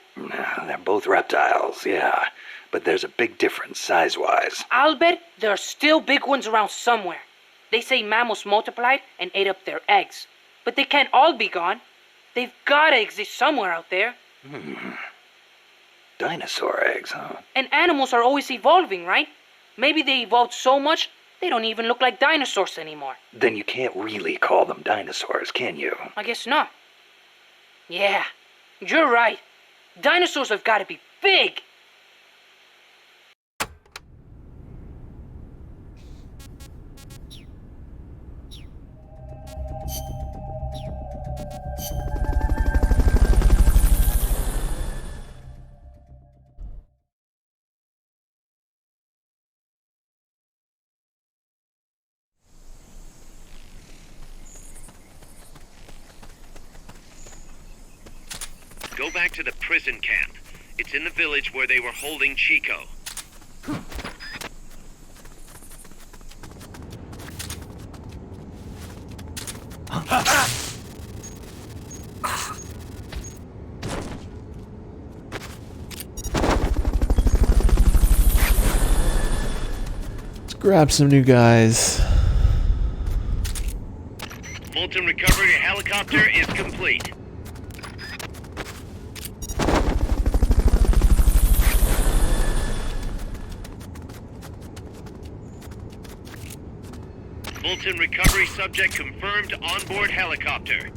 They're both reptiles, yeah. But there's a big difference size-wise. I'll bet there are still big ones around somewhere. They say mammals multiplied and ate up their eggs. But they can't all be gone. They've gotta exist somewhere out there. Dinosaur eggs, huh? And animals are always evolving, right? Maybe they evolved so much, they don't even look like dinosaurs anymore. Then you can't really call them dinosaurs, can you? I guess not. Yeah, you're right. Dinosaurs have gotta be big. Go back to the prison camp. It's in the village where they were holding Chico. Let's grab some new guys. Fulton recovery helicopter is complete. Fulton recovery subject confirmed onboard helicopter.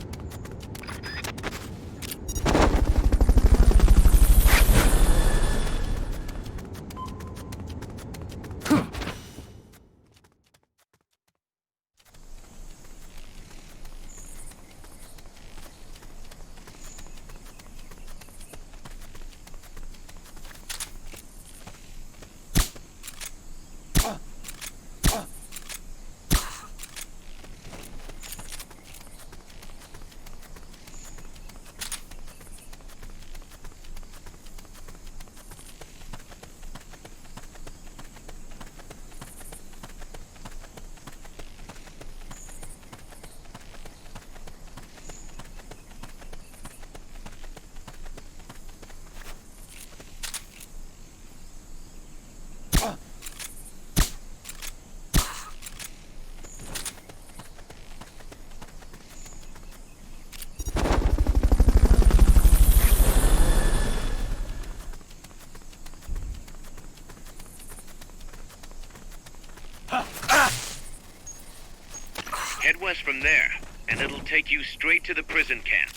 Head west from there, and it'll take you straight to the prison camp.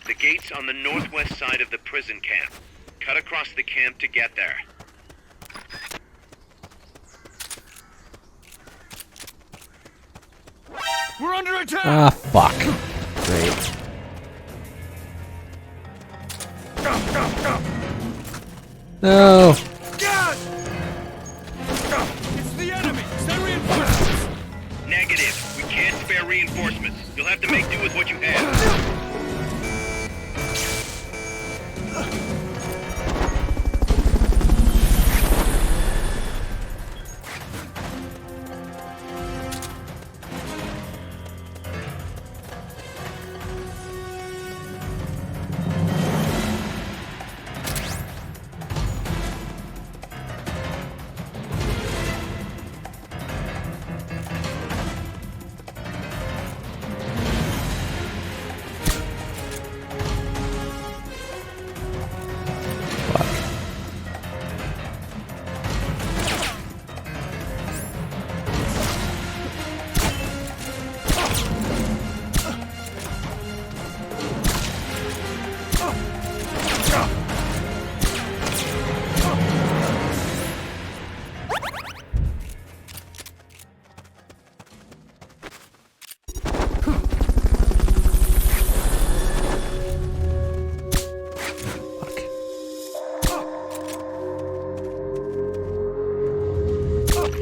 The gate's on the northwest side of the prison camp. Cut across the camp to get there. We're under attack! Ah, fuck. Great. No. God! It's the enemy! Send reinforcements! Negative. We can't spare reinforcements. You'll have to make do with what you have.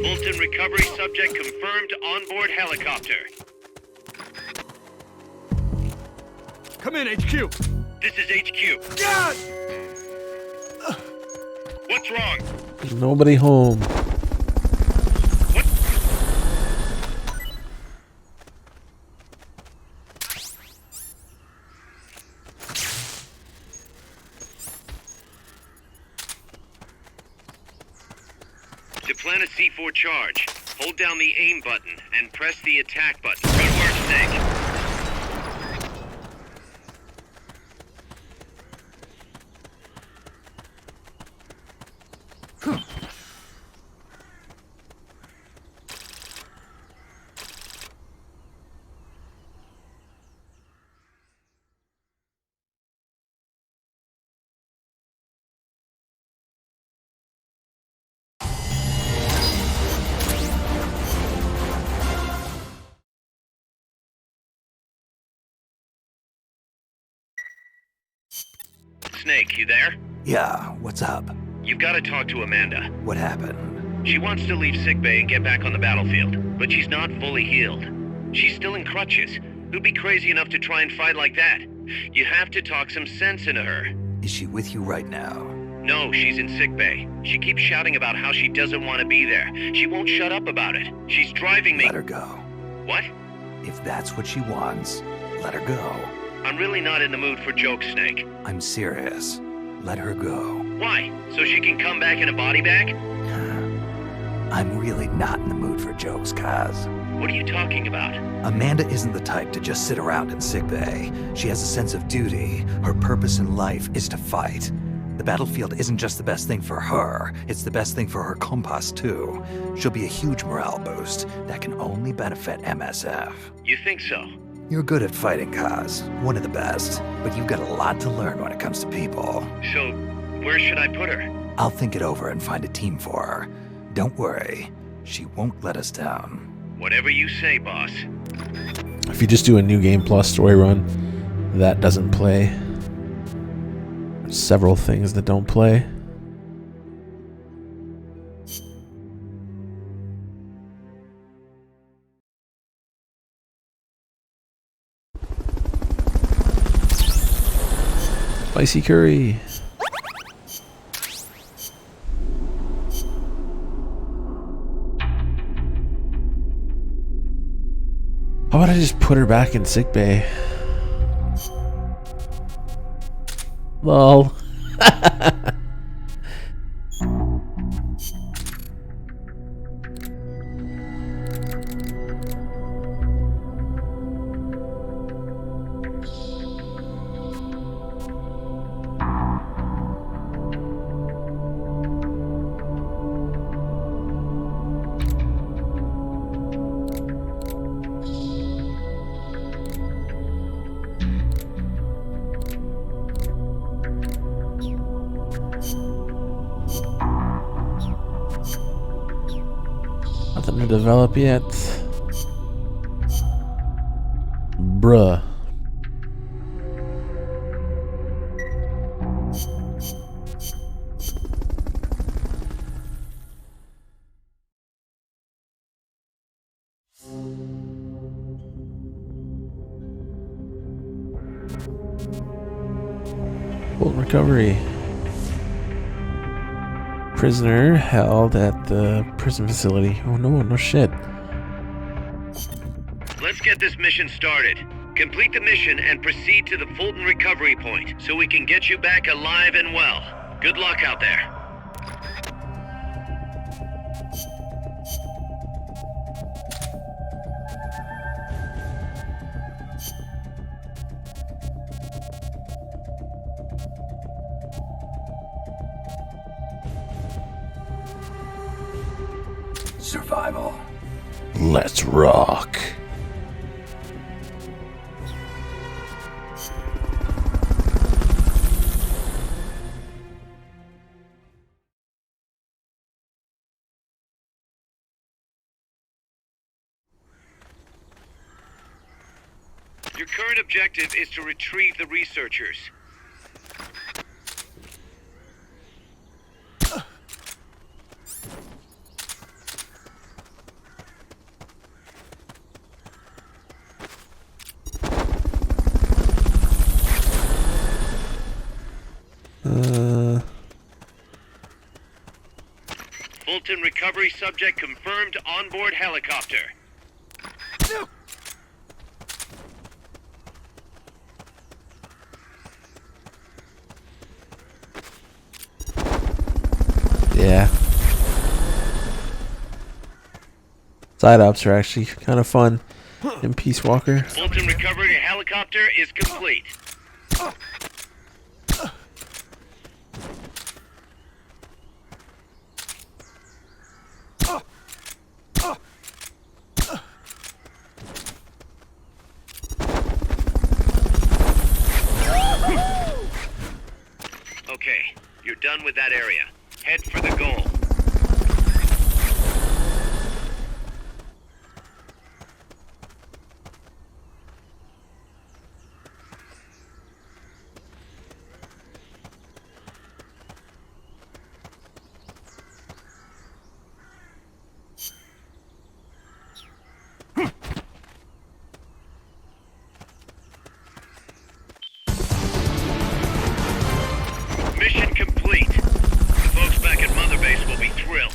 Fulton recovery subject confirmed onboard helicopter. Come in, HQ! This is HQ. God! What's wrong? There's nobody home. To plant a C4 charge, hold down the aim button and press the attack button. Good work, Snake. Snake, you there? Yeah, what's up? You've got to talk to Amanda. What happened? She wants to leave sickbay and get back on the battlefield, but she's not fully healed. She's still in crutches. Who'd be crazy enough to try and fight like that? You have to talk some sense into her. Is she with you right now? No, she's in sickbay. She keeps shouting about how she doesn't want to be there. She won't shut up about it. She's driving me. Let her go. What? If that's what she wants, let her go. I'm really not in the mood for jokes, Snake. I'm serious. Let her go. Why? So she can come back in a body bag? I'm really not in the mood for jokes, Kaz. What are you talking about? Amanda isn't the type to just sit around in sickbay. She has a sense of duty. Her purpose in life is to fight. The battlefield isn't just the best thing for her, it's the best thing for her compas too. She'll be a huge morale boost that can only benefit MSF. You think so? You're good at fighting, Kaz. One of the best. But you've got a lot to learn when it comes to people. So, where should I put her? I'll think it over and find a team for her. Don't worry. She won't let us down. Whatever you say, boss. If you just do a New Game Plus story run, that doesn't play. There's several things that don't play. Spicy curry. How about I just put her back in sickbay? Lol. Nothing to develop yet. Bruh. Full recovery. Prisoner held at the prison facility. Oh no, no shit. Let's get this mission started. Complete the mission and proceed to the Fulton recovery point so we can get you back alive and well. Good luck out there. Survival. Let's rock. Your current objective is to retrieve the researchers. Fulton recovery subject confirmed onboard helicopter. Yeah. Side ops are actually kind of fun in Peace Walker. Fulton recovery helicopter is complete. Okay, you're done with that area. Head for the goal. Mission complete. The folks back at Mother Base will be thrilled.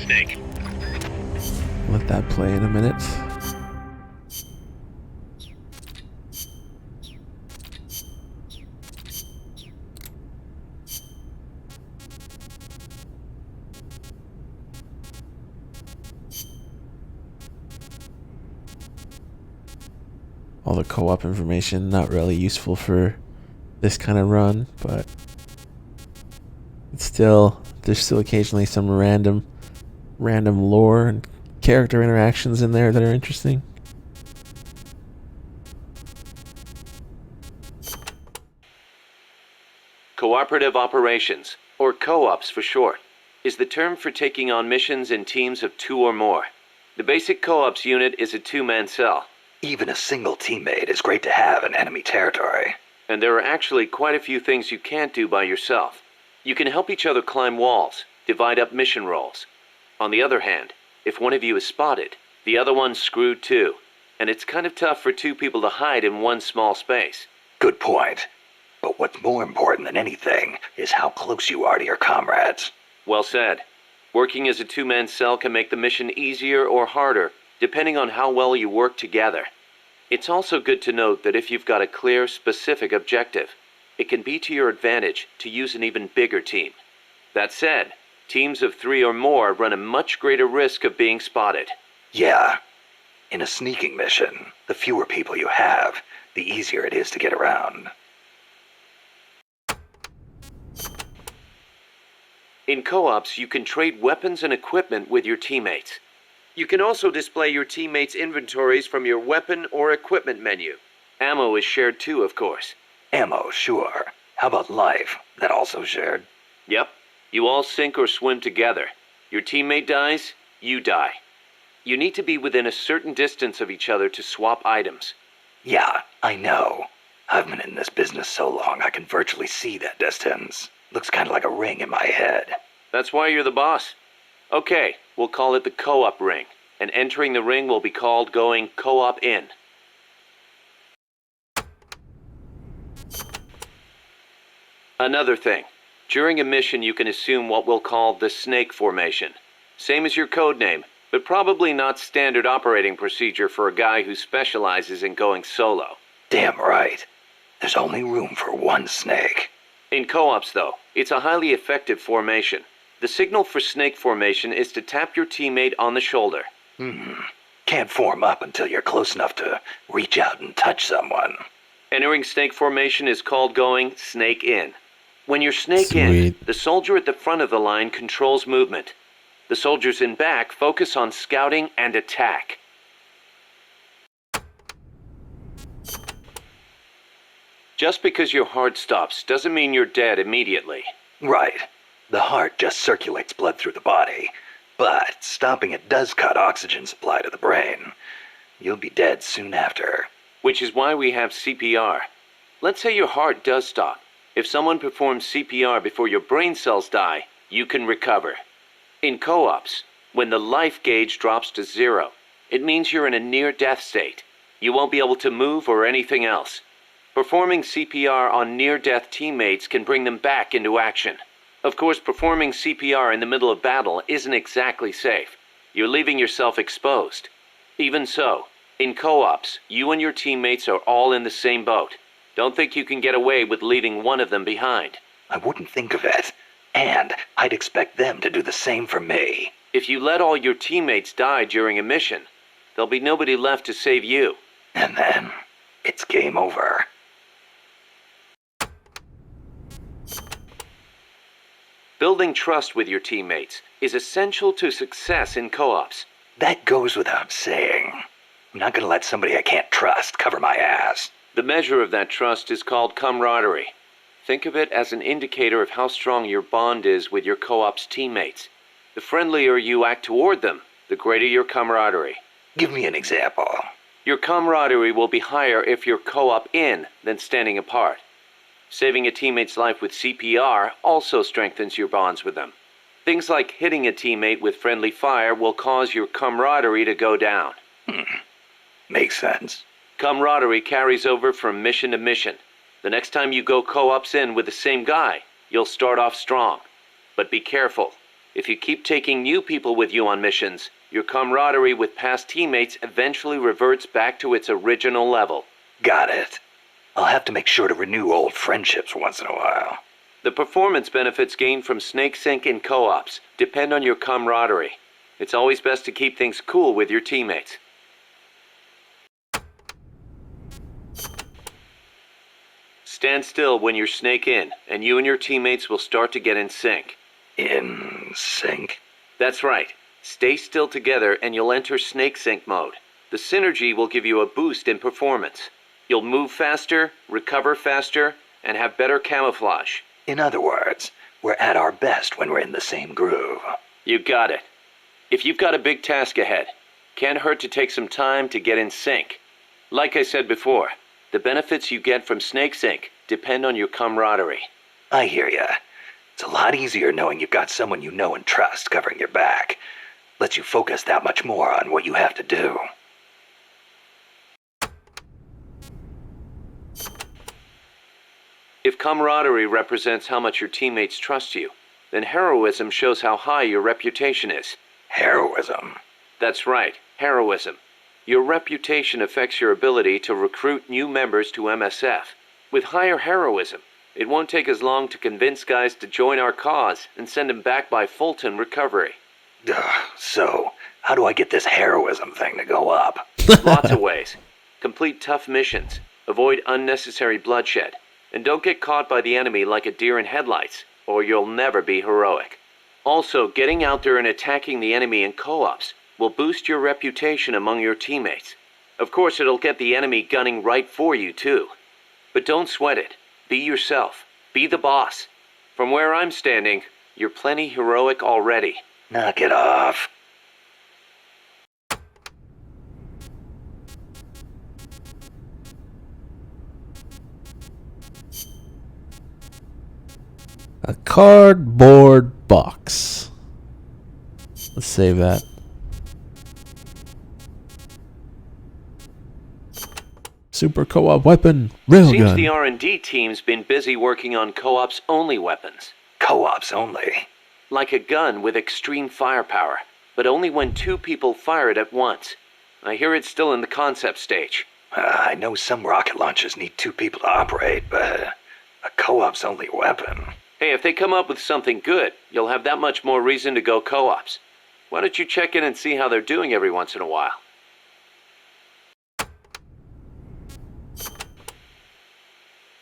Snake. Let that play in a minute. All the co-op information, not really useful for this kind of run, but it's still, there's still occasionally some random lore and character interactions in there that are interesting. Cooperative operations, or co-ops for short, is the term for taking on missions in teams of 2 or more. The basic co-ops unit is a 2-man cell. Even a single teammate is great to have in enemy territory. And there are actually quite a few things you can't do by yourself. You can help each other climb walls, divide up mission roles. On the other hand, if one of you is spotted, the other one's screwed too. And it's kind of tough for 2 people to hide in one small space. Good point. But what's more important than anything is how close you are to your comrades. Well said. Working as a 2-man cell can make the mission easier or harder, depending on how well you work together. It's also good to note that if you've got a clear, specific objective, it can be to your advantage to use an even bigger team. That said, teams of 3 or more run a much greater risk of being spotted. Yeah. In a sneaking mission, the fewer people you have, the easier it is to get around. In co-ops, you can trade weapons and equipment with your teammates. You can also display your teammates' inventories from your weapon or equipment menu. Ammo is shared too, of course. Ammo, sure. How about life? That also shared? Yep. You all sink or swim together. Your teammate dies, you die. You need to be within a certain distance of each other to swap items. Yeah, I know. I've been in this business so long I can virtually see that distance. Looks kind of like a ring in my head. That's why you're the boss. Okay, we'll call it the co-op ring, and entering the ring will be called going co-op in. Another thing, during a mission you can assume what we'll call the snake formation. Same as your code name, but probably not standard operating procedure for a guy who specializes in going solo. Damn right. There's only room for one snake. In co-ops though, it's a highly effective formation. The signal for snake formation is to tap your teammate on the shoulder. Can't form up until you're close enough to reach out and touch someone. Entering snake formation is called going snake in. When you're snake in, Sweet. the soldier at the front of the line controls movement. The soldiers in back focus on scouting and attack. Just because your heart stops doesn't mean you're dead immediately. Right. The heart just circulates blood through the body. But stopping it does cut oxygen supply to the brain. You'll be dead soon after. Which is why we have CPR. Let's say your heart does stop. If someone performs CPR before your brain cells die, you can recover. In co-ops, when the life gauge drops to 0, it means you're in a near-death state. You won't be able to move or anything else. Performing CPR on near-death teammates can bring them back into action. Of course, performing CPR in the middle of battle isn't exactly safe. You're leaving yourself exposed. Even so, in co-ops, you and your teammates are all in the same boat. Don't think you can get away with leaving one of them behind. I wouldn't think of it. And I'd expect them to do the same for me. If you let all your teammates die during a mission, there'll be nobody left to save you. And then, it's game over. Building trust with your teammates is essential to success in co-ops. That goes without saying. I'm not gonna let somebody I can't trust cover my ass. The measure of that trust is called camaraderie. Think of it as an indicator of how strong your bond is with your co-op's teammates. The friendlier you act toward them, the greater your camaraderie. Give me an example. Your camaraderie will be higher if you're co-op in than standing apart. Saving a teammate's life with CPR also strengthens your bonds with them. Things like hitting a teammate with friendly fire will cause your camaraderie to go down. Makes sense. Camaraderie carries over from mission to mission. The next time you go co-ops in with the same guy, you'll start off strong. But be careful. If you keep taking new people with you on missions, your camaraderie with past teammates eventually reverts back to its original level. Got it. I'll have to make sure to renew old friendships once in a while. The performance benefits gained from snake sync in co-ops depend on your camaraderie. It's always best to keep things cool with your teammates. Stand still when you're snake in, and you and your teammates will start to get in sync. In sync? That's right. Stay still together and you'll enter snake sync mode. The synergy will give you a boost in performance. You'll move faster, recover faster, and have better camouflage. In other words, we're at our best when we're in the same groove. You got it. If you've got a big task ahead, can't hurt to take some time to get in sync. Like I said before, the benefits you get from snake sync depend on your camaraderie. I hear ya. It's a lot easier knowing you've got someone you know and trust covering your back. Lets you focus that much more on what you have to do. If camaraderie represents how much your teammates trust you, then heroism shows how high your reputation is. Heroism? That's right, heroism. Your reputation affects your ability to recruit new members to MSF. With higher heroism, it won't take as long to convince guys to join our cause and send them back by Fulton recovery. So, how do I get this heroism thing to go up? Lots of ways. Complete tough missions, avoid unnecessary bloodshed, and don't get caught by the enemy like a deer in headlights, or you'll never be heroic. Also, getting out there and attacking the enemy in co-ops will boost your reputation among your teammates. Of course, it'll get the enemy gunning right for you, too. But don't sweat it. Be yourself. Be the boss. From where I'm standing, you're plenty heroic already. Knock it off. A cardboard box. Let's save that. Super co-op weapon, railgun. Seems the R&D team's been busy working on co-ops only weapons. Co-ops only? Like a gun with extreme firepower, but only when 2 people fire it at once. I hear it's still in the concept stage. I know some rocket launchers need 2 people to operate, but a co-ops only weapon. Hey, if they come up with something good, you'll have that much more reason to go co-ops. Why don't you check in and see how they're doing every once in a while?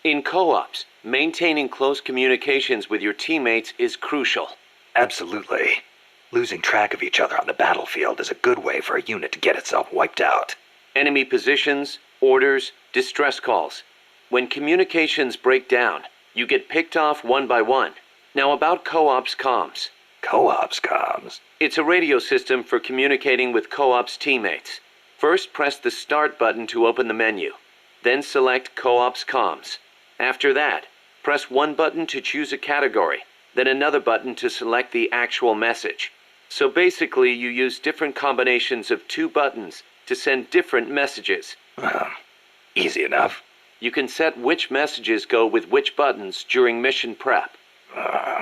In co-ops, maintaining close communications with your teammates is crucial. Absolutely. Losing track of each other on the battlefield is a good way for a unit to get itself wiped out. Enemy positions, orders, distress calls. When communications break down, you get picked off one by one. Now about Co-op's comms. Co-op's comms? It's a radio system for communicating with Co-op's teammates. First, press the Start button to open the menu. Then select Co-op's comms. After that, press one button to choose a category, then another button to select the actual message. So basically, you use different combinations of two buttons to send different messages. Easy enough. You can set which messages go with which buttons during mission prep.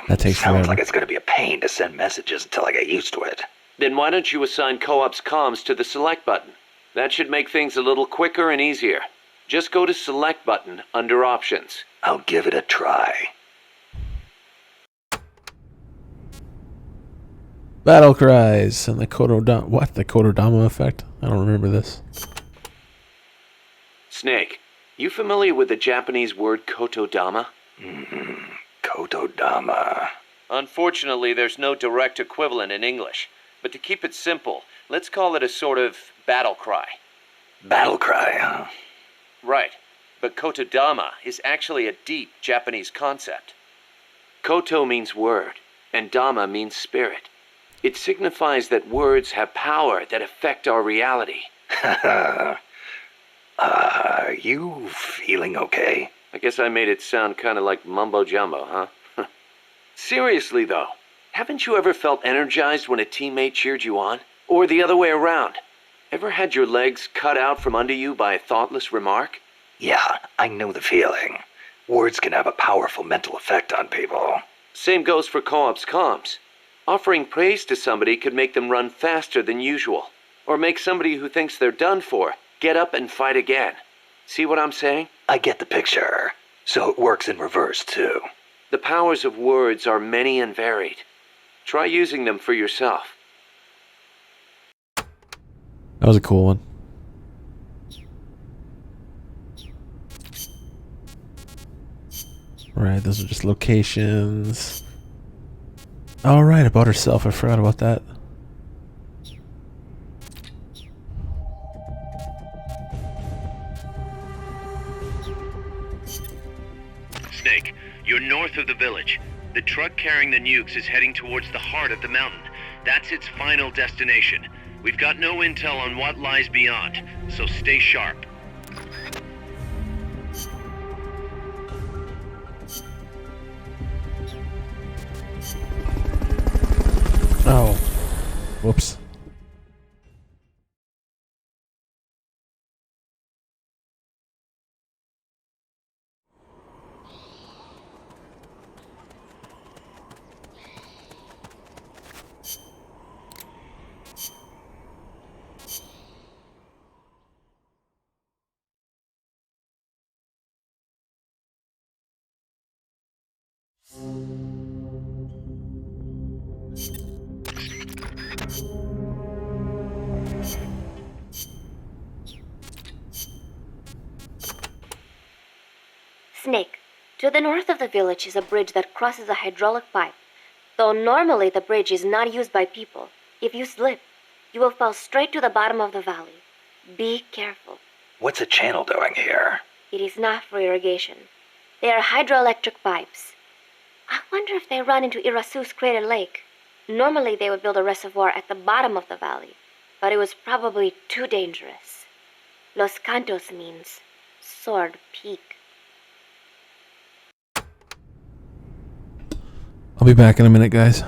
That takes Sounds forever. like it's going to be a pain to send messages until I get used to it. Then why don't you assign Co-op's comms to the Select button? That should make things a little quicker and easier. Just go to Select button under Options. I'll give it a try. Battle cries and the Kotodama. What? The Kotodama effect? I don't remember this. Snake, you familiar with the Japanese word Kotodama? Kotodama. Unfortunately, there's no direct equivalent in English. But to keep it simple, let's call it a sort of battle cry. Battle cry, huh? Right. But Kotodama is actually a deep Japanese concept. Koto means word, and Dama means spirit. It signifies that words have power that affect our reality. Are you feeling okay? I guess I made it sound kind of like mumbo-jumbo, huh? Seriously, though, haven't you ever felt energized when a teammate cheered you on? Or the other way around? Ever had your legs cut out from under you by a thoughtless remark? Yeah, I know the feeling. Words can have a powerful mental effect on people. Same goes for Co-op's comms. Offering praise to somebody could make them run faster than usual, or make somebody who thinks they're done for get up and fight again. See what I'm saying? I get the picture. So it works in reverse, too. The powers of words are many and varied. Try using them for yourself. That was a cool one. Right, those are just locations. All right, about herself. I forgot about that. Snake, you're north of the village. The truck carrying the nukes is heading towards the heart of the mountain. That's its final destination. We've got no intel on what lies beyond, so stay sharp. Oh. Whoops. Snake, to the north of the village is a bridge that crosses a hydraulic pipe. Though normally the bridge is not used by people, if you slip, you will fall straight to the bottom of the valley. Be careful. What's a channel doing here? It is not for irrigation. They are hydroelectric pipes. I wonder if they run into Irasu's crater lake. Normally they would build a reservoir at the bottom of the valley, but it was probably too dangerous. Los Cantos means sword peak. I'll be back in a minute, guys.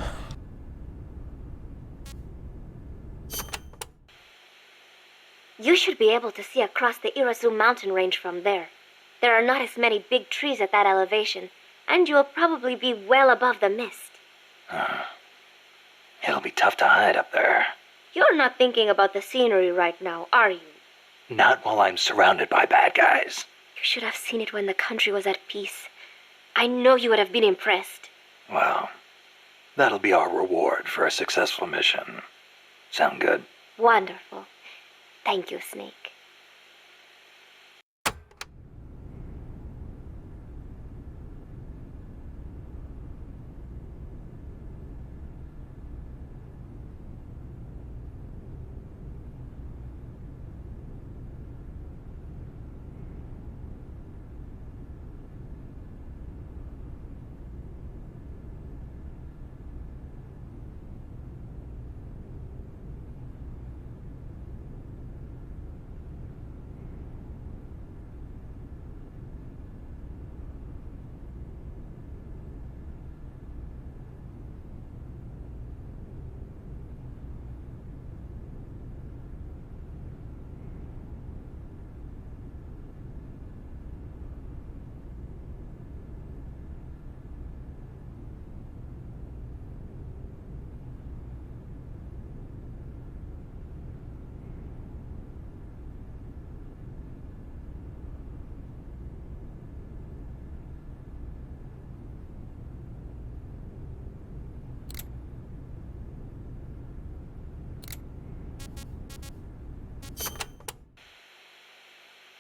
You should be able to see across the Irasu mountain range from there. There are not as many big trees at that elevation, and you will probably be well above the mist. It'll be tough to hide up there. You're not thinking about the scenery right now, are you? Not while I'm surrounded by bad guys. You should have seen it when the country was at peace. I know you would have been impressed. Well, that'll be our reward for a successful mission. Sound good? Wonderful. Thank you, Snake.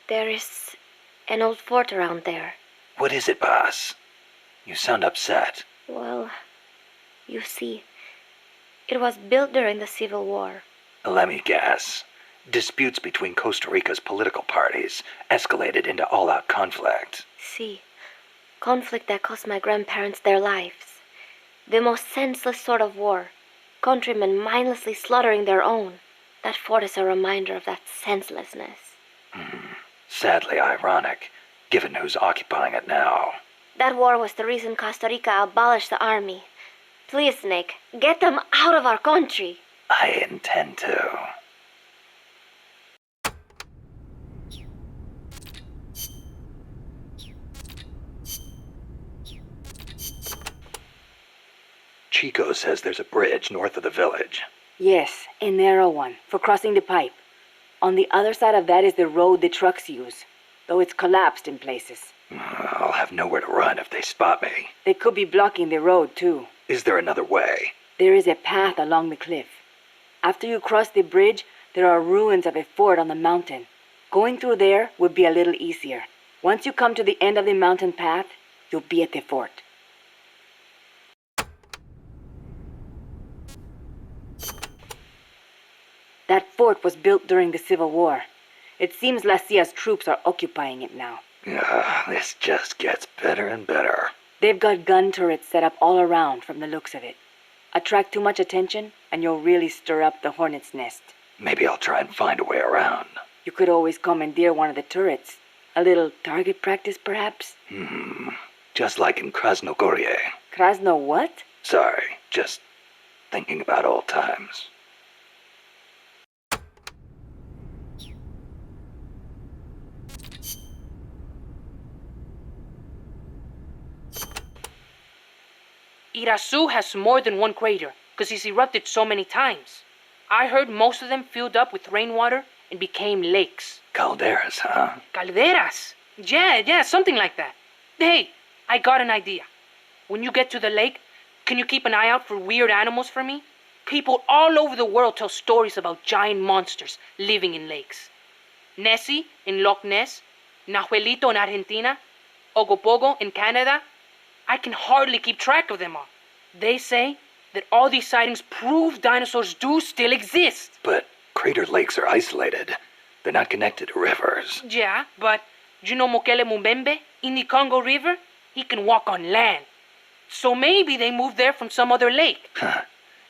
There is an old fort around there. What is it, boss? You sound upset. Well, you see, it was built during the Civil War. Let me guess. Disputes between Costa Rica's political parties escalated into all-out conflict. See, conflict that cost my grandparents their lives. The most senseless sort of war. Countrymen mindlessly slaughtering their own. That fort is a reminder of that senselessness. Sadly ironic, given who's occupying it now. That war was the reason Costa Rica abolished the army. Please, Snake, get them out of our country. I intend to. Chico says there's a bridge north of the village. Yes, a narrow one, for crossing the pipe. On the other side of that is the road the trucks use, though it's collapsed in places. I'll have nowhere to run if they spot me. They could be blocking the road, too. Is there another way? There is a path along the cliff. After you cross the bridge, there are ruins of a fort on the mountain. Going through there would be a little easier. Once you come to the end of the mountain path, you'll be at the fort. That fort was built during the Civil War. It seems La Cia's troops are occupying it now. This just gets better and better. They've got gun turrets set up all around from the looks of it. Attract too much attention, and you'll really stir up the hornet's nest. Maybe I'll try and find a way around. You could always commandeer one of the turrets. A little target practice, perhaps? Just like in Krasnogorye. Krasno what? Sorry, just thinking about old times. Irasu has more than one crater, because he's erupted so many times. I heard most of them filled up with rainwater and became lakes. Calderas, huh? Calderas? Yeah, something like that. Hey, I got an idea. When you get to the lake, can you keep an eye out for weird animals for me? People all over the world tell stories about giant monsters living in lakes. Nessie in Loch Ness, Nahuelito in Argentina, Ogopogo in Canada. I can hardly keep track of them all. They say that all these sightings prove dinosaurs do still exist. But crater lakes are isolated. They're not connected to rivers. Yeah, but you know Mokele Mumbembe in the Congo River? He can walk on land. So maybe they moved there from some other lake.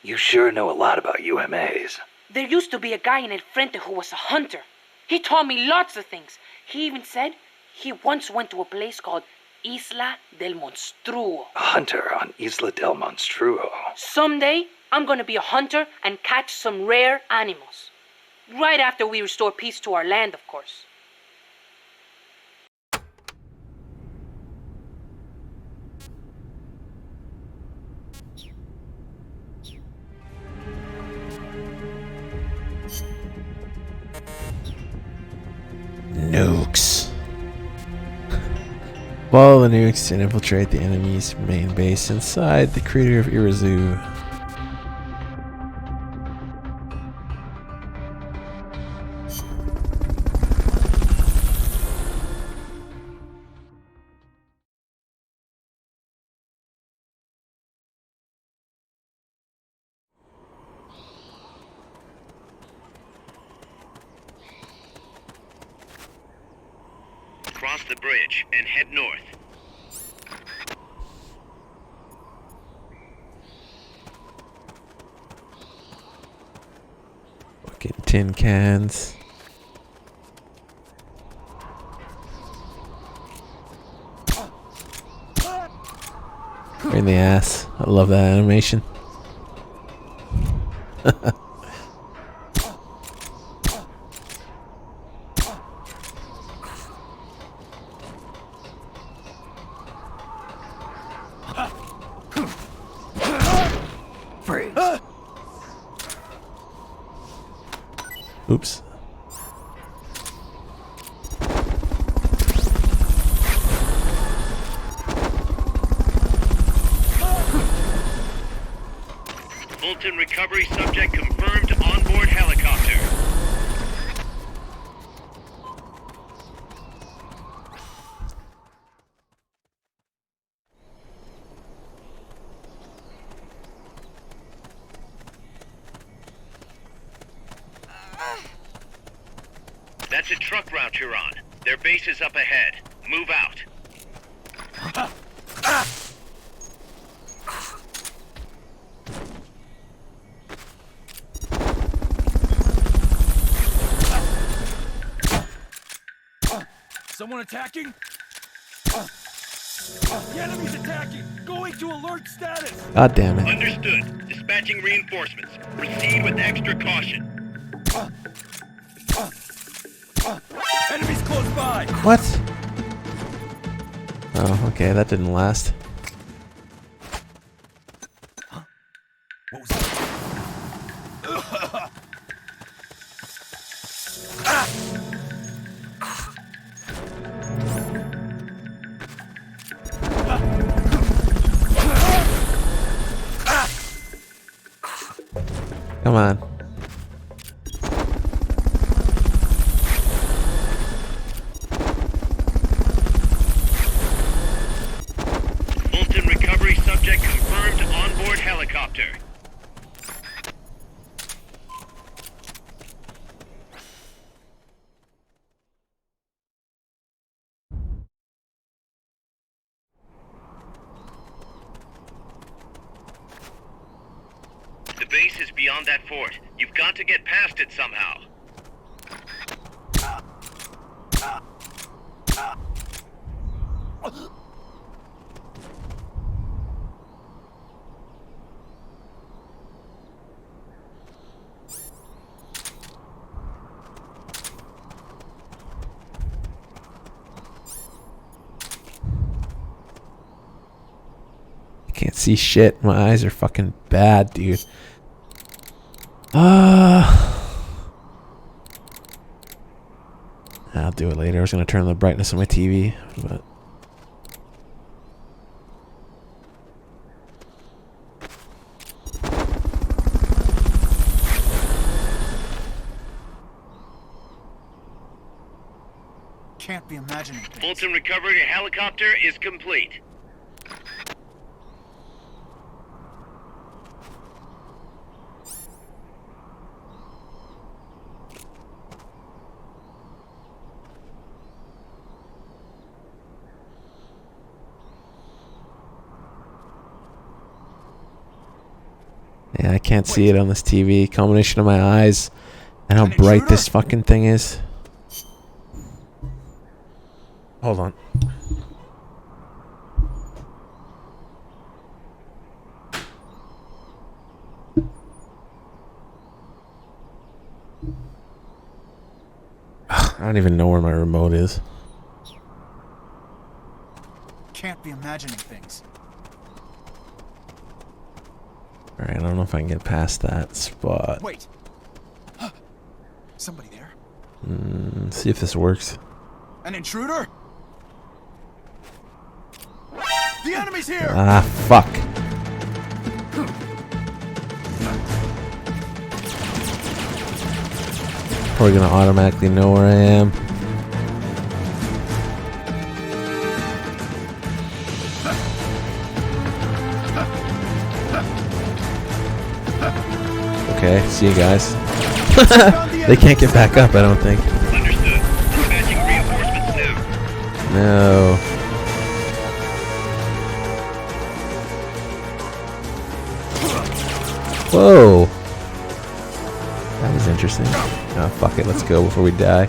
You sure know a lot about UMAs. There used to be a guy in El Frente who was a hunter. He taught me lots of things. He even said he once went to a place called Isla del Monstruo. A hunter on Isla del Monstruo. Someday, I'm gonna be a hunter and catch some rare animals. Right after we restore peace to our land, of course. Nukes. Follow the nukes and infiltrate the enemy's main base inside the crater of Irazu. Cross the bridge and head north. Fucking tin cans. Right in the ass. I love that animation. Oops. Fulton recovery subject confirmed onboard helicopter. That's a truck route you're on. Their base is up ahead. Move out. Someone attacking? The enemy's attacking! Going to alert status! God damn it. Understood. Dispatching reinforcements. Proceed with extra caution. Enemies close by! What? Oh, okay, that didn't last. What was that? Come on. Fulton recovery subject confirmed onboard helicopter. The base is beyond that fort. You've got to get past it somehow. I can't see shit. My eyes are fucking bad, dude. I'll do it later. I was gonna turn the brightness of my TV, but Can't be imagining things. Fulton recovery helicopter is complete. yeah, I can't see it on this TV. Combination of my eyes and how bright this fucking thing is. Hold on. I don't even know where my remote is. Can't be imagining things. Alright, I don't know if I can get past that spot. Wait. Somebody there? See if this works. An intruder? The enemy's here! Ah, fuck. Probably gonna automatically know where I am. Okay, see you guys. They can't get back up, I don't think. Understood. Dispatching reinforcements now. No. Whoa. That was interesting. Oh, fuck it. Let's go before we die.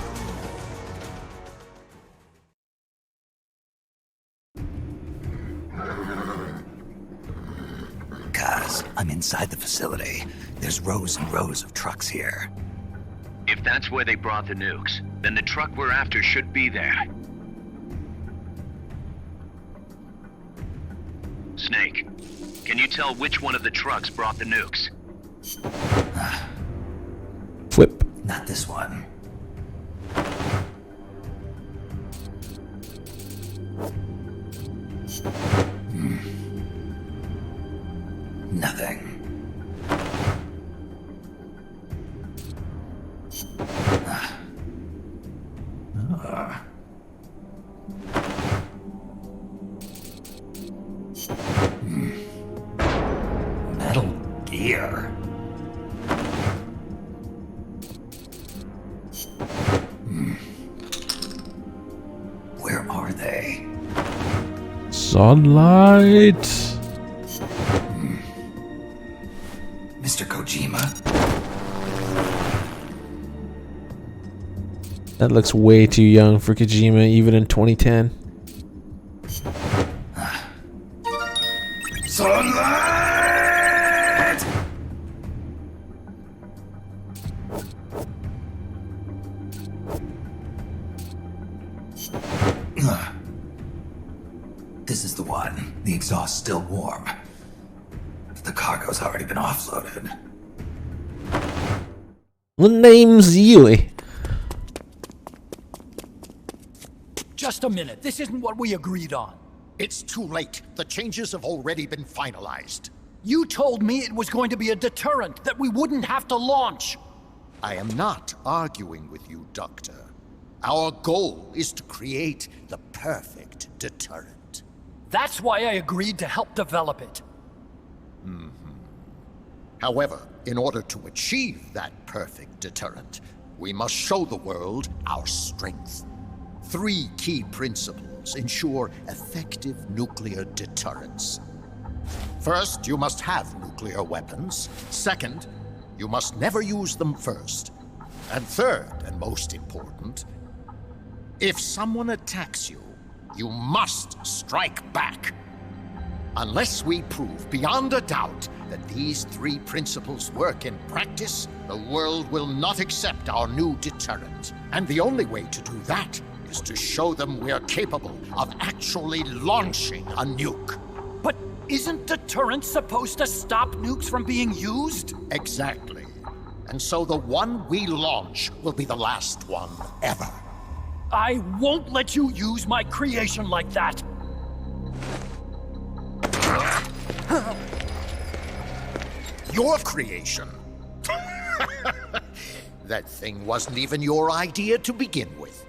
Kaz, I'm inside the facility. There's rows and rows of trucks here. If that's where they brought the nukes, then the truck we're after should be there. Snake, can you tell which one of the trucks brought the nukes? Flip. Not this one. Nothing. Metal gear. Where are they? Sunlight. Mr. Kojima? That looks way too young for Kojima, even in 2010. Sunlight! This is the one. The exhaust's still warm. The cargo's already been offloaded. The name's Yui. Just a minute. This isn't what we agreed on. It's too late. The changes have already been finalized. You told me it was going to be a deterrent, that we wouldn't have to launch. I am not arguing with you, Doctor. Our goal is to create the perfect deterrent. That's why I agreed to help develop it. However, in order to achieve that perfect deterrent, we must show the world our strength. 3 key principles ensure effective nuclear deterrence. First, you must have nuclear weapons. Second, you must never use them first. And third, and most important, if someone attacks you, you must strike back. Unless we prove beyond a doubt that these 3 principles work in practice, the world will not accept our new deterrent. And the only way to do that is to show them we're capable of actually launching a nuke. But isn't deterrence supposed to stop nukes from being used? Exactly. And so the one we launch will be the last one ever. I won't let you use my creation like that. Your creation? That thing wasn't even your idea to begin with.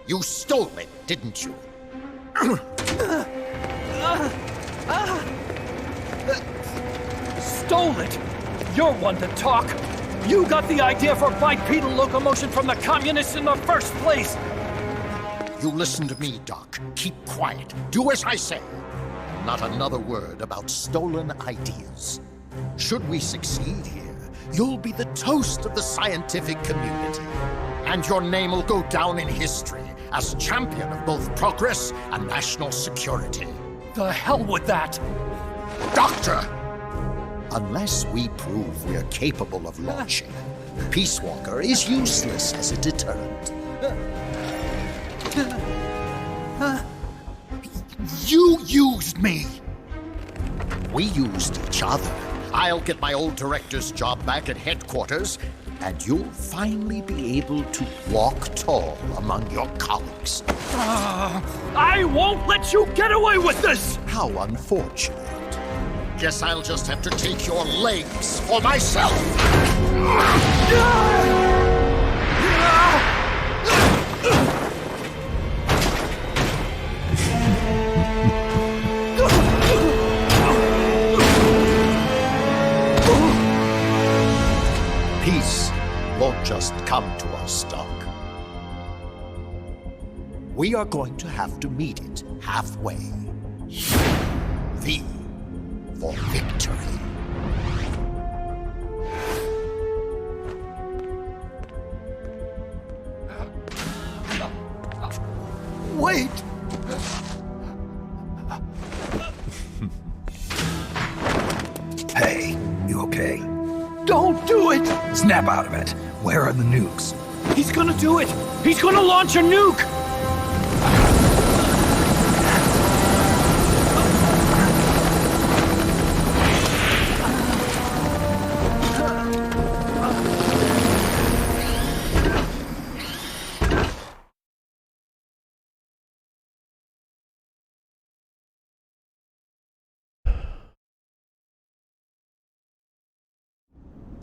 You stole it, didn't you? Stole it? You're one to talk. You got the idea for bipedal locomotion from the communists in the first place. You listen to me, Doc. Keep quiet. Do as I say. Not another word about stolen ideas. Should we succeed here, you'll be the toast of the scientific community. And your name will go down in history as champion of both progress and national security. The hell with that! Doctor! Unless we prove we're capable of launching, Peace Walker is useless as a deterrent. You used me! We used each other. I'll get my old director's job back at headquarters, and you'll finally be able to walk tall among your colleagues. I won't let you get away with this! How unfortunate. Guess I'll just have to take your legs for myself. Peace won't just come to us, Doc. We are going to have to meet it halfway. V for victory. Wait! Hey, you okay? Don't do it! Snap out of it. Where are the nukes? He's gonna do it! He's gonna launch a nuke!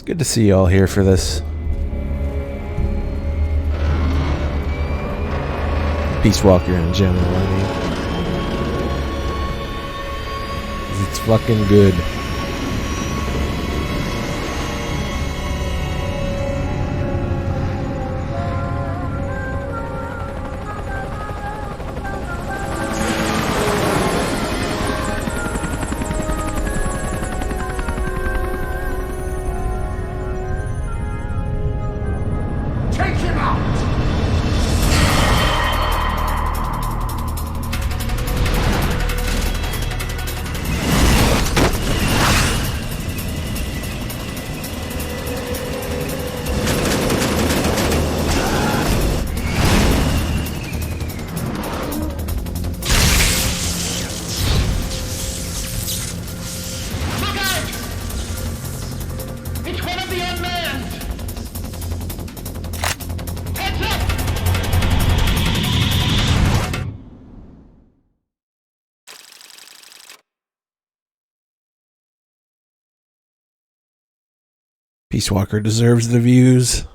Good to see you all here for this. Peace Walker in general, I mean. It's fucking good. Peace Walker deserves the views.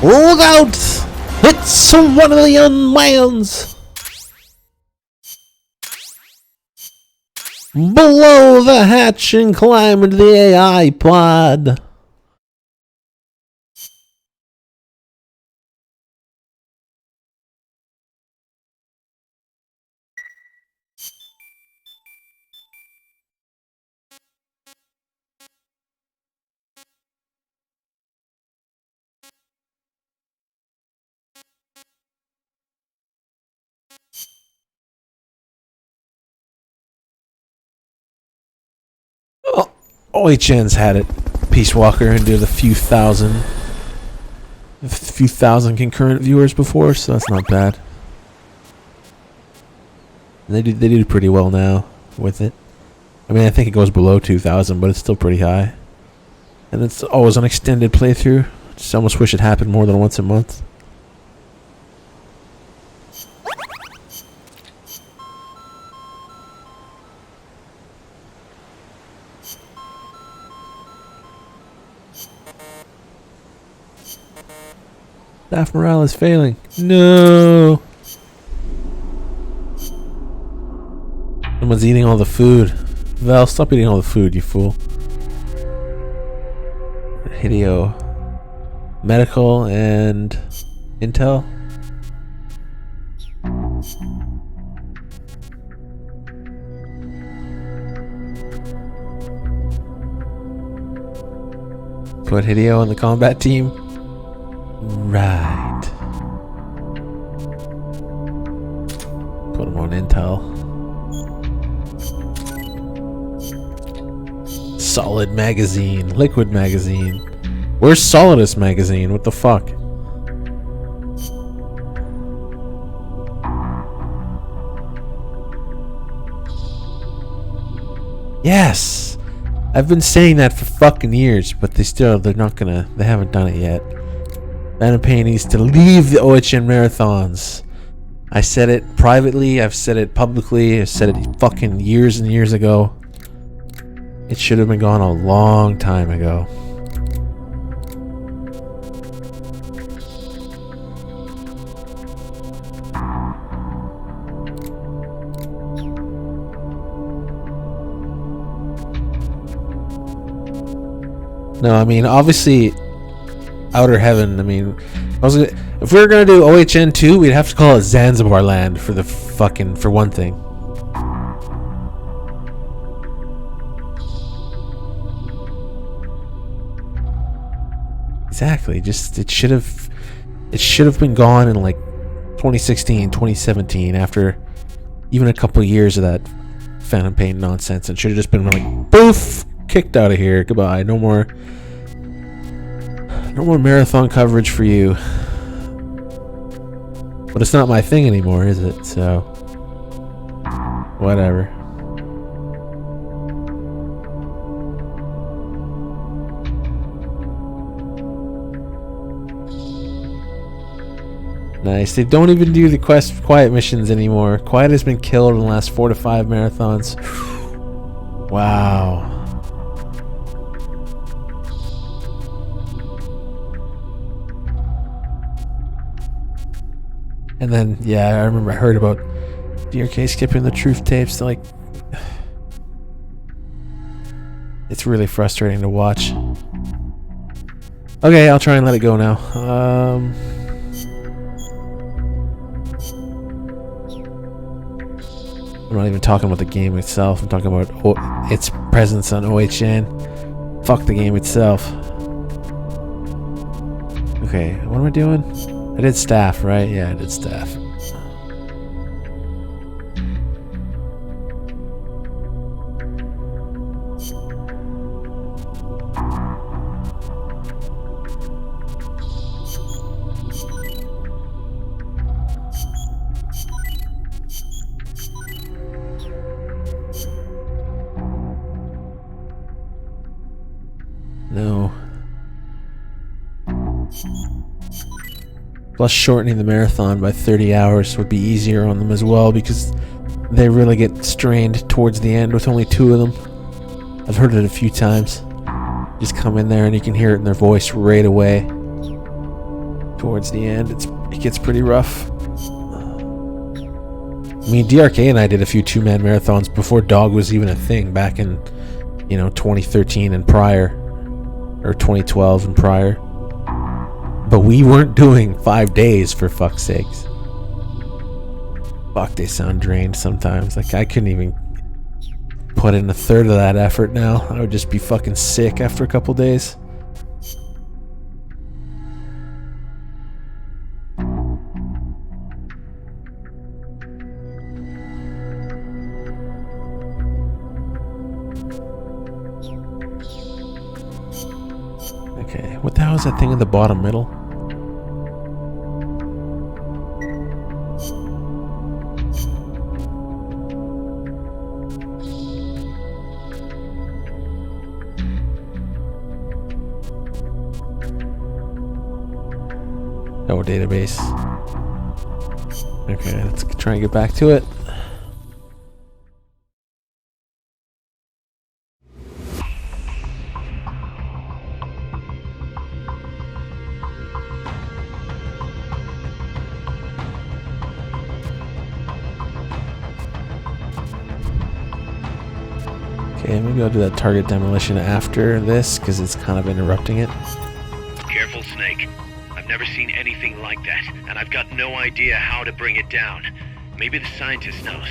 Look out! It's one of the unmans! Below the hatch and climb into the AI pod. Oh, OHN's had it, Peace Walker, and did a few thousand concurrent viewers before, so that's not bad. And they do pretty well now with it. I mean, I think it goes below 2,000, but it's still pretty high. And it's always an extended playthrough. Just almost wish it happened more than once a month. Staff morale is failing. No! Someone's eating all the food. Val, stop eating all the food, you fool. Hideo. Medical and intel. Put Hideo on the combat team. Right. Put him on intel. Solid magazine. Liquid magazine. Where's Solidus magazine? What the fuck? Yes! I've been saying that for fucking years, but they haven't done it yet. Phantom Pain needs to leave the OHN marathons. I said it privately, I've said it publicly, I said it fucking years and years ago. It should have been gone a long time ago. No, I mean, obviously, Outer Heaven, I mean, if we were gonna do OHN 2, we'd have to call it Zanzibar Land for one thing. Exactly, just, it should have been gone in like 2016, 2017, after even a couple years of that Phantom Pain nonsense. It should have just been like, poof, kicked out of here, goodbye, no more marathon coverage for you. But it's not my thing anymore, is it? So, whatever. Nice. They don't even do the quiet missions anymore. Quiet has been killed in the last 4 to 5 marathons. Wow. And then, yeah, I remember I heard about DRK skipping the truth tapes. Like, it's really frustrating to watch. Okay, I'll try and let it go now. I'm not even talking about the game itself. I'm talking about its presence on OHN. Fuck the game itself. Okay, what am I doing? I did staff, right? Yeah, I did staff. No. Plus, shortening the marathon by 30 hours would be easier on them as well, because they really get strained towards the end with only 2 of them. I've heard it a few times. Just come in there and you can hear it in their voice right away. Towards the end, it gets pretty rough. I mean, DRK and I did a few two-man marathons before Dog was even a thing back in, 2013 and prior. Or 2012 and prior. But we weren't doing 5 days, for fuck's sakes. Fuck, they sound drained sometimes. Like, I couldn't even put in a third of that effort now. I would just be fucking sick after a couple days. Okay, what the hell is that thing in the bottom middle? Oh, database. Okay, let's try and get back to it. Okay, maybe I'll do that target demolition after this, because it's kind of interrupting it. Careful, Snake. I've never seen anything like that, and I've got no idea how to bring it down. Maybe the scientist knows.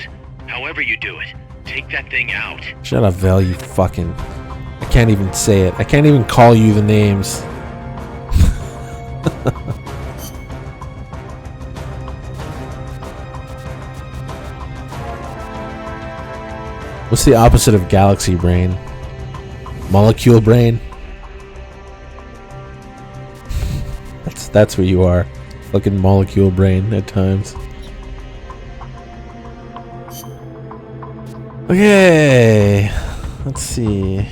However you do it, take that thing out. Shut up, Vel, you fucking... I can't even say it. I can't even call you the names. What's the opposite of galaxy brain? Molecule brain? That's where you are. Fucking molecule brain at times. Okay. Let's see.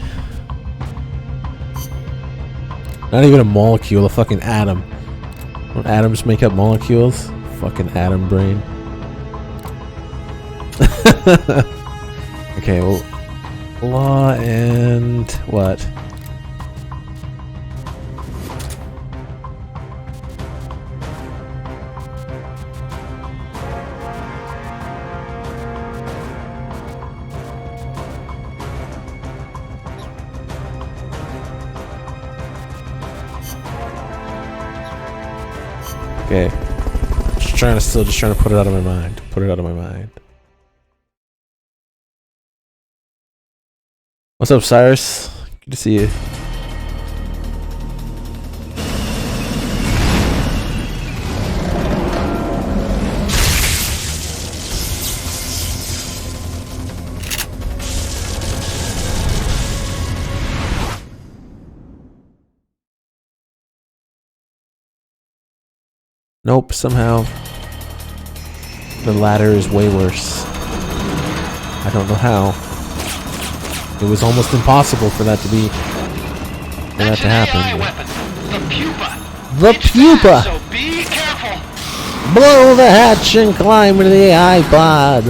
Not even a molecule, a fucking atom. Don't atoms make up molecules? Fucking atom brain. Okay, well, law and what? Okay, just trying to put it out of my mind. Put it out of my mind. What's up, Cyrus? Good to see you. Nope, somehow the latter is way worse. I don't know how. It was almost impossible for that to be... for that to happen. The pupa! So be careful! Blow the hatch and climb into the AI pod!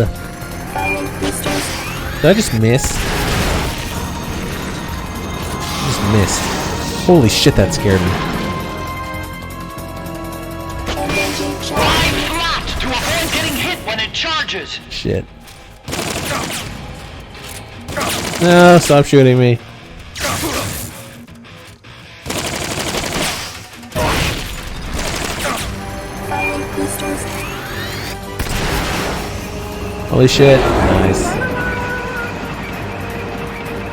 Did I just miss? I just missed. Holy shit, that scared me. Lie flat to avoid getting hit when it charges! Shit. No, stop shooting me. Holy shit. Nice.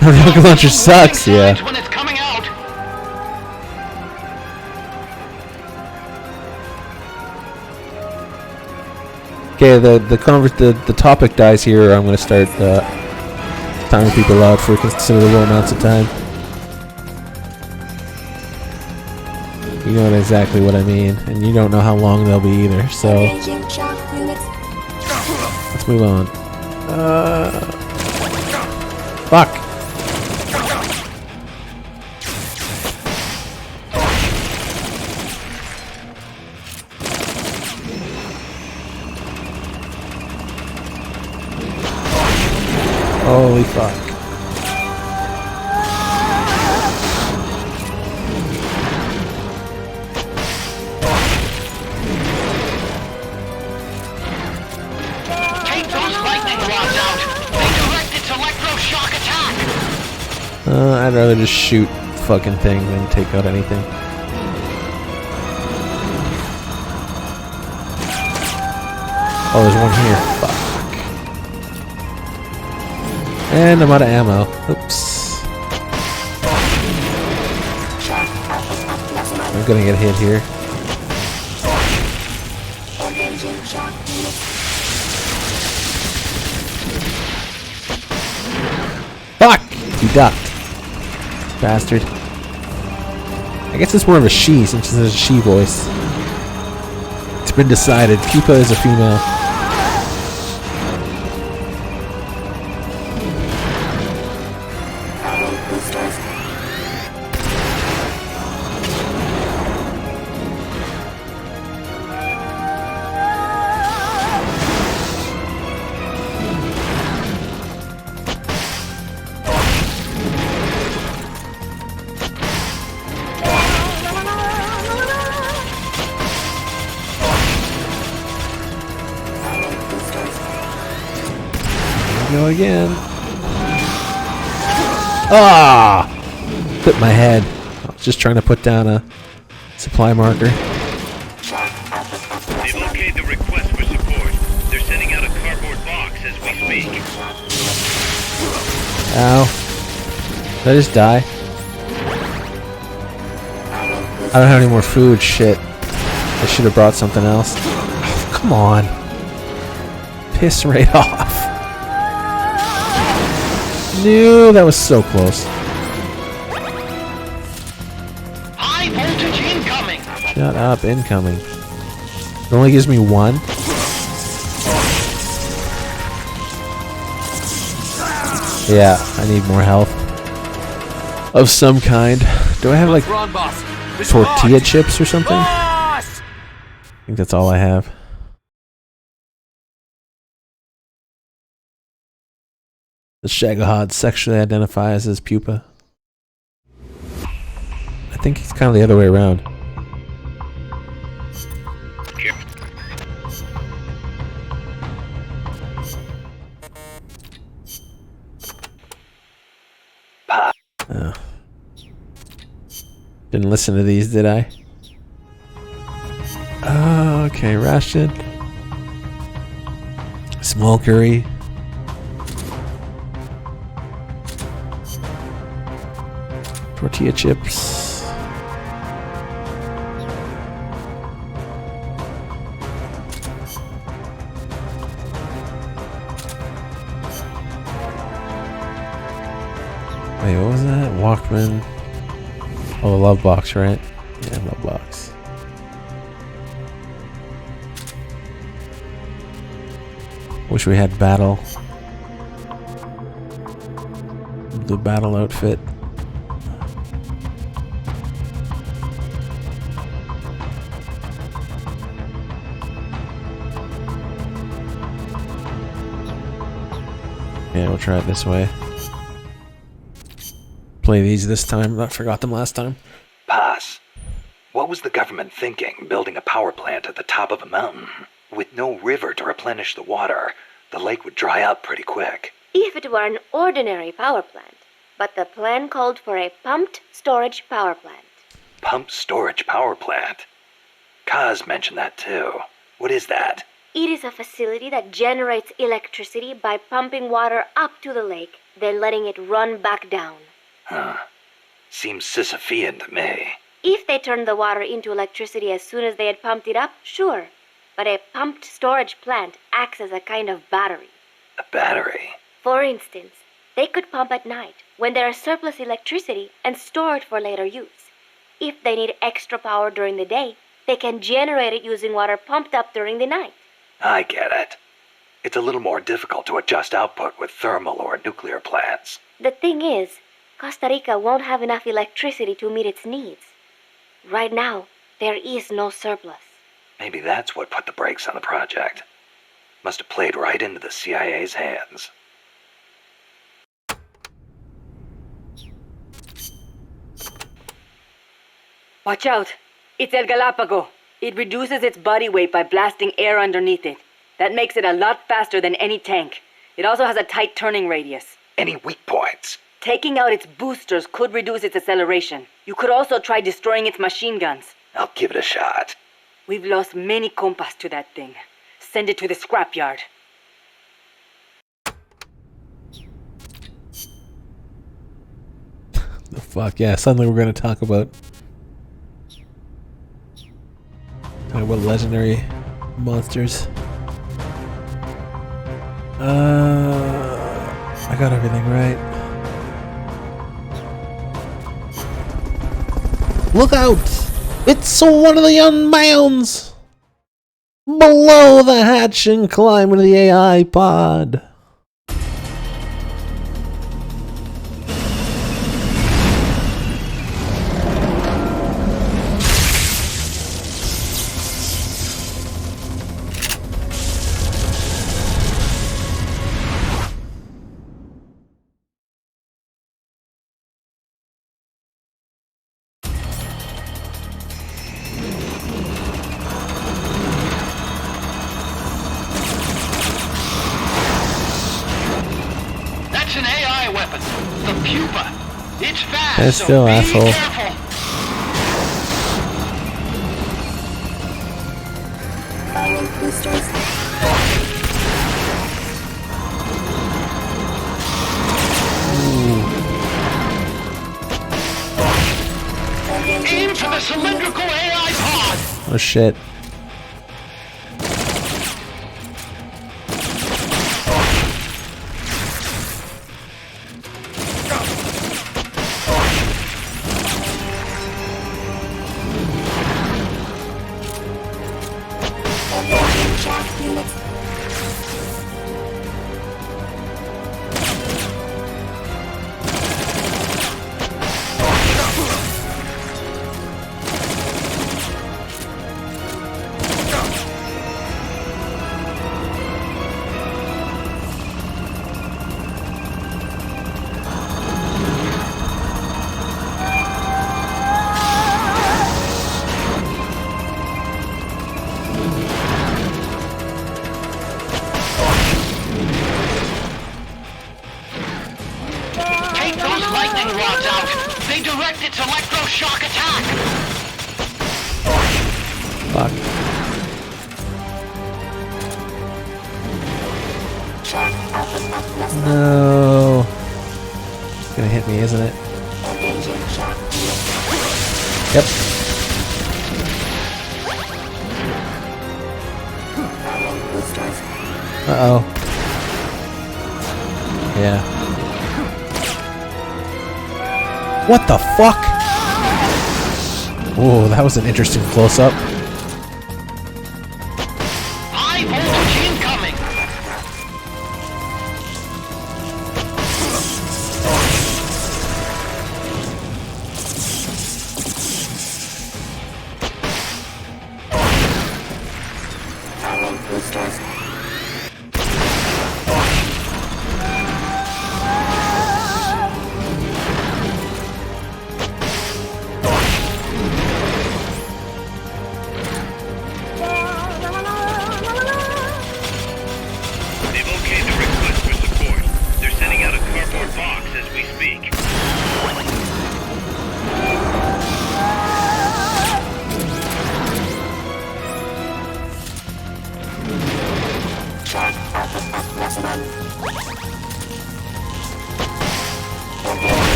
The rocket launcher sucks, yeah. When it's coming out. Okay, the topic dies here. I'm gonna start timing people out for considerable amounts of time. You know exactly what I mean, and you don't know how long they'll be either, so let's move on. Fuck! Holy fuck. I'd rather just shoot the fucking thing than take out anything. Oh, there's one here. Fuck. And I'm out of ammo. Oops. I'm gonna get hit here. Fuck! He ducked. Bastard. I guess it's more of a she since it's a she voice. It's been decided. Pupa is a female. Go again. Ah! Hit my head. I was just trying to put down a supply marker. They've located the request for support. They're sending out a cardboard box as we speak. Ow. Did I just die? I don't have any more food. Shit. I should have brought something else. Oh, come on. Piss right off. No, that was so close. High voltage incoming. Shut up, incoming. It only gives me one. Yeah, I need more health. Of some kind. Do I have like tortilla chips or something? I think that's all I have. The Shagohod sexually identifies as Pupa. I think it's kind of the other way around. Oh. Didn't listen to these, did I? Oh, okay, ration. Small curry. Tortilla chips. Wait, what was that? Walkman. Oh, a love box, right? Yeah, love box. Wish we had battle. The battle outfit. Yeah, we'll try it this way. Play these this time. I forgot them last time. Pass. What was the government thinking, building a power plant at the top of a mountain? With no river to replenish the water, the lake would dry up pretty quick. If it were an ordinary power plant. But the plan called for a pumped storage power plant. Pumped storage power plant? Kaz mentioned that too. What is that? It is a facility that generates electricity by pumping water up to the lake, then letting it run back down. Huh. Seems Sisyphean to me. If they turned the water into electricity as soon as they had pumped it up, sure. But a pumped storage plant acts as a kind of battery. A battery? For instance, they could pump at night when there is surplus electricity and store it for later use. If they need extra power during the day, they can generate it using water pumped up during the night. I get it. It's a little more difficult to adjust output with thermal or nuclear plants. The thing is, Costa Rica won't have enough electricity to meet its needs. Right now, there is no surplus. Maybe that's what put the brakes on the project. Must have played right into the CIA's hands. Watch out! It's El Galápago. It reduces its body weight by blasting air underneath it. That makes it a lot faster than any tank. It also has a tight turning radius. Any weak points? Taking out its boosters could reduce its acceleration. You could also try destroying its machine guns. I'll give it a shot. We've lost many compas to that thing. Send it to the scrapyard. The fuck, yeah, suddenly we're gonna talk about legendary monsters. I got everything right. Look out! It's one of the unbounds! Below the hatch and climb into the AI pod. That's an AI weapon. The pupa. It's fast, That's so still be asshole. careful. Aim for the cylindrical AI pod. Oh shit. Fuck. No. It's gonna hit me, isn't it? Yep. Uh-oh. Yeah. What the fuck? Whoa, that was an interesting close-up. High voltage incoming.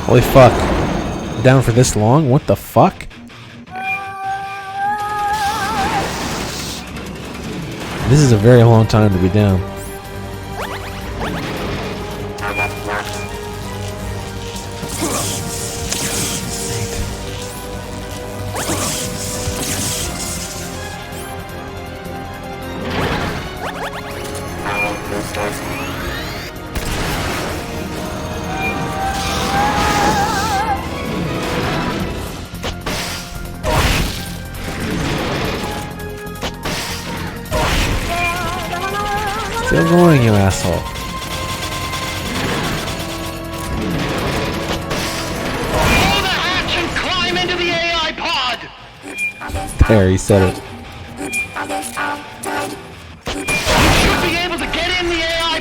Holy fuck. Down for this long? What the fuck? This is a very long time to be down. Still going, you asshole. Blow the hatch and climb into the AI pod! There, he said it. You should be able to get in the AI.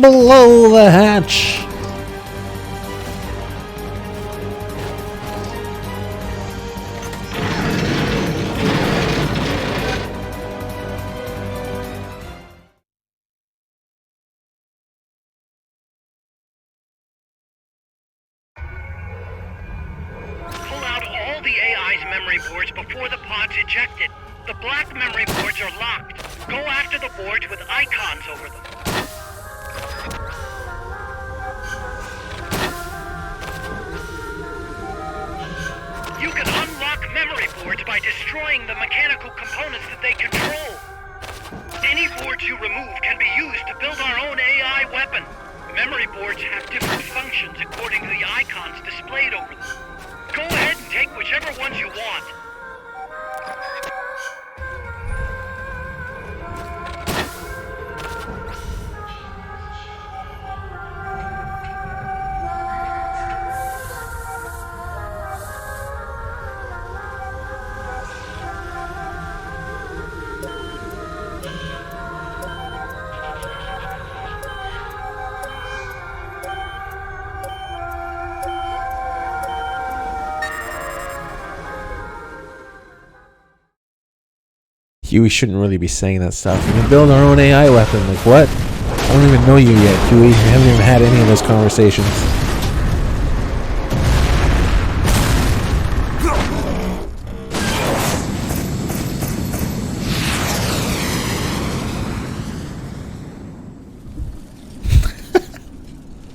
Below the hatch. Pull out all the AI's memory boards before the pod's ejected. The black memory boards are locked. Go after the boards with icons over them. You can unlock memory boards by destroying the mechanical components that they control. Any boards you remove can be used to build our own AI weapon. Memory boards have different functions according to the icons displayed over them. Go ahead and take whichever ones you want. Huey shouldn't really be saying that stuff. We can build our own AI weapon. Like, what? I don't even know you yet, Huey. We haven't even had any of those conversations.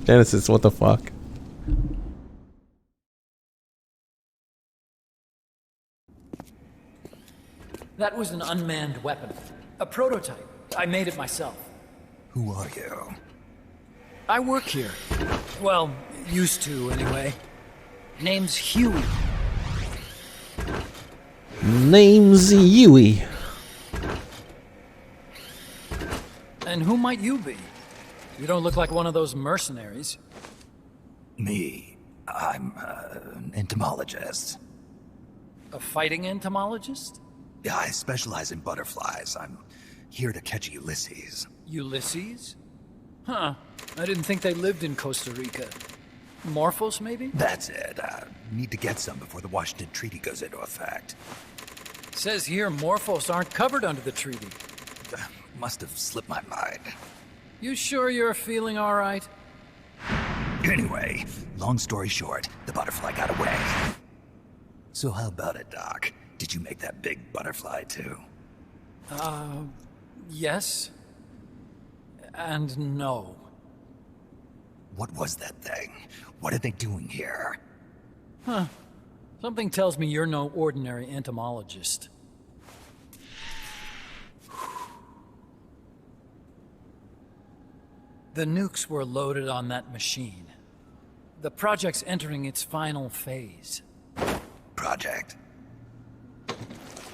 Genesis, what the fuck? That was an unmanned weapon. A prototype. I made it myself. Who are you? I work here. Well, used to, anyway. Name's Huey. Name's Huey. And who might you be? You don't look like one of those mercenaries. Me. I'm an entomologist. A fighting entomologist? Yeah, I specialize in butterflies. I'm here to catch Ulysses. Ulysses? Huh. I didn't think they lived in Costa Rica. Morphos, maybe? That's it. Need to get some before the Washington Treaty goes into effect. Says here Morphos aren't covered under the treaty. Must have slipped my mind. You sure you're feeling all right? Anyway, long story short, the butterfly got away. So how about it, Doc? Did you make that big butterfly too? Yes. And no. What was that thing? What are they doing here? Huh. Something tells me you're no ordinary entomologist. The nukes were loaded on that machine. The project's entering its final phase. Project?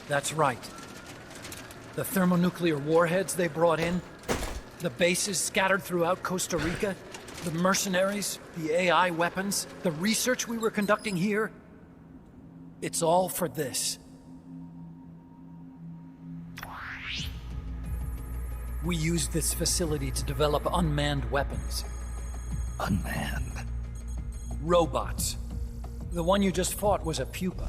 That's right. The thermonuclear warheads they brought in, the bases scattered throughout Costa Rica, the mercenaries, the AI weapons, the research we were conducting here. It's all for this. We used this facility to develop unmanned weapons. Unmanned? Robots. The one you just fought was a pupa.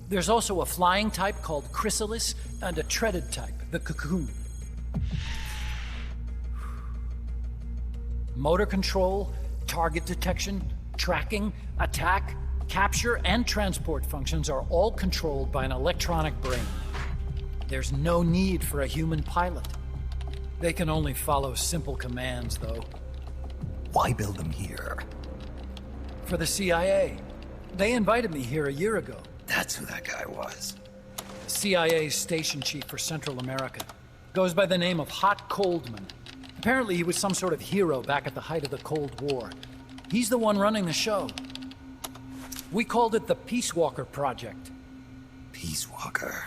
There's also a flying type called Chrysalis and a treaded type, the Cocoon. Motor control, target detection, tracking, attack, capture, and transport functions are all controlled by an electronic brain. There's no need for a human pilot. They can only follow simple commands, though. Why build them here? For the CIA. They invited me here a year ago. That's who that guy was. CIA's station chief for Central America. Goes by the name of Hot Coldman. Apparently he was some sort of hero back at the height of the Cold War. He's the one running the show. We called it the Peace Walker Project. Peace Walker?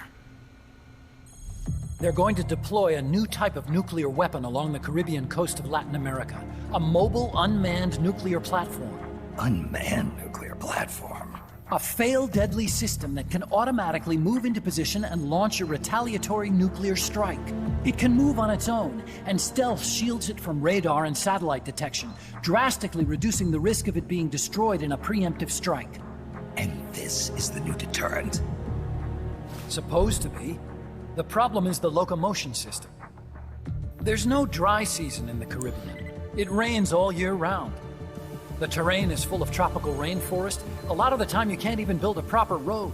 They're going to deploy a new type of nuclear weapon along the Caribbean coast of Latin America. A mobile, unmanned nuclear platform. Unmanned nuclear platform? A fail-deadly system that can automatically move into position and launch a retaliatory nuclear strike. It can move on its own, and stealth shields it from radar and satellite detection, drastically reducing the risk of it being destroyed in a preemptive strike. And this is the new deterrent? Supposed to be. The problem is the locomotion system. There's no dry season in the Caribbean. It rains all year round. The terrain is full of tropical rainforest. A lot of the time you can't even build a proper road.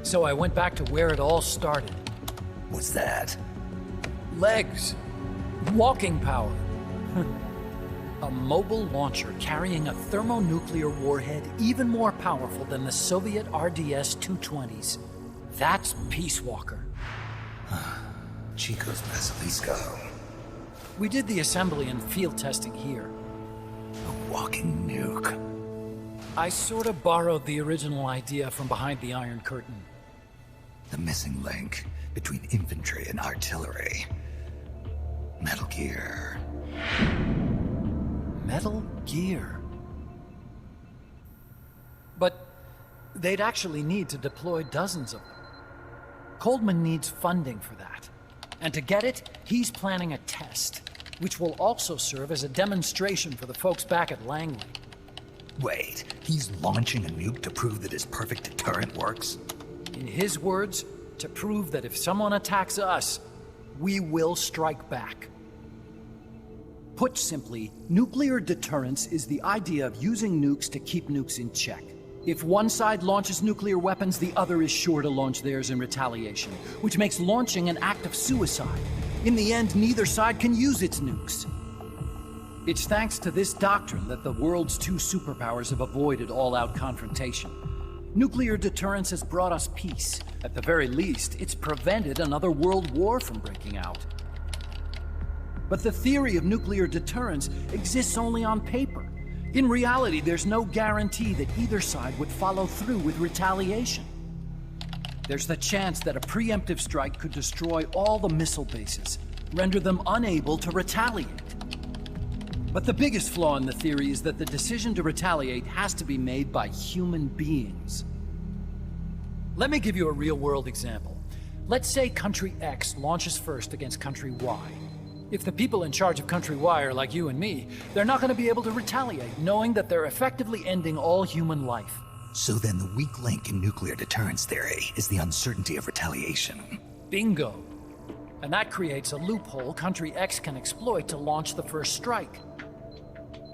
So I went back to where it all started. What's that? Legs. Walking power. A mobile launcher carrying a thermonuclear warhead even more powerful than the Soviet RDS-220s. That's Peace Walker. Chico's Basilisco. We did the assembly and field testing here. A walking nuke. I sort of borrowed the original idea from behind the Iron Curtain. The missing link between infantry and artillery. Metal Gear. Metal Gear. But they'd actually need to deploy dozens of them. Coldman needs funding for that. And to get it, he's planning a test, which will also serve as a demonstration for the folks back at Langley. Wait, he's launching a nuke to prove that his perfect deterrent works? In his words, to prove that if someone attacks us, we will strike back. Put simply, nuclear deterrence is the idea of using nukes to keep nukes in check. If one side launches nuclear weapons, the other is sure to launch theirs in retaliation, which makes launching an act of suicide. In the end, neither side can use its nukes. It's thanks to this doctrine that the world's two superpowers have avoided all-out confrontation. Nuclear deterrence has brought us peace. At the very least, it's prevented another world war from breaking out. But the theory of nuclear deterrence exists only on paper. In reality, there's no guarantee that either side would follow through with retaliation. There's the chance that a preemptive strike could destroy all the missile bases, render them unable to retaliate. But the biggest flaw in the theory is that the decision to retaliate has to be made by human beings. Let me give you a real-world example. Let's say Country X launches first against Country Y. If the people in charge of Country Y are like you and me, they're not going to be able to retaliate, knowing that they're effectively ending all human life. So then the weak link in nuclear deterrence theory is the uncertainty of retaliation. Bingo. And that creates a loophole Country X can exploit to launch the first strike.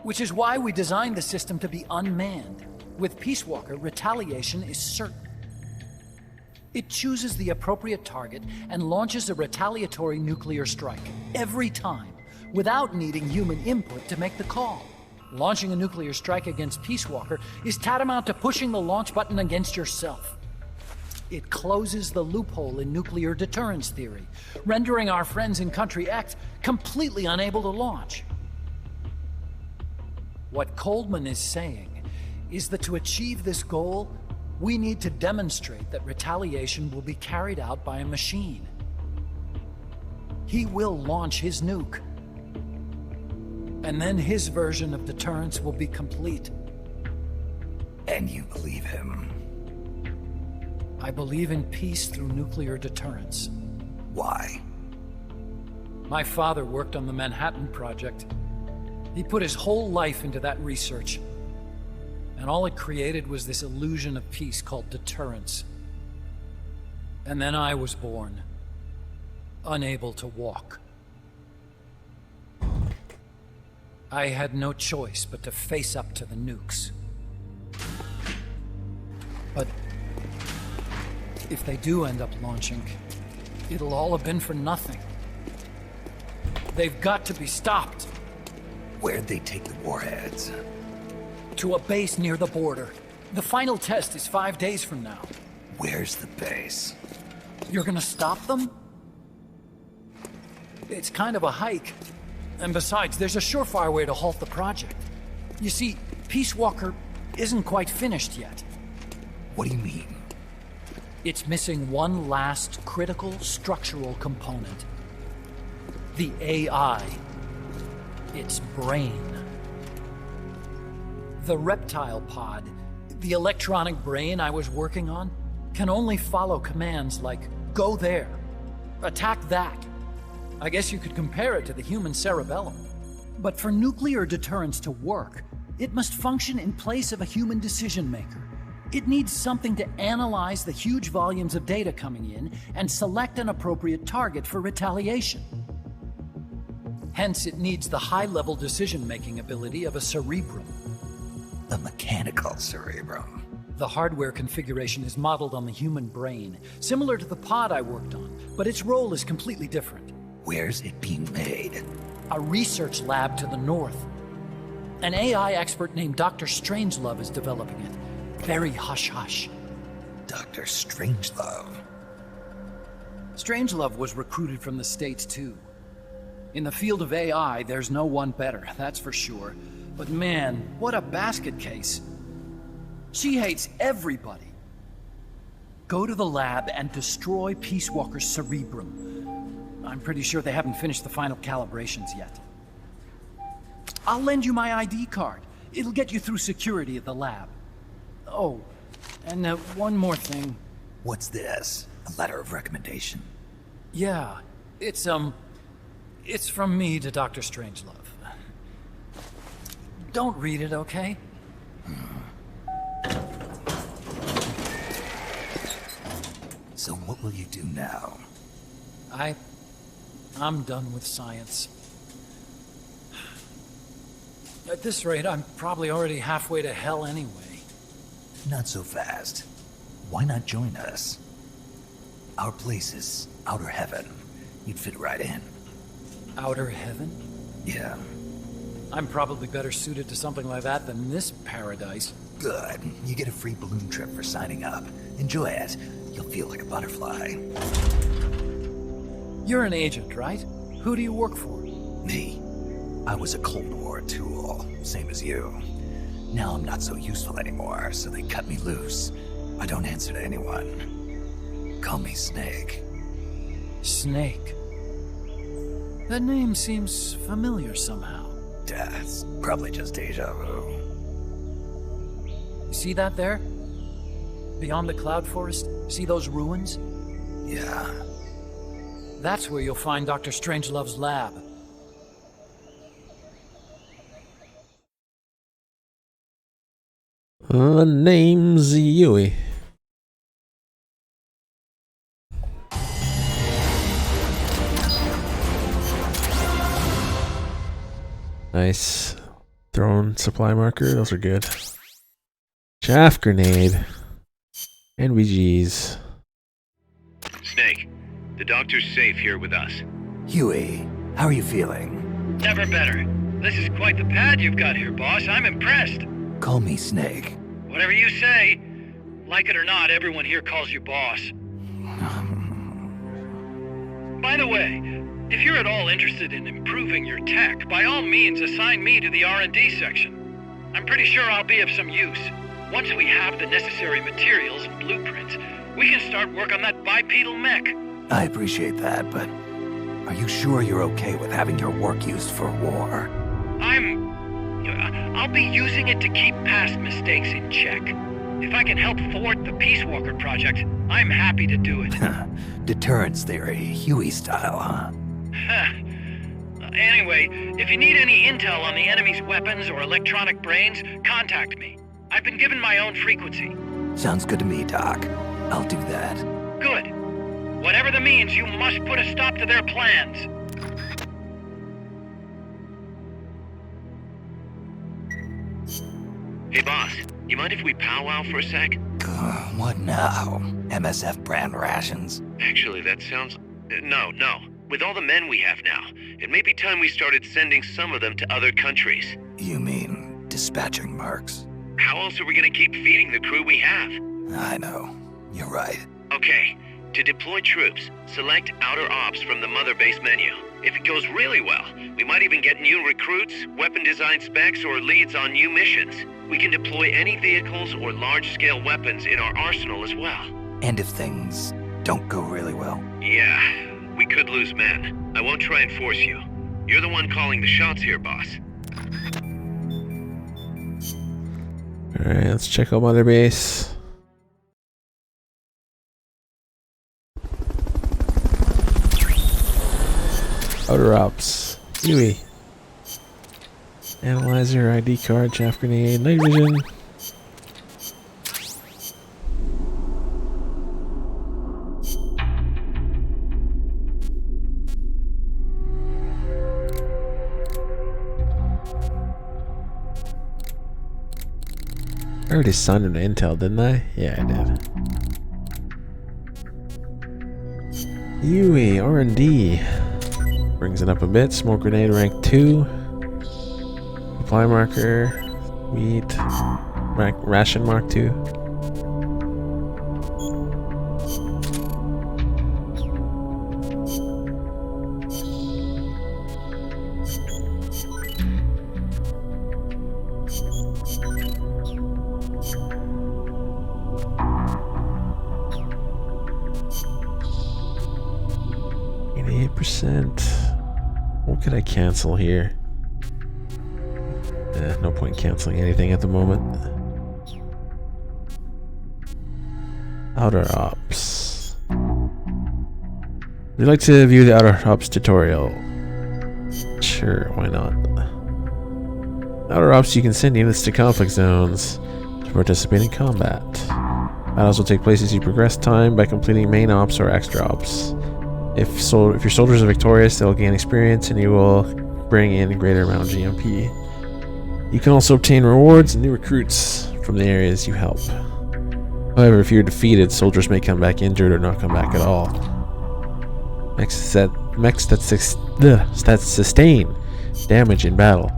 Which is why we designed the system to be unmanned. With Peace Walker, retaliation is certain. It chooses the appropriate target and launches a retaliatory nuclear strike every time, without needing human input to make the call. Launching a nuclear strike against Peace Walker is tantamount to pushing the launch button against yourself. It closes the loophole in nuclear deterrence theory, rendering our friends in Country X completely unable to launch. What Coldman is saying is that to achieve this goal, we need to demonstrate that retaliation will be carried out by a machine. He will launch his nuke. And then his version of deterrence will be complete. And you believe him? I believe in peace through nuclear deterrence. Why? My father worked on the Manhattan Project. He put his whole life into that research. And all it created was this illusion of peace called deterrence. And then I was born, unable to walk. I had no choice but to face up to the nukes. But if they do end up launching, it'll all have been for nothing. They've got to be stopped. Where'd they take the warheads? To a base near the border. The final test is 5 days from now. Where's the base? You're gonna stop them? It's kind of a hike. And besides, there's a surefire way to halt the project. You see, Peace Walker isn't quite finished yet. What do you mean? It's missing one last critical structural component. The AI. Its brain. The reptile pod, The electronic brain I was working on can only follow commands like, go there, attack that. I guess you could compare it to the human cerebellum. But for nuclear deterrence to work, it must function in place of a human decision maker. It needs something to analyze the huge volumes of data coming in and select an appropriate target for retaliation. Hence, it needs the high-level decision-making ability of a cerebrum. A mechanical cerebrum. The hardware configuration is modeled on the human brain, similar to the pod I worked on, but its role is completely different. Where's it being made? A research lab to the north. An AI expert named Dr. Strangelove is developing it. Very hush-hush. Dr. Strangelove? Strangelove was recruited from the States, too. In the field of AI, there's no one better, that's for sure. But man, what a basket case. She hates everybody. Go to the lab and destroy Peace Walker's cerebrum. I'm pretty sure they haven't finished the final calibrations yet. I'll lend you my ID card. It'll get you through security at the lab. Oh, and one more thing. What's this? A letter of recommendation? Yeah, it's from me to Dr. Strangelove. Don't read it, okay? So what will you do now? I'm done with science. At this rate, I'm probably already halfway to hell anyway. Not so fast. Why not join us? Our place is outer heaven. You'd fit right in. Outer heaven? Yeah. I'm probably better suited to something like that than this paradise. Good. You get a free balloon trip for signing up. Enjoy it. You'll feel like a butterfly. You're an agent, right? Who do you work for? Me. I was a Cold War tool, same as you. Now I'm not so useful anymore, so they cut me loose. I don't answer to anyone. Call me Snake. Snake? That name seems familiar somehow. It's probably just deja vu. You see that there? Beyond the cloud forest? See those ruins? Yeah. That's where you'll find Dr. Strangelove's lab. Name's Yui. Nice. Thrown supply marker. Those are good. Chaff grenade. NVGs. Snake, the doctor's safe here with us. Huey, how are you feeling? Never better. This is quite the pad you've got here, boss. I'm impressed. Call me Snake. Whatever you say. Like it or not, everyone here calls you boss. By the way, if you're at all interested in improving your tech, by all means assign me to the R&D section. I'm pretty sure I'll be of some use. Once we have the necessary materials and blueprints, we can start work on that bipedal mech. I appreciate that, but are you sure you're okay with having your work used for war? I'll be using it to keep past mistakes in check. If I can help thwart the Peace Walker project, I'm happy to do it. Deterrence theory, Huey style, huh? Anyway, if you need any intel on the enemy's weapons or electronic brains, contact me. I've been given my own frequency. Sounds good to me, Doc. I'll do that. Good. Whatever the means, you must put a stop to their plans. Hey, boss, you mind if we powwow for a sec? What now? MSF brand rations? Actually, that sounds... No. With all the men we have now, it may be time we started sending some of them to other countries. You mean dispatching mercs? How else are we gonna keep feeding the crew we have? I know. You're right. Okay, to deploy troops, select Outer Ops from the Mother Base menu. If it goes really well, we might even get new recruits, weapon design specs, or leads on new missions. We can deploy any vehicles or large-scale weapons in our arsenal as well. And if things don't go really well? Yeah, we could lose men. I won't try and force you. You're the one calling the shots here, boss. Alright, let's check out Mother Base. Outer Ops. Yui. Analyzer, ID card, chaff grenade, night vision. I already signed an intel, didn't I? Yeah, I did. Yui, R&D. Brings it up a bit. Smoke grenade rank 2. Supply marker. Wheat. Ration mark 2. What could I cancel here? No point canceling anything at the moment. Outer Ops. Would you like to view the Outer Ops tutorial? Sure, why not? Outer Ops, you can send units to conflict zones to participate in combat. Battles will take place as you progress time by completing main ops or extra ops. If your soldiers are victorious, they'll gain experience and you will bring in a greater amount of GMP. You can also obtain rewards and new recruits from the areas you help. However, if you're defeated, soldiers may come back injured or not come back at all. Mechs that sustain damage in battle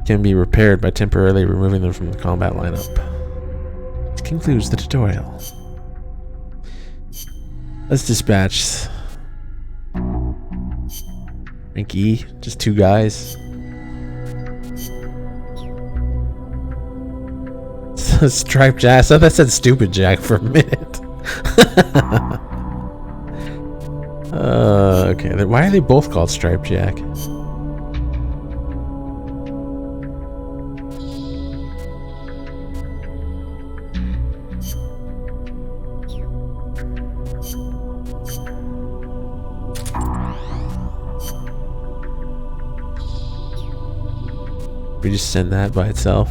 can be repaired by temporarily removing them from the combat lineup. This concludes the tutorial. Let's dispatch. Rank E, just 2 guys. Striped Jack. I thought that said Stupid Jack for a minute. Okay, why are they both called Striped Jack? We just send that by itself.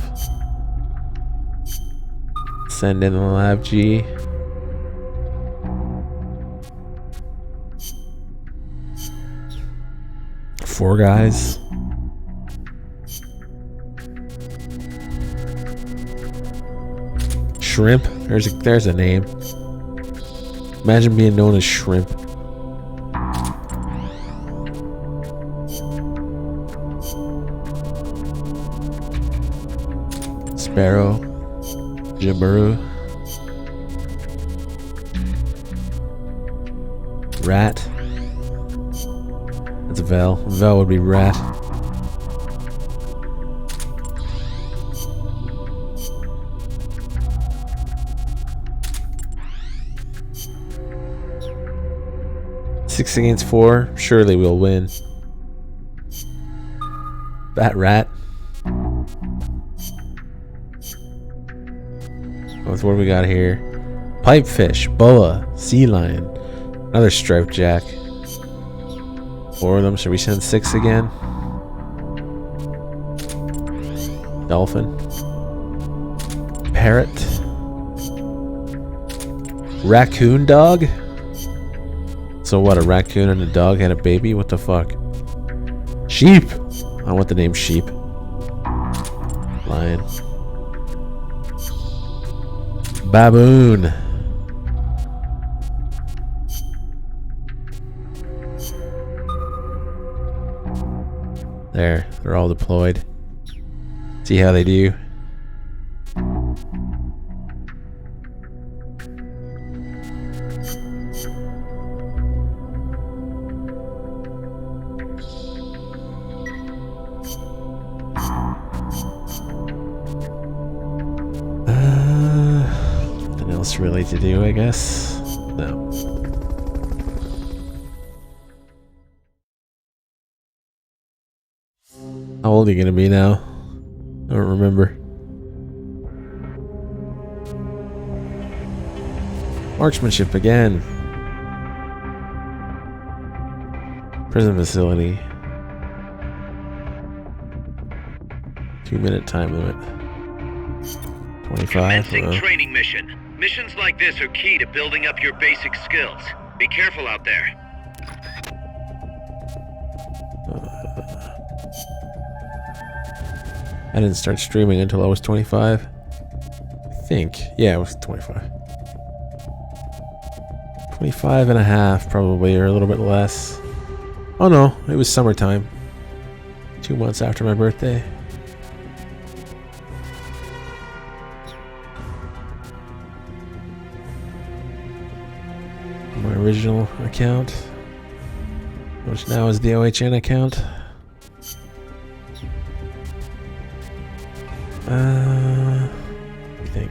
Send in the lab G. Four guys. Shrimp. There's a name. Imagine being known as Shrimp. Sparrow, Jaburu, Rat. That's a Vel. Vel would be Rat. Six against 4. Surely we'll win. Bat Rat. What do we got here? Pipefish, boa, sea lion, another striped jack. 4 of them. Should we send 6 again? Dolphin, parrot, raccoon dog. So what? A raccoon and a dog had a baby? What the fuck? Sheep. I want the name Sheep. Lion. Baboon. There, they're all deployed. See how they do. Nothing else really to do, I guess. No. How old are you gonna be now? I don't remember. Marksmanship again. Prison facility. 2-minute time limit. 25. Commencing training mission. Missions like this are key to building up your basic skills. Be careful out there. I didn't start streaming until I was 25. I think. Yeah, it was 25. 25 and a half, probably, or a little bit less. Oh no, it was summertime. 2 months after my birthday. My original account, which now is the OHN account. I think.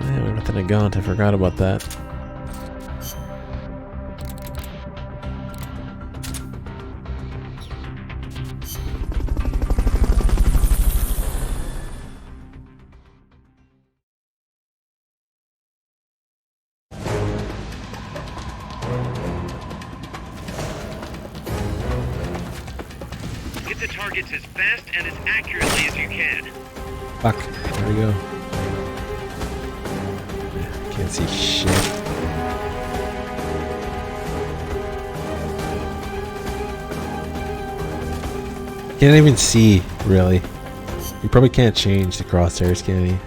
Yeah, we got the Nagant, I forgot about that. Hit the targets as fast and as accurately as you can. Fuck, there we go. Can't see shit. Can't even see, really. You probably can't change the crosshairs, can you?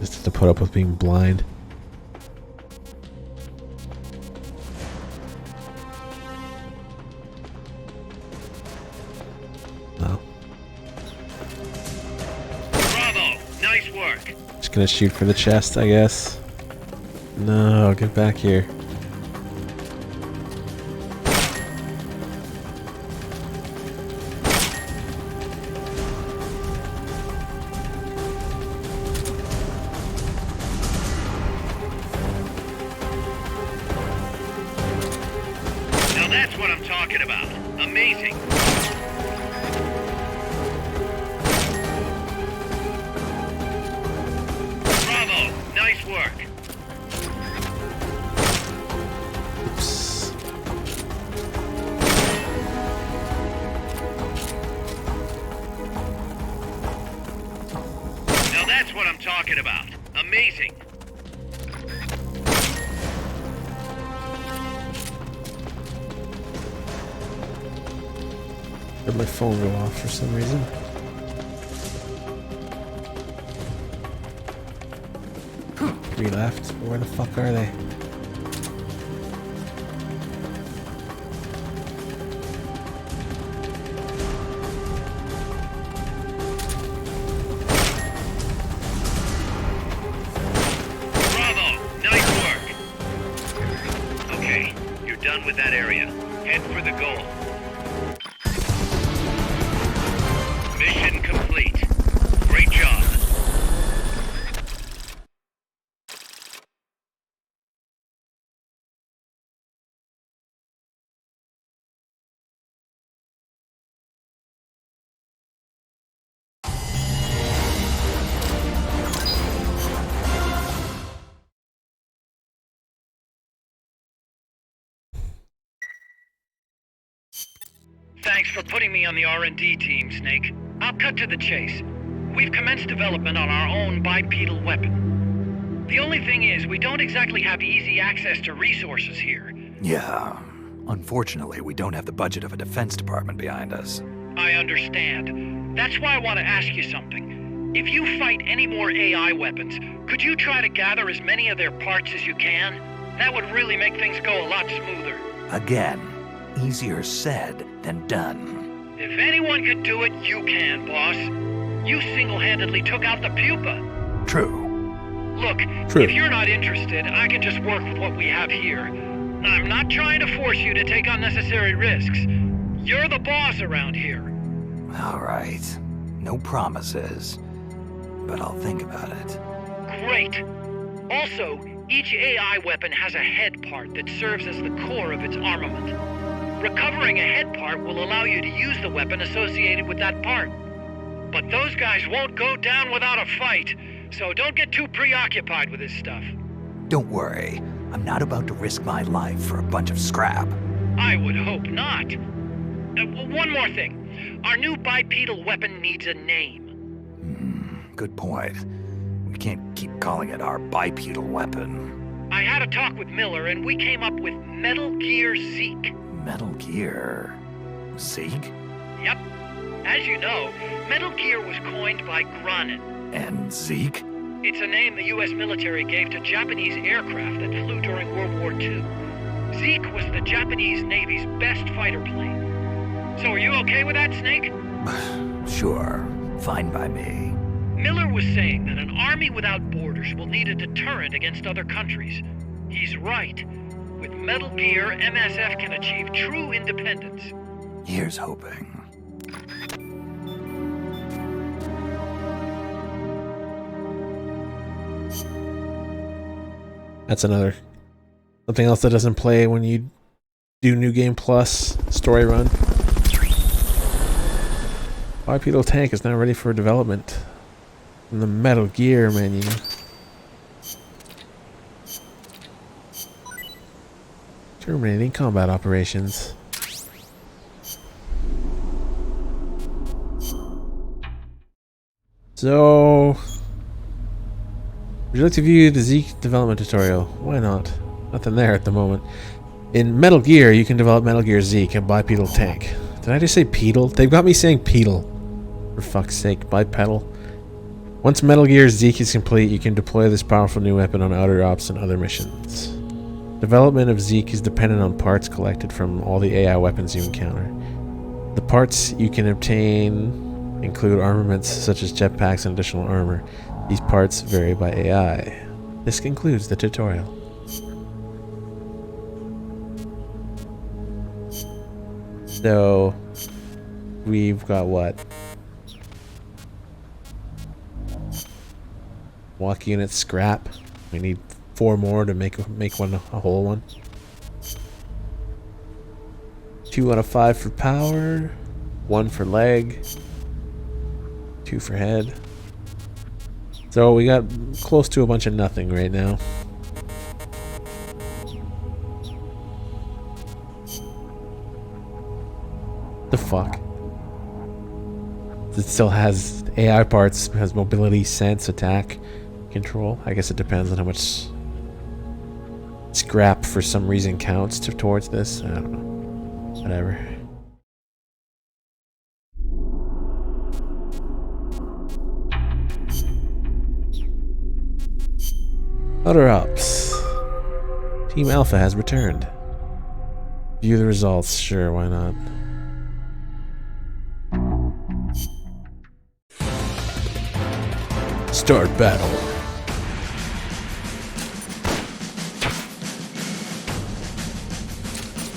Just have to put up with being blind. No. Bravo! Nice work! Just gonna shoot for the chest, I guess. No, get back here. Now that's what I'm talking about. Amazing. Bravo! Nice work. Oops. Now that's what I'm talking about. Amazing. Did my phone go off for some reason? Three left. Where the fuck are they? Bravo! Nice work. Okay, you're done with that area. Head for the goal. Mission complete. Great job. Thanks for putting me on the R&D team, Snake. I'll cut to the chase. We've commenced development on our own bipedal weapon. The only thing is, we don't exactly have easy access to resources here. Yeah. Unfortunately, we don't have the budget of a defense department behind us. I understand. That's why I want to ask you something. If you fight any more AI weapons, could you try to gather as many of their parts as you can? That would really make things go a lot smoother. Again, easier said than done. If anyone could do it, you can, boss. You single-handedly took out the pupa. True. Look, True. if you're not interested, I can just work with what we have here. I'm not trying to force you to take unnecessary risks. You're the boss around here. All right. No promises. But I'll think about it. Great. Also, each AI weapon has a head part that serves as the core of its armament. Recovering a head part will allow you to use the weapon associated with that part. But those guys won't go down without a fight, so don't get too preoccupied with this stuff. Don't worry. I'm not about to risk my life for a bunch of scrap. I would hope not. One more thing. Our new bipedal weapon needs a name. Good point. We can't keep calling it our bipedal weapon. I had a talk with Miller, and we came up with Metal Gear Zeke. Metal Gear? Zeke? Yep. As you know, Metal Gear was coined by Granin. And Zeke? It's a name the U.S. military gave to Japanese aircraft that flew during World War II. Zeke was the Japanese Navy's best fighter plane. So are you okay with that, Snake? Sure. Fine by me. Miller was saying that an army without borders will need a deterrent against other countries. He's right. With Metal Gear, MSF can achieve true independence. Here's hoping. That's something else that doesn't play when you do New Game Plus story run. Bipedal tank is now ready for development in the Metal Gear menu. Terminating combat operations. So, would you like to view the Zeke development tutorial? Why not? Nothing there at the moment. In Metal Gear, you can develop Metal Gear Zeke, a bipedal tank. Did I just say pedal? They've got me saying pedal. For fuck's sake, bipedal. Once Metal Gear Zeke is complete, you can deploy this powerful new weapon on outer ops and other missions. Development of Zeke is dependent on parts collected from all the AI weapons you encounter. The parts you can obtain include armaments such as jetpacks and additional armor. These parts vary by AI. This concludes the tutorial. So, we've got what? Walk unit scrap. We need 4 more to make one a whole one. 2 out of 5 for power. 1 for leg. 2 for head. So we got close to a bunch of nothing right now. The fuck? It still has AI parts, has mobility, sense, attack, control. I guess it depends on how much scrap for some reason counts towards this. I don't know. Whatever. Other ups. Team Alpha has returned. View the results. Sure, why not? Start battle.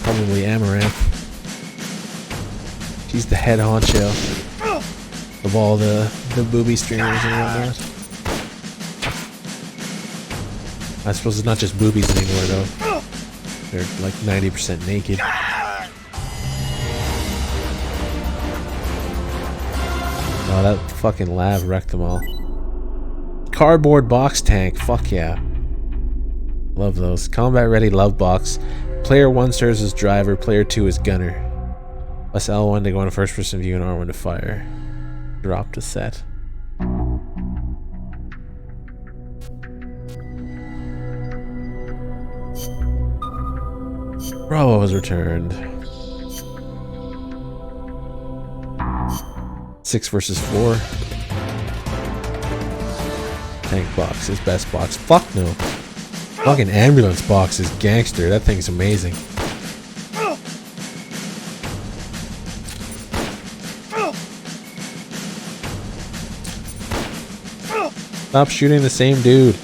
Probably Amaranth. She's the head honcho of all the booby streamers and whatnot. I suppose it's not just boobies anymore though. They're like 90% naked. Oh, that fucking lav wrecked them all. Cardboard box tank, fuck yeah. Love those. Combat ready love box. Player 1 serves as driver, player 2 is gunner. Press L1 to go into first person view and R1 to fire. Drop to set. Bravo has returned. 6 versus 4. Tank box is best box. Fuck no. Fucking ambulance box is gangster. That thing's amazing. Stop shooting the same dude.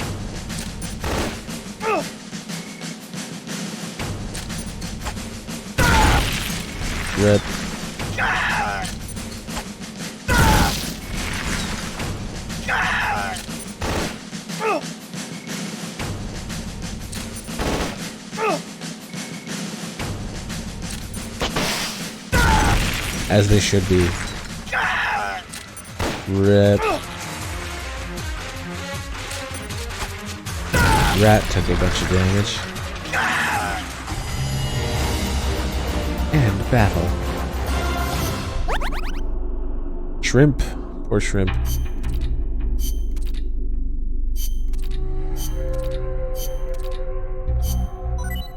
Rip. As they should be. Rip. Rat took a bunch of damage. And battle. Shrimp. Poor shrimp.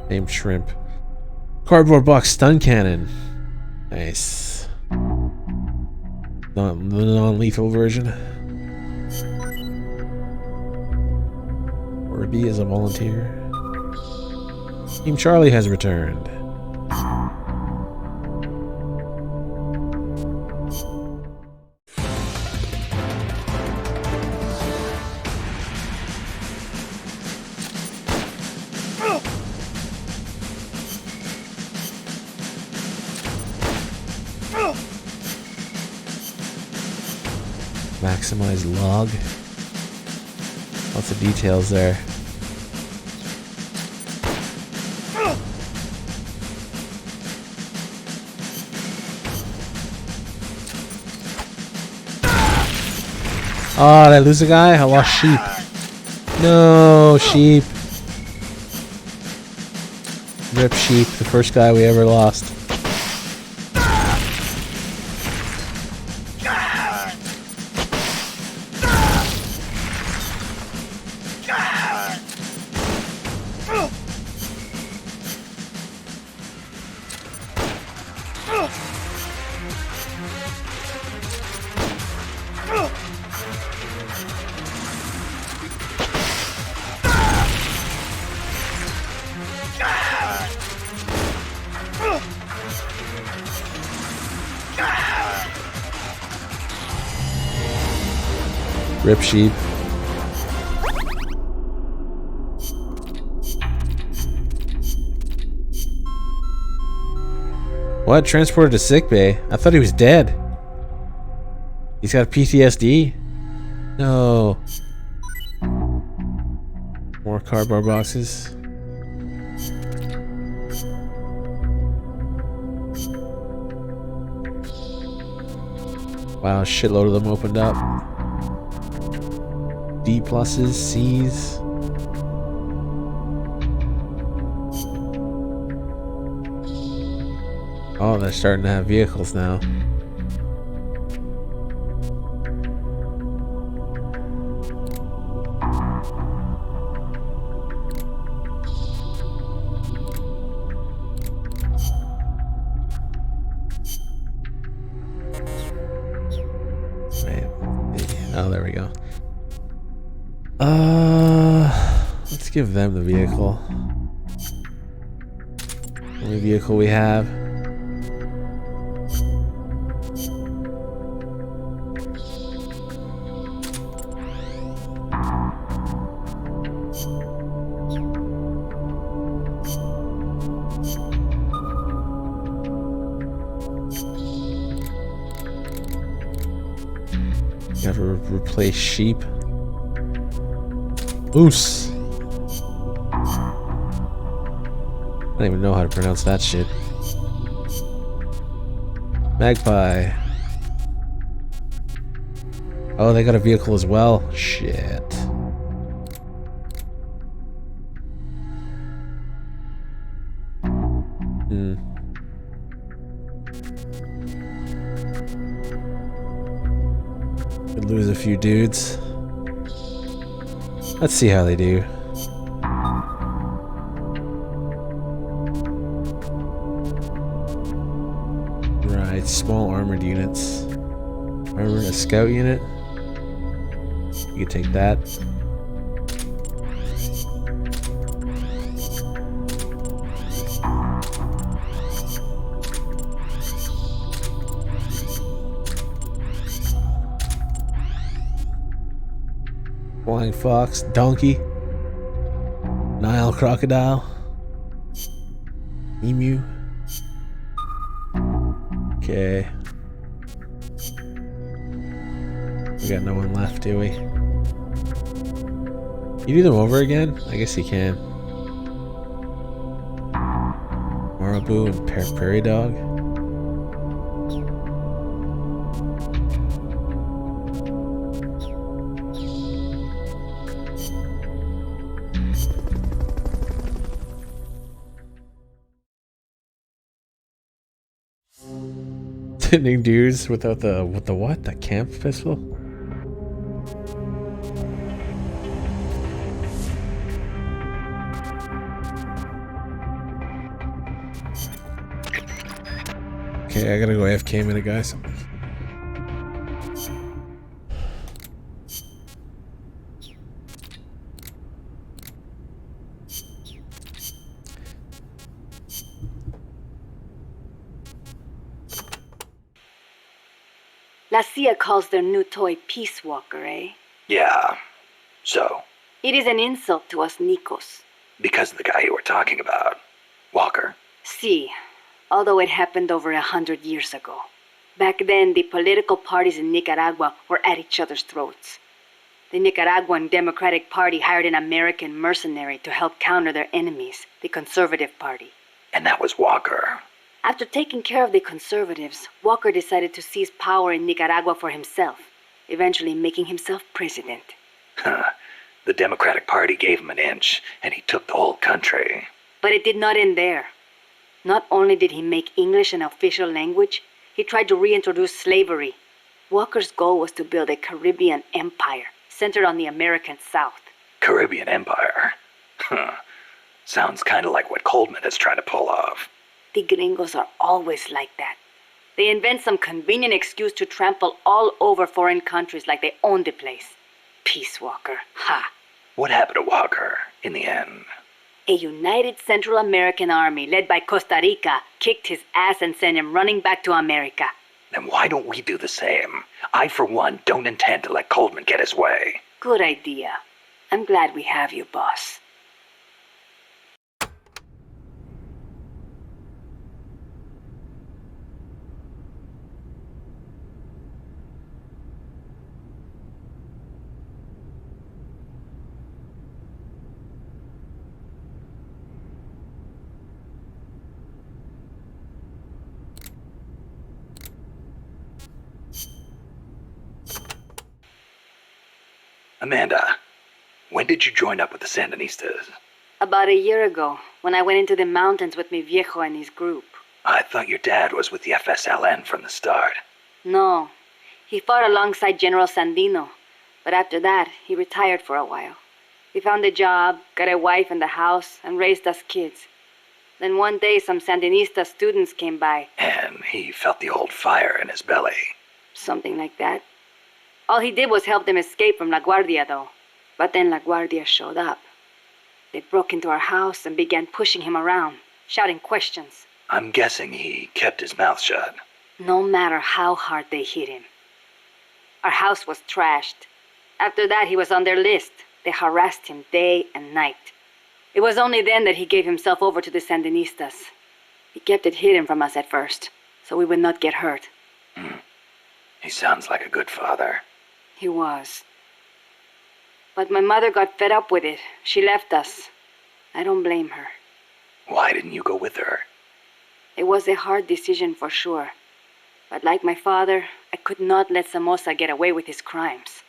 Named Shrimp. Cardboard box stun cannon. Nice. The non-lethal version. Orby is a volunteer. Team Charlie has returned. Maximize log. Lots of details there. Oh, did I lose a guy? I lost sheep. No, sheep. Rip sheep, the first guy we ever lost. Rip sheep. What? Transported to sickbay? I thought he was dead. He's got PTSD? No. More cardboard boxes. Wow, a shitload of them opened up. D pluses, C's. Oh, they're starting to have vehicles now. Wait. Oh, there we go. Let's give them the vehicle. Only vehicle we have. Gotta replace sheep. Moose. I don't even know how to pronounce that shit. Magpie. Oh, they got a vehicle as well. Shit. Could lose a few dudes. Let's see how they do. Right, small armored units. Armored, a scout unit. You can take that. Flying fox, donkey, Nile crocodile, emu. Okay. We got no one left, do we? You do them over again? I guess you can. Marabou and Prairie Dog. Sending dudes without the what? The camp pistol? Okay, I gotta go AFK a minute, guys. La CIA calls their new toy Peace Walker, eh? Yeah. So? It is an insult to us Nicos. Because of the guy you were talking about. Walker. Si, although it happened over 100 years ago. Back then, the political parties in Nicaragua were at each other's throats. The Nicaraguan Democratic Party hired an American mercenary to help counter their enemies, the Conservative Party. And that was Walker. After taking care of the conservatives, Walker decided to seize power in Nicaragua for himself, eventually making himself president. The Democratic Party gave him an inch, and he took the whole country. But it did not end there. Not only did he make English an official language, he tried to reintroduce slavery. Walker's goal was to build a Caribbean empire, centered on the American South. Caribbean Empire? Sounds kind of like what Coldman is trying to pull off. The gringos are always like that. They invent some convenient excuse to trample all over foreign countries like they own the place. Peace Walker, ha. What happened to Walker in the end? A united Central American army led by Costa Rica kicked his ass and sent him running back to America. Then why don't we do the same? I, for one, don't intend to let Coldman get his way. Good idea. I'm glad we have you, boss. Amanda, when did you join up with the Sandinistas? About a year ago, when I went into the mountains with mi viejo and his group. I thought your dad was with the FSLN from the start. No, he fought alongside General Sandino, but after that, he retired for a while. He found a job, got a wife and a house, and raised us kids. Then one day, some Sandinista students came by. And he felt the old fire in his belly. Something like that. All he did was help them escape from La Guardia, though. But then La Guardia showed up. They broke into our house and began pushing him around, shouting questions. I'm guessing he kept his mouth shut. No matter how hard they hit him. Our house was trashed. After that, he was on their list. They harassed him day and night. It was only then that he gave himself over to the Sandinistas. He kept it hidden from us at first, so we would not get hurt. He sounds like a good father. He was. But my mother got fed up with it. She left us. I don't blame her. Why didn't you go with her? It was a hard decision for sure. But like my father, I could not let Somoza get away with his crimes.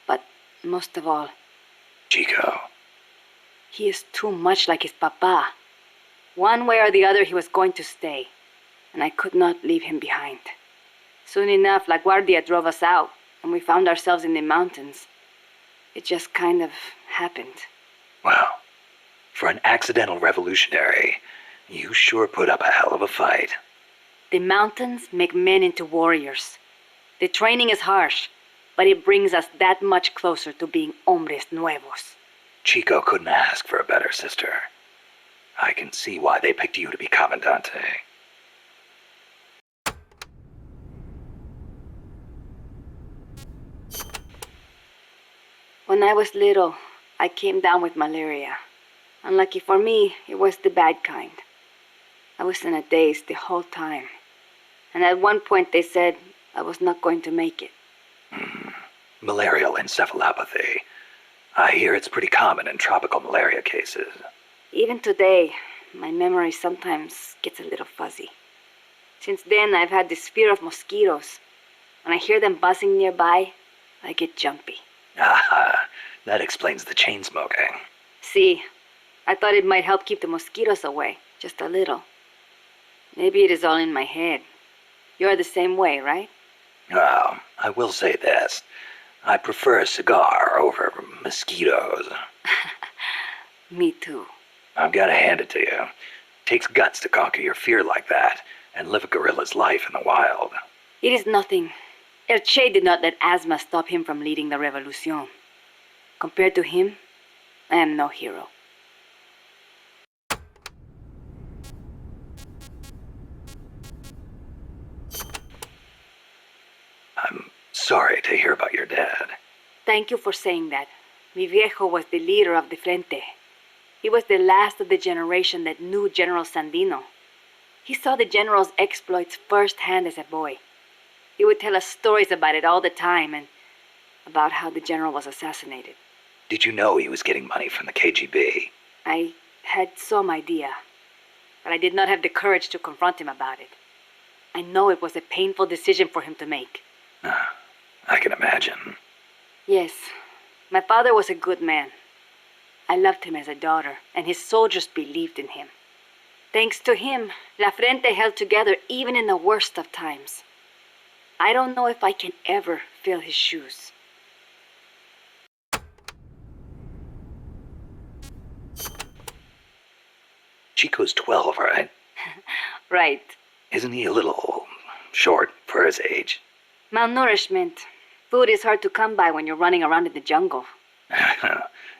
But most of all... Chico. He is too much like his papa. One way or the other, he was going to stay. And I could not leave him behind. Soon enough, La Guardia drove us out, and we found ourselves in the mountains. It just kind of happened. Well, for an accidental revolutionary, you sure put up a hell of a fight. The mountains make men into warriors. The training is harsh, but it brings us that much closer to being hombres nuevos. Chico couldn't ask for a better sister. I can see why they picked you to be Commandante. When I was little, I came down with malaria. Unlucky for me, it was the bad kind. I was in a daze the whole time. And at one point they said I was not going to make it. Malarial encephalopathy. I hear it's pretty common in tropical malaria cases. Even today, my memory sometimes gets a little fuzzy. Since then, I've had this fear of mosquitoes. When I hear them buzzing nearby, I get jumpy. Aha, that explains the chain smoking. See, I thought it might help keep the mosquitoes away, just a little. Maybe it is all in my head. You're the same way, right? Well, I will say this. I prefer a cigar over mosquitoes. Me too. I've got to hand it to you. Takes guts to conquer your fear like that and live a gorilla's life in the wild. It is nothing. El Che did not let asthma stop him from leading the revolution. Compared to him, I am no hero. I'm sorry to hear about your dad. Thank you for saying that. Mi viejo was the leader of the Frente. He was the last of the generation that knew General Sandino. He saw the general's exploits firsthand as a boy. He would tell us stories about it all the time and about how the general was assassinated. Did you know he was getting money from the KGB? I had some idea, but I did not have the courage to confront him about it. I know it was a painful decision for him to make. I can imagine. Yes, my father was a good man. I loved him as a daughter, and his soldiers believed in him. Thanks to him, La Frente held together even in the worst of times. I don't know if I can ever fill his shoes. Chico's 12, right? Right. Isn't he a little short for his age? Malnourishment. Food is hard to come by when you're running around in the jungle.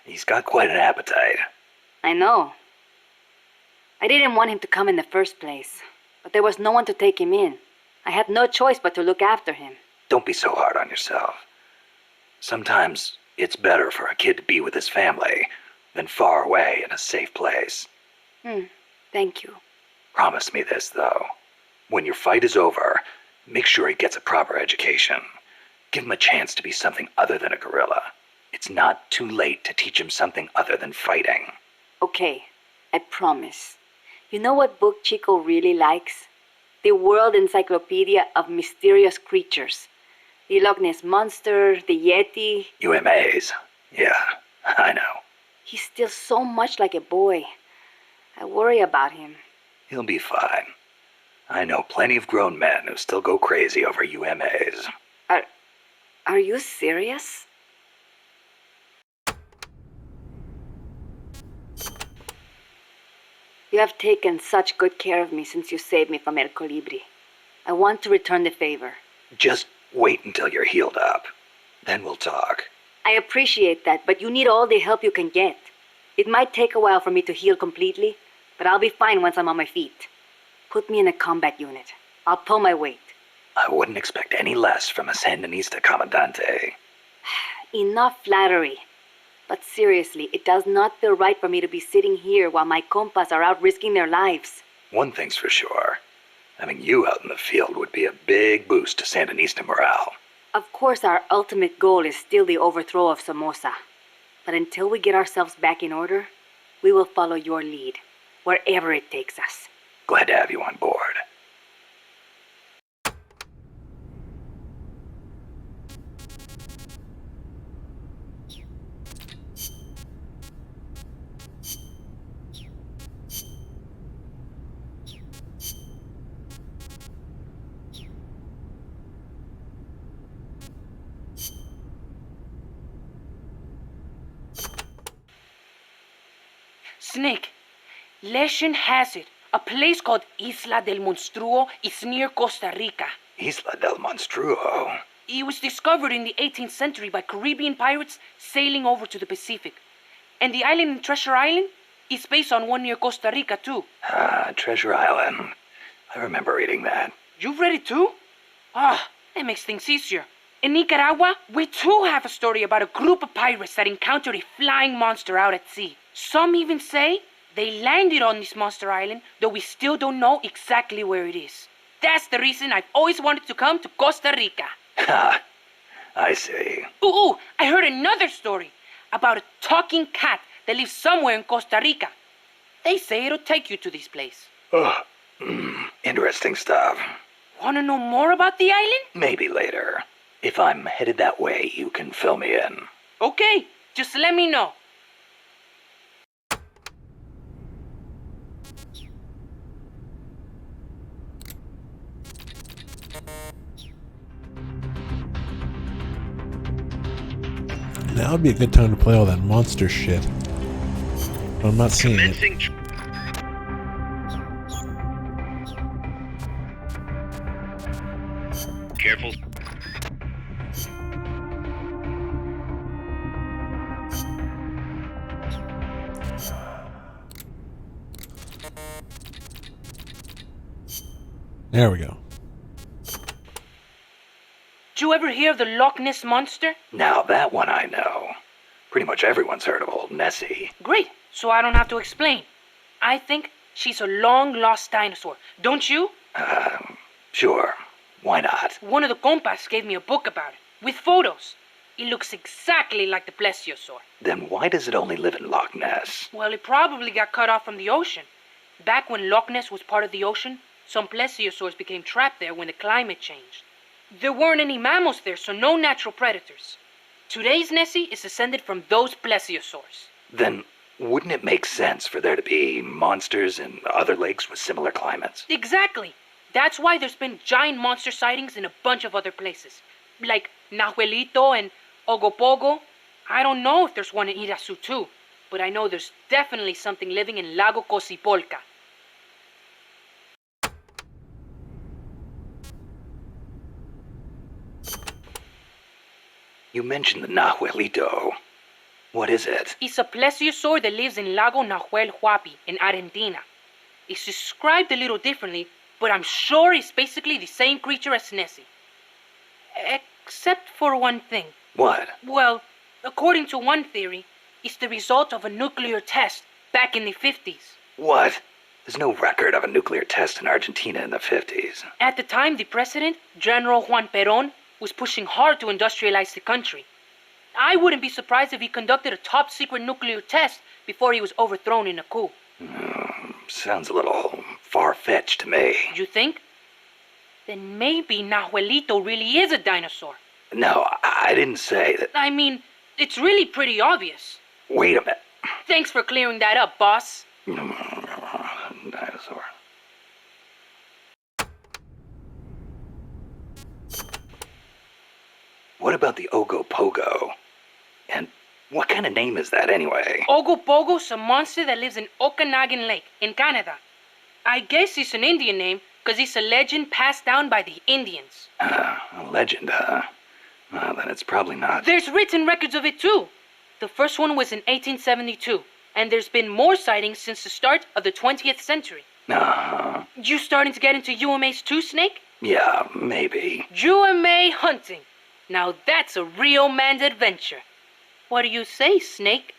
He's got quite an appetite. I know. I didn't want him to come in the first place, but there was no one to take him in. I had no choice but to look after him. Don't be so hard on yourself. Sometimes it's better for a kid to be with his family than far away in a safe place. Thank you. Promise me this, though. When your fight is over, make sure he gets a proper education. Give him a chance to be something other than a gorilla. It's not too late to teach him something other than fighting. Okay, I promise. You know what book Chico really likes? The World Encyclopedia of Mysterious Creatures. The Loch Ness Monster, the Yeti. UMAs. Yeah, I know. He's still so much like a boy. I worry about him. He'll be fine. I know plenty of grown men who still go crazy over UMAs. Are you serious? You have taken such good care of me since you saved me from El Colibri. I want to return the favor. Just wait until you're healed up. Then we'll talk. I appreciate that, but you need all the help you can get. It might take a while for me to heal completely, but I'll be fine once I'm on my feet. Put me in a combat unit. I'll pull my weight. I wouldn't expect any less from a Sandinista Comandante. Enough flattery. But seriously, it does not feel right for me to be sitting here while my compas are out risking their lives. One thing's for sure. Having you out in the field would be a big boost to Sandinista morale. Of course, our ultimate goal is still the overthrow of Somoza. But until we get ourselves back in order, we will follow your lead, wherever it takes us. Glad to have you on board. Snake, legend has it, a place called Isla del Monstruo is near Costa Rica. Isla del Monstruo? It was discovered in the 18th century by Caribbean pirates sailing over to the Pacific. And the island in Treasure Island is based on one near Costa Rica, too. Treasure Island. I remember reading that. You've read it, too? That makes things easier. In Nicaragua, we too have a story about a group of pirates that encountered a flying monster out at sea. Some even say they landed on this monster island, though we still don't know exactly where it is. That's the reason I've always wanted to come to Costa Rica. Ha! I see. Ooh, I heard another story about a talking cat that lives somewhere in Costa Rica. They say it'll take you to this place. Interesting stuff. Want to know more about the island? Maybe later. If I'm headed that way, you can fill me in. Okay, just let me know. Now would be a good time to play all that monster shit. But I'm not seeing it. Careful. There we go. Did you ever hear of the Loch Ness Monster? Now that one I know. Pretty much everyone's heard of old Nessie. Great, so I don't have to explain. I think she's a long-lost dinosaur. Don't you? Sure. Why not? One of the compas gave me a book about it, with photos. It looks exactly like the plesiosaur. Then why does it only live in Loch Ness? Well, it probably got cut off from the ocean. Back when Loch Ness was part of the ocean, some plesiosaurs became trapped there when the climate changed. There weren't any mammals there, so no natural predators. Today's Nessie is descended from those plesiosaurs. Then wouldn't it make sense for there to be monsters in other lakes with similar climates? Exactly. That's why there's been giant monster sightings in a bunch of other places. Like Nahuelito and Ogopogo. I don't know if there's one in Irasu too, but I know there's definitely something living in Lago Cosipolca. You mentioned the Nahuelito. What is it? It's a plesiosaur that lives in Lago Nahuel Huapi in Argentina. It's described a little differently, but I'm sure it's basically the same creature as Nessie. Except for one thing. What? Well, according to one theory, it's the result of a nuclear test back in the 50s. What? There's no record of a nuclear test in Argentina in the 50s. At the time, the president, General Juan Perón, was pushing hard to industrialize the country. I wouldn't be surprised if he conducted a top-secret nuclear test before he was overthrown in a coup. Sounds a little far-fetched to me. You think? Then maybe Nahuelito really is a dinosaur. No, I didn't say that. I mean, it's really pretty obvious. Wait a minute. Thanks for clearing that up, boss. Dinosaur. What about the Ogopogo? And what kind of name is that anyway? Ogopogo's a monster that lives in Okanagan Lake in Canada. I guess it's an Indian name because it's a legend passed down by the Indians. A legend, huh? Well, then it's probably not. There's written records of it too. The first one was in 1872, and there's been more sightings since the start of the 20th century. You starting to get into UMAs too, Snake? Yeah, maybe. UMA hunting. Now that's a real man's adventure. What do you say, Snake?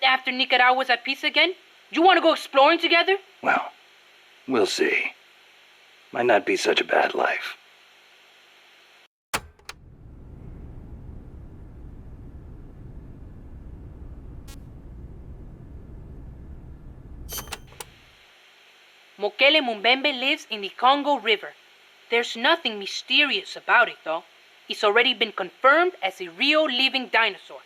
After Nicaragua's at peace again, you want to go exploring together? Well, we'll see. Might not be such a bad life. Mokele Mumbembe lives in the Congo River. There's nothing mysterious about it, though. It's already been confirmed as a real living dinosaur.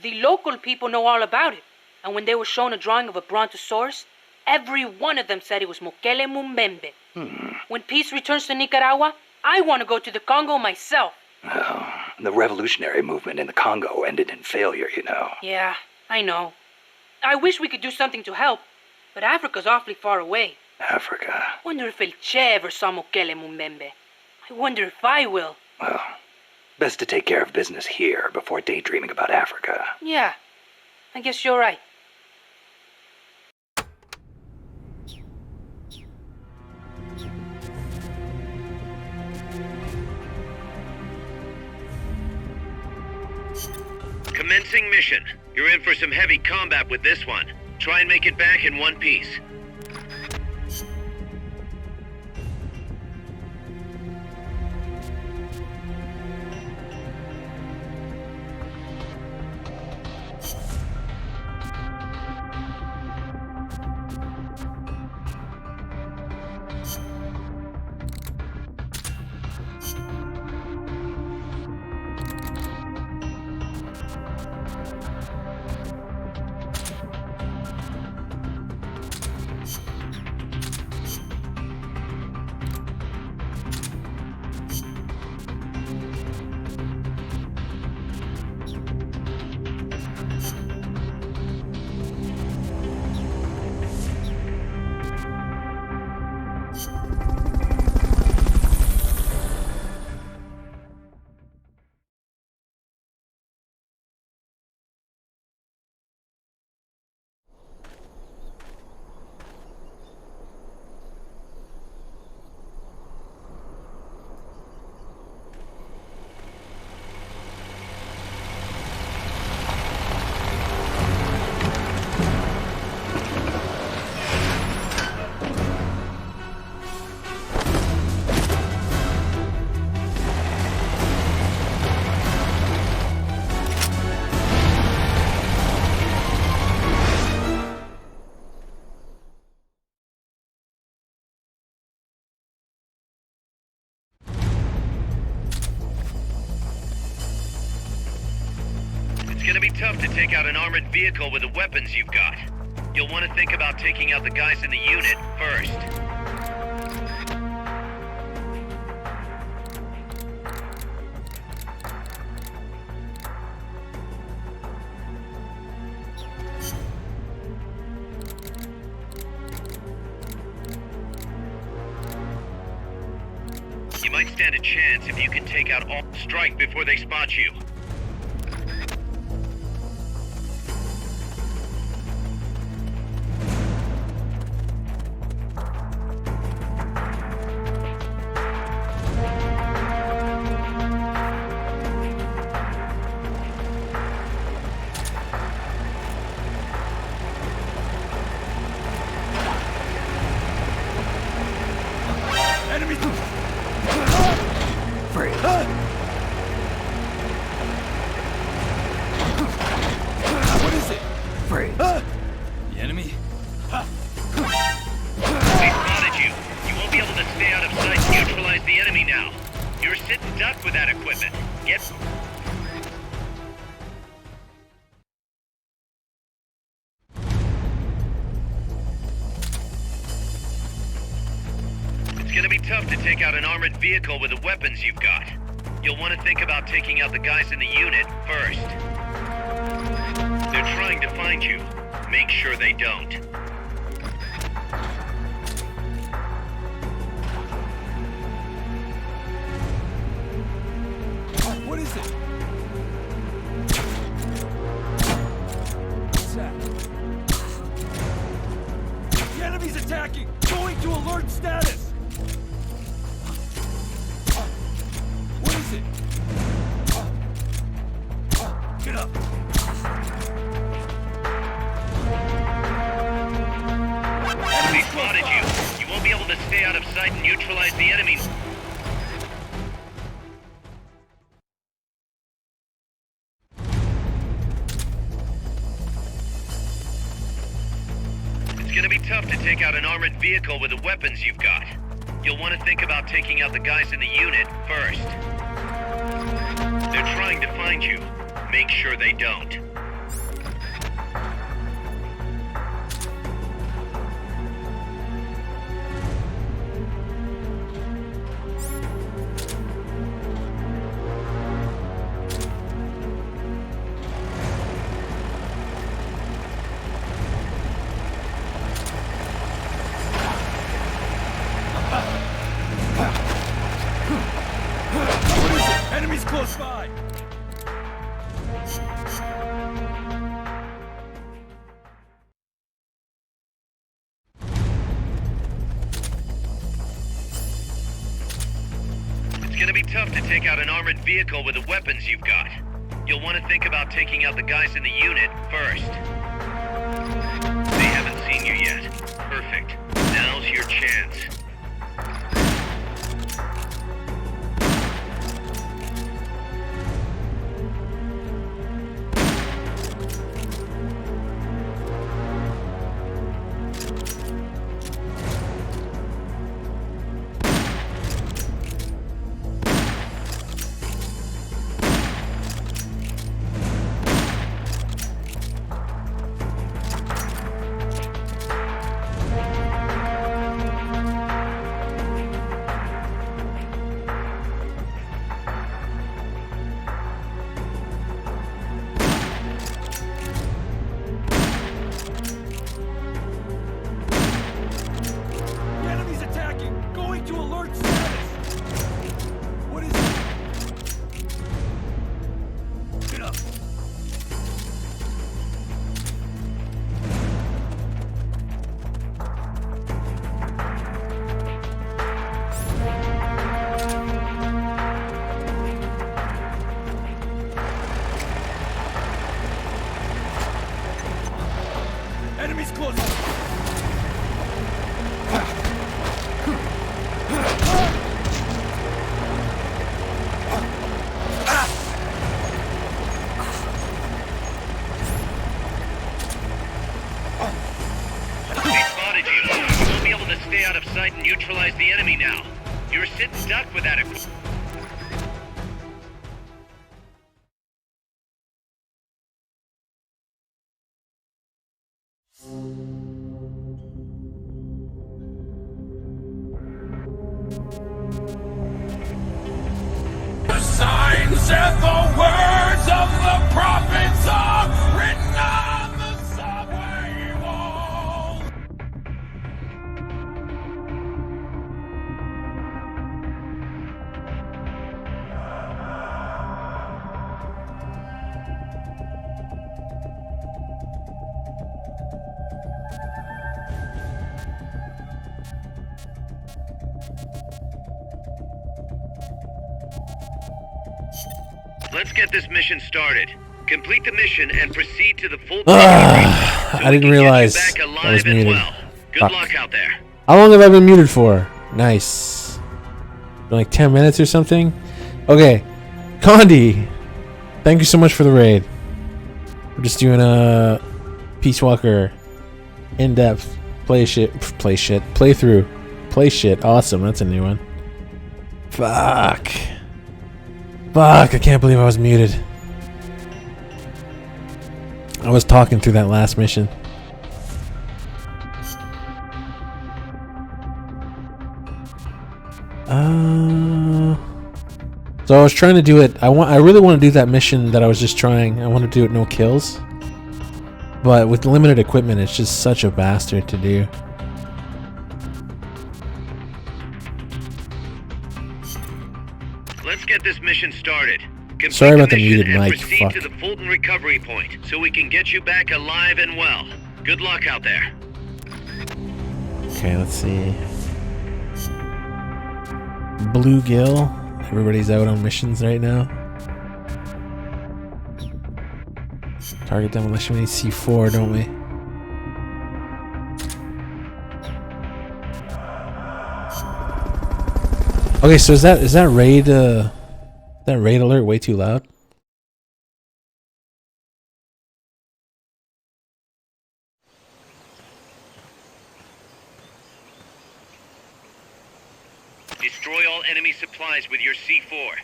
The local people know all about it, and when they were shown a drawing of a brontosaurus, every one of them said it was Mokele Mumbembe. When peace returns to Nicaragua, I want to go to the Congo myself. Well, the revolutionary movement in the Congo ended in failure, you know. Yeah, I know. I wish we could do something to help, but Africa's awfully far away. Africa. Wonder if El Che ever saw Mokele Mumbembe. I wonder if I will. Well, best to take care of business here before daydreaming about Africa. Yeah, I guess you're right. Commencing mission. You're in for some heavy combat with this one. Try and make it back in one piece. gonna be tough to take out an armored vehicle with the weapons you've got. You'll want to think about taking out the guys in the unit first. You might stand a chance if you can take out all strike before they spot you. Enemy! Free. What is it? Free. The enemy? They spotted you. You won't be able to stay out of sight and neutralize the enemy now. You're sitting duck with that equipment. Get... It's gonna be tough to take out an armored vehicle with the weapons you've got. You'll want to think about taking out the guys in the unit first. They're trying to find you. Make sure they don't. What is it? What's that? The enemy's attacking! Going to alert status! What is it? Get up! They spotted you. You won't be able to stay out of sight and neutralize the enemy. It's gonna be tough to take out an armored vehicle with the weapons you've got. You'll want to think about taking out the guys in the unit first. They're trying to find you. Make sure they don't. What is it? Enemies close by! It's gonna be tough to take out an armored vehicle with the weapons you've got. You'll want to think about taking out the guys in the unit first. They haven't seen you yet. Perfect. Now's your chance. The enemy's attacking! Going to alert status! What is it? Get up! Enemies close! They spotted you. You won't be able to stay out of sight and neutralize the enemy now. You're sitting duck with that equipment. Let's get this mission started. Complete the mission and proceed to the full. I didn't realize I was muted. Well. Good Fuck. luck out there. How long have I been muted for? Nice. Like 10 minutes or something? Okay. Condi, thank you so much for the raid. We're just doing a Peace Walker in-depth playthrough. Play shit. Awesome. That's a new one. Fuck. Fuck. I can't believe I was muted. I was talking through that last mission. So I was trying to do it. I really want to do that mission that I was just trying. I want to do it no kills. But with limited equipment, it's just such a bastard to do. Let's get this mission started. Complete Sorry about the mission muted and mic. proceed Fuck. to the Fulton recovery point so we can get you back alive and well. Good luck out there. Okay, let's see. Bluegill. Everybody's out on missions right now. Target demolition. We need C4, don't we? Okay, so is that raid alert way too loud? Destroy all enemy supplies with your C4.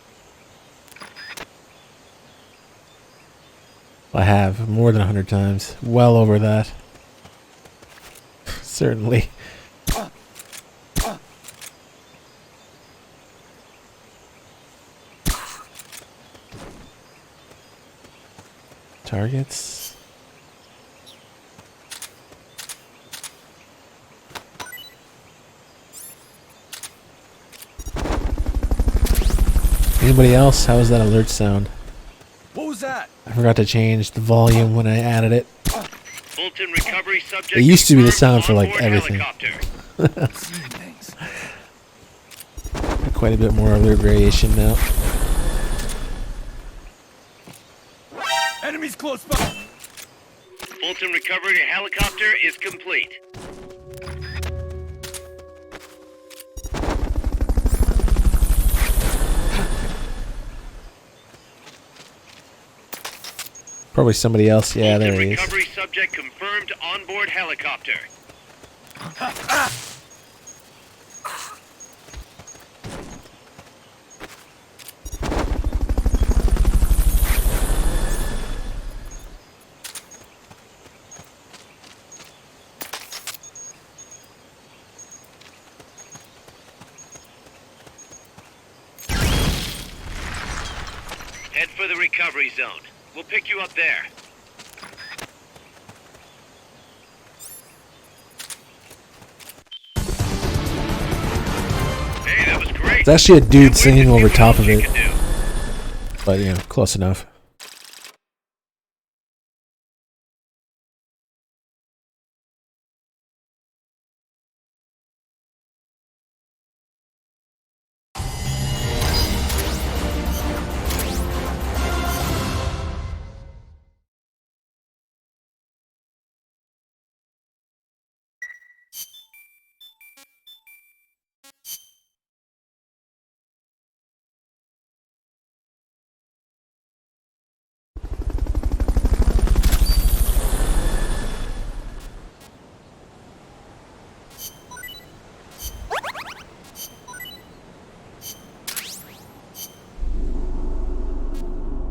I have more than 100 times. Well over that. Certainly. Targets. Anybody else? How was that alert sound? What was that? I forgot to change the volume when I added it. Fulton recovery subject. It used to be the sound for like everything. Quite a bit more alert variation now. Enemies close by. Fulton recovery helicopter is complete. Probably somebody else. Yeah, there he is. Recovery subject confirmed onboard helicopter. Head for the recovery zone. We'll pick you up there. Hey, that was great. It's actually a dude singing over top of it. But, you know, close enough.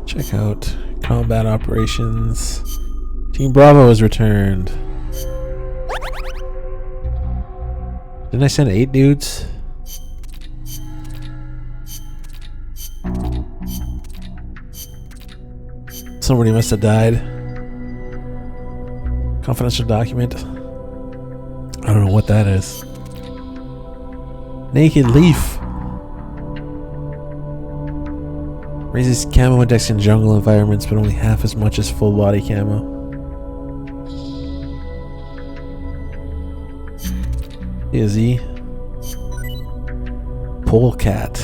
Check out combat operations. Team Bravo has returned. Didn't I send 8 dudes? Somebody must have died. Confidential document. I don't know what that is. Naked Leaf. Raises camo index in jungle environments, but only half as much as full body camo. Izzy. Polecat.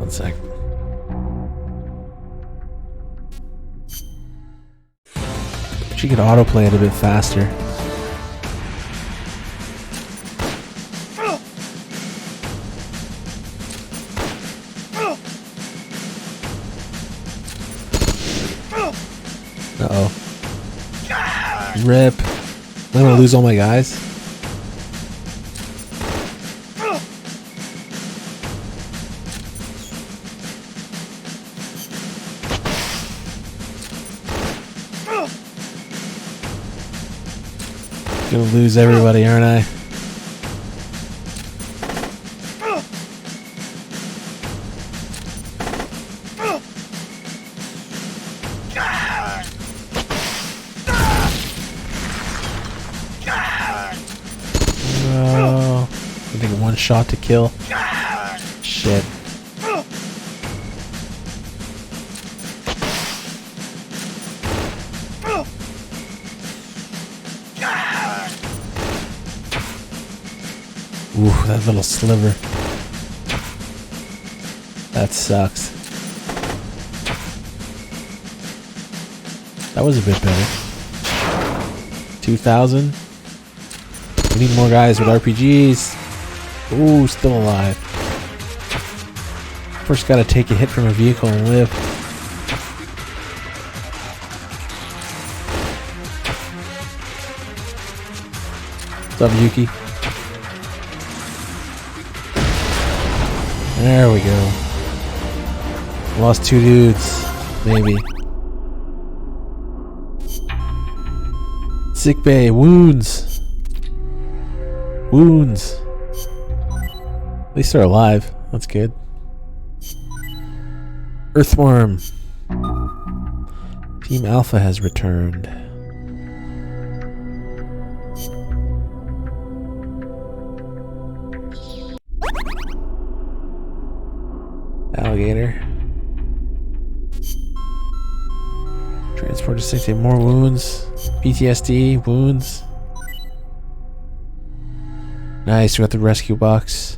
One sec. She could autoplay it a bit faster. Uh-oh. Rip. I'm gonna lose all my guys. Gonna lose everybody, aren't I? No. I think one shot to kill. Shit. Ooh, that little sliver. That sucks. That was a bit better. 2,000. We need more guys with RPGs. Ooh, still alive. First gotta take a hit from a vehicle and live. What's up, Yuki? There we go. Lost 2 dudes, maybe. Sick bay, wounds. Wounds. At least they're alive. That's good. Earthworm. Team Alpha has returned. Alligator. Transport to 60. More wounds. PTSD. Wounds. Nice. We got the rescue box.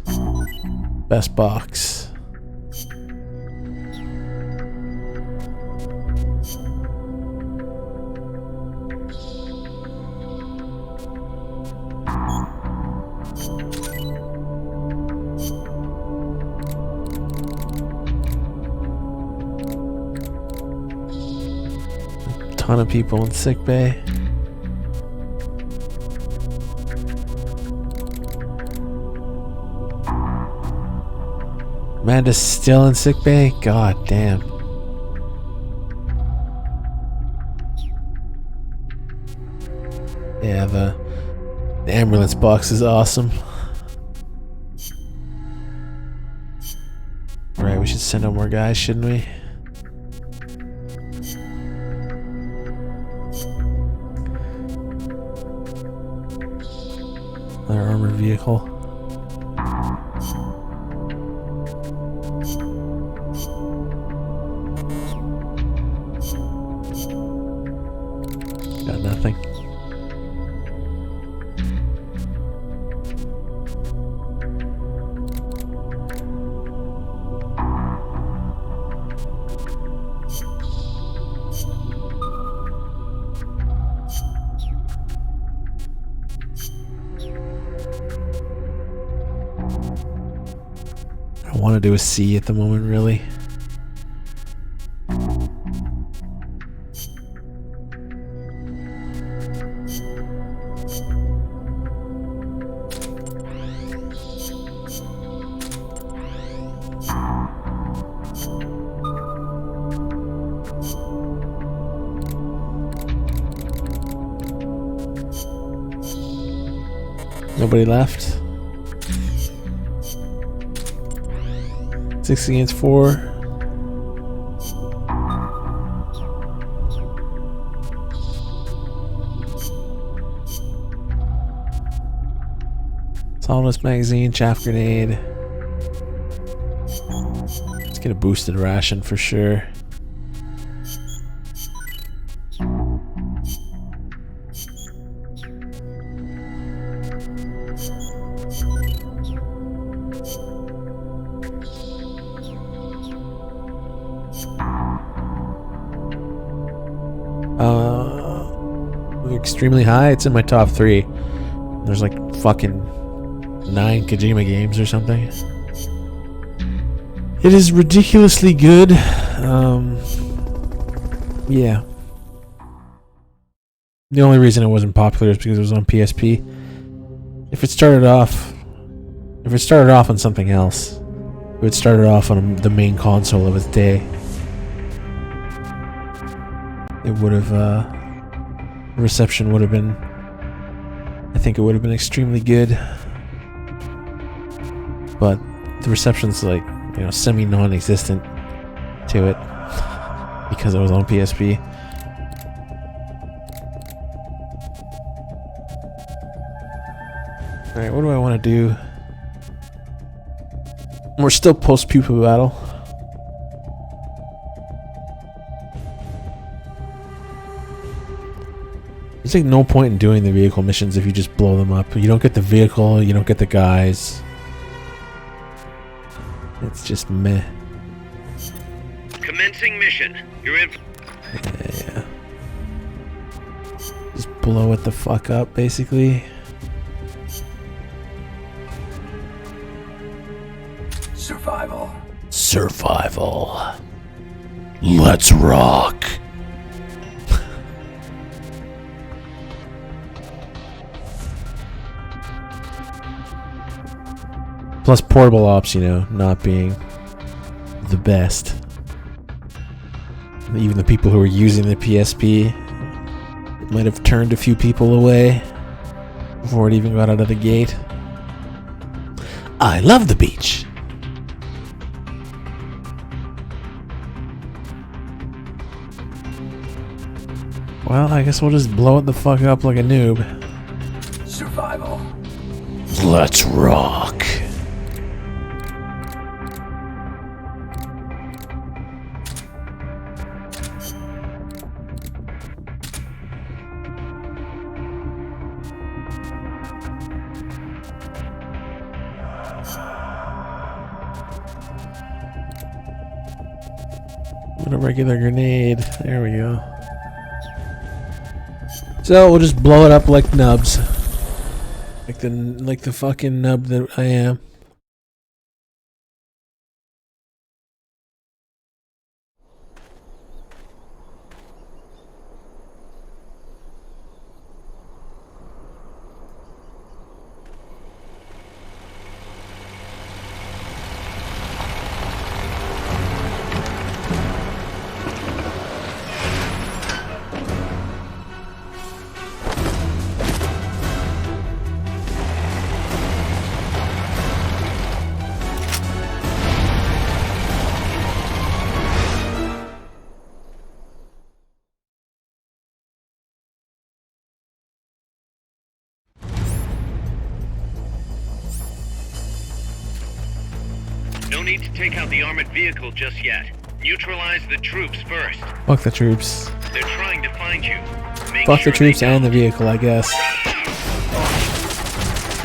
Best box. Ton of people in sick bay. Amanda's still in sick bay? God damn. Yeah, the ambulance box is awesome. Alright, we should send out more guys, shouldn't we? Another armored vehicle. Got nothing. I want to do a C at the moment, really. Nobody left. 6 against 4. Solidus magazine, chaff grenade. Let's get a boosted ration for sure. extremely high. It's in my top 3. There's like fucking 9 Kojima games or something. It is ridiculously good. Yeah. The only reason it wasn't popular is because it was on PSP. If it started off on something else, if it started off on the main console of its day, it would have, reception would have been, I think it would have been extremely good. But the reception's like, you know, semi-non-existent to it because it was on PSP. Alright, what do I want to do? We're still post-pupa battle. There's like no point in doing the vehicle missions if you just blow them up. You don't get the vehicle, you don't get the guys. It's just meh. Commencing mission. You're in. Yeah. Just blow it the fuck up, basically. Survival. Survival. Let's rock. Plus portable ops, you know, not being the best. Even the people who were using the PSP might have turned a few people away before it even got out of the gate. I love the beach. Well, I guess we'll just blow it the fuck up like a noob. Survival. Let's rock. What a regular grenade. There we go. So we'll just blow it up like nubs. Like the fucking nub that I am. No need to take out the armored vehicle just yet. Neutralize the troops first. Fuck the troops. They're trying to find you. Fuck the troops and the vehicle, I guess.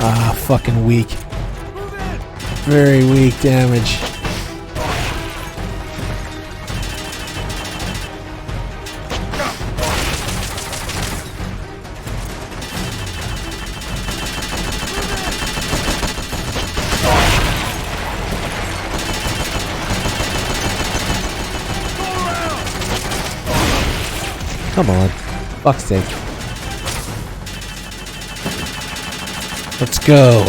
Ah, fucking weak. Very weak damage. Come on. Fuck's sake. Let's go.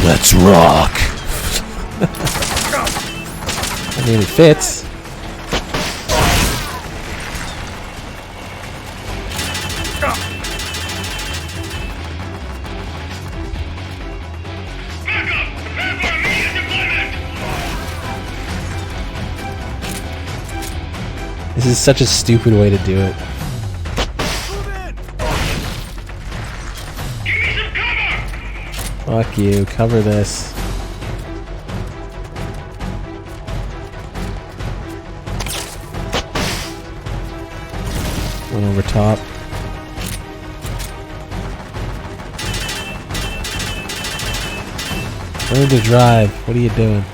Let's rock. I mean, it fits. This is such a stupid way to do it. Fuck you, cover this. One over top. Learn to drive. What are you doing?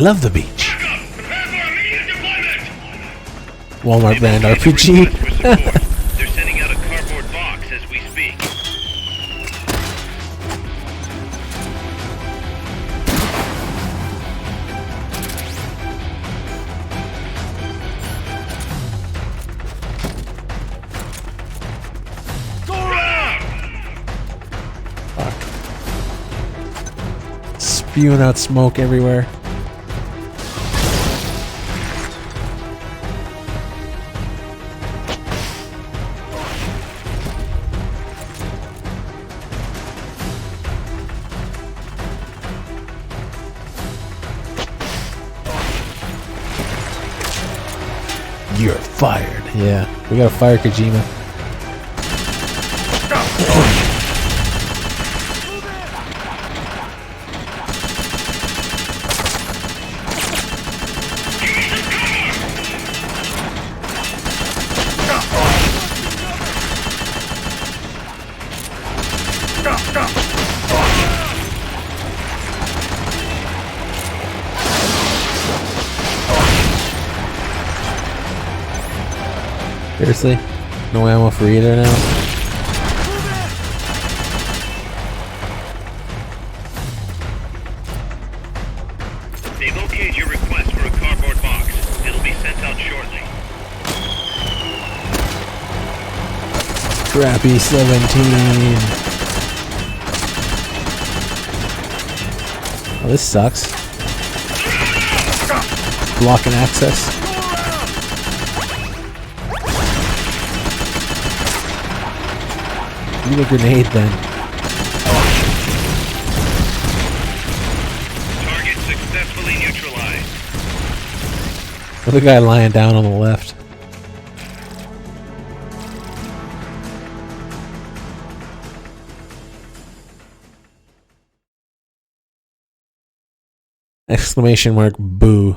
love the beach. Walmart brand RPG. They're sending out a cardboard box as we speak. Go around! Fuck. Spewing out smoke everywhere. You're fired. Yeah, we gotta fire Kojima. Seriously? No ammo for either now? They've okayed your request for a cardboard box. It'll be sent out shortly. Crappy 17. Oh, this sucks. Blocking access. Need a grenade then. Target successfully neutralized. Another guy lying down on the left. Exclamation mark boo.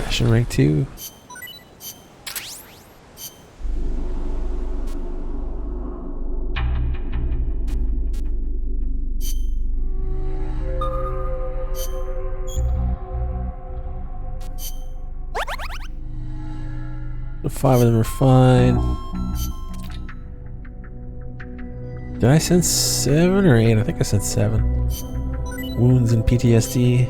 Mission rank 2. The 5 of them are fine. Did I send 7 or 8? I think I sent 7. Wounds and PTSD.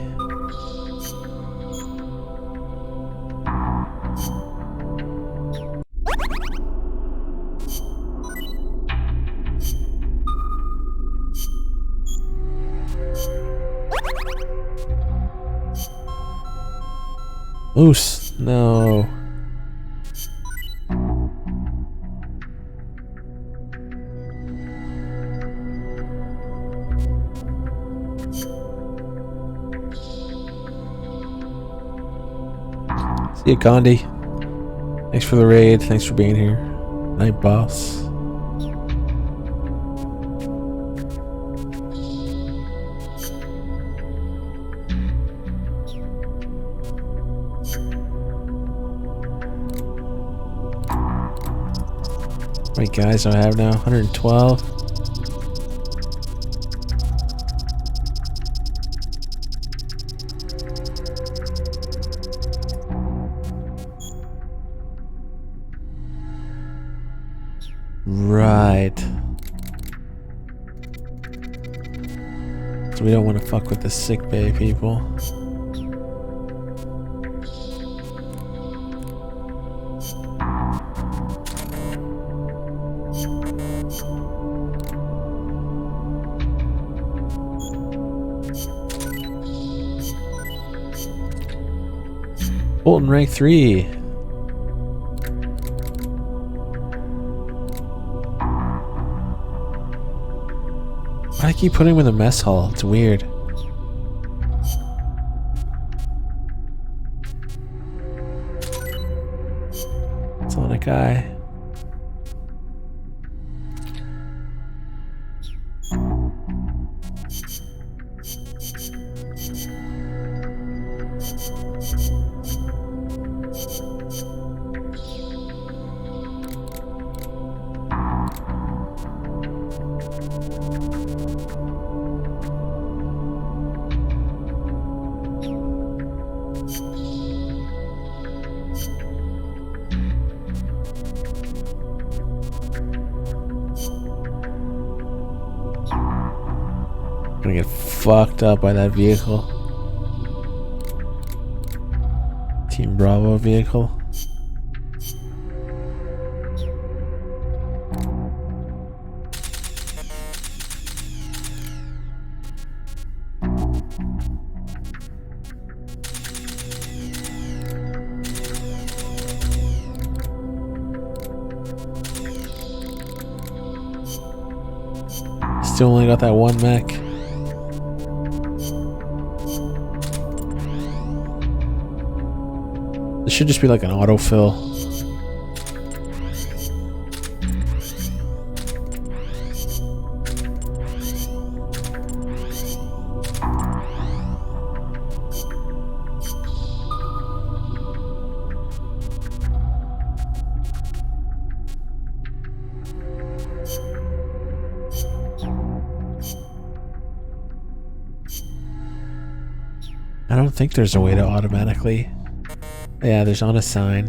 Moose, no. See you, Condi. Thanks for the raid. Thanks for being here. Night, boss. How many guys do I have now? 112. Right. So we don't want to fuck with the sick bay people. Bolton rank 3. Why do I keep putting him in the mess hall? It's weird. Sonic Eye. Gonna get fucked up by that vehicle. Team Bravo vehicle. Still only got that one mech. This should just be like an autofill. I don't think there's a way to automatically... Yeah, there's on a sign.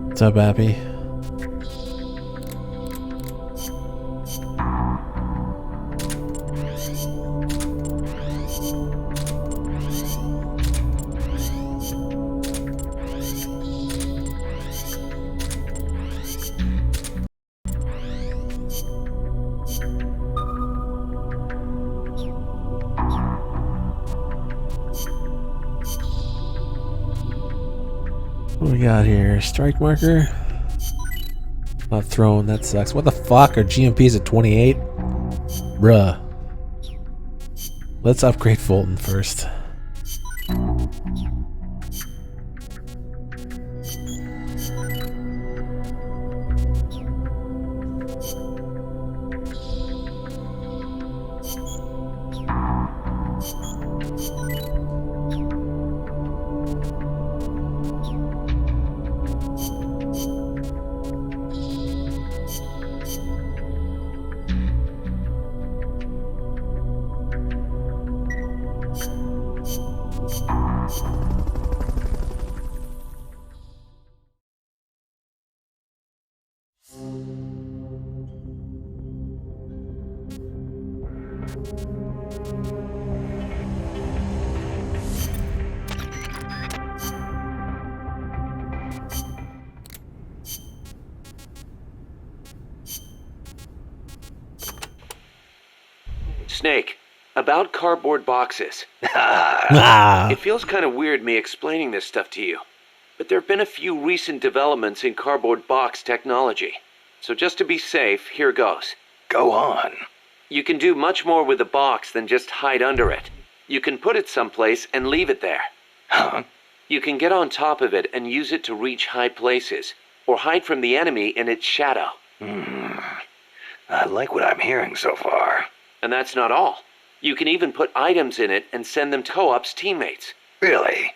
What's up, Appy? What we got here? Strike marker? Not thrown, that sucks. What the fuck? Are GMPs at 28? Bruh. Let's upgrade Fulton first. Snake, about cardboard boxes. It feels kind of weird me explaining this stuff to you, but there have been a few recent developments in cardboard box technology. So just to be safe, here goes. Go on. You can do much more with a box than just hide under it. You can put it someplace and leave it there. Huh? You can get on top of it and use it to reach high places, or hide from the enemy in its shadow. I like what I'm hearing so far. And that's not all. You can even put items in it and send them to Co-op's teammates. Really?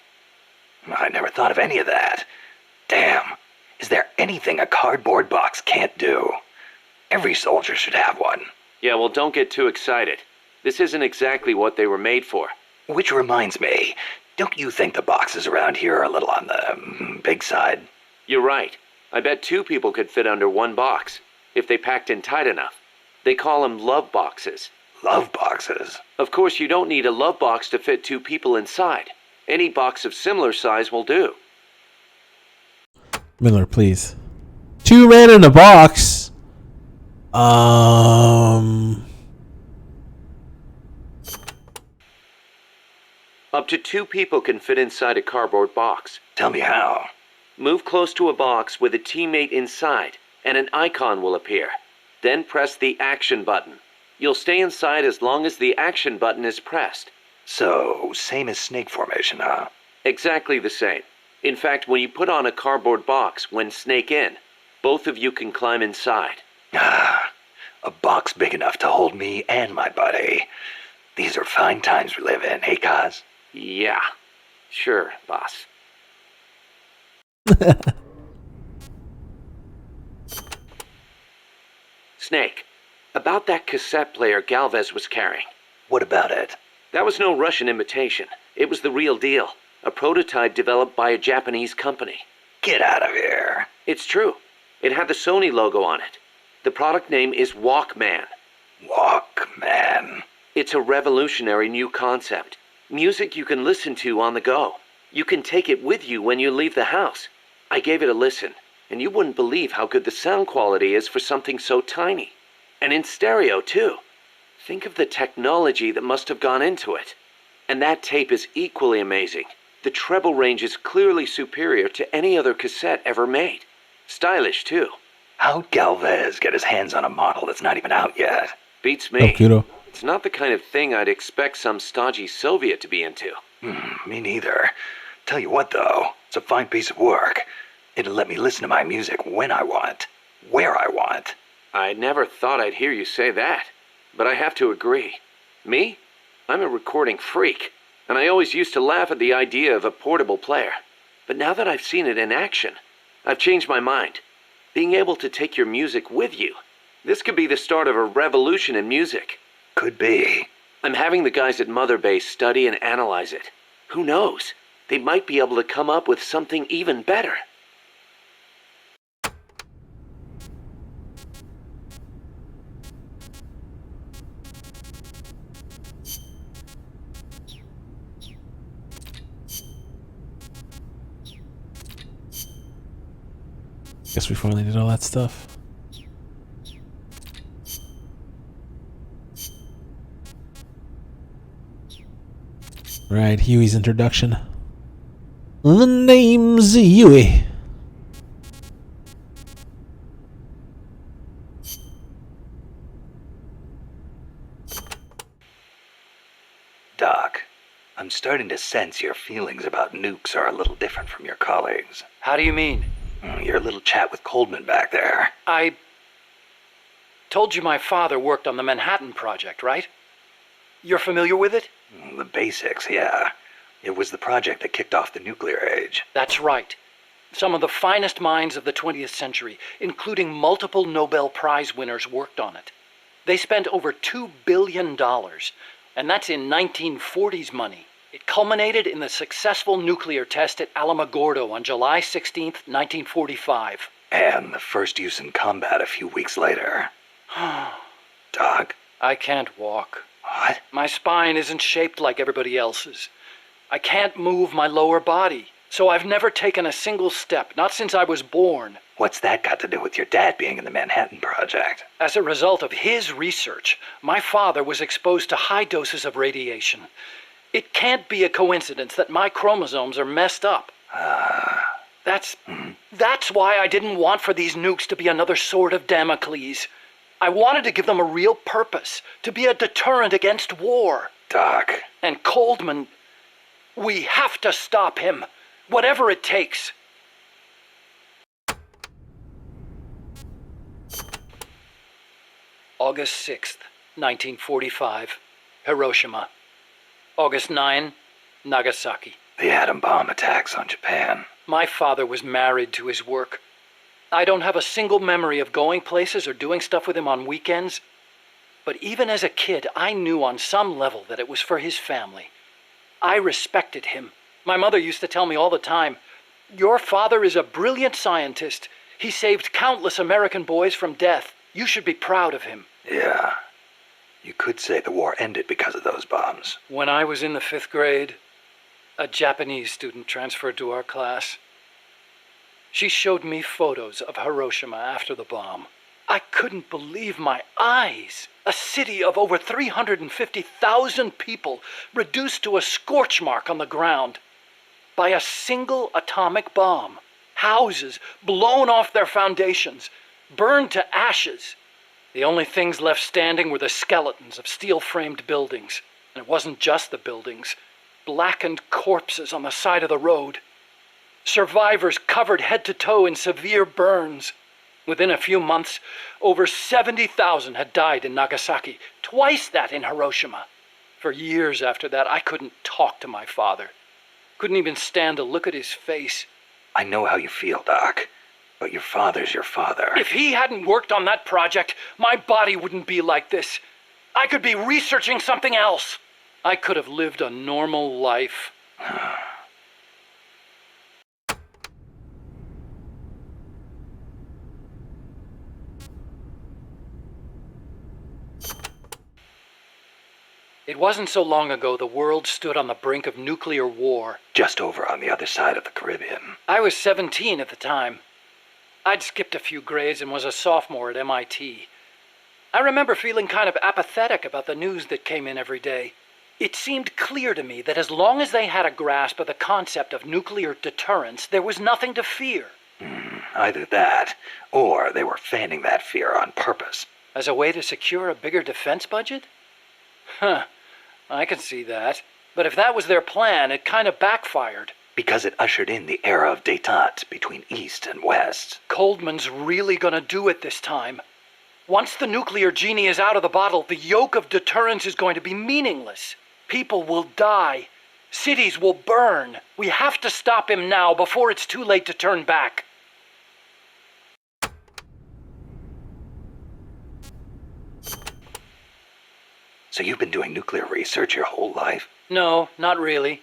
I never thought of any of that. Damn. Is there anything a cardboard box can't do? Every soldier should have one. Yeah, well, don't get too excited. This isn't exactly what they were made for. Which reminds me, don't you think the boxes around here are a little on the big side? You're right. I bet 2 people could fit under one box, if they packed in tight enough. They call them love boxes. Love boxes? Of course, you don't need a love box to fit 2 people inside. Any box of similar size will do. Miller, please. 2 men in a box? Up to 2 people can fit inside a cardboard box. Tell me how. Move close to a box with a teammate inside, and an icon will appear. Then press the action button. You'll stay inside as long as the action button is pressed. So, same as snake formation, huh? Exactly the same. In fact, when you put on a cardboard box when Snake in, both of you can climb inside. Ah, a box big enough to hold me and my buddy. These are fine times we live in, hey, Kaz? Yeah. Sure, boss. Snake, about that cassette player Galvez was carrying. What about it? That was no Russian imitation. It was the real deal. A prototype developed by a Japanese company. Get out of here. It's true. It had the Sony logo on it. The product name is Walkman. Walkman. It's a revolutionary new concept. Music you can listen to on the go. You can take it with you when you leave the house. I gave it a listen, and you wouldn't believe how good the sound quality is for something so tiny. And in stereo, too. Think of the technology that must have gone into it. And that tape is equally amazing. The treble range is clearly superior to any other cassette ever made. Stylish, too. How'd Galvez get his hands on a model that's not even out yet? Beats me. Kudo. It's not the kind of thing I'd expect some stodgy Soviet to be into. Me neither. Tell you what, though, it's a fine piece of work. It'll let me listen to my music when I want, where I want. I never thought I'd hear you say that, but I have to agree. Me? I'm a recording freak, and I always used to laugh at the idea of a portable player. But now that I've seen it in action, I've changed my mind. Being able to take your music with you, this could be the start of a revolution in music. Could be. I'm having the guys at Mother Base study and analyze it. Who knows? They might be able to come up with something even better. Guess we finally did all that stuff. Right, Huey's introduction. The name's Huey. Doc, I'm starting to sense your feelings about nukes are a little different from your colleagues. How do you mean? Your little chat with Coldman back there. I told you my father worked on the Manhattan Project, right? You're familiar with it? The basics, yeah. It was the project that kicked off the nuclear age. That's right. Some of the finest minds of the 20th century, including multiple Nobel Prize winners, worked on it. They spent over $2 billion, and that's in 1940s money. It culminated in the successful nuclear test at Alamogordo on July 16th, 1945. And the first use in combat a few weeks later. Doc? I can't walk. What? My spine isn't shaped like everybody else's. I can't move my lower body, so I've never taken a single step, not since I was born. What's that got to do with your dad being in the Manhattan Project? As a result of his research, my father was exposed to high doses of radiation. It can't be a coincidence that my chromosomes are messed up. That's why I didn't want for these nukes to be another sword of Damocles. I wanted to give them a real purpose, to be a deterrent against war. Doc. And Coldman, we have to stop him, whatever it takes. August 6th, 1945, Hiroshima. August 9, Nagasaki. The atom bomb attacks on Japan. My father was married to his work. I don't have a single memory of going places or doing stuff with him on weekends. But even as a kid, I knew on some level that it was for his family. I respected him. My mother used to tell me all the time, "Your father is a brilliant scientist. He saved countless American boys from death. You should be proud of him." Yeah. You could say the war ended because of those bombs. When I was in the 5th grade, a Japanese student transferred to our class. She showed me photos of Hiroshima after the bomb. I couldn't believe my eyes. A city of over 350,000 people reduced to a scorch mark on the ground by a single atomic bomb. Houses blown off their foundations, burned to ashes. The only things left standing were the skeletons of steel-framed buildings. And it wasn't just the buildings. blackened corpses on the side of the road. Survivors covered head to toe in severe burns. Within a few months, over 70,000 had died in Nagasaki, twice that in Hiroshima. For years after that, I couldn't talk to my father. Couldn't even stand to look at his face. I know how you feel, Doc. But your father's your father. If he hadn't worked on that project, my body wouldn't be like this. I could be researching something else. I could have lived a normal life. It wasn't so long ago the world stood on the brink of nuclear war. Just over on the other side of the Caribbean. I was 17 at the time. I'd skipped a few grades and was a sophomore at MIT. I remember feeling kind of apathetic about the news that came in every day. It seemed clear to me that as long as they had a grasp of the concept of nuclear deterrence, there was nothing to fear. Either that, or they were fanning that fear on purpose. As a way to secure a bigger defense budget? Huh, I can see that. But if that was their plan, it kind of backfired. Because it ushered in the era of détente between East and West. Coldman's really gonna do it this time. Once the nuclear genie is out of the bottle, the yoke of deterrence is going to be meaningless. People will die. Cities will burn. We have to stop him now before it's too late to turn back. So you've been doing nuclear research your whole life? No, not really.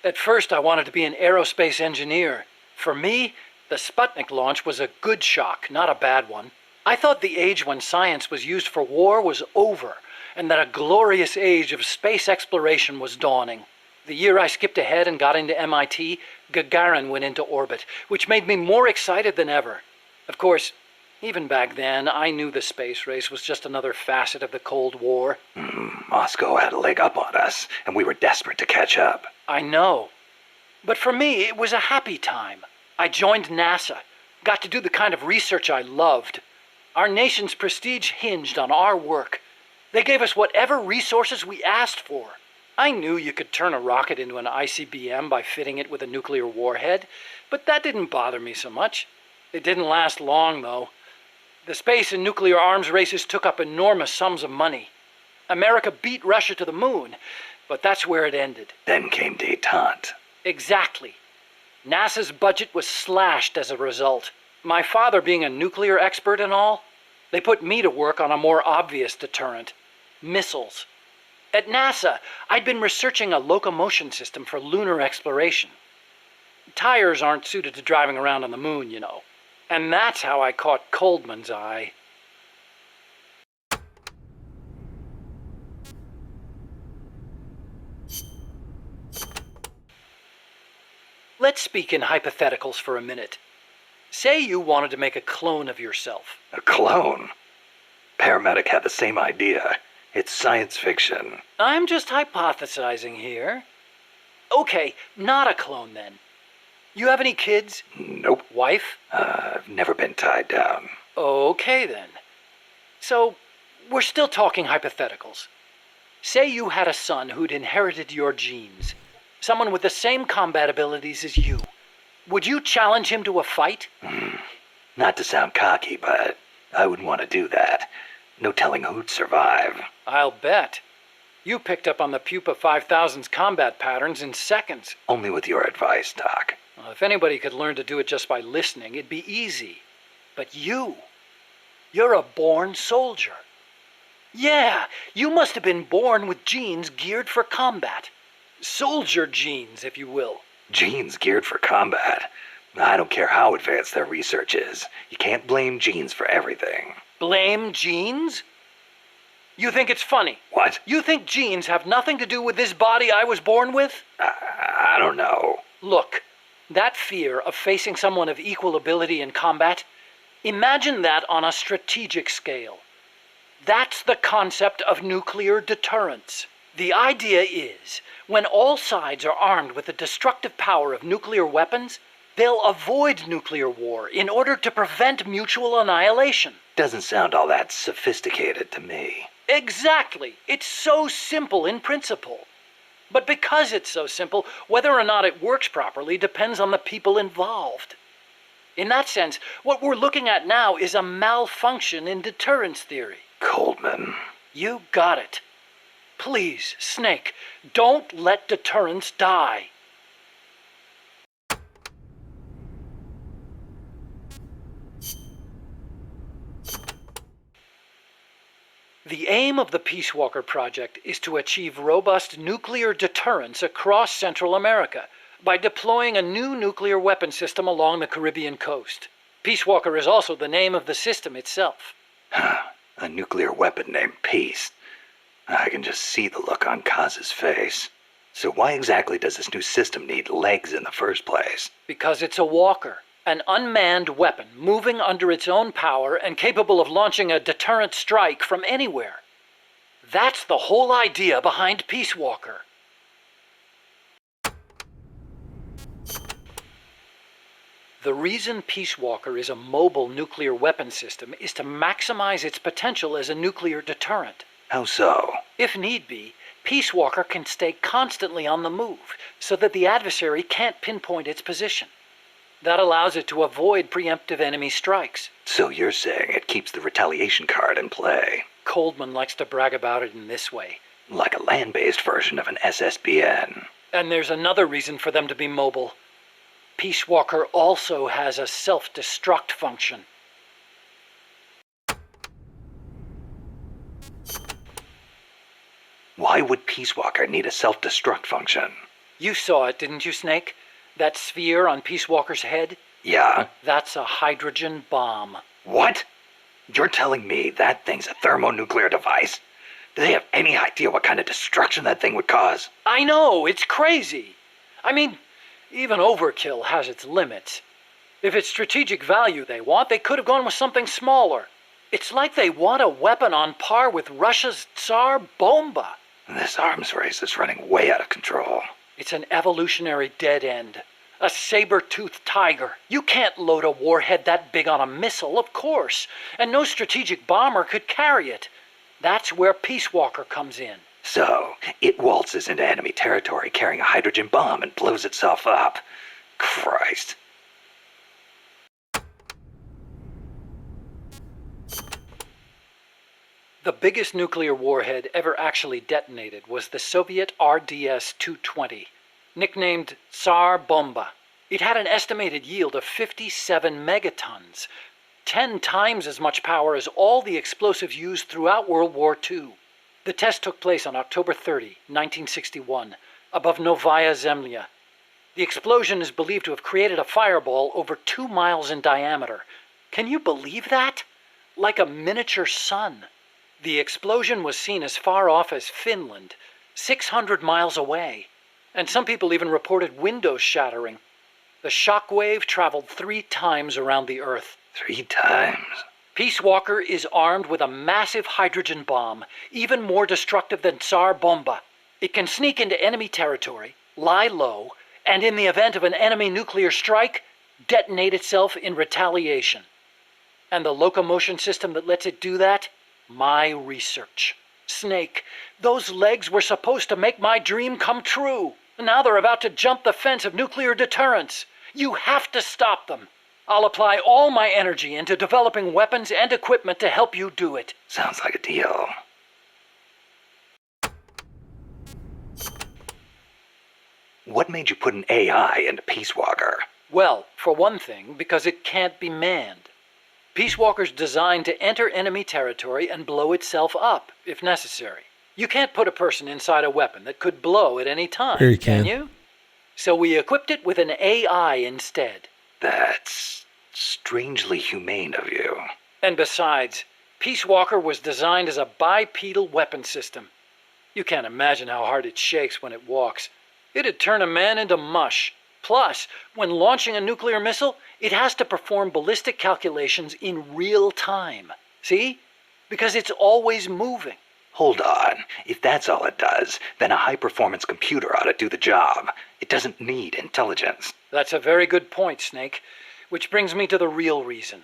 At first I wanted to be an aerospace engineer. For me, the Sputnik launch was a good shock, not a bad one. I thought the age when science was used for war was over, and that a glorious age of space exploration was dawning. The year I skipped ahead and got into MIT, Gagarin went into orbit, which made me more excited than ever. Of course, even back then, I knew the space race was just another facet of the Cold War. Moscow had a leg up on us, and we were desperate to catch up. I know. But for me, it was a happy time. I joined NASA, got to do the kind of research I loved. Our nation's prestige hinged on our work. They gave us whatever resources we asked for. I knew you could turn a rocket into an ICBM by fitting it with a nuclear warhead, but that didn't bother me so much. It didn't last long, though. The space and nuclear arms races took up enormous sums of money. America beat Russia to the moon, but that's where it ended. Then came détente. Exactly. NASA's budget was slashed as a result. My father being a nuclear expert and all, they put me to work on a more obvious deterrent: missiles. At NASA, I'd been researching a locomotion system for lunar exploration. Tires aren't suited to driving around on the moon, you know. And that's how I caught Coldman's eye. Let's speak in hypotheticals for a minute. Say you wanted to make a clone of yourself. A clone? Paramedic had the same idea. It's science fiction. I'm just hypothesizing here. Okay, not a clone then. You have any kids? Nope. Wife? I've never been tied down. Okay then. So, we're still talking hypotheticals. Say you had a son who'd inherited your genes. Someone with the same combat abilities as you. Would you challenge him to a fight? Not to sound cocky, but I wouldn't want to do that. No telling who'd survive. I'll bet. You picked up on the Pupa 5000's combat patterns in seconds. Only with your advice, Doc. Well, if anybody could learn to do it just by listening, it'd be easy. But you're a born soldier. Yeah, you must have been born with genes geared for combat. Soldier genes, if you will. Genes geared for combat? I don't care how advanced their research is. You can't blame genes for everything. Blame genes? You think it's funny? What? You think genes have nothing to do with this body I was born with? I don't know. Look, that fear of facing someone of equal ability in combat, imagine that on a strategic scale. That's the concept of nuclear deterrence. The idea is, when all sides are armed with the destructive power of nuclear weapons, they'll avoid nuclear war in order to prevent mutual annihilation. Doesn't sound all that sophisticated to me. Exactly. It's so simple in principle. But because it's so simple, whether or not it works properly depends on the people involved. In that sense, what we're looking at now is a malfunction in deterrence theory. Coldman. You got it. Please, Snake, don't let deterrence die. The aim of the Peace Walker project is to achieve robust nuclear deterrence across Central America by deploying a new nuclear weapon system along the Caribbean coast. Peace Walker is also the name of the system itself. A nuclear weapon named Peace. I can just see the look on Kaz's face. So why exactly does this new system need legs in the first place? Because it's a walker. An unmanned weapon moving under its own power and capable of launching a deterrent strike from anywhere. That's the whole idea behind Peace Walker. The reason Peace Walker is a mobile nuclear weapon system is to maximize its potential as a nuclear deterrent. How so? If need be, Peace Walker can stay constantly on the move so that the adversary can't pinpoint its position. That allows it to avoid preemptive enemy strikes. So you're saying it keeps the retaliation card in play? Coldman likes to brag about it in this way. Like a land-based version of an SSBN. And there's another reason for them to be mobile. Peace Walker also has a self-destruct function. Why would Peace Walker need a self-destruct function? You saw it, didn't you, Snake? That sphere on Peace Walker's head? Yeah? That's a hydrogen bomb. What? You're telling me that thing's a thermonuclear device? Do they have any idea what kind of destruction that thing would cause? I know, it's crazy. I mean, even overkill has its limits. If it's strategic value they want, they could have gone with something smaller. It's like they want a weapon on par with Russia's Tsar Bomba. This arms race is running way out of control. It's an evolutionary dead end. A saber-toothed tiger. You can't load a warhead that big on a missile, of course. And no strategic bomber could carry it. That's where Peace Walker comes in. So, it waltzes into enemy territory carrying a hydrogen bomb and blows itself up. Christ. The biggest nuclear warhead ever actually detonated was the Soviet RDS-220, nicknamed Tsar Bomba. It had an estimated yield of 57 megatons, 10 times as much power as all the explosives used throughout World War II. The test took place on October 30, 1961, above Novaya Zemlya. The explosion is believed to have created a fireball over 2 miles in diameter. Can you believe that? Like a miniature sun. The explosion was seen as far off as Finland, 600 miles away, and some people even reported windows shattering. The shock wave traveled 3 times around the Earth. 3 times? Peace Walker is armed with a massive hydrogen bomb, even more destructive than Tsar Bomba. It can sneak into enemy territory, lie low, and in the event of an enemy nuclear strike, detonate itself in retaliation. And the locomotion system that lets it do that? My research. Snake, those legs were supposed to make my dream come true. Now they're about to jump the fence of nuclear deterrence. You have to stop them. I'll apply all my energy into developing weapons and equipment to help you do it. Sounds like a deal. What made you put an AI into Peace Walker? Well, for one thing, because it can't be manned. Peace Walker's designed to enter enemy territory and blow itself up, if necessary. You can't put a person inside a weapon that could blow at any time, Sure you can. you? So we equipped it with an AI instead. That's strangely humane of you. And besides, Peace Walker was designed as a bipedal weapon system. You can't imagine how hard it shakes when it walks. It'd turn a man into mush. Plus, when launching a nuclear missile, it has to perform ballistic calculations in real time. See? Because it's always moving. Hold on. If that's all it does, then a high-performance computer ought to do the job. It doesn't need intelligence. That's a very good point, Snake. Which brings me to the real reason.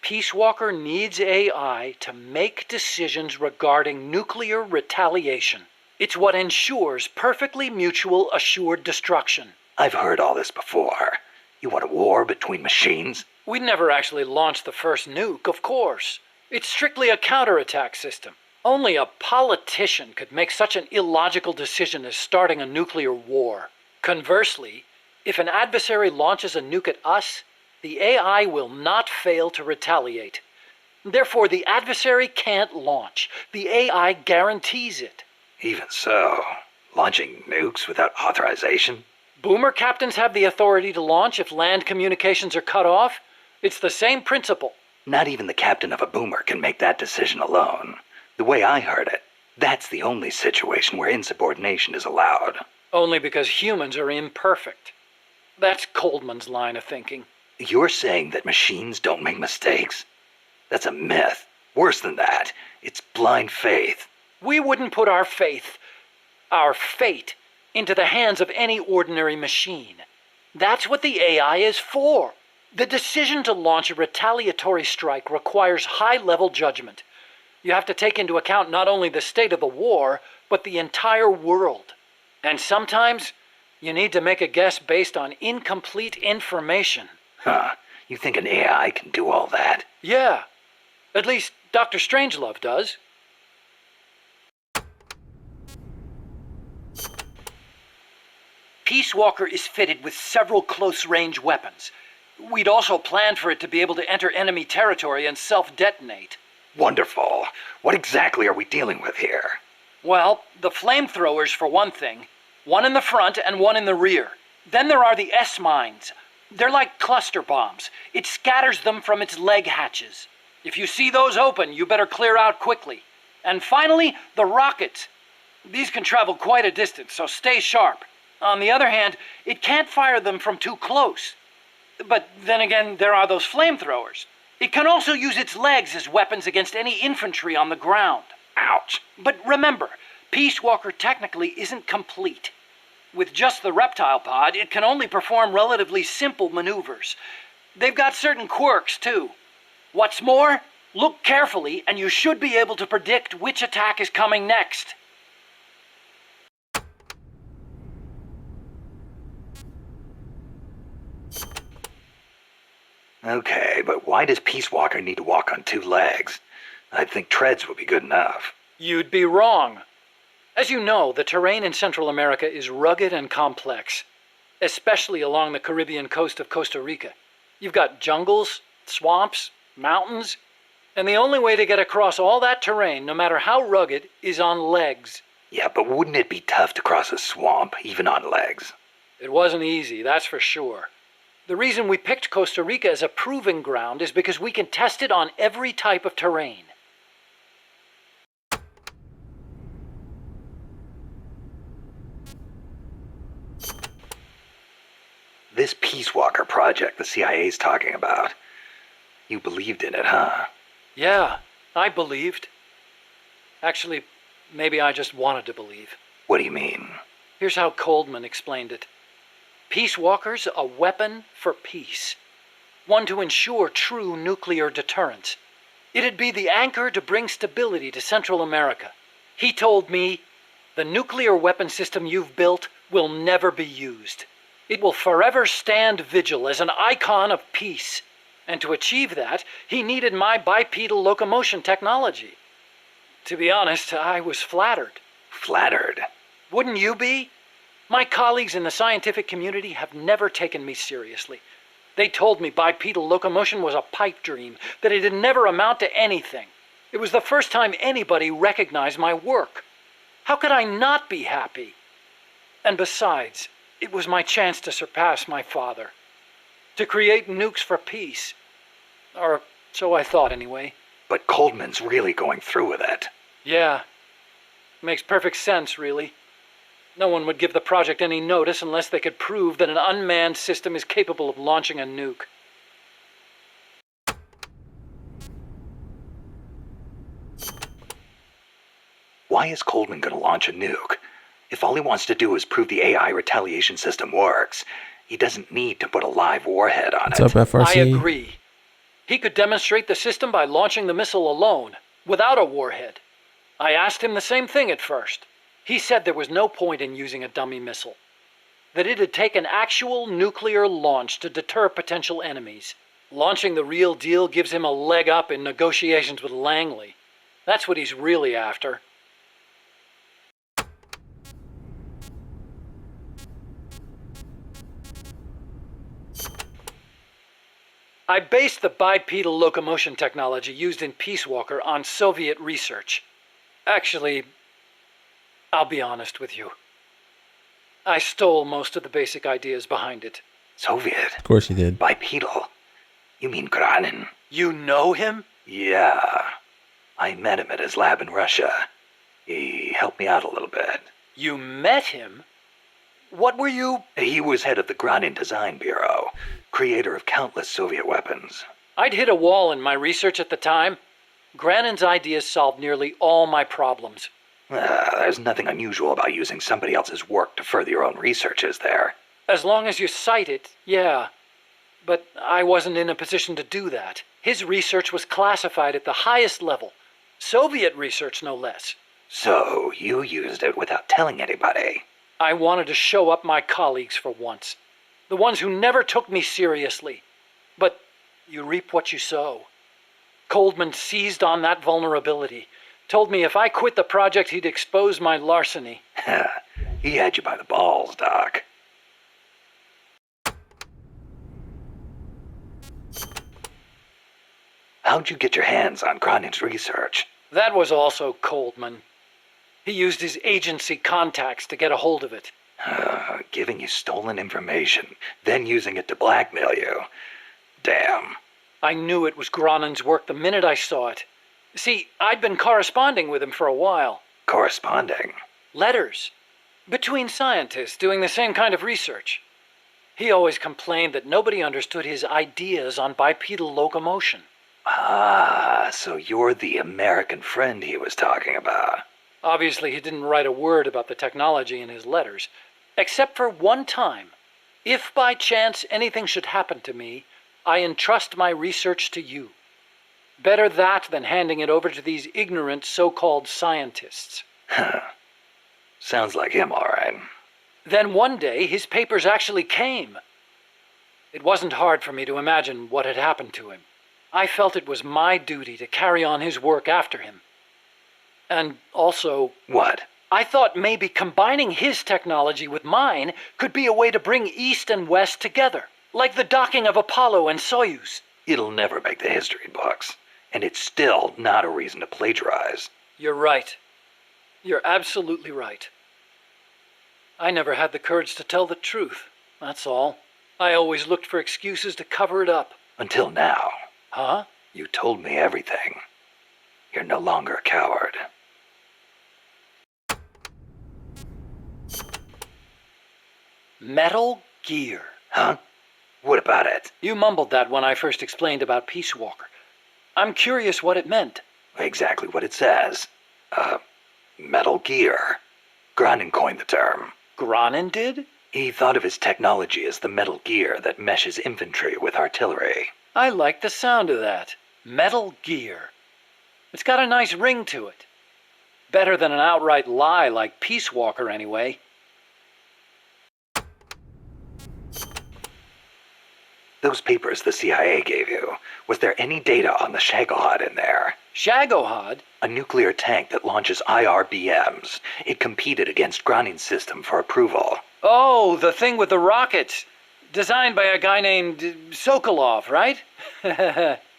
Peace Walker needs AI to make decisions regarding nuclear retaliation. It's what ensures perfectly mutual assured destruction. I've heard all this before. You want a war between machines? We'd never actually launched the first nuke, of course. It's strictly a counterattack system. Only a politician could make such an illogical decision as starting a nuclear war. Conversely, if an adversary launches a nuke at us, the AI will not fail to retaliate. Therefore, the adversary can't launch. The AI guarantees it. Even so, launching nukes without authorization? Boomer captains have the authority to launch if land communications are cut off. It's the same principle. Not even the captain of a boomer can make that decision alone. The way I heard it, that's the only situation where insubordination is allowed. Only because humans are imperfect. That's Coldman's line of thinking. You're saying that machines don't make mistakes? That's a myth. Worse than that, it's blind faith. We wouldn't put our fate, into the hands of any ordinary machine. That's what the AI is for. The decision to launch a retaliatory strike requires high-level judgment. You have to take into account not only the state of the war, but the entire world. And sometimes, you need to make a guess based on incomplete information. Huh. You think an AI can do all that? Yeah. At least Dr. Strangelove does. Peace Walker is fitted with several close-range weapons. We'd also planned for it to be able to enter enemy territory and self-detonate. Wonderful. What exactly are we dealing with here? Well, the flamethrowers for one thing. One in the front and one in the rear. Then there are the S-mines. They're like cluster bombs. It scatters them from its leg hatches. If you see those open, you better clear out quickly. And finally, the rockets. These can travel quite a distance, so stay sharp. On the other hand, it can't fire them from too close. But then again, there are those flamethrowers. It can also use its legs as weapons against any infantry on the ground. Ouch. But remember, Peace Walker technically isn't complete. With just the reptile pod, it can only perform relatively simple maneuvers. They've got certain quirks, too. What's more, look carefully and you should be able to predict which attack is coming next. Okay, but why does Peace Walker need to walk on two legs? I'd think treads would be good enough. You'd be wrong. As you know, the terrain in Central America is rugged and complex, especially along the Caribbean coast of Costa Rica. You've got jungles, swamps, mountains, and the only way to get across all that terrain, no matter how rugged, is on legs. Yeah, but wouldn't it be tough to cross a swamp, even on legs? It wasn't easy, that's for sure. The reason we picked Costa Rica as a proving ground is because we can test it on every type of terrain. This Peace Walker project the CIA's talking about. You believed in it, huh? Yeah, I believed. Actually, maybe I just wanted to believe. What do you mean? Here's how Coldman explained it. Peace Walker's a weapon for peace. One to ensure true nuclear deterrence. It'd be the anchor to bring stability to Central America. He told me, the nuclear weapon system you've built will never be used. It will forever stand vigil as an icon of peace. And to achieve that, he needed my bipedal locomotion technology. To be honest, I was flattered. Flattered? Wouldn't you be? My colleagues in the scientific community have never taken me seriously. They told me bipedal locomotion was a pipe dream, that it'd never amount to anything. It was the first time anybody recognized my work. How could I not be happy? And besides, it was my chance to surpass my father. To create nukes for peace. Or so I thought anyway. But Coldman's really going through with it. Yeah. Makes perfect sense, really. No one would give the project any notice unless they could prove that an unmanned system is capable of launching a nuke. Why is Coldman going to launch a nuke? If all he wants to do is prove the AI retaliation system works, he doesn't need to put a live warhead on it. What's up, FRC? I agree. He could demonstrate the system by launching the missile alone, without a warhead. I asked him the same thing at first. He said there was no point in using a dummy missile. That it'd take an actual nuclear launch to deter potential enemies. Launching the real deal gives him a leg up in negotiations with Langley. That's what he's really after. I based the bipedal locomotion technology used in Peace Walker on Soviet research. Actually, I'll be honest with you. I stole most of the basic ideas behind it. Soviet? Of course you did. Bipedal? You mean Granin? You know him? Yeah. I met him at his lab in Russia. He helped me out a little bit. You met him? What were you? He was head of the Granin Design Bureau, creator of countless Soviet weapons. I'd hit a wall in my research at the time. Granin's ideas solved nearly all my problems. There's nothing unusual about using somebody else's work to further your own research, is there? As long as you cite it, yeah. But I wasn't in a position to do that. His research was classified at the highest level. Soviet research, no less. So, you used it without telling anybody? I wanted to show up my colleagues for once. The ones who never took me seriously. But you reap what you sow. Coldman seized on that vulnerability. Told me if I quit the project, he'd expose my larceny. He had you by the balls, Doc. How'd you get your hands on Granin's research? That was also Coldman. He used his agency contacts to get a hold of it. Giving you stolen information, then using it to blackmail you. Damn. I knew it was Granin's work the minute I saw it. See, I'd been corresponding with him for a while. Corresponding? Letters. Between scientists doing the same kind of research. He always complained that nobody understood his ideas on bipedal locomotion. Ah, so you're the American friend he was talking about. Obviously, he didn't write a word about the technology in his letters, except for one time. If by chance anything should happen to me, I entrust my research to you. Better that than handing it over to these ignorant so-called scientists. Sounds like him, all right. Then one day, his papers actually came. It wasn't hard for me to imagine what had happened to him. I felt it was my duty to carry on his work after him. And also... What? I thought maybe combining his technology with mine could be a way to bring East and West together. Like the docking of Apollo and Soyuz. It'll never make the history books. And it's still not a reason to plagiarize. You're right. You're absolutely right. I never had the courage to tell the truth, that's all. I always looked for excuses to cover it up. Until now. Huh? You told me everything. You're no longer a coward. Metal Gear. Huh? What about it? You mumbled that when I first explained about Peace Walker. I'm curious what it meant. Exactly what it says. Metal Gear. Granin coined the term. Granin did? He thought of his technology as the metal gear that meshes infantry with artillery. I like the sound of that. Metal Gear. It's got a nice ring to it. Better than an outright lie like Peace Walker, anyway. Those papers the CIA gave you, was there any data on the Shagohod in there? Shagohod? A nuclear tank that launches IRBMs. It competed against Granin's system for approval. Oh, the thing with the rockets. Designed by a guy named Sokolov, right?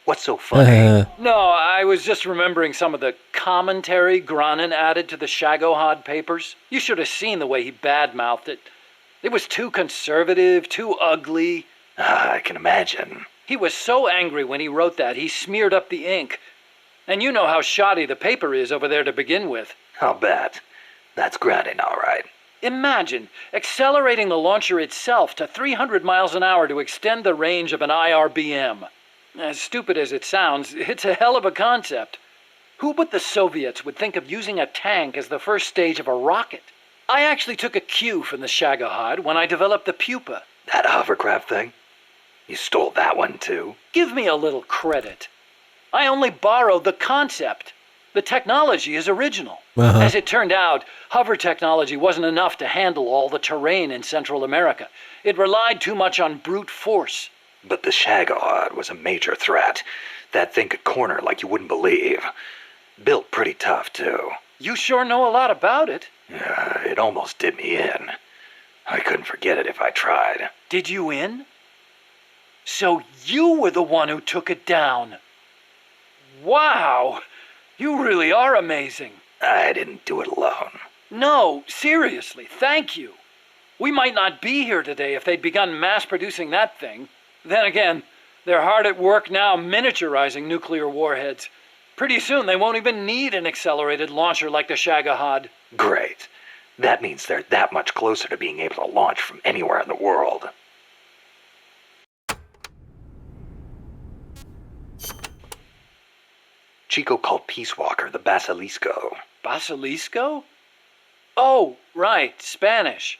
What's so funny? No, I was just remembering some of the commentary Granin added to the Shagohod papers. You should have seen the way he badmouthed it. It was too conservative, too ugly. I can imagine. He was so angry when he wrote that, he smeared up the ink. And you know how shoddy the paper is over there to begin with. I'll bet. That's Granin, all right. Imagine accelerating the launcher itself to 300 miles an hour to extend the range of an IRBM. As stupid as it sounds, it's a hell of a concept. Who but the Soviets would think of using a tank as the first stage of a rocket? I actually took a cue from the Shagohod when I developed the Pupa. That hovercraft thing? You stole that one too? Give me a little credit. I only borrowed the concept. The technology is original. Uh-huh. As it turned out, hover technology wasn't enough to handle all the terrain in Central America. It relied too much on brute force. But the Shagahod was a major threat. That thing could corner like you wouldn't believe. Built pretty tough, too. You sure know a lot about it. Yeah, it almost did me in. I couldn't forget it if I tried. Did you in? So you were the one who took it down. Wow! You really are amazing. I didn't do it alone. No, seriously, thank you. We might not be here today if they'd begun mass-producing that thing. Then again, they're hard at work now miniaturizing nuclear warheads. Pretty soon they won't even need an accelerated launcher like the Shagahod. Great. That means they're that much closer to being able to launch from anywhere in the world. Chico called Peace Walker the Basilisco. Basilisco? Oh, right, Spanish.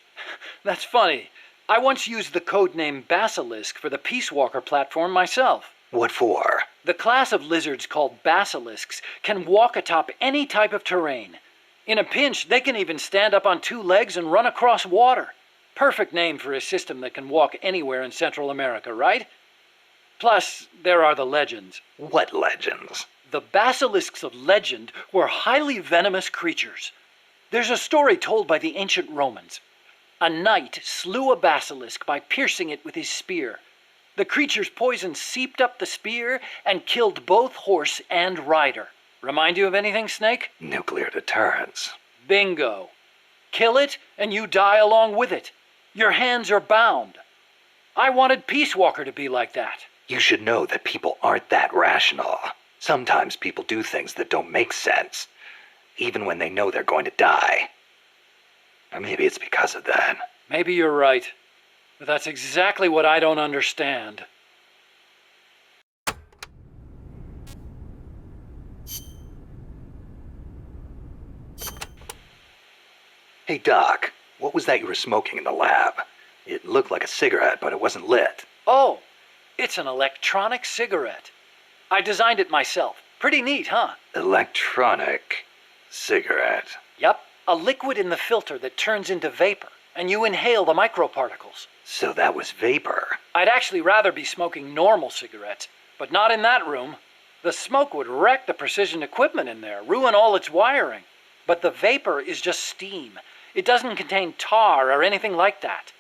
That's funny. I once used the codename Basilisk for the Peace Walker platform myself. What for? The class of lizards called basilisks can walk atop any type of terrain. In a pinch, they can even stand up on two legs and run across water. Perfect name for a system that can walk anywhere in Central America, right? Plus, there are the legends. What legends? The basilisks of legend were highly venomous creatures. There's a story told by the ancient Romans. A knight slew a basilisk by piercing it with his spear. The creature's poison seeped up the spear and killed both horse and rider. Remind you of anything, Snake? Nuclear deterrence. Bingo. Kill it and you die along with it. Your hands are bound. I wanted Peace Walker to be like that. You should know that people aren't that rational. Sometimes people do things that don't make sense, even when they know they're going to die. Or maybe it's because of that. Maybe you're right. But that's exactly what I don't understand. Hey, Doc, what was that you were smoking in the lab? It looked like a cigarette, but it wasn't lit. Oh, it's an electronic cigarette. I designed it myself. Pretty neat, huh? Electronic cigarette. Yep, a liquid in the filter that turns into vapor, and you inhale the microparticles. So that was vapor. I'd actually rather be smoking normal cigarettes, but not in that room. The smoke would wreck the precision equipment in there, ruin all its wiring. But the vapor is just steam. It doesn't contain tar or anything like that.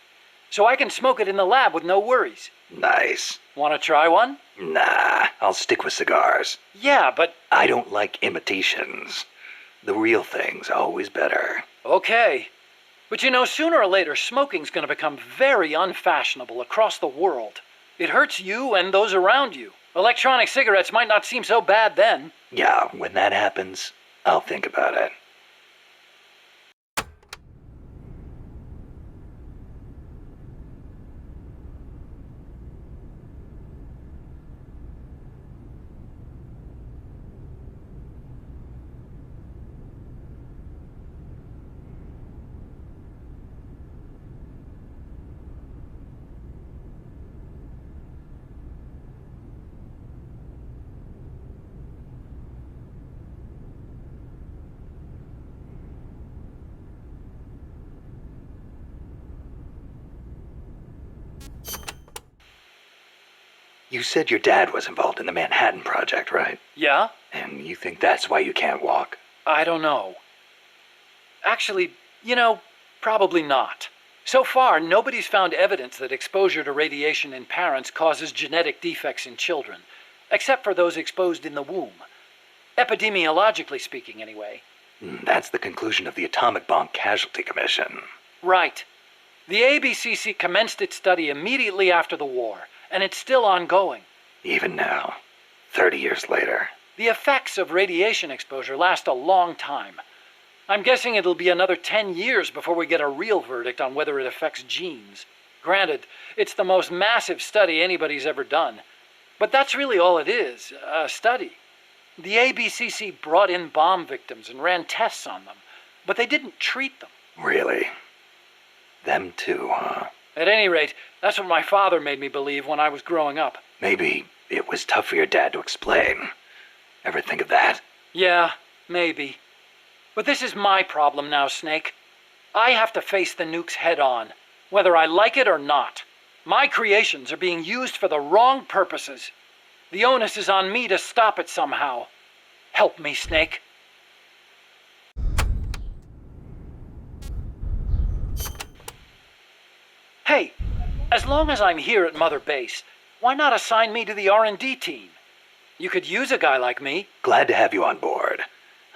So I can smoke it in the lab with no worries. Nice. Want to try one? Nah, I'll stick with cigars. Yeah, but... I don't like imitations. The real thing's always better. Okay. But you know, sooner or later, smoking's gonna become very unfashionable across the world. It hurts you and those around you. Electronic cigarettes might not seem so bad then. Yeah, when that happens, I'll think about it. You said your dad was involved in the Manhattan Project, right? Yeah? And you think that's why you can't walk? I don't know. Actually, you know, probably not. So far, nobody's found evidence that exposure to radiation in parents causes genetic defects in children, except for those exposed in the womb. Epidemiologically speaking, anyway. That's the conclusion of the Atomic Bomb Casualty Commission. Right. The ABCC commenced its study immediately after the war, and it's still ongoing. Even now, 30 years later. The effects of radiation exposure last a long time. I'm guessing it'll be another 10 years before we get a real verdict on whether it affects genes. Granted, it's the most massive study anybody's ever done. But that's really all it is, a study. The ABCC brought in bomb victims and ran tests on them, but they didn't treat them. Really? Them too, huh? At any rate, that's what my father made me believe when I was growing up. Maybe it was tough for your dad to explain. Ever think of that? Yeah, Maybe. But this is my problem now, Snake. I have to face the nukes head-on, whether I like it or not. My creations are being used for the wrong purposes. The onus is on me to stop it somehow. Help me, Snake. Hey, as long as I'm here at Mother Base, why not assign me to the R&D team? You could use a guy like me. Glad to have you on board.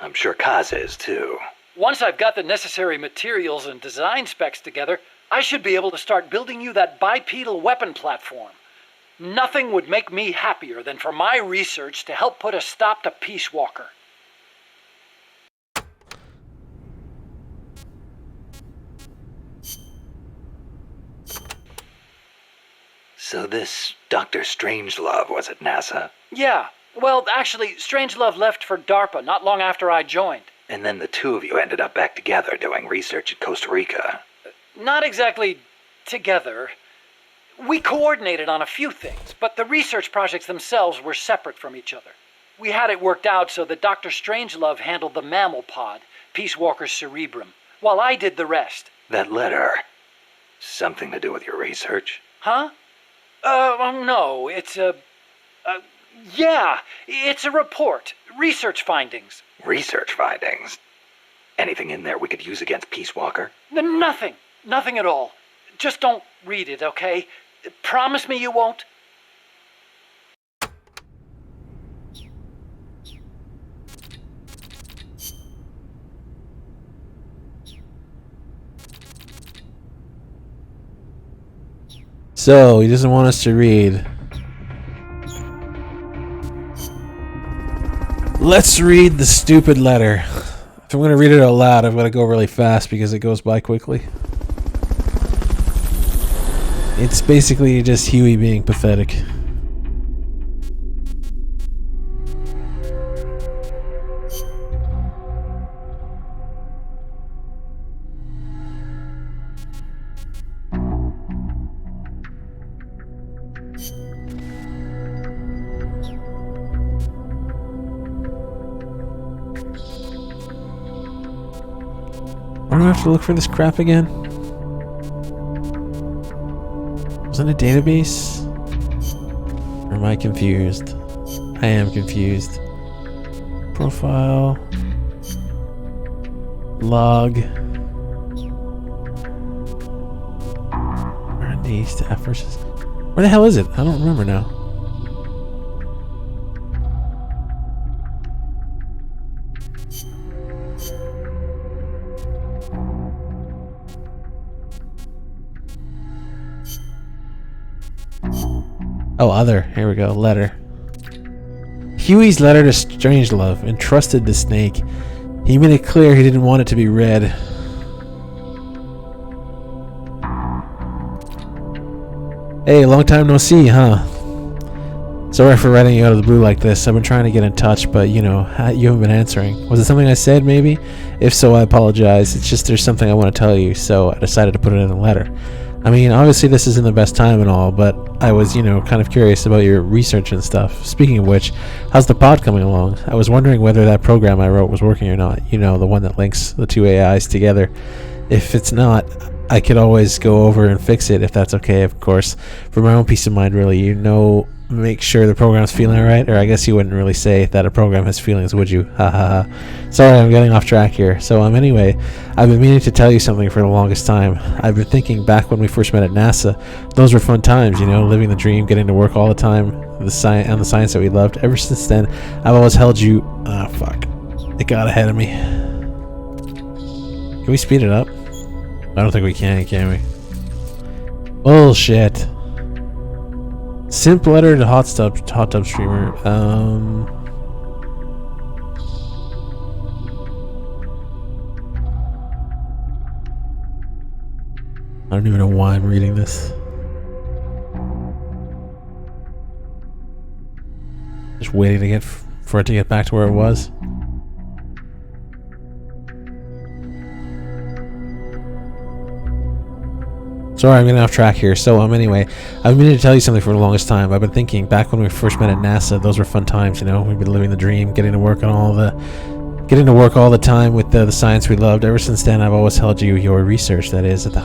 I'm sure Kaz is, too. Once I've got the necessary materials and design specs together, I should be able to start building you that bipedal weapon platform. Nothing would make me happier than for my research to help put a stop to Peace Walker. So this Dr. Strangelove was at NASA? Yeah. Well, actually, Strangelove left for DARPA not long after I joined. And then the two of you ended up back together doing research in Costa Rica. Not exactly together. We coordinated on a few things, but the research projects themselves were separate from each other. We had it worked out so that Dr. Strangelove handled the mammal pod, Peace Walker's cerebrum, while I did the rest. That letter, something to do with your research? Huh? No, it's yeah, it's a report. Research findings. Research findings? Anything in there we could use against Peace Walker? Nothing. Nothing at all. Just don't read it, okay? Promise me you won't? So, he doesn't want us to read. Let's read the stupid letter. If I'm going to read it out loud, I've got to go really fast because it goes by quickly. It's basically just Huey being pathetic. Why do I have to look for this crap again? Was it a database? Or am I confused? I am confused. Profile. Log. R&D staff versus... Where the hell is it? I don't remember now. Oh, other. Here we go. Letter. Huey's letter to Strangelove, entrusted to Snake. He made it clear he didn't want it to be read. Hey, long time no see, huh? Sorry for writing you out of the blue like this. I've been trying to get in touch, but, you know, you haven't been answering. Was it something I said, maybe? If so, I apologize. It's just there's something I want to tell you, so I decided to put it in a letter. I mean, obviously this isn't the best time and all, but I was, you know, kind of curious about your research and stuff. Speaking of which, how's the pod coming along? I was wondering whether that program I wrote was working or not. You know, the one that links the two AIs together. If it's not, I could always go over and fix it if that's okay, of course. For my own peace of mind, really, you know, make sure the program's feeling alright, or I guess you wouldn't really say that a program has feelings, would you? Ha ha ha. Sorry, I'm getting off track here. So, anyway, I've been meaning to tell you something for the longest time. I've been thinking back when we first met at NASA. Those were fun times, you know, living the dream, getting to work all the time, the science that we loved. Ever since then, I've always held you... Ah, fuck. It got ahead of me. Can we speed it up? I don't think we can we? Bullshit. Simp letter to hot tub streamer. I don't even know why I'm reading this. Just waiting to get for it to get back to where it was. Sorry, I'm getting off track here. So, anyway, I've been meaning to tell you something for the longest time. I've been thinking back when we first met at NASA. Those were fun times, you know. We've been living the dream, getting to work on all the getting to work all the time with the science we loved. Ever since then, I've always held your research, that is, in the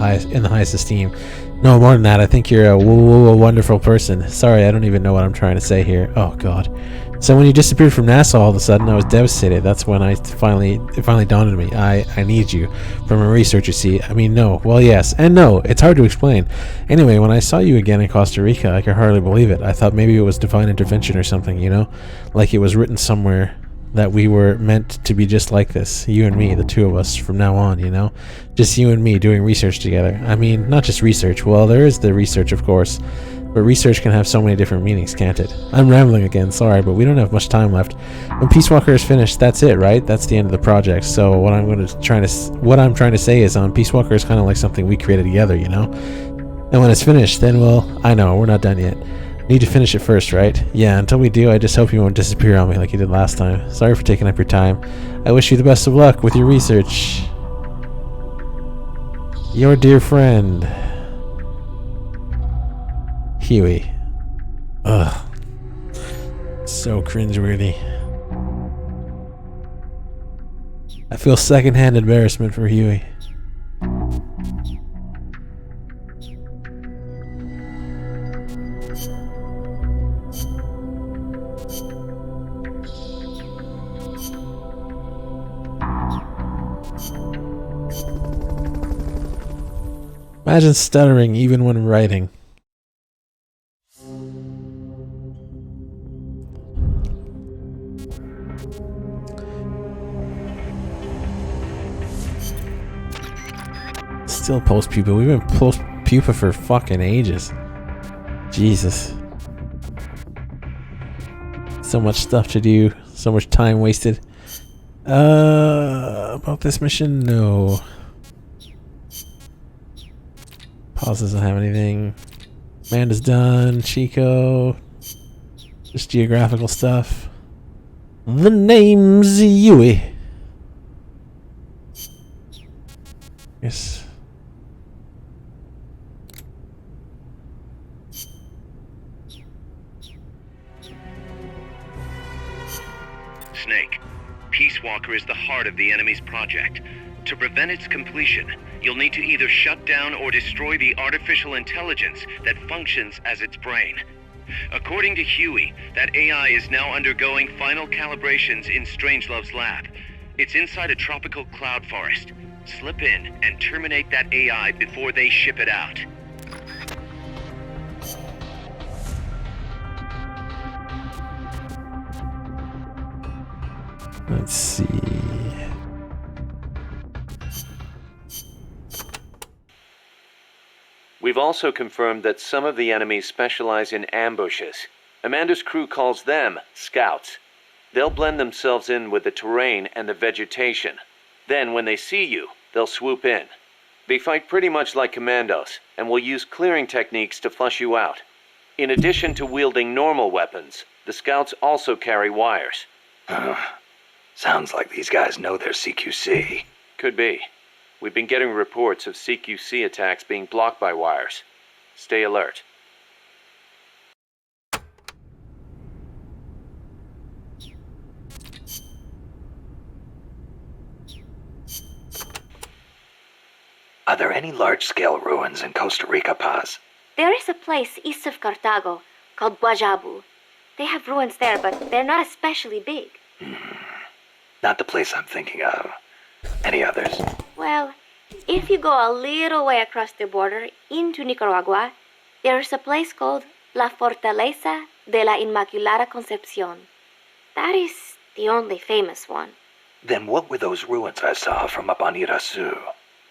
highest esteem. No, more than that, I think you're a wonderful person. Sorry, I don't even know what I'm trying to say here. Oh, God. So when you disappeared from NASA all of a sudden, I was devastated. That's when it finally dawned on me. I need you. From a research, you see. I mean, no. Well, yes. And no. It's hard to explain. Anyway, when I saw you again in Costa Rica, I could hardly believe it. I thought maybe it was divine intervention or something, you know? Like it was written somewhere that we were meant to be just like this. You and me, the two of us, from now on, you know? Just you and me doing research together. I mean, not just research. Well, there is the research, of course. But research can have so many different meanings, can't it? I'm rambling again, sorry, but we don't have much time left. When Peace Walker is finished, that's it, right? That's the end of the project. So what I'm trying to say is, Peace Walker is kind of like something we created together, you know? And when it's finished, then, well, I know, we're not done yet. Need to finish it first, right? Yeah, until we do, I just hope you won't disappear on me like you did last time. Sorry for taking up your time. I wish you the best of luck with your research. Your dear friend, Huey. Ugh. So cringeworthy. I feel secondhand embarrassment for Huey. Imagine stuttering even when writing. Still post-pupa. We've been post-pupa for fucking ages. Jesus. So much stuff to do. So much time wasted. About this mission? No. Pause doesn't have anything. Amanda's done. Chico. Just geographical stuff. The name's Yui. Yes. Snake, Peace Walker is the heart of the enemy's project. To prevent its completion, you'll need to either shut down or destroy the artificial intelligence that functions as its brain. According to Huey, that AI is now undergoing final calibrations in Strangelove's lab. It's inside a tropical cloud forest. Slip in and terminate that AI before they ship it out. Let's see. We've also confirmed that some of the enemies specialize in ambushes. Amanda's crew calls them scouts. They'll blend themselves in with the terrain and the vegetation. Then, when they see you, they'll swoop in. They fight pretty much like commandos, and will use clearing techniques to flush you out. In addition to wielding normal weapons, the scouts also carry wires. Sounds like these guys know their CQC. Could be. We've been getting reports of CQC attacks being blocked by wires. Stay alert. Are there any large-scale ruins in Costa Rica, Paz? There is a place east of Cartago called Guajabu. They have ruins there, but they're not especially big. Not the place I'm thinking of. Any others? Well, if you go a little way across the border into Nicaragua, there's a place called La Fortaleza de la Inmaculada Concepción. That is the only famous one. Then what were those ruins I saw from up on Irasu?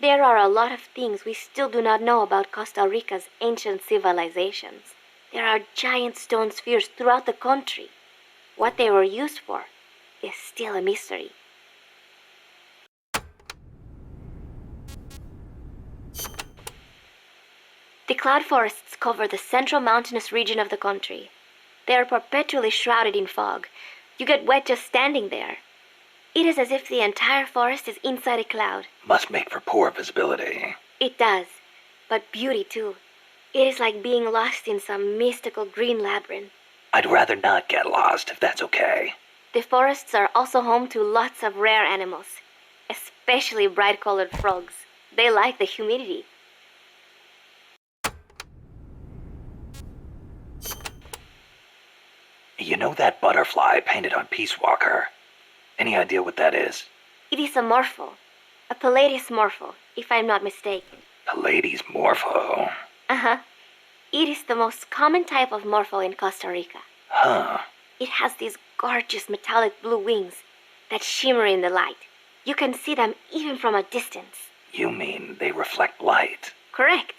There are a lot of things we still do not know about Costa Rica's ancient civilizations. There are giant stone spheres throughout the country. What they were used for is still a mystery. The cloud forests cover the central mountainous region of the country. They are perpetually shrouded in fog. You get wet just standing there. It is as if the entire forest is inside a cloud. Must make for poor visibility. It does, but beauty too. It is like being lost in some mystical green labyrinth. I'd rather not get lost, if that's okay. The forests are also home to lots of rare animals, especially bright-colored frogs. They like the humidity. You know that butterfly painted on Peace Walker? Any idea what that is? It is a morpho. A Pallades morpho, if I'm not mistaken. Pallades morpho? Uh-huh. It is the most common type of morpho in Costa Rica. Huh. It has these gorgeous metallic blue wings that shimmer in the light. You can see them even from a distance. You mean they reflect light? Correct.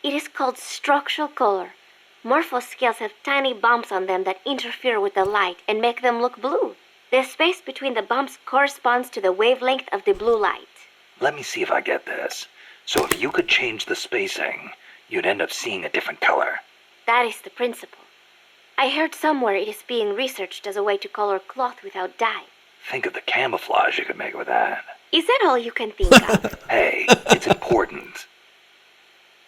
It is called structural color. Morpho scales have tiny bumps on them that interfere with the light and make them look blue. The space between the bumps corresponds to the wavelength of the blue light. Let me see if I get this. So if you could change the spacing, you'd end up seeing a different color. That is the principle. I heard somewhere it is being researched as a way to color cloth without dye. Think of the camouflage you could make with that. Is that all you can think of? Hey, it's important.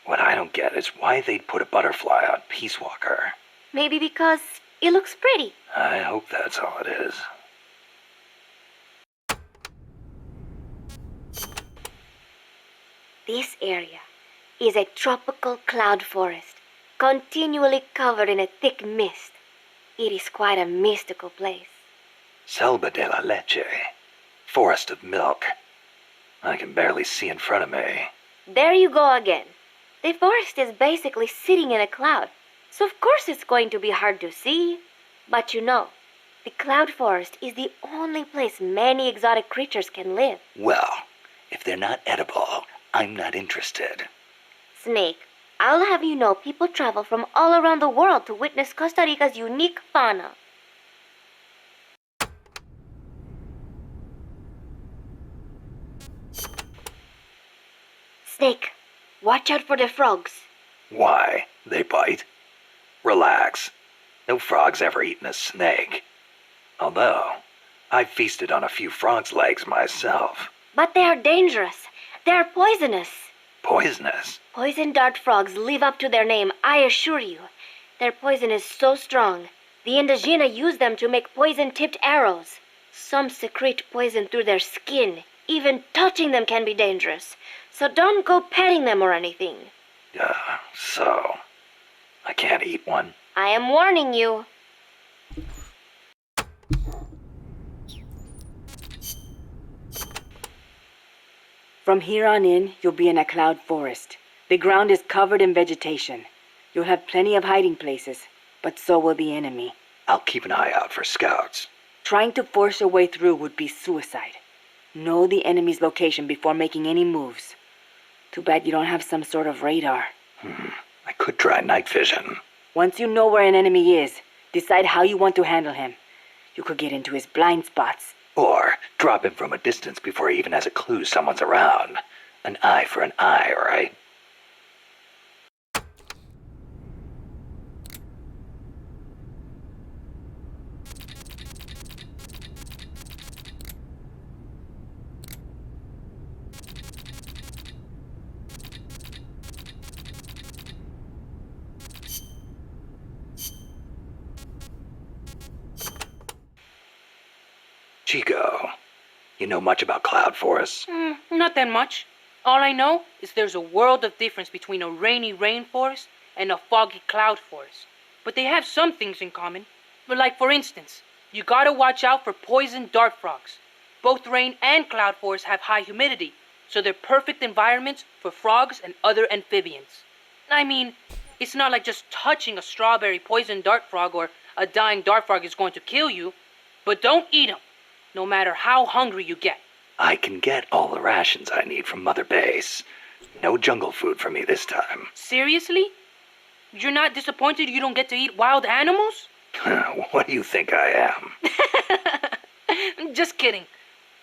What I don't get is why they'd put a butterfly on Peace Walker. Maybe because it looks pretty. I hope that's all it is. This area is a tropical cloud forest, continually covered in a thick mist. It is quite a mystical place. Selva de la Leche. Forest of milk. I can barely see in front of me. There you go again. The forest is basically sitting in a cloud, so of course it's going to be hard to see. But you know, the cloud forest is the only place many exotic creatures can live. Well, if they're not edible, I'm not interested. Snake, I'll have you know people travel from all around the world to witness Costa Rica's unique fauna. Snake, watch out for the frogs. Why? They bite? Relax. No frog's ever eaten a snake. Although, I've feasted on a few frog's legs myself. But they are dangerous. They are poisonous. Poisonous? Poison dart frogs live up to their name, I assure you. Their poison is so strong, the Indígena use them to make poison-tipped arrows. Some secrete poison through their skin. Even touching them can be dangerous. So don't go petting them or anything. So I can't eat one? I am warning you. From here on in, you'll be in a cloud forest. The ground is covered in vegetation. You'll have plenty of hiding places, but so will the enemy. I'll keep an eye out for scouts. Trying to force your way through would be suicide. Know the enemy's location before making any moves. Too bad you don't have some sort of radar. I could try night vision. Once you know where an enemy is, decide how you want to handle him. You could get into his blind spots. Or drop him from a distance before he even has a clue someone's around. An eye for an eye, right? Chico, you know much about cloud forests? Not that much. All I know is there's a world of difference between a rainy rainforest and a foggy cloud forest. But they have some things in common. But like for instance, you gotta watch out for poison dart frogs. Both rain and cloud forests have high humidity, so they're perfect environments for frogs and other amphibians. I mean, it's not like just touching a strawberry poison dart frog or a dying dart frog is going to kill you. But don't eat them, no matter how hungry you get. I can get all the rations I need from Mother Base. No jungle food for me this time. Seriously? You're not disappointed you don't get to eat wild animals? What do you think I am? Just kidding.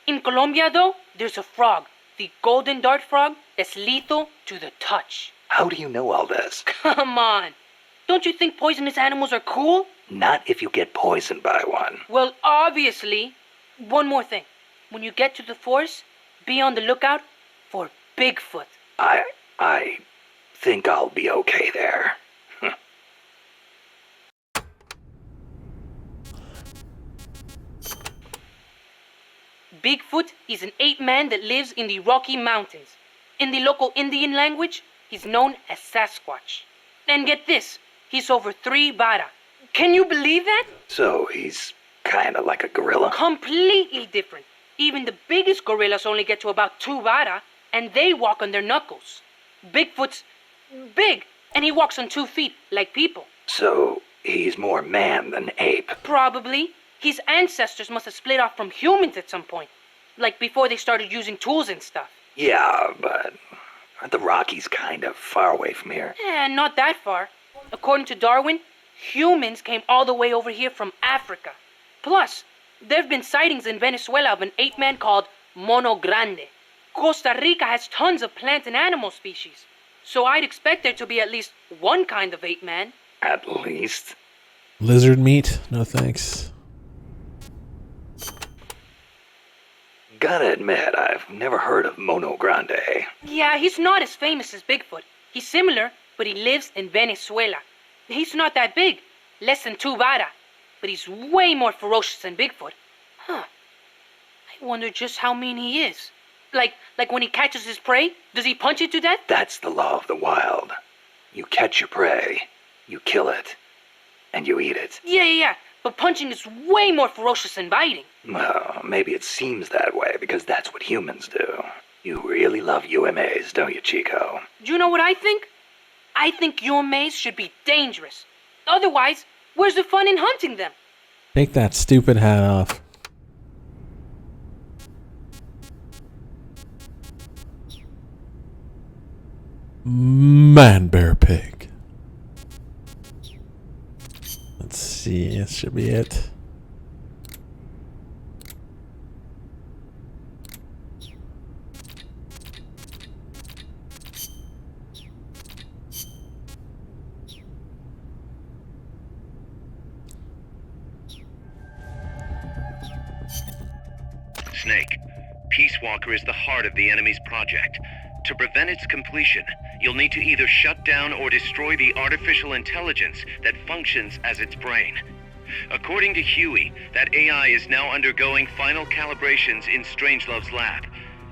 In Colombia, though, there's a frog, the golden dart frog, that's lethal to the touch. How do you know all this? Come on. Don't you think poisonous animals are cool? Not if you get poisoned by one. Well, obviously. One more thing. When you get to the forest, be on the lookout for Bigfoot. I think I'll be okay there. Bigfoot is an ape-man that lives in the Rocky Mountains. In the local Indian language, he's known as Sasquatch. And get this, he's over 3 vara. Can you believe that? So he's kinda like a gorilla? Completely different. Even the biggest gorillas only get to about 2 vara, and they walk on their knuckles. Bigfoot's big, and he walks on 2 feet, like people. So he's more man than ape? Probably. His ancestors must have split off from humans at some point. Like before they started using tools and stuff. Yeah, but aren't the Rockies kind of far away from here? Not that far. According to Darwin, humans came all the way over here from Africa. Plus, there have been sightings in Venezuela of an ape-man called Mono Grande. Costa Rica has tons of plant and animal species. So I'd expect there to be at least one kind of ape-man. At least. Lizard meat? No thanks. Gotta admit, I've never heard of Mono Grande. Yeah, he's not as famous as Bigfoot. He's similar, but he lives in Venezuela. He's not that big, less than 2 vara, but he's way more ferocious than Bigfoot. Huh. I wonder just how mean he is. Like when he catches his prey, does he punch it to death? That's the law of the wild. You catch your prey, you kill it, and you eat it. Yeah. But punching is way more ferocious than biting. Well, maybe it seems that way because that's what humans do. You really love UMAs, don't you, Chico? Do you know what I think? I think UMAs should be dangerous. Otherwise, where's the fun in hunting them? Take that stupid hat off. Man, bear, pig. Let's see, this should be it. Snake, Peace Walker is the heart of the enemy's project. To prevent its completion, you'll need to either shut down or destroy the artificial intelligence that functions as its brain. According to Huey, that AI is now undergoing final calibrations in Strangelove's lab.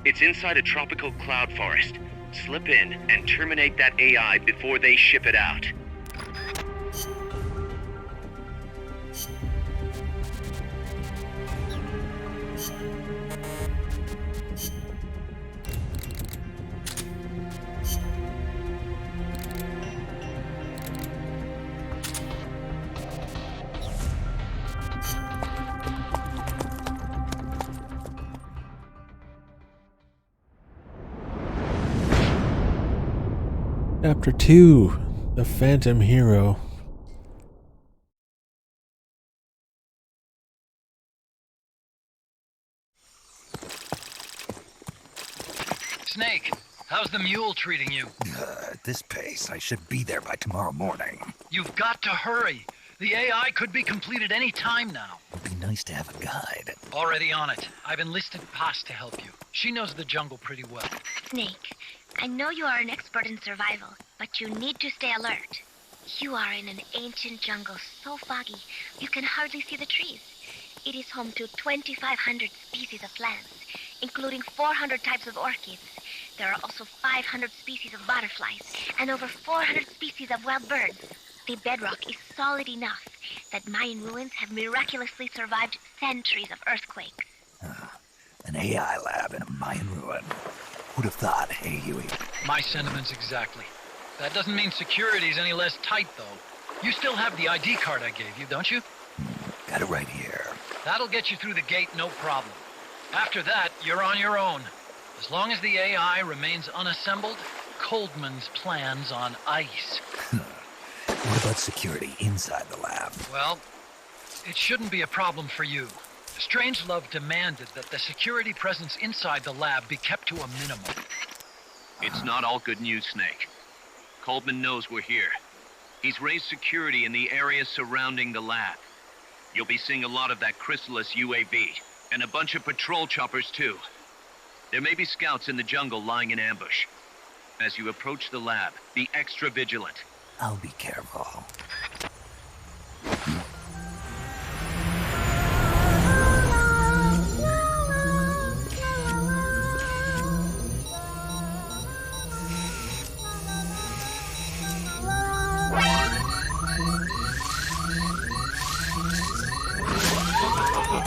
It's inside a tropical cloud forest. Slip in and terminate that AI before they ship it out. Chapter 2, The Phantom Hero. Snake, how's the mule treating you? At this pace, I should be there by tomorrow morning. You've got to hurry. The AI could be completed any time now. It'd be nice to have a guide. Already on it. I've enlisted Paz to help you. She knows the jungle pretty well. Snake, I know you are an expert in survival, but you need to stay alert. You are in an ancient jungle so foggy, you can hardly see the trees. It is home to 2,500 species of plants, including 400 types of orchids. There are also 500 species of butterflies, and over 400 species of wild birds. The bedrock is solid enough that Mayan ruins have miraculously survived centuries of earthquakes. An AI lab in a Mayan ruin. Who'd have thought, hey, Huey? My sentiments exactly. That doesn't mean security's any less tight, though. You still have the ID card I gave you, don't you? Got it right here. That'll get you through the gate, no problem. After that, you're on your own. As long as the AI remains unassembled, Coldman's plan's on ice. What about security inside the lab? Well, it shouldn't be a problem for you. Strangelove demanded that the security presence inside the lab be kept to a minimum. It's not all good news, Snake. Coldman knows we're here. He's raised security in the area surrounding the lab. You'll be seeing a lot of that Chrysalis UAV, and a bunch of patrol choppers too. There may be scouts in the jungle lying in ambush. As you approach the lab, be extra vigilant. I'll be careful. They're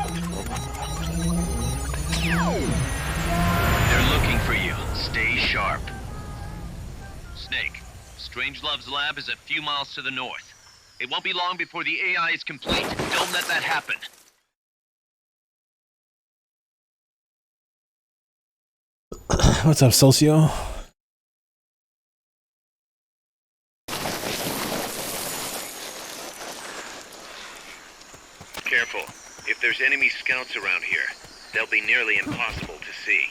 looking for you. Stay sharp. Snake, Strangelove's lab is a few miles to the north. It won't be long before the AI is complete. Don't let that happen. What's up, Socio? Careful. If there's enemy scouts around here, they'll be nearly impossible to see.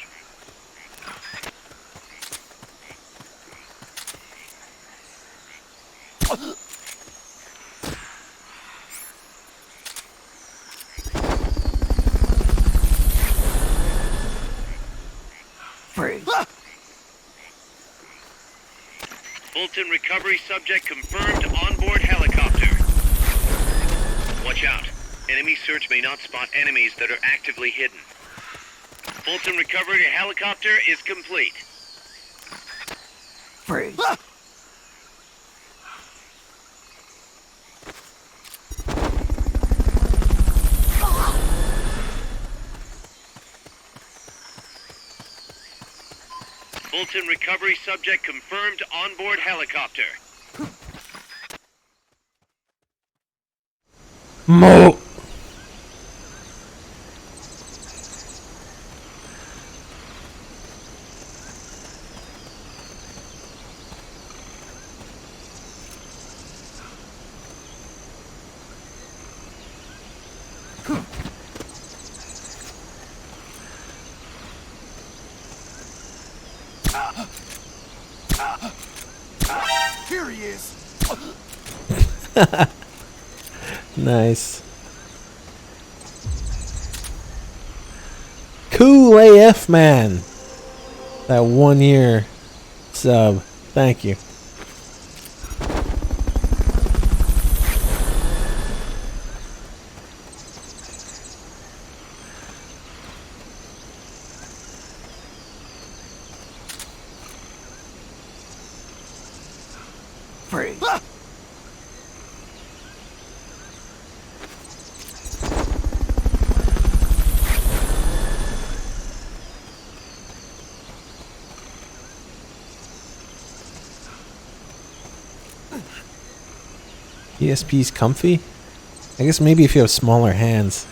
Freeze. Fulton recovery subject confirmed onboard helicopter. Watch out. Enemy search may not spot enemies that are actively hidden. Fulton recovery helicopter is complete. Freeze. Fulton recovery subject confirmed onboard helicopter. Mo. Here he is. Nice. Cool AF, man. That 1 year sub. Thank you. Freeze. PSP's comfy? I guess maybe if you have smaller hands.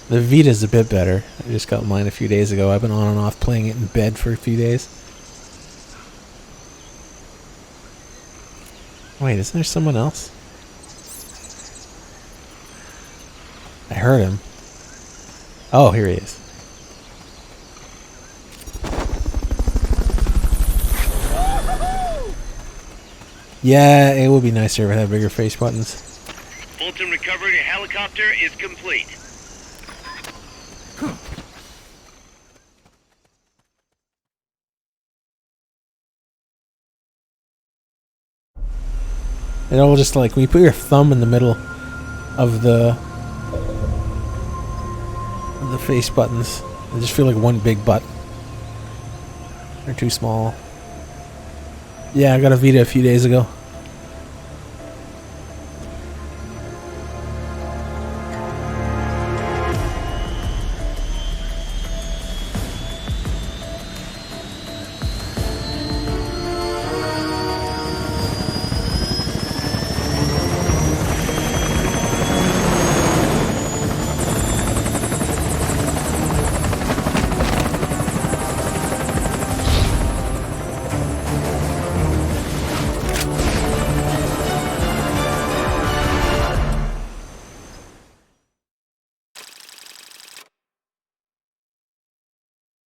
The Vita's a bit better. I just got mine a few days ago. I've been on and off playing it in bed for a few days. Wait, isn't there someone else? I heard him. Oh, here he is. Yeah, it would be nicer if it had bigger face buttons. Fulton recovery helicopter is complete. It all just like when you put your thumb in the middle of the face buttons, they just feel like one big butt. They're too small. Yeah, I got a Vita a few days ago.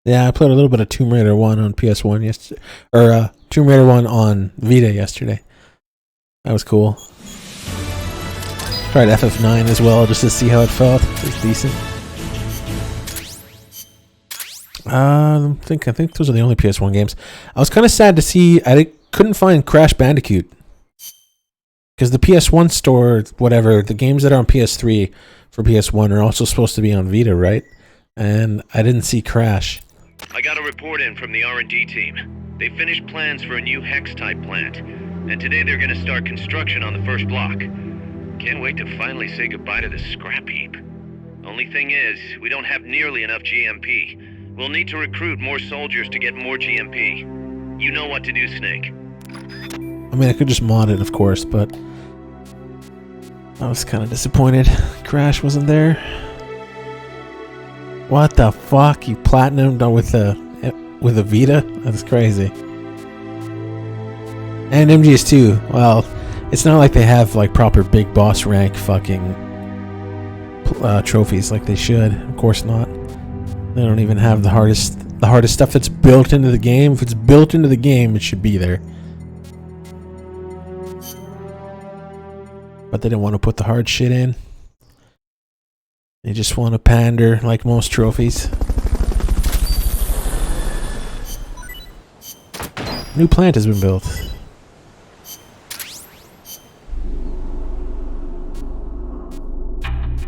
Yeah, I played a little bit of Tomb Raider 1 on PS1 yesterday, or Tomb Raider 1 on Vita yesterday. That was cool. Tried FF9 as well just to see how it felt. It was decent. I think those are the only PS1 games. I was kind of sad to see couldn't find Crash Bandicoot. Because the PS1 store, whatever, the games that are on PS3 for PS1 are also supposed to be on Vita, right? And I didn't see Crash. I got a report in from the R&D team. They finished plans for a new Hex-type plant, and today they're gonna start construction on the first block. Can't wait to finally say goodbye to this scrap heap. Only thing is, we don't have nearly enough GMP. We'll need to recruit more soldiers to get more GMP. You know what to do, Snake. I mean, I could just mod it, of course, but I was kind of disappointed Crash wasn't there. What the fuck? You platinumed with a Vita? That's crazy. And MGS2, well, it's not like they have like proper big boss rank fucking trophies like they should. Of course not. They don't even have the hardest stuff that's built into the game. If it's built into the game, it should be there. But they didn't want to put the hard shit in. They just want to pander like most trophies. New plant has been built.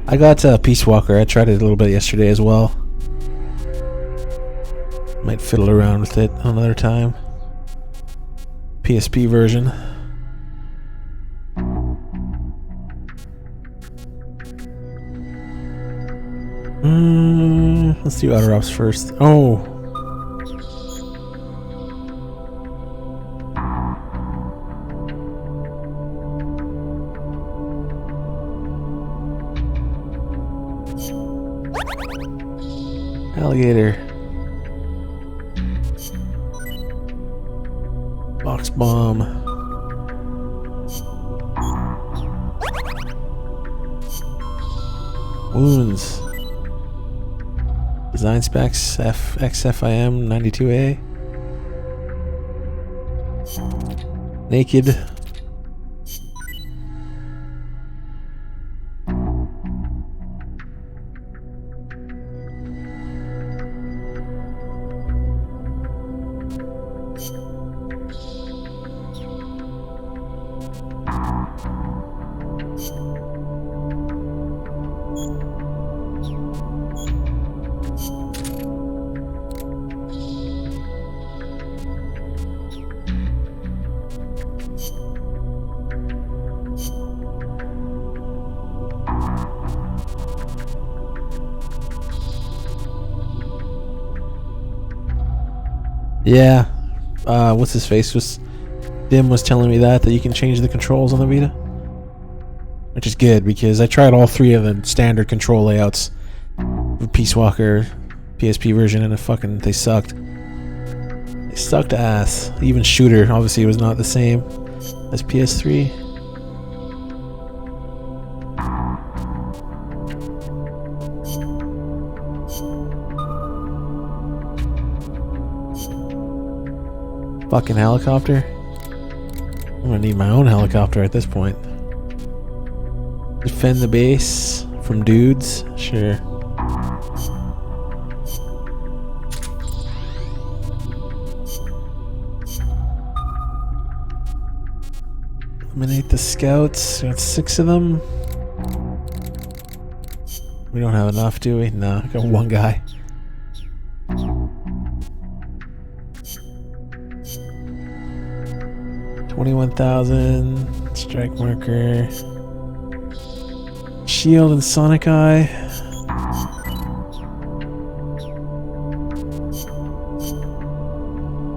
I got Peace Walker. I tried it a little bit yesterday as well. Might fiddle around with it another time. PSP version. Let's do Outer Ops first. Oh! Alligator. Box bomb. Wounds. Design specs XFIM 92A. Naked. Yeah, what's his face? Dim was telling me that you can change the controls on the Vita, which is good because I tried all three of the standard control layouts with Peace Walker, PSP version, and they sucked. They sucked ass. Even Shooter obviously was not the same as PS3. Fucking helicopter. I'm gonna need my own helicopter at this point. Defend the base from dudes? Sure. Eliminate the scouts. Got 6 of them. We don't have enough, do we? No, I got one guy. $21,000 strike marker, shield and sonic eye.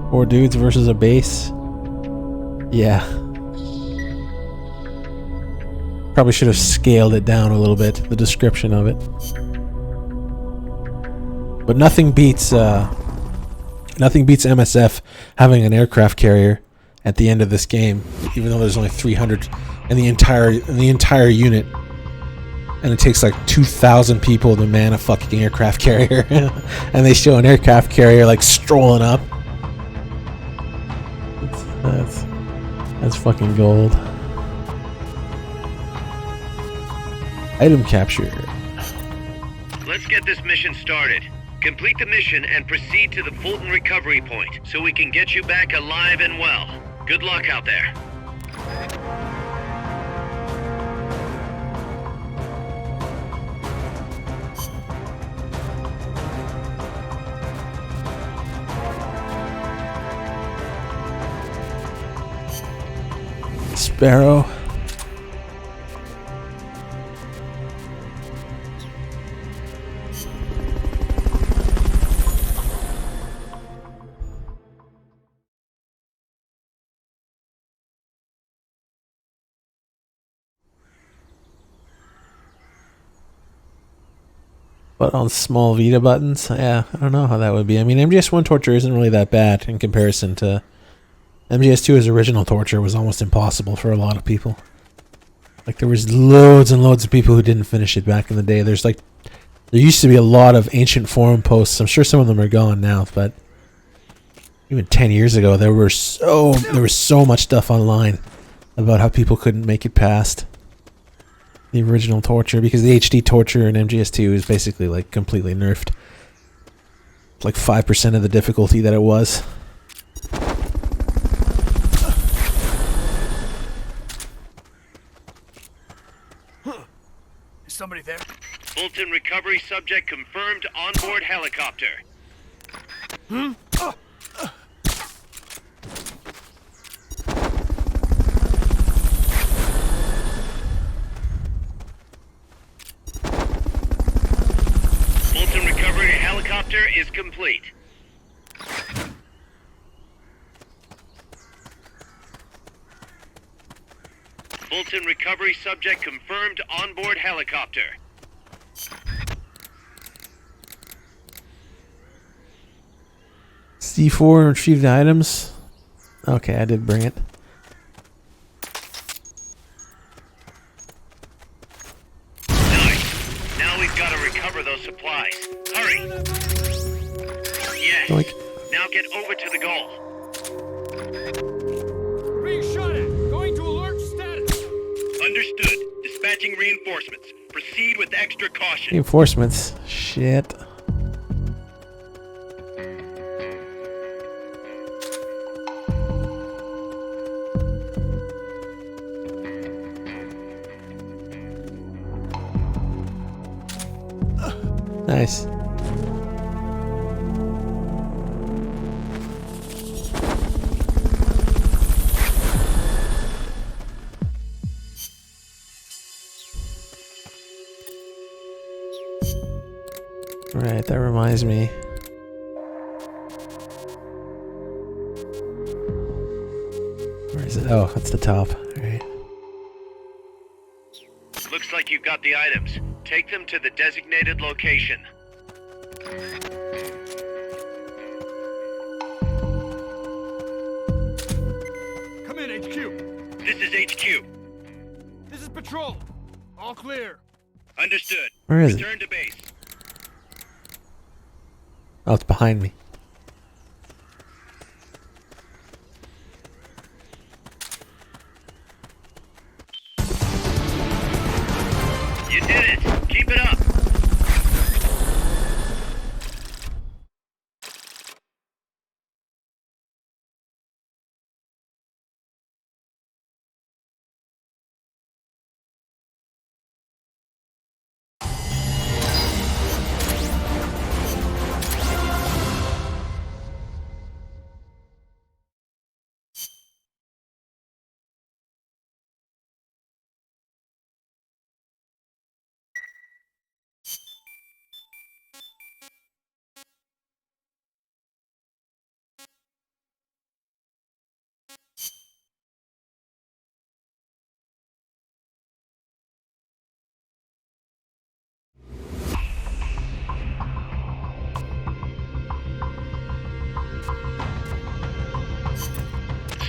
Four dudes versus a base. Yeah. Probably should have scaled it down a little bit, the description of it. But nothing beats MSF having an aircraft carrier at the end of this game, even though there's only 300 in the entire unit, and it takes like 2,000 people to man a fucking aircraft carrier, and they show an aircraft carrier like strolling up. That's fucking gold. Item capture. Let's get this mission started. Complete the mission and proceed to the Fulton recovery point so we can get you back alive and well. Good luck out there. Sparrow. But on small Vita buttons, yeah, I don't know how that would be. I mean, MGS1 torture isn't really that bad in comparison to MGS2's original torture was almost impossible for a lot of people. Like, there was loads and loads of people who didn't finish it back in the day. There used to be a lot of ancient forum posts. I'm sure some of them are gone now, but even 10 years ago, there was so much stuff online about how people couldn't make it past the original torture, because the HD torture in MGS2 is basically like completely nerfed. It's like 5% of the difficulty that it was. Is somebody there? Fulton recovery subject confirmed onboard helicopter. Fulton recovery helicopter is complete. Fulton recovery subject confirmed onboard helicopter. C4 retrieved items. Okay, I did bring it. Nice. Now we've got to recover those supplies. Hurry. Yes. Like, now get over to the goal. Being shot at. Going to alert status. Understood. Dispatching reinforcements. Proceed with extra caution. reinforcements. Shit. Nice. Right, that reminds me. Where is it? Oh, that's the top. Alright. Looks like you've got the items. Take them to the designated location. Come in, HQ. This is HQ. This is patrol. All clear. Understood. Where is it? Return to base. Oh, it's behind me. You did it. Keep it up.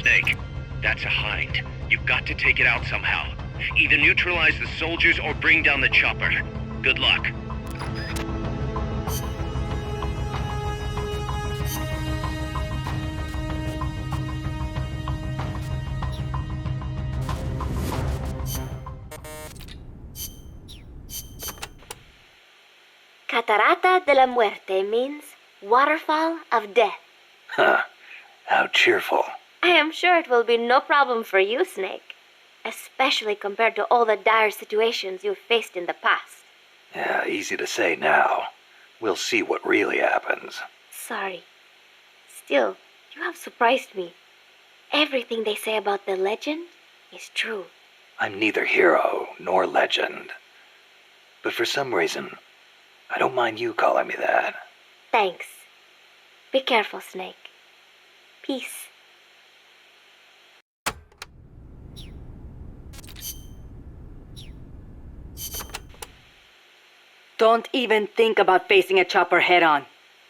Snake, that's a hind. You've got to take it out somehow. Either neutralize the soldiers or bring down the chopper. Good luck. Catarata de la Muerte means waterfall of death. Huh. How cheerful. I am sure it will be no problem for you, Snake. Especially compared to all the dire situations you've faced in the past. Yeah, easy to say now. We'll see what really happens. Sorry. Still, you have surprised me. Everything they say about the legend is true. I'm neither hero nor legend. But for some reason, I don't mind you calling me that. Thanks. Be careful, Snake. Peace. Don't even think about facing a chopper head-on.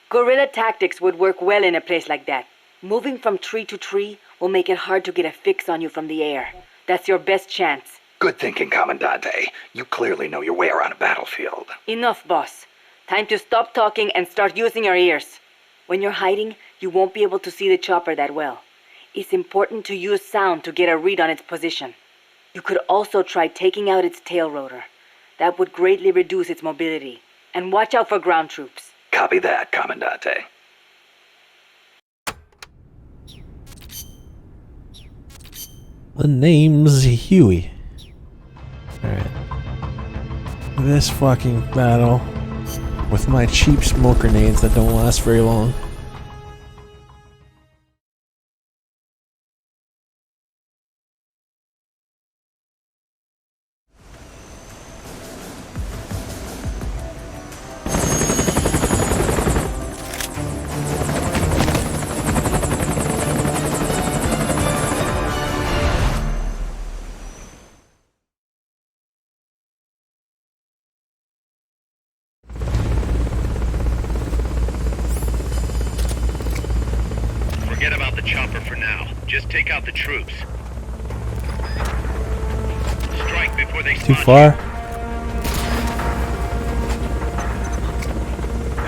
Guerrilla tactics would work well in a place like that. Moving from tree to tree will make it hard to get a fix on you from the air. That's your best chance. Good thinking, Commandante. You clearly know your way around a battlefield. Enough, boss. Time to stop talking and start using your ears. When you're hiding, you won't be able to see the chopper that well. It's important to use sound to get a read on its position. You could also try taking out its tail rotor. That would greatly reduce its mobility. And watch out for ground troops. Copy that, Commandante. The name's Huey. Alright. This fucking battle with my cheap smoke grenades that don't last very long. Forget about the chopper for now. Just take out the troops. Strike before they Too spot far?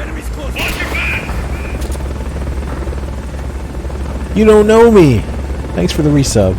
Enemies close. Watch your back! You don't know me! Thanks for the resub.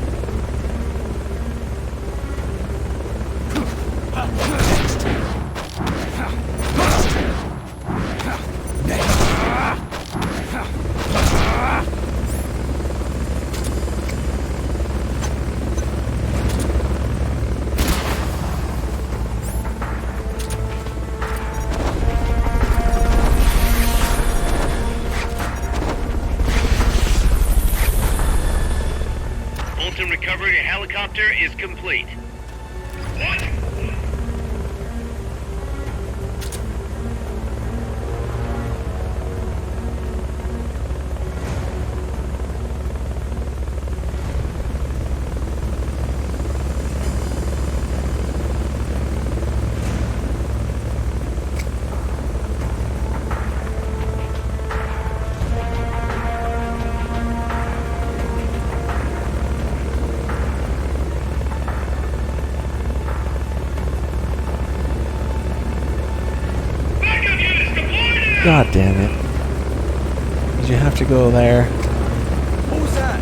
Bolton recovery helicopter is complete. What? God damn it. Did you have to go there? Who's that?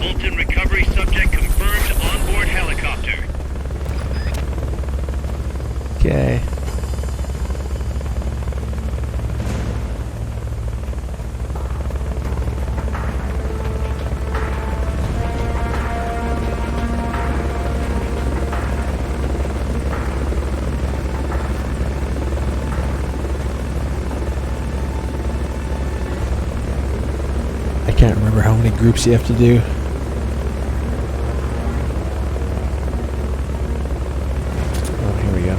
Bolton recovery subject confirmed onboard helicopter. Okay. I can't remember how many groups you have to do. Oh, here we go.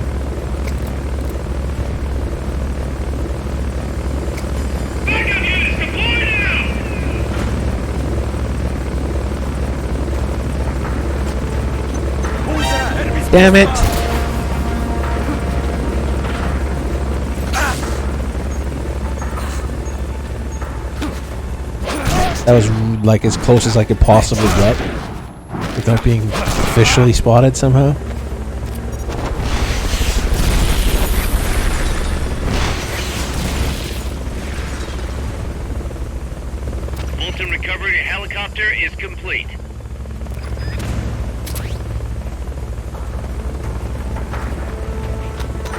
Backup units deployed now! Who's that? Enemies Damn it! That was like as close as I could possibly get without being officially spotted somehow. Bolton recovery helicopter is complete.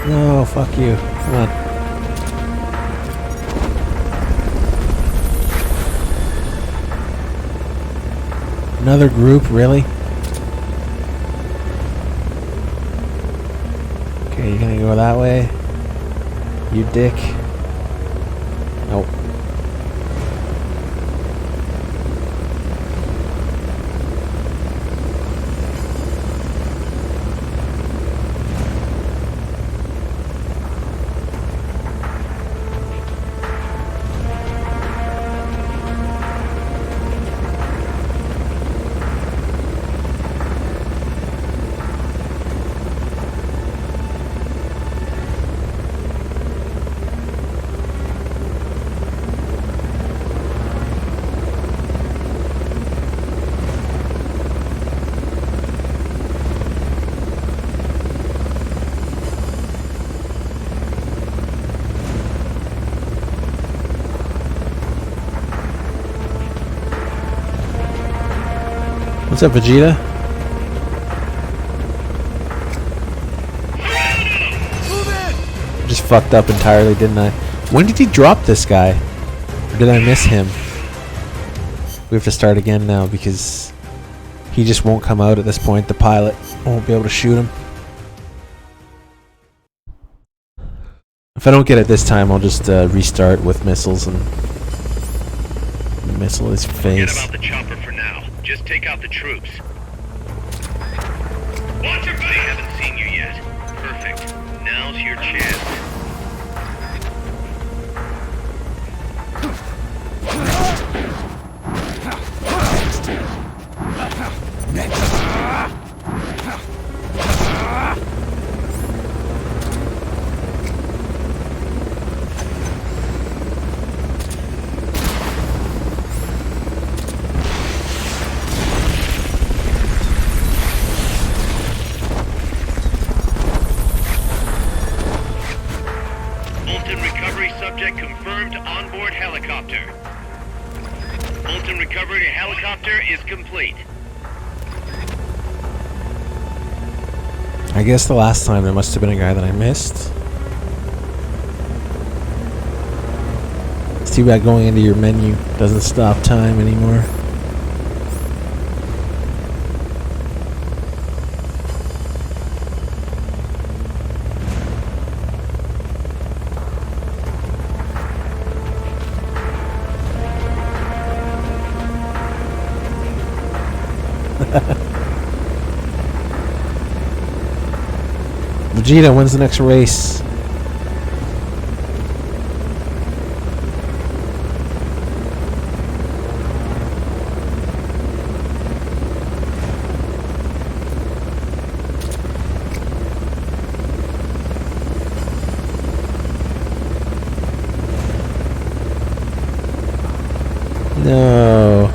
No, fuck you. Come on. Another group, really? Are you gonna go that way? You dick. Nope. What's up, Vegeta? Just fucked up entirely, didn't I? When did he drop this guy? Or did I miss him? We have to start again now because he just won't come out at this point. The pilot won't be able to shoot him. If I don't get it this time, I'll just restart with missiles and missile his face. Forget about the chopper for now. Just take out the troops. Watch your back! They haven't seen you yet. Perfect. Now's your chance. Subject confirmed onboard helicopter. Fulton recovery helicopter is complete. I guess the last time there must have been a guy that I missed. It's too bad going into your menu doesn't stop time anymore. Vegeta, when's the next race? No.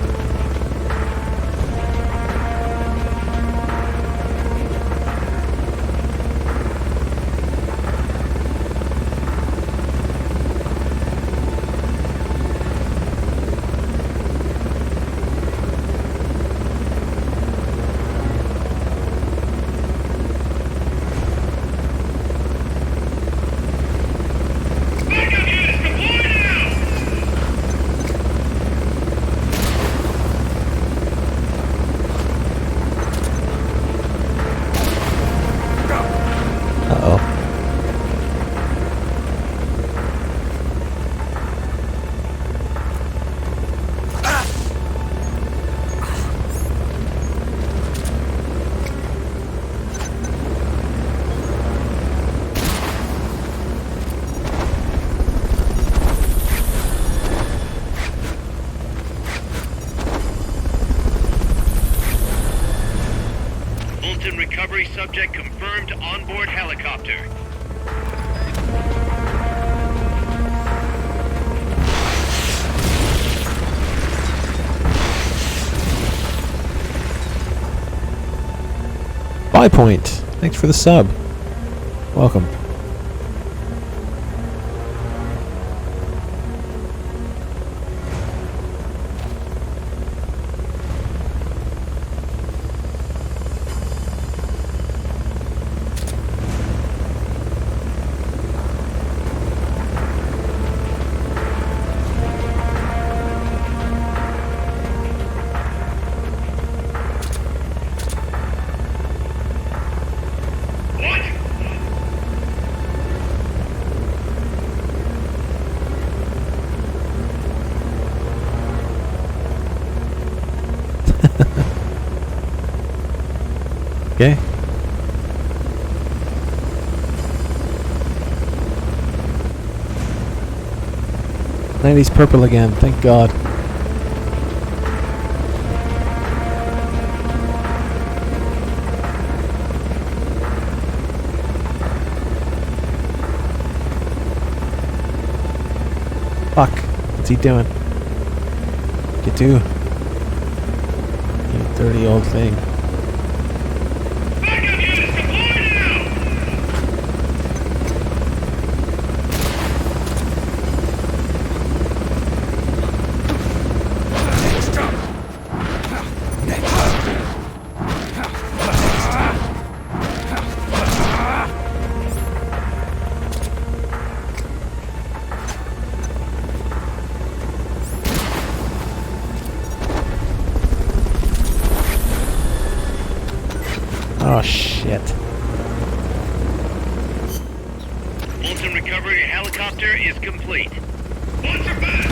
Recovery subject confirmed onboard helicopter. Buy Point, thanks for the sub. Welcome. Okay. Ninety's purple again, thank God. Fuck. What's he doing? Get to. You dirty old thing. Oh shit. Fulton recovery helicopter is complete. Launcher back!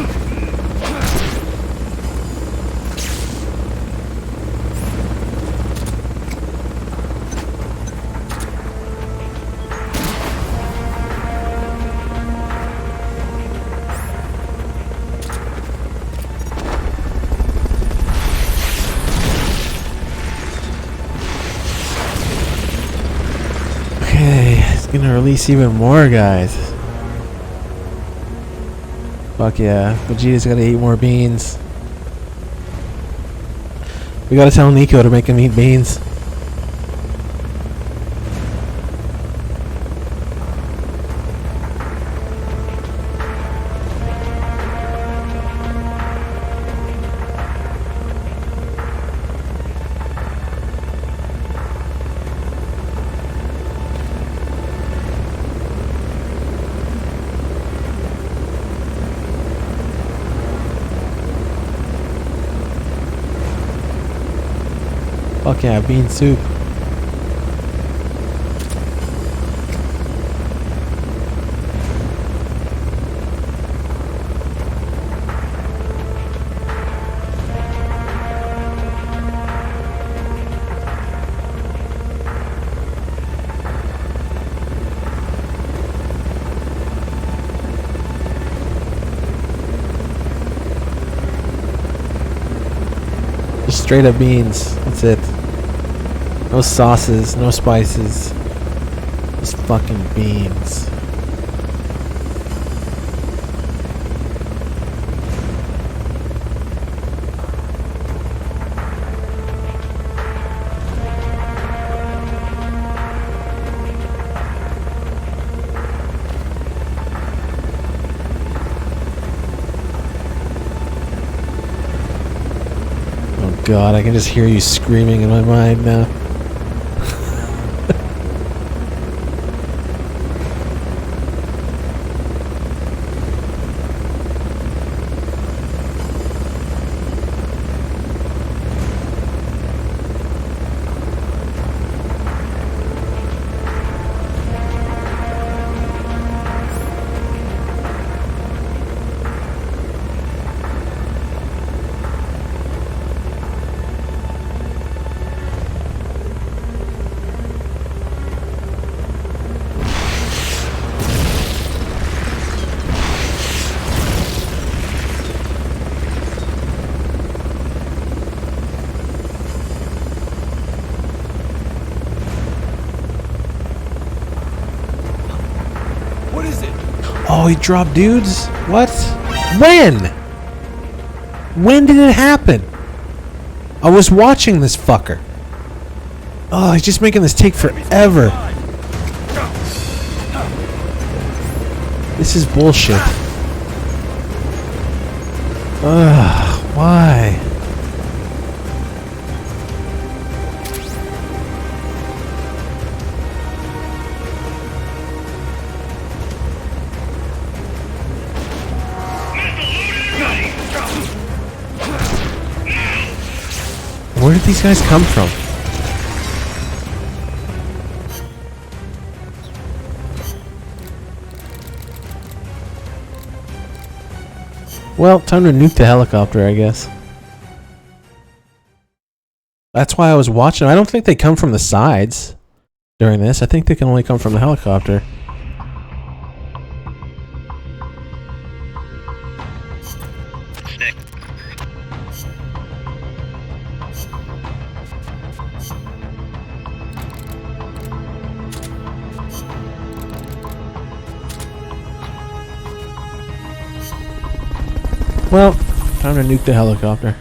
Okay, it's gonna release even more guys. Fuck yeah, Vegeta's gotta eat more beans. We gotta tell Nico to make him eat beans. Fuck yeah, bean soup. Just straight up beans. That's it. No sauces, no spices. Just fucking beans. Oh god, I can just hear you screaming in my mind now. Oh, he dropped dudes? What? When? When did it happen? I was watching this fucker. Oh, he's just making this take forever. This is bullshit. Ugh, why? Where did these guys come from? Well, time to nuke the helicopter, I guess. That's why I was watching. I don't think they come from the sides during this. I think they can only come from the helicopter. Snake. Well, time to nuke the helicopter.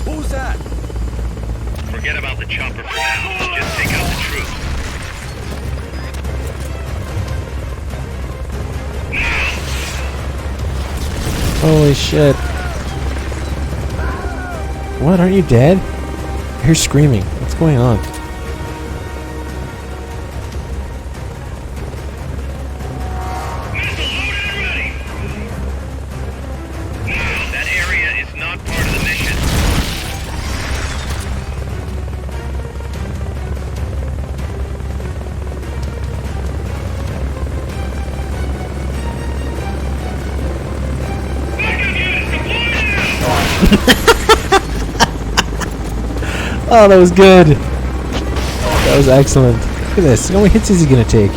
Who's that? Forget about the chopper for now. Just take out the troops. Holy shit. What? Aren't you dead? I hear screaming. What's going on? That area is not part of the mission. Oh, that was good. That was excellent. Look at this. How many hits is he gonna take?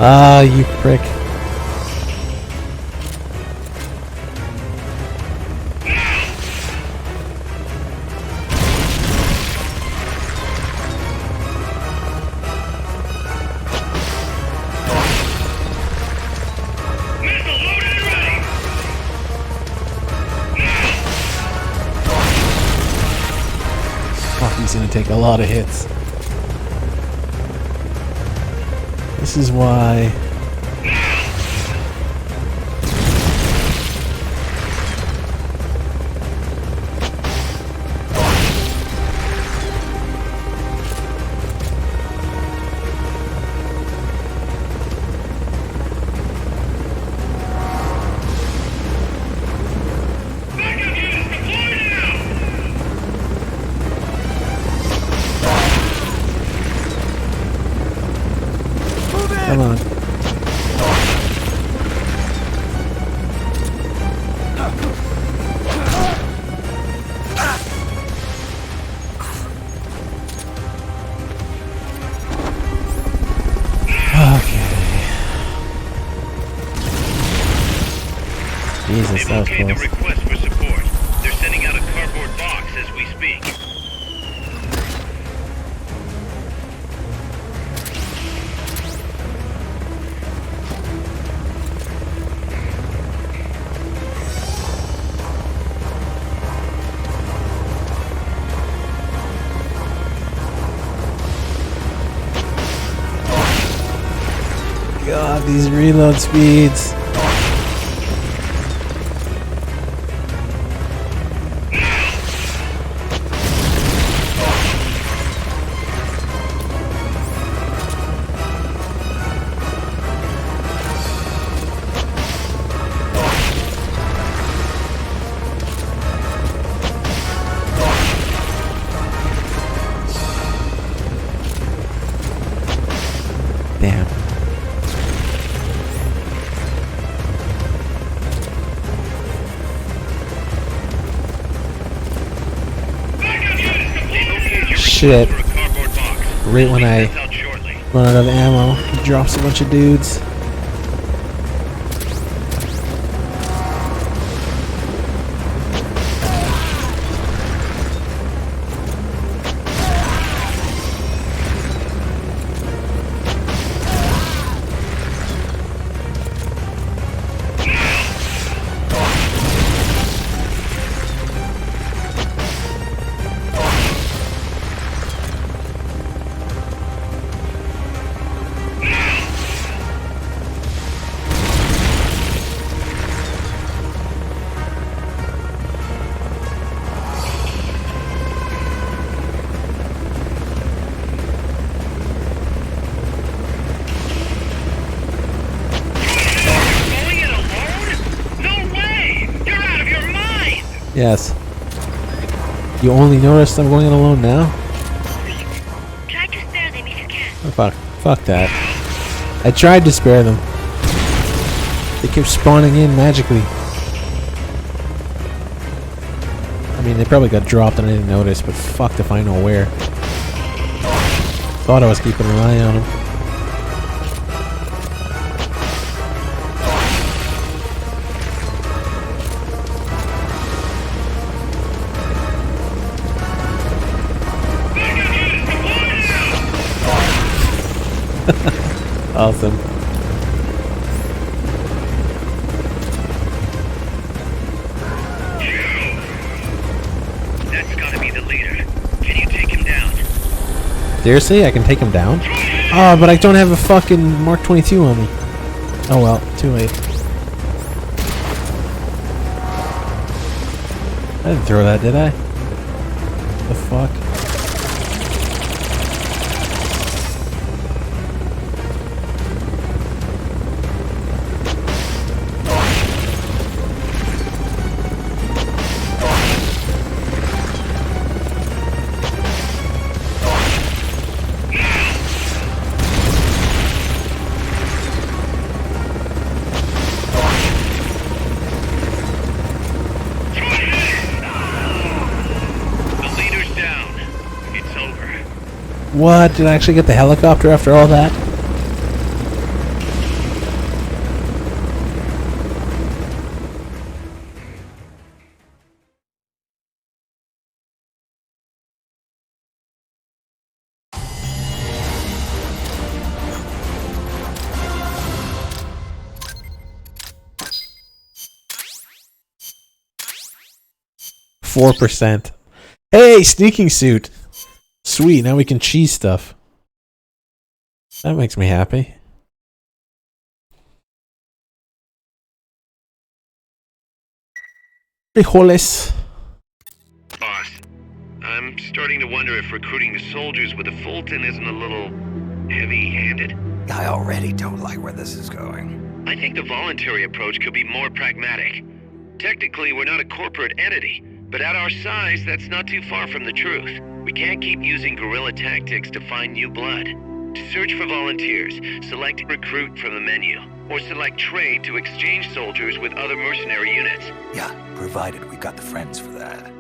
Ah, you prick. Fuck, he's gonna take a lot of hits. This is why. Come on. Jesus, that was They've okayed the close. request for support. They're sending out a cardboard box as we speak. God, these reload speeds. Damn. Shit. Right when I run out of ammo, he drops a bunch of dudes. Yes. You only noticed I'm going in alone now? Try to spare them if you can. Oh, fuck that. I tried to spare them. They kept spawning in magically. I mean, they probably got dropped and I didn't notice, but fuck if I know where. Thought I was keeping an eye on them. Awesome. That's gotta be the leader. Can you take him down? Seriously? I can take him down? Oh, but I don't have a fucking Mark 22 on me. Oh well, too late. I didn't throw that, did I? The fuck? What? Did I actually get the helicopter after all that? %. Hey, sneaking suit. Sweet, now we can cheese stuff. That makes me happy. Frijoles. Boss, I'm starting to wonder if recruiting the soldiers with a Fulton isn't a little heavy-handed. I already don't like where this is going. I think the voluntary approach could be more pragmatic. Technically, we're not a corporate entity, but at our size, that's not too far from the truth. We can't keep using guerrilla tactics to find new blood. To search for volunteers, select recruit from the menu, or select trade to exchange soldiers with other mercenary units. Yeah, provided we've got the friends for that.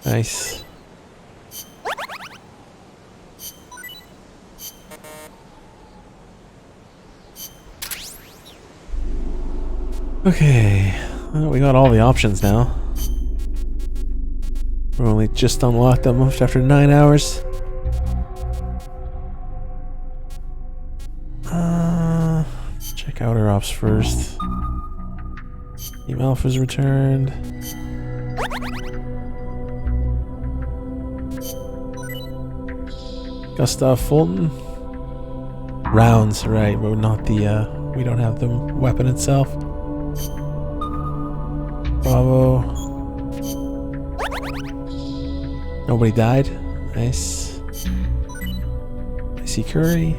Nice. Okay, well, we got all the options now. We're only just unlocked them after 9 hours. Check outer ops first. Team Alpha's returned. Gustav Fulton. Rounds, right, but not the, we don't have the weapon itself. Bravo. Nobody died. Nice. I see Curry.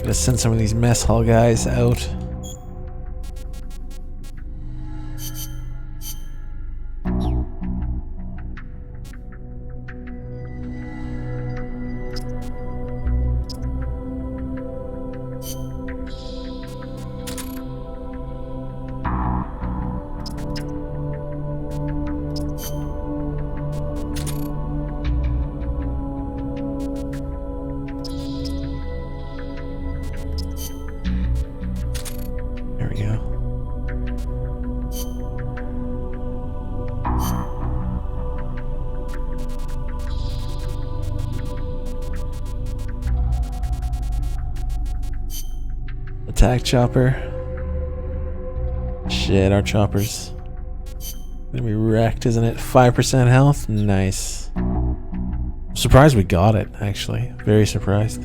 Gonna send some of these mess hall guys out. Attack chopper. Shit, our choppers. Gonna be wrecked, isn't it? 5% health? Nice. I'm surprised we got it, actually. Very surprised.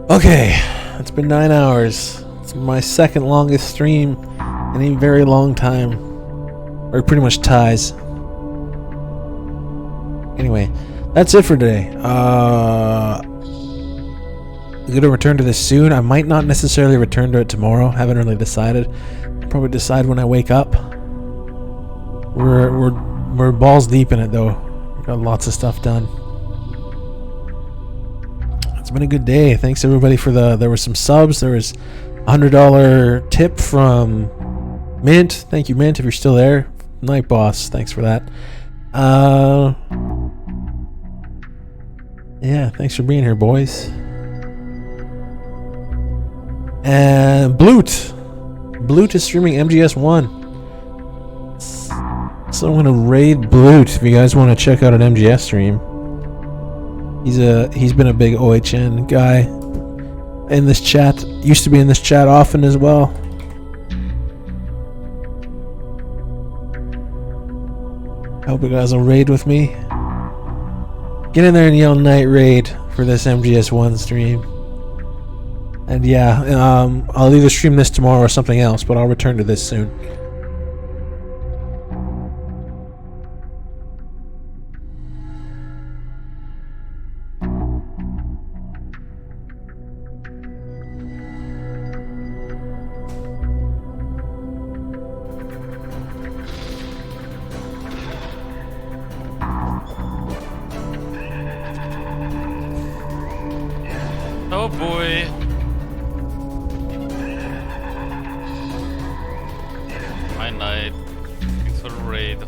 Okay, it's been 9 hours. It's my second longest stream in a very long time. Or pretty much ties. Anyway, that's it for today. I'm gonna return to this soon. I might not necessarily return to it tomorrow. Haven't really decided. I'll probably decide when I wake up. We're balls deep in it though. Got lots of stuff done. It's been a good day. Thanks everybody for there were some subs. There was a $100 tip from Mint. Thank you, Mint, if you're still there. Night Boss, thanks for that. Yeah, thanks for being here, boys. And Bloot is streaming MGS1. So I'm gonna raid Bloot if you guys want to check out an MGS stream. He's been a big OHN guy in this chat. Used to be in this chat often as well. I hope you guys will raid with me. Get in there and yell night raid for this MGS1 stream. And yeah, I'll either stream this tomorrow or something else, but I'll return to this soon. Oh boy. Hi Knight. Thanks for the raid.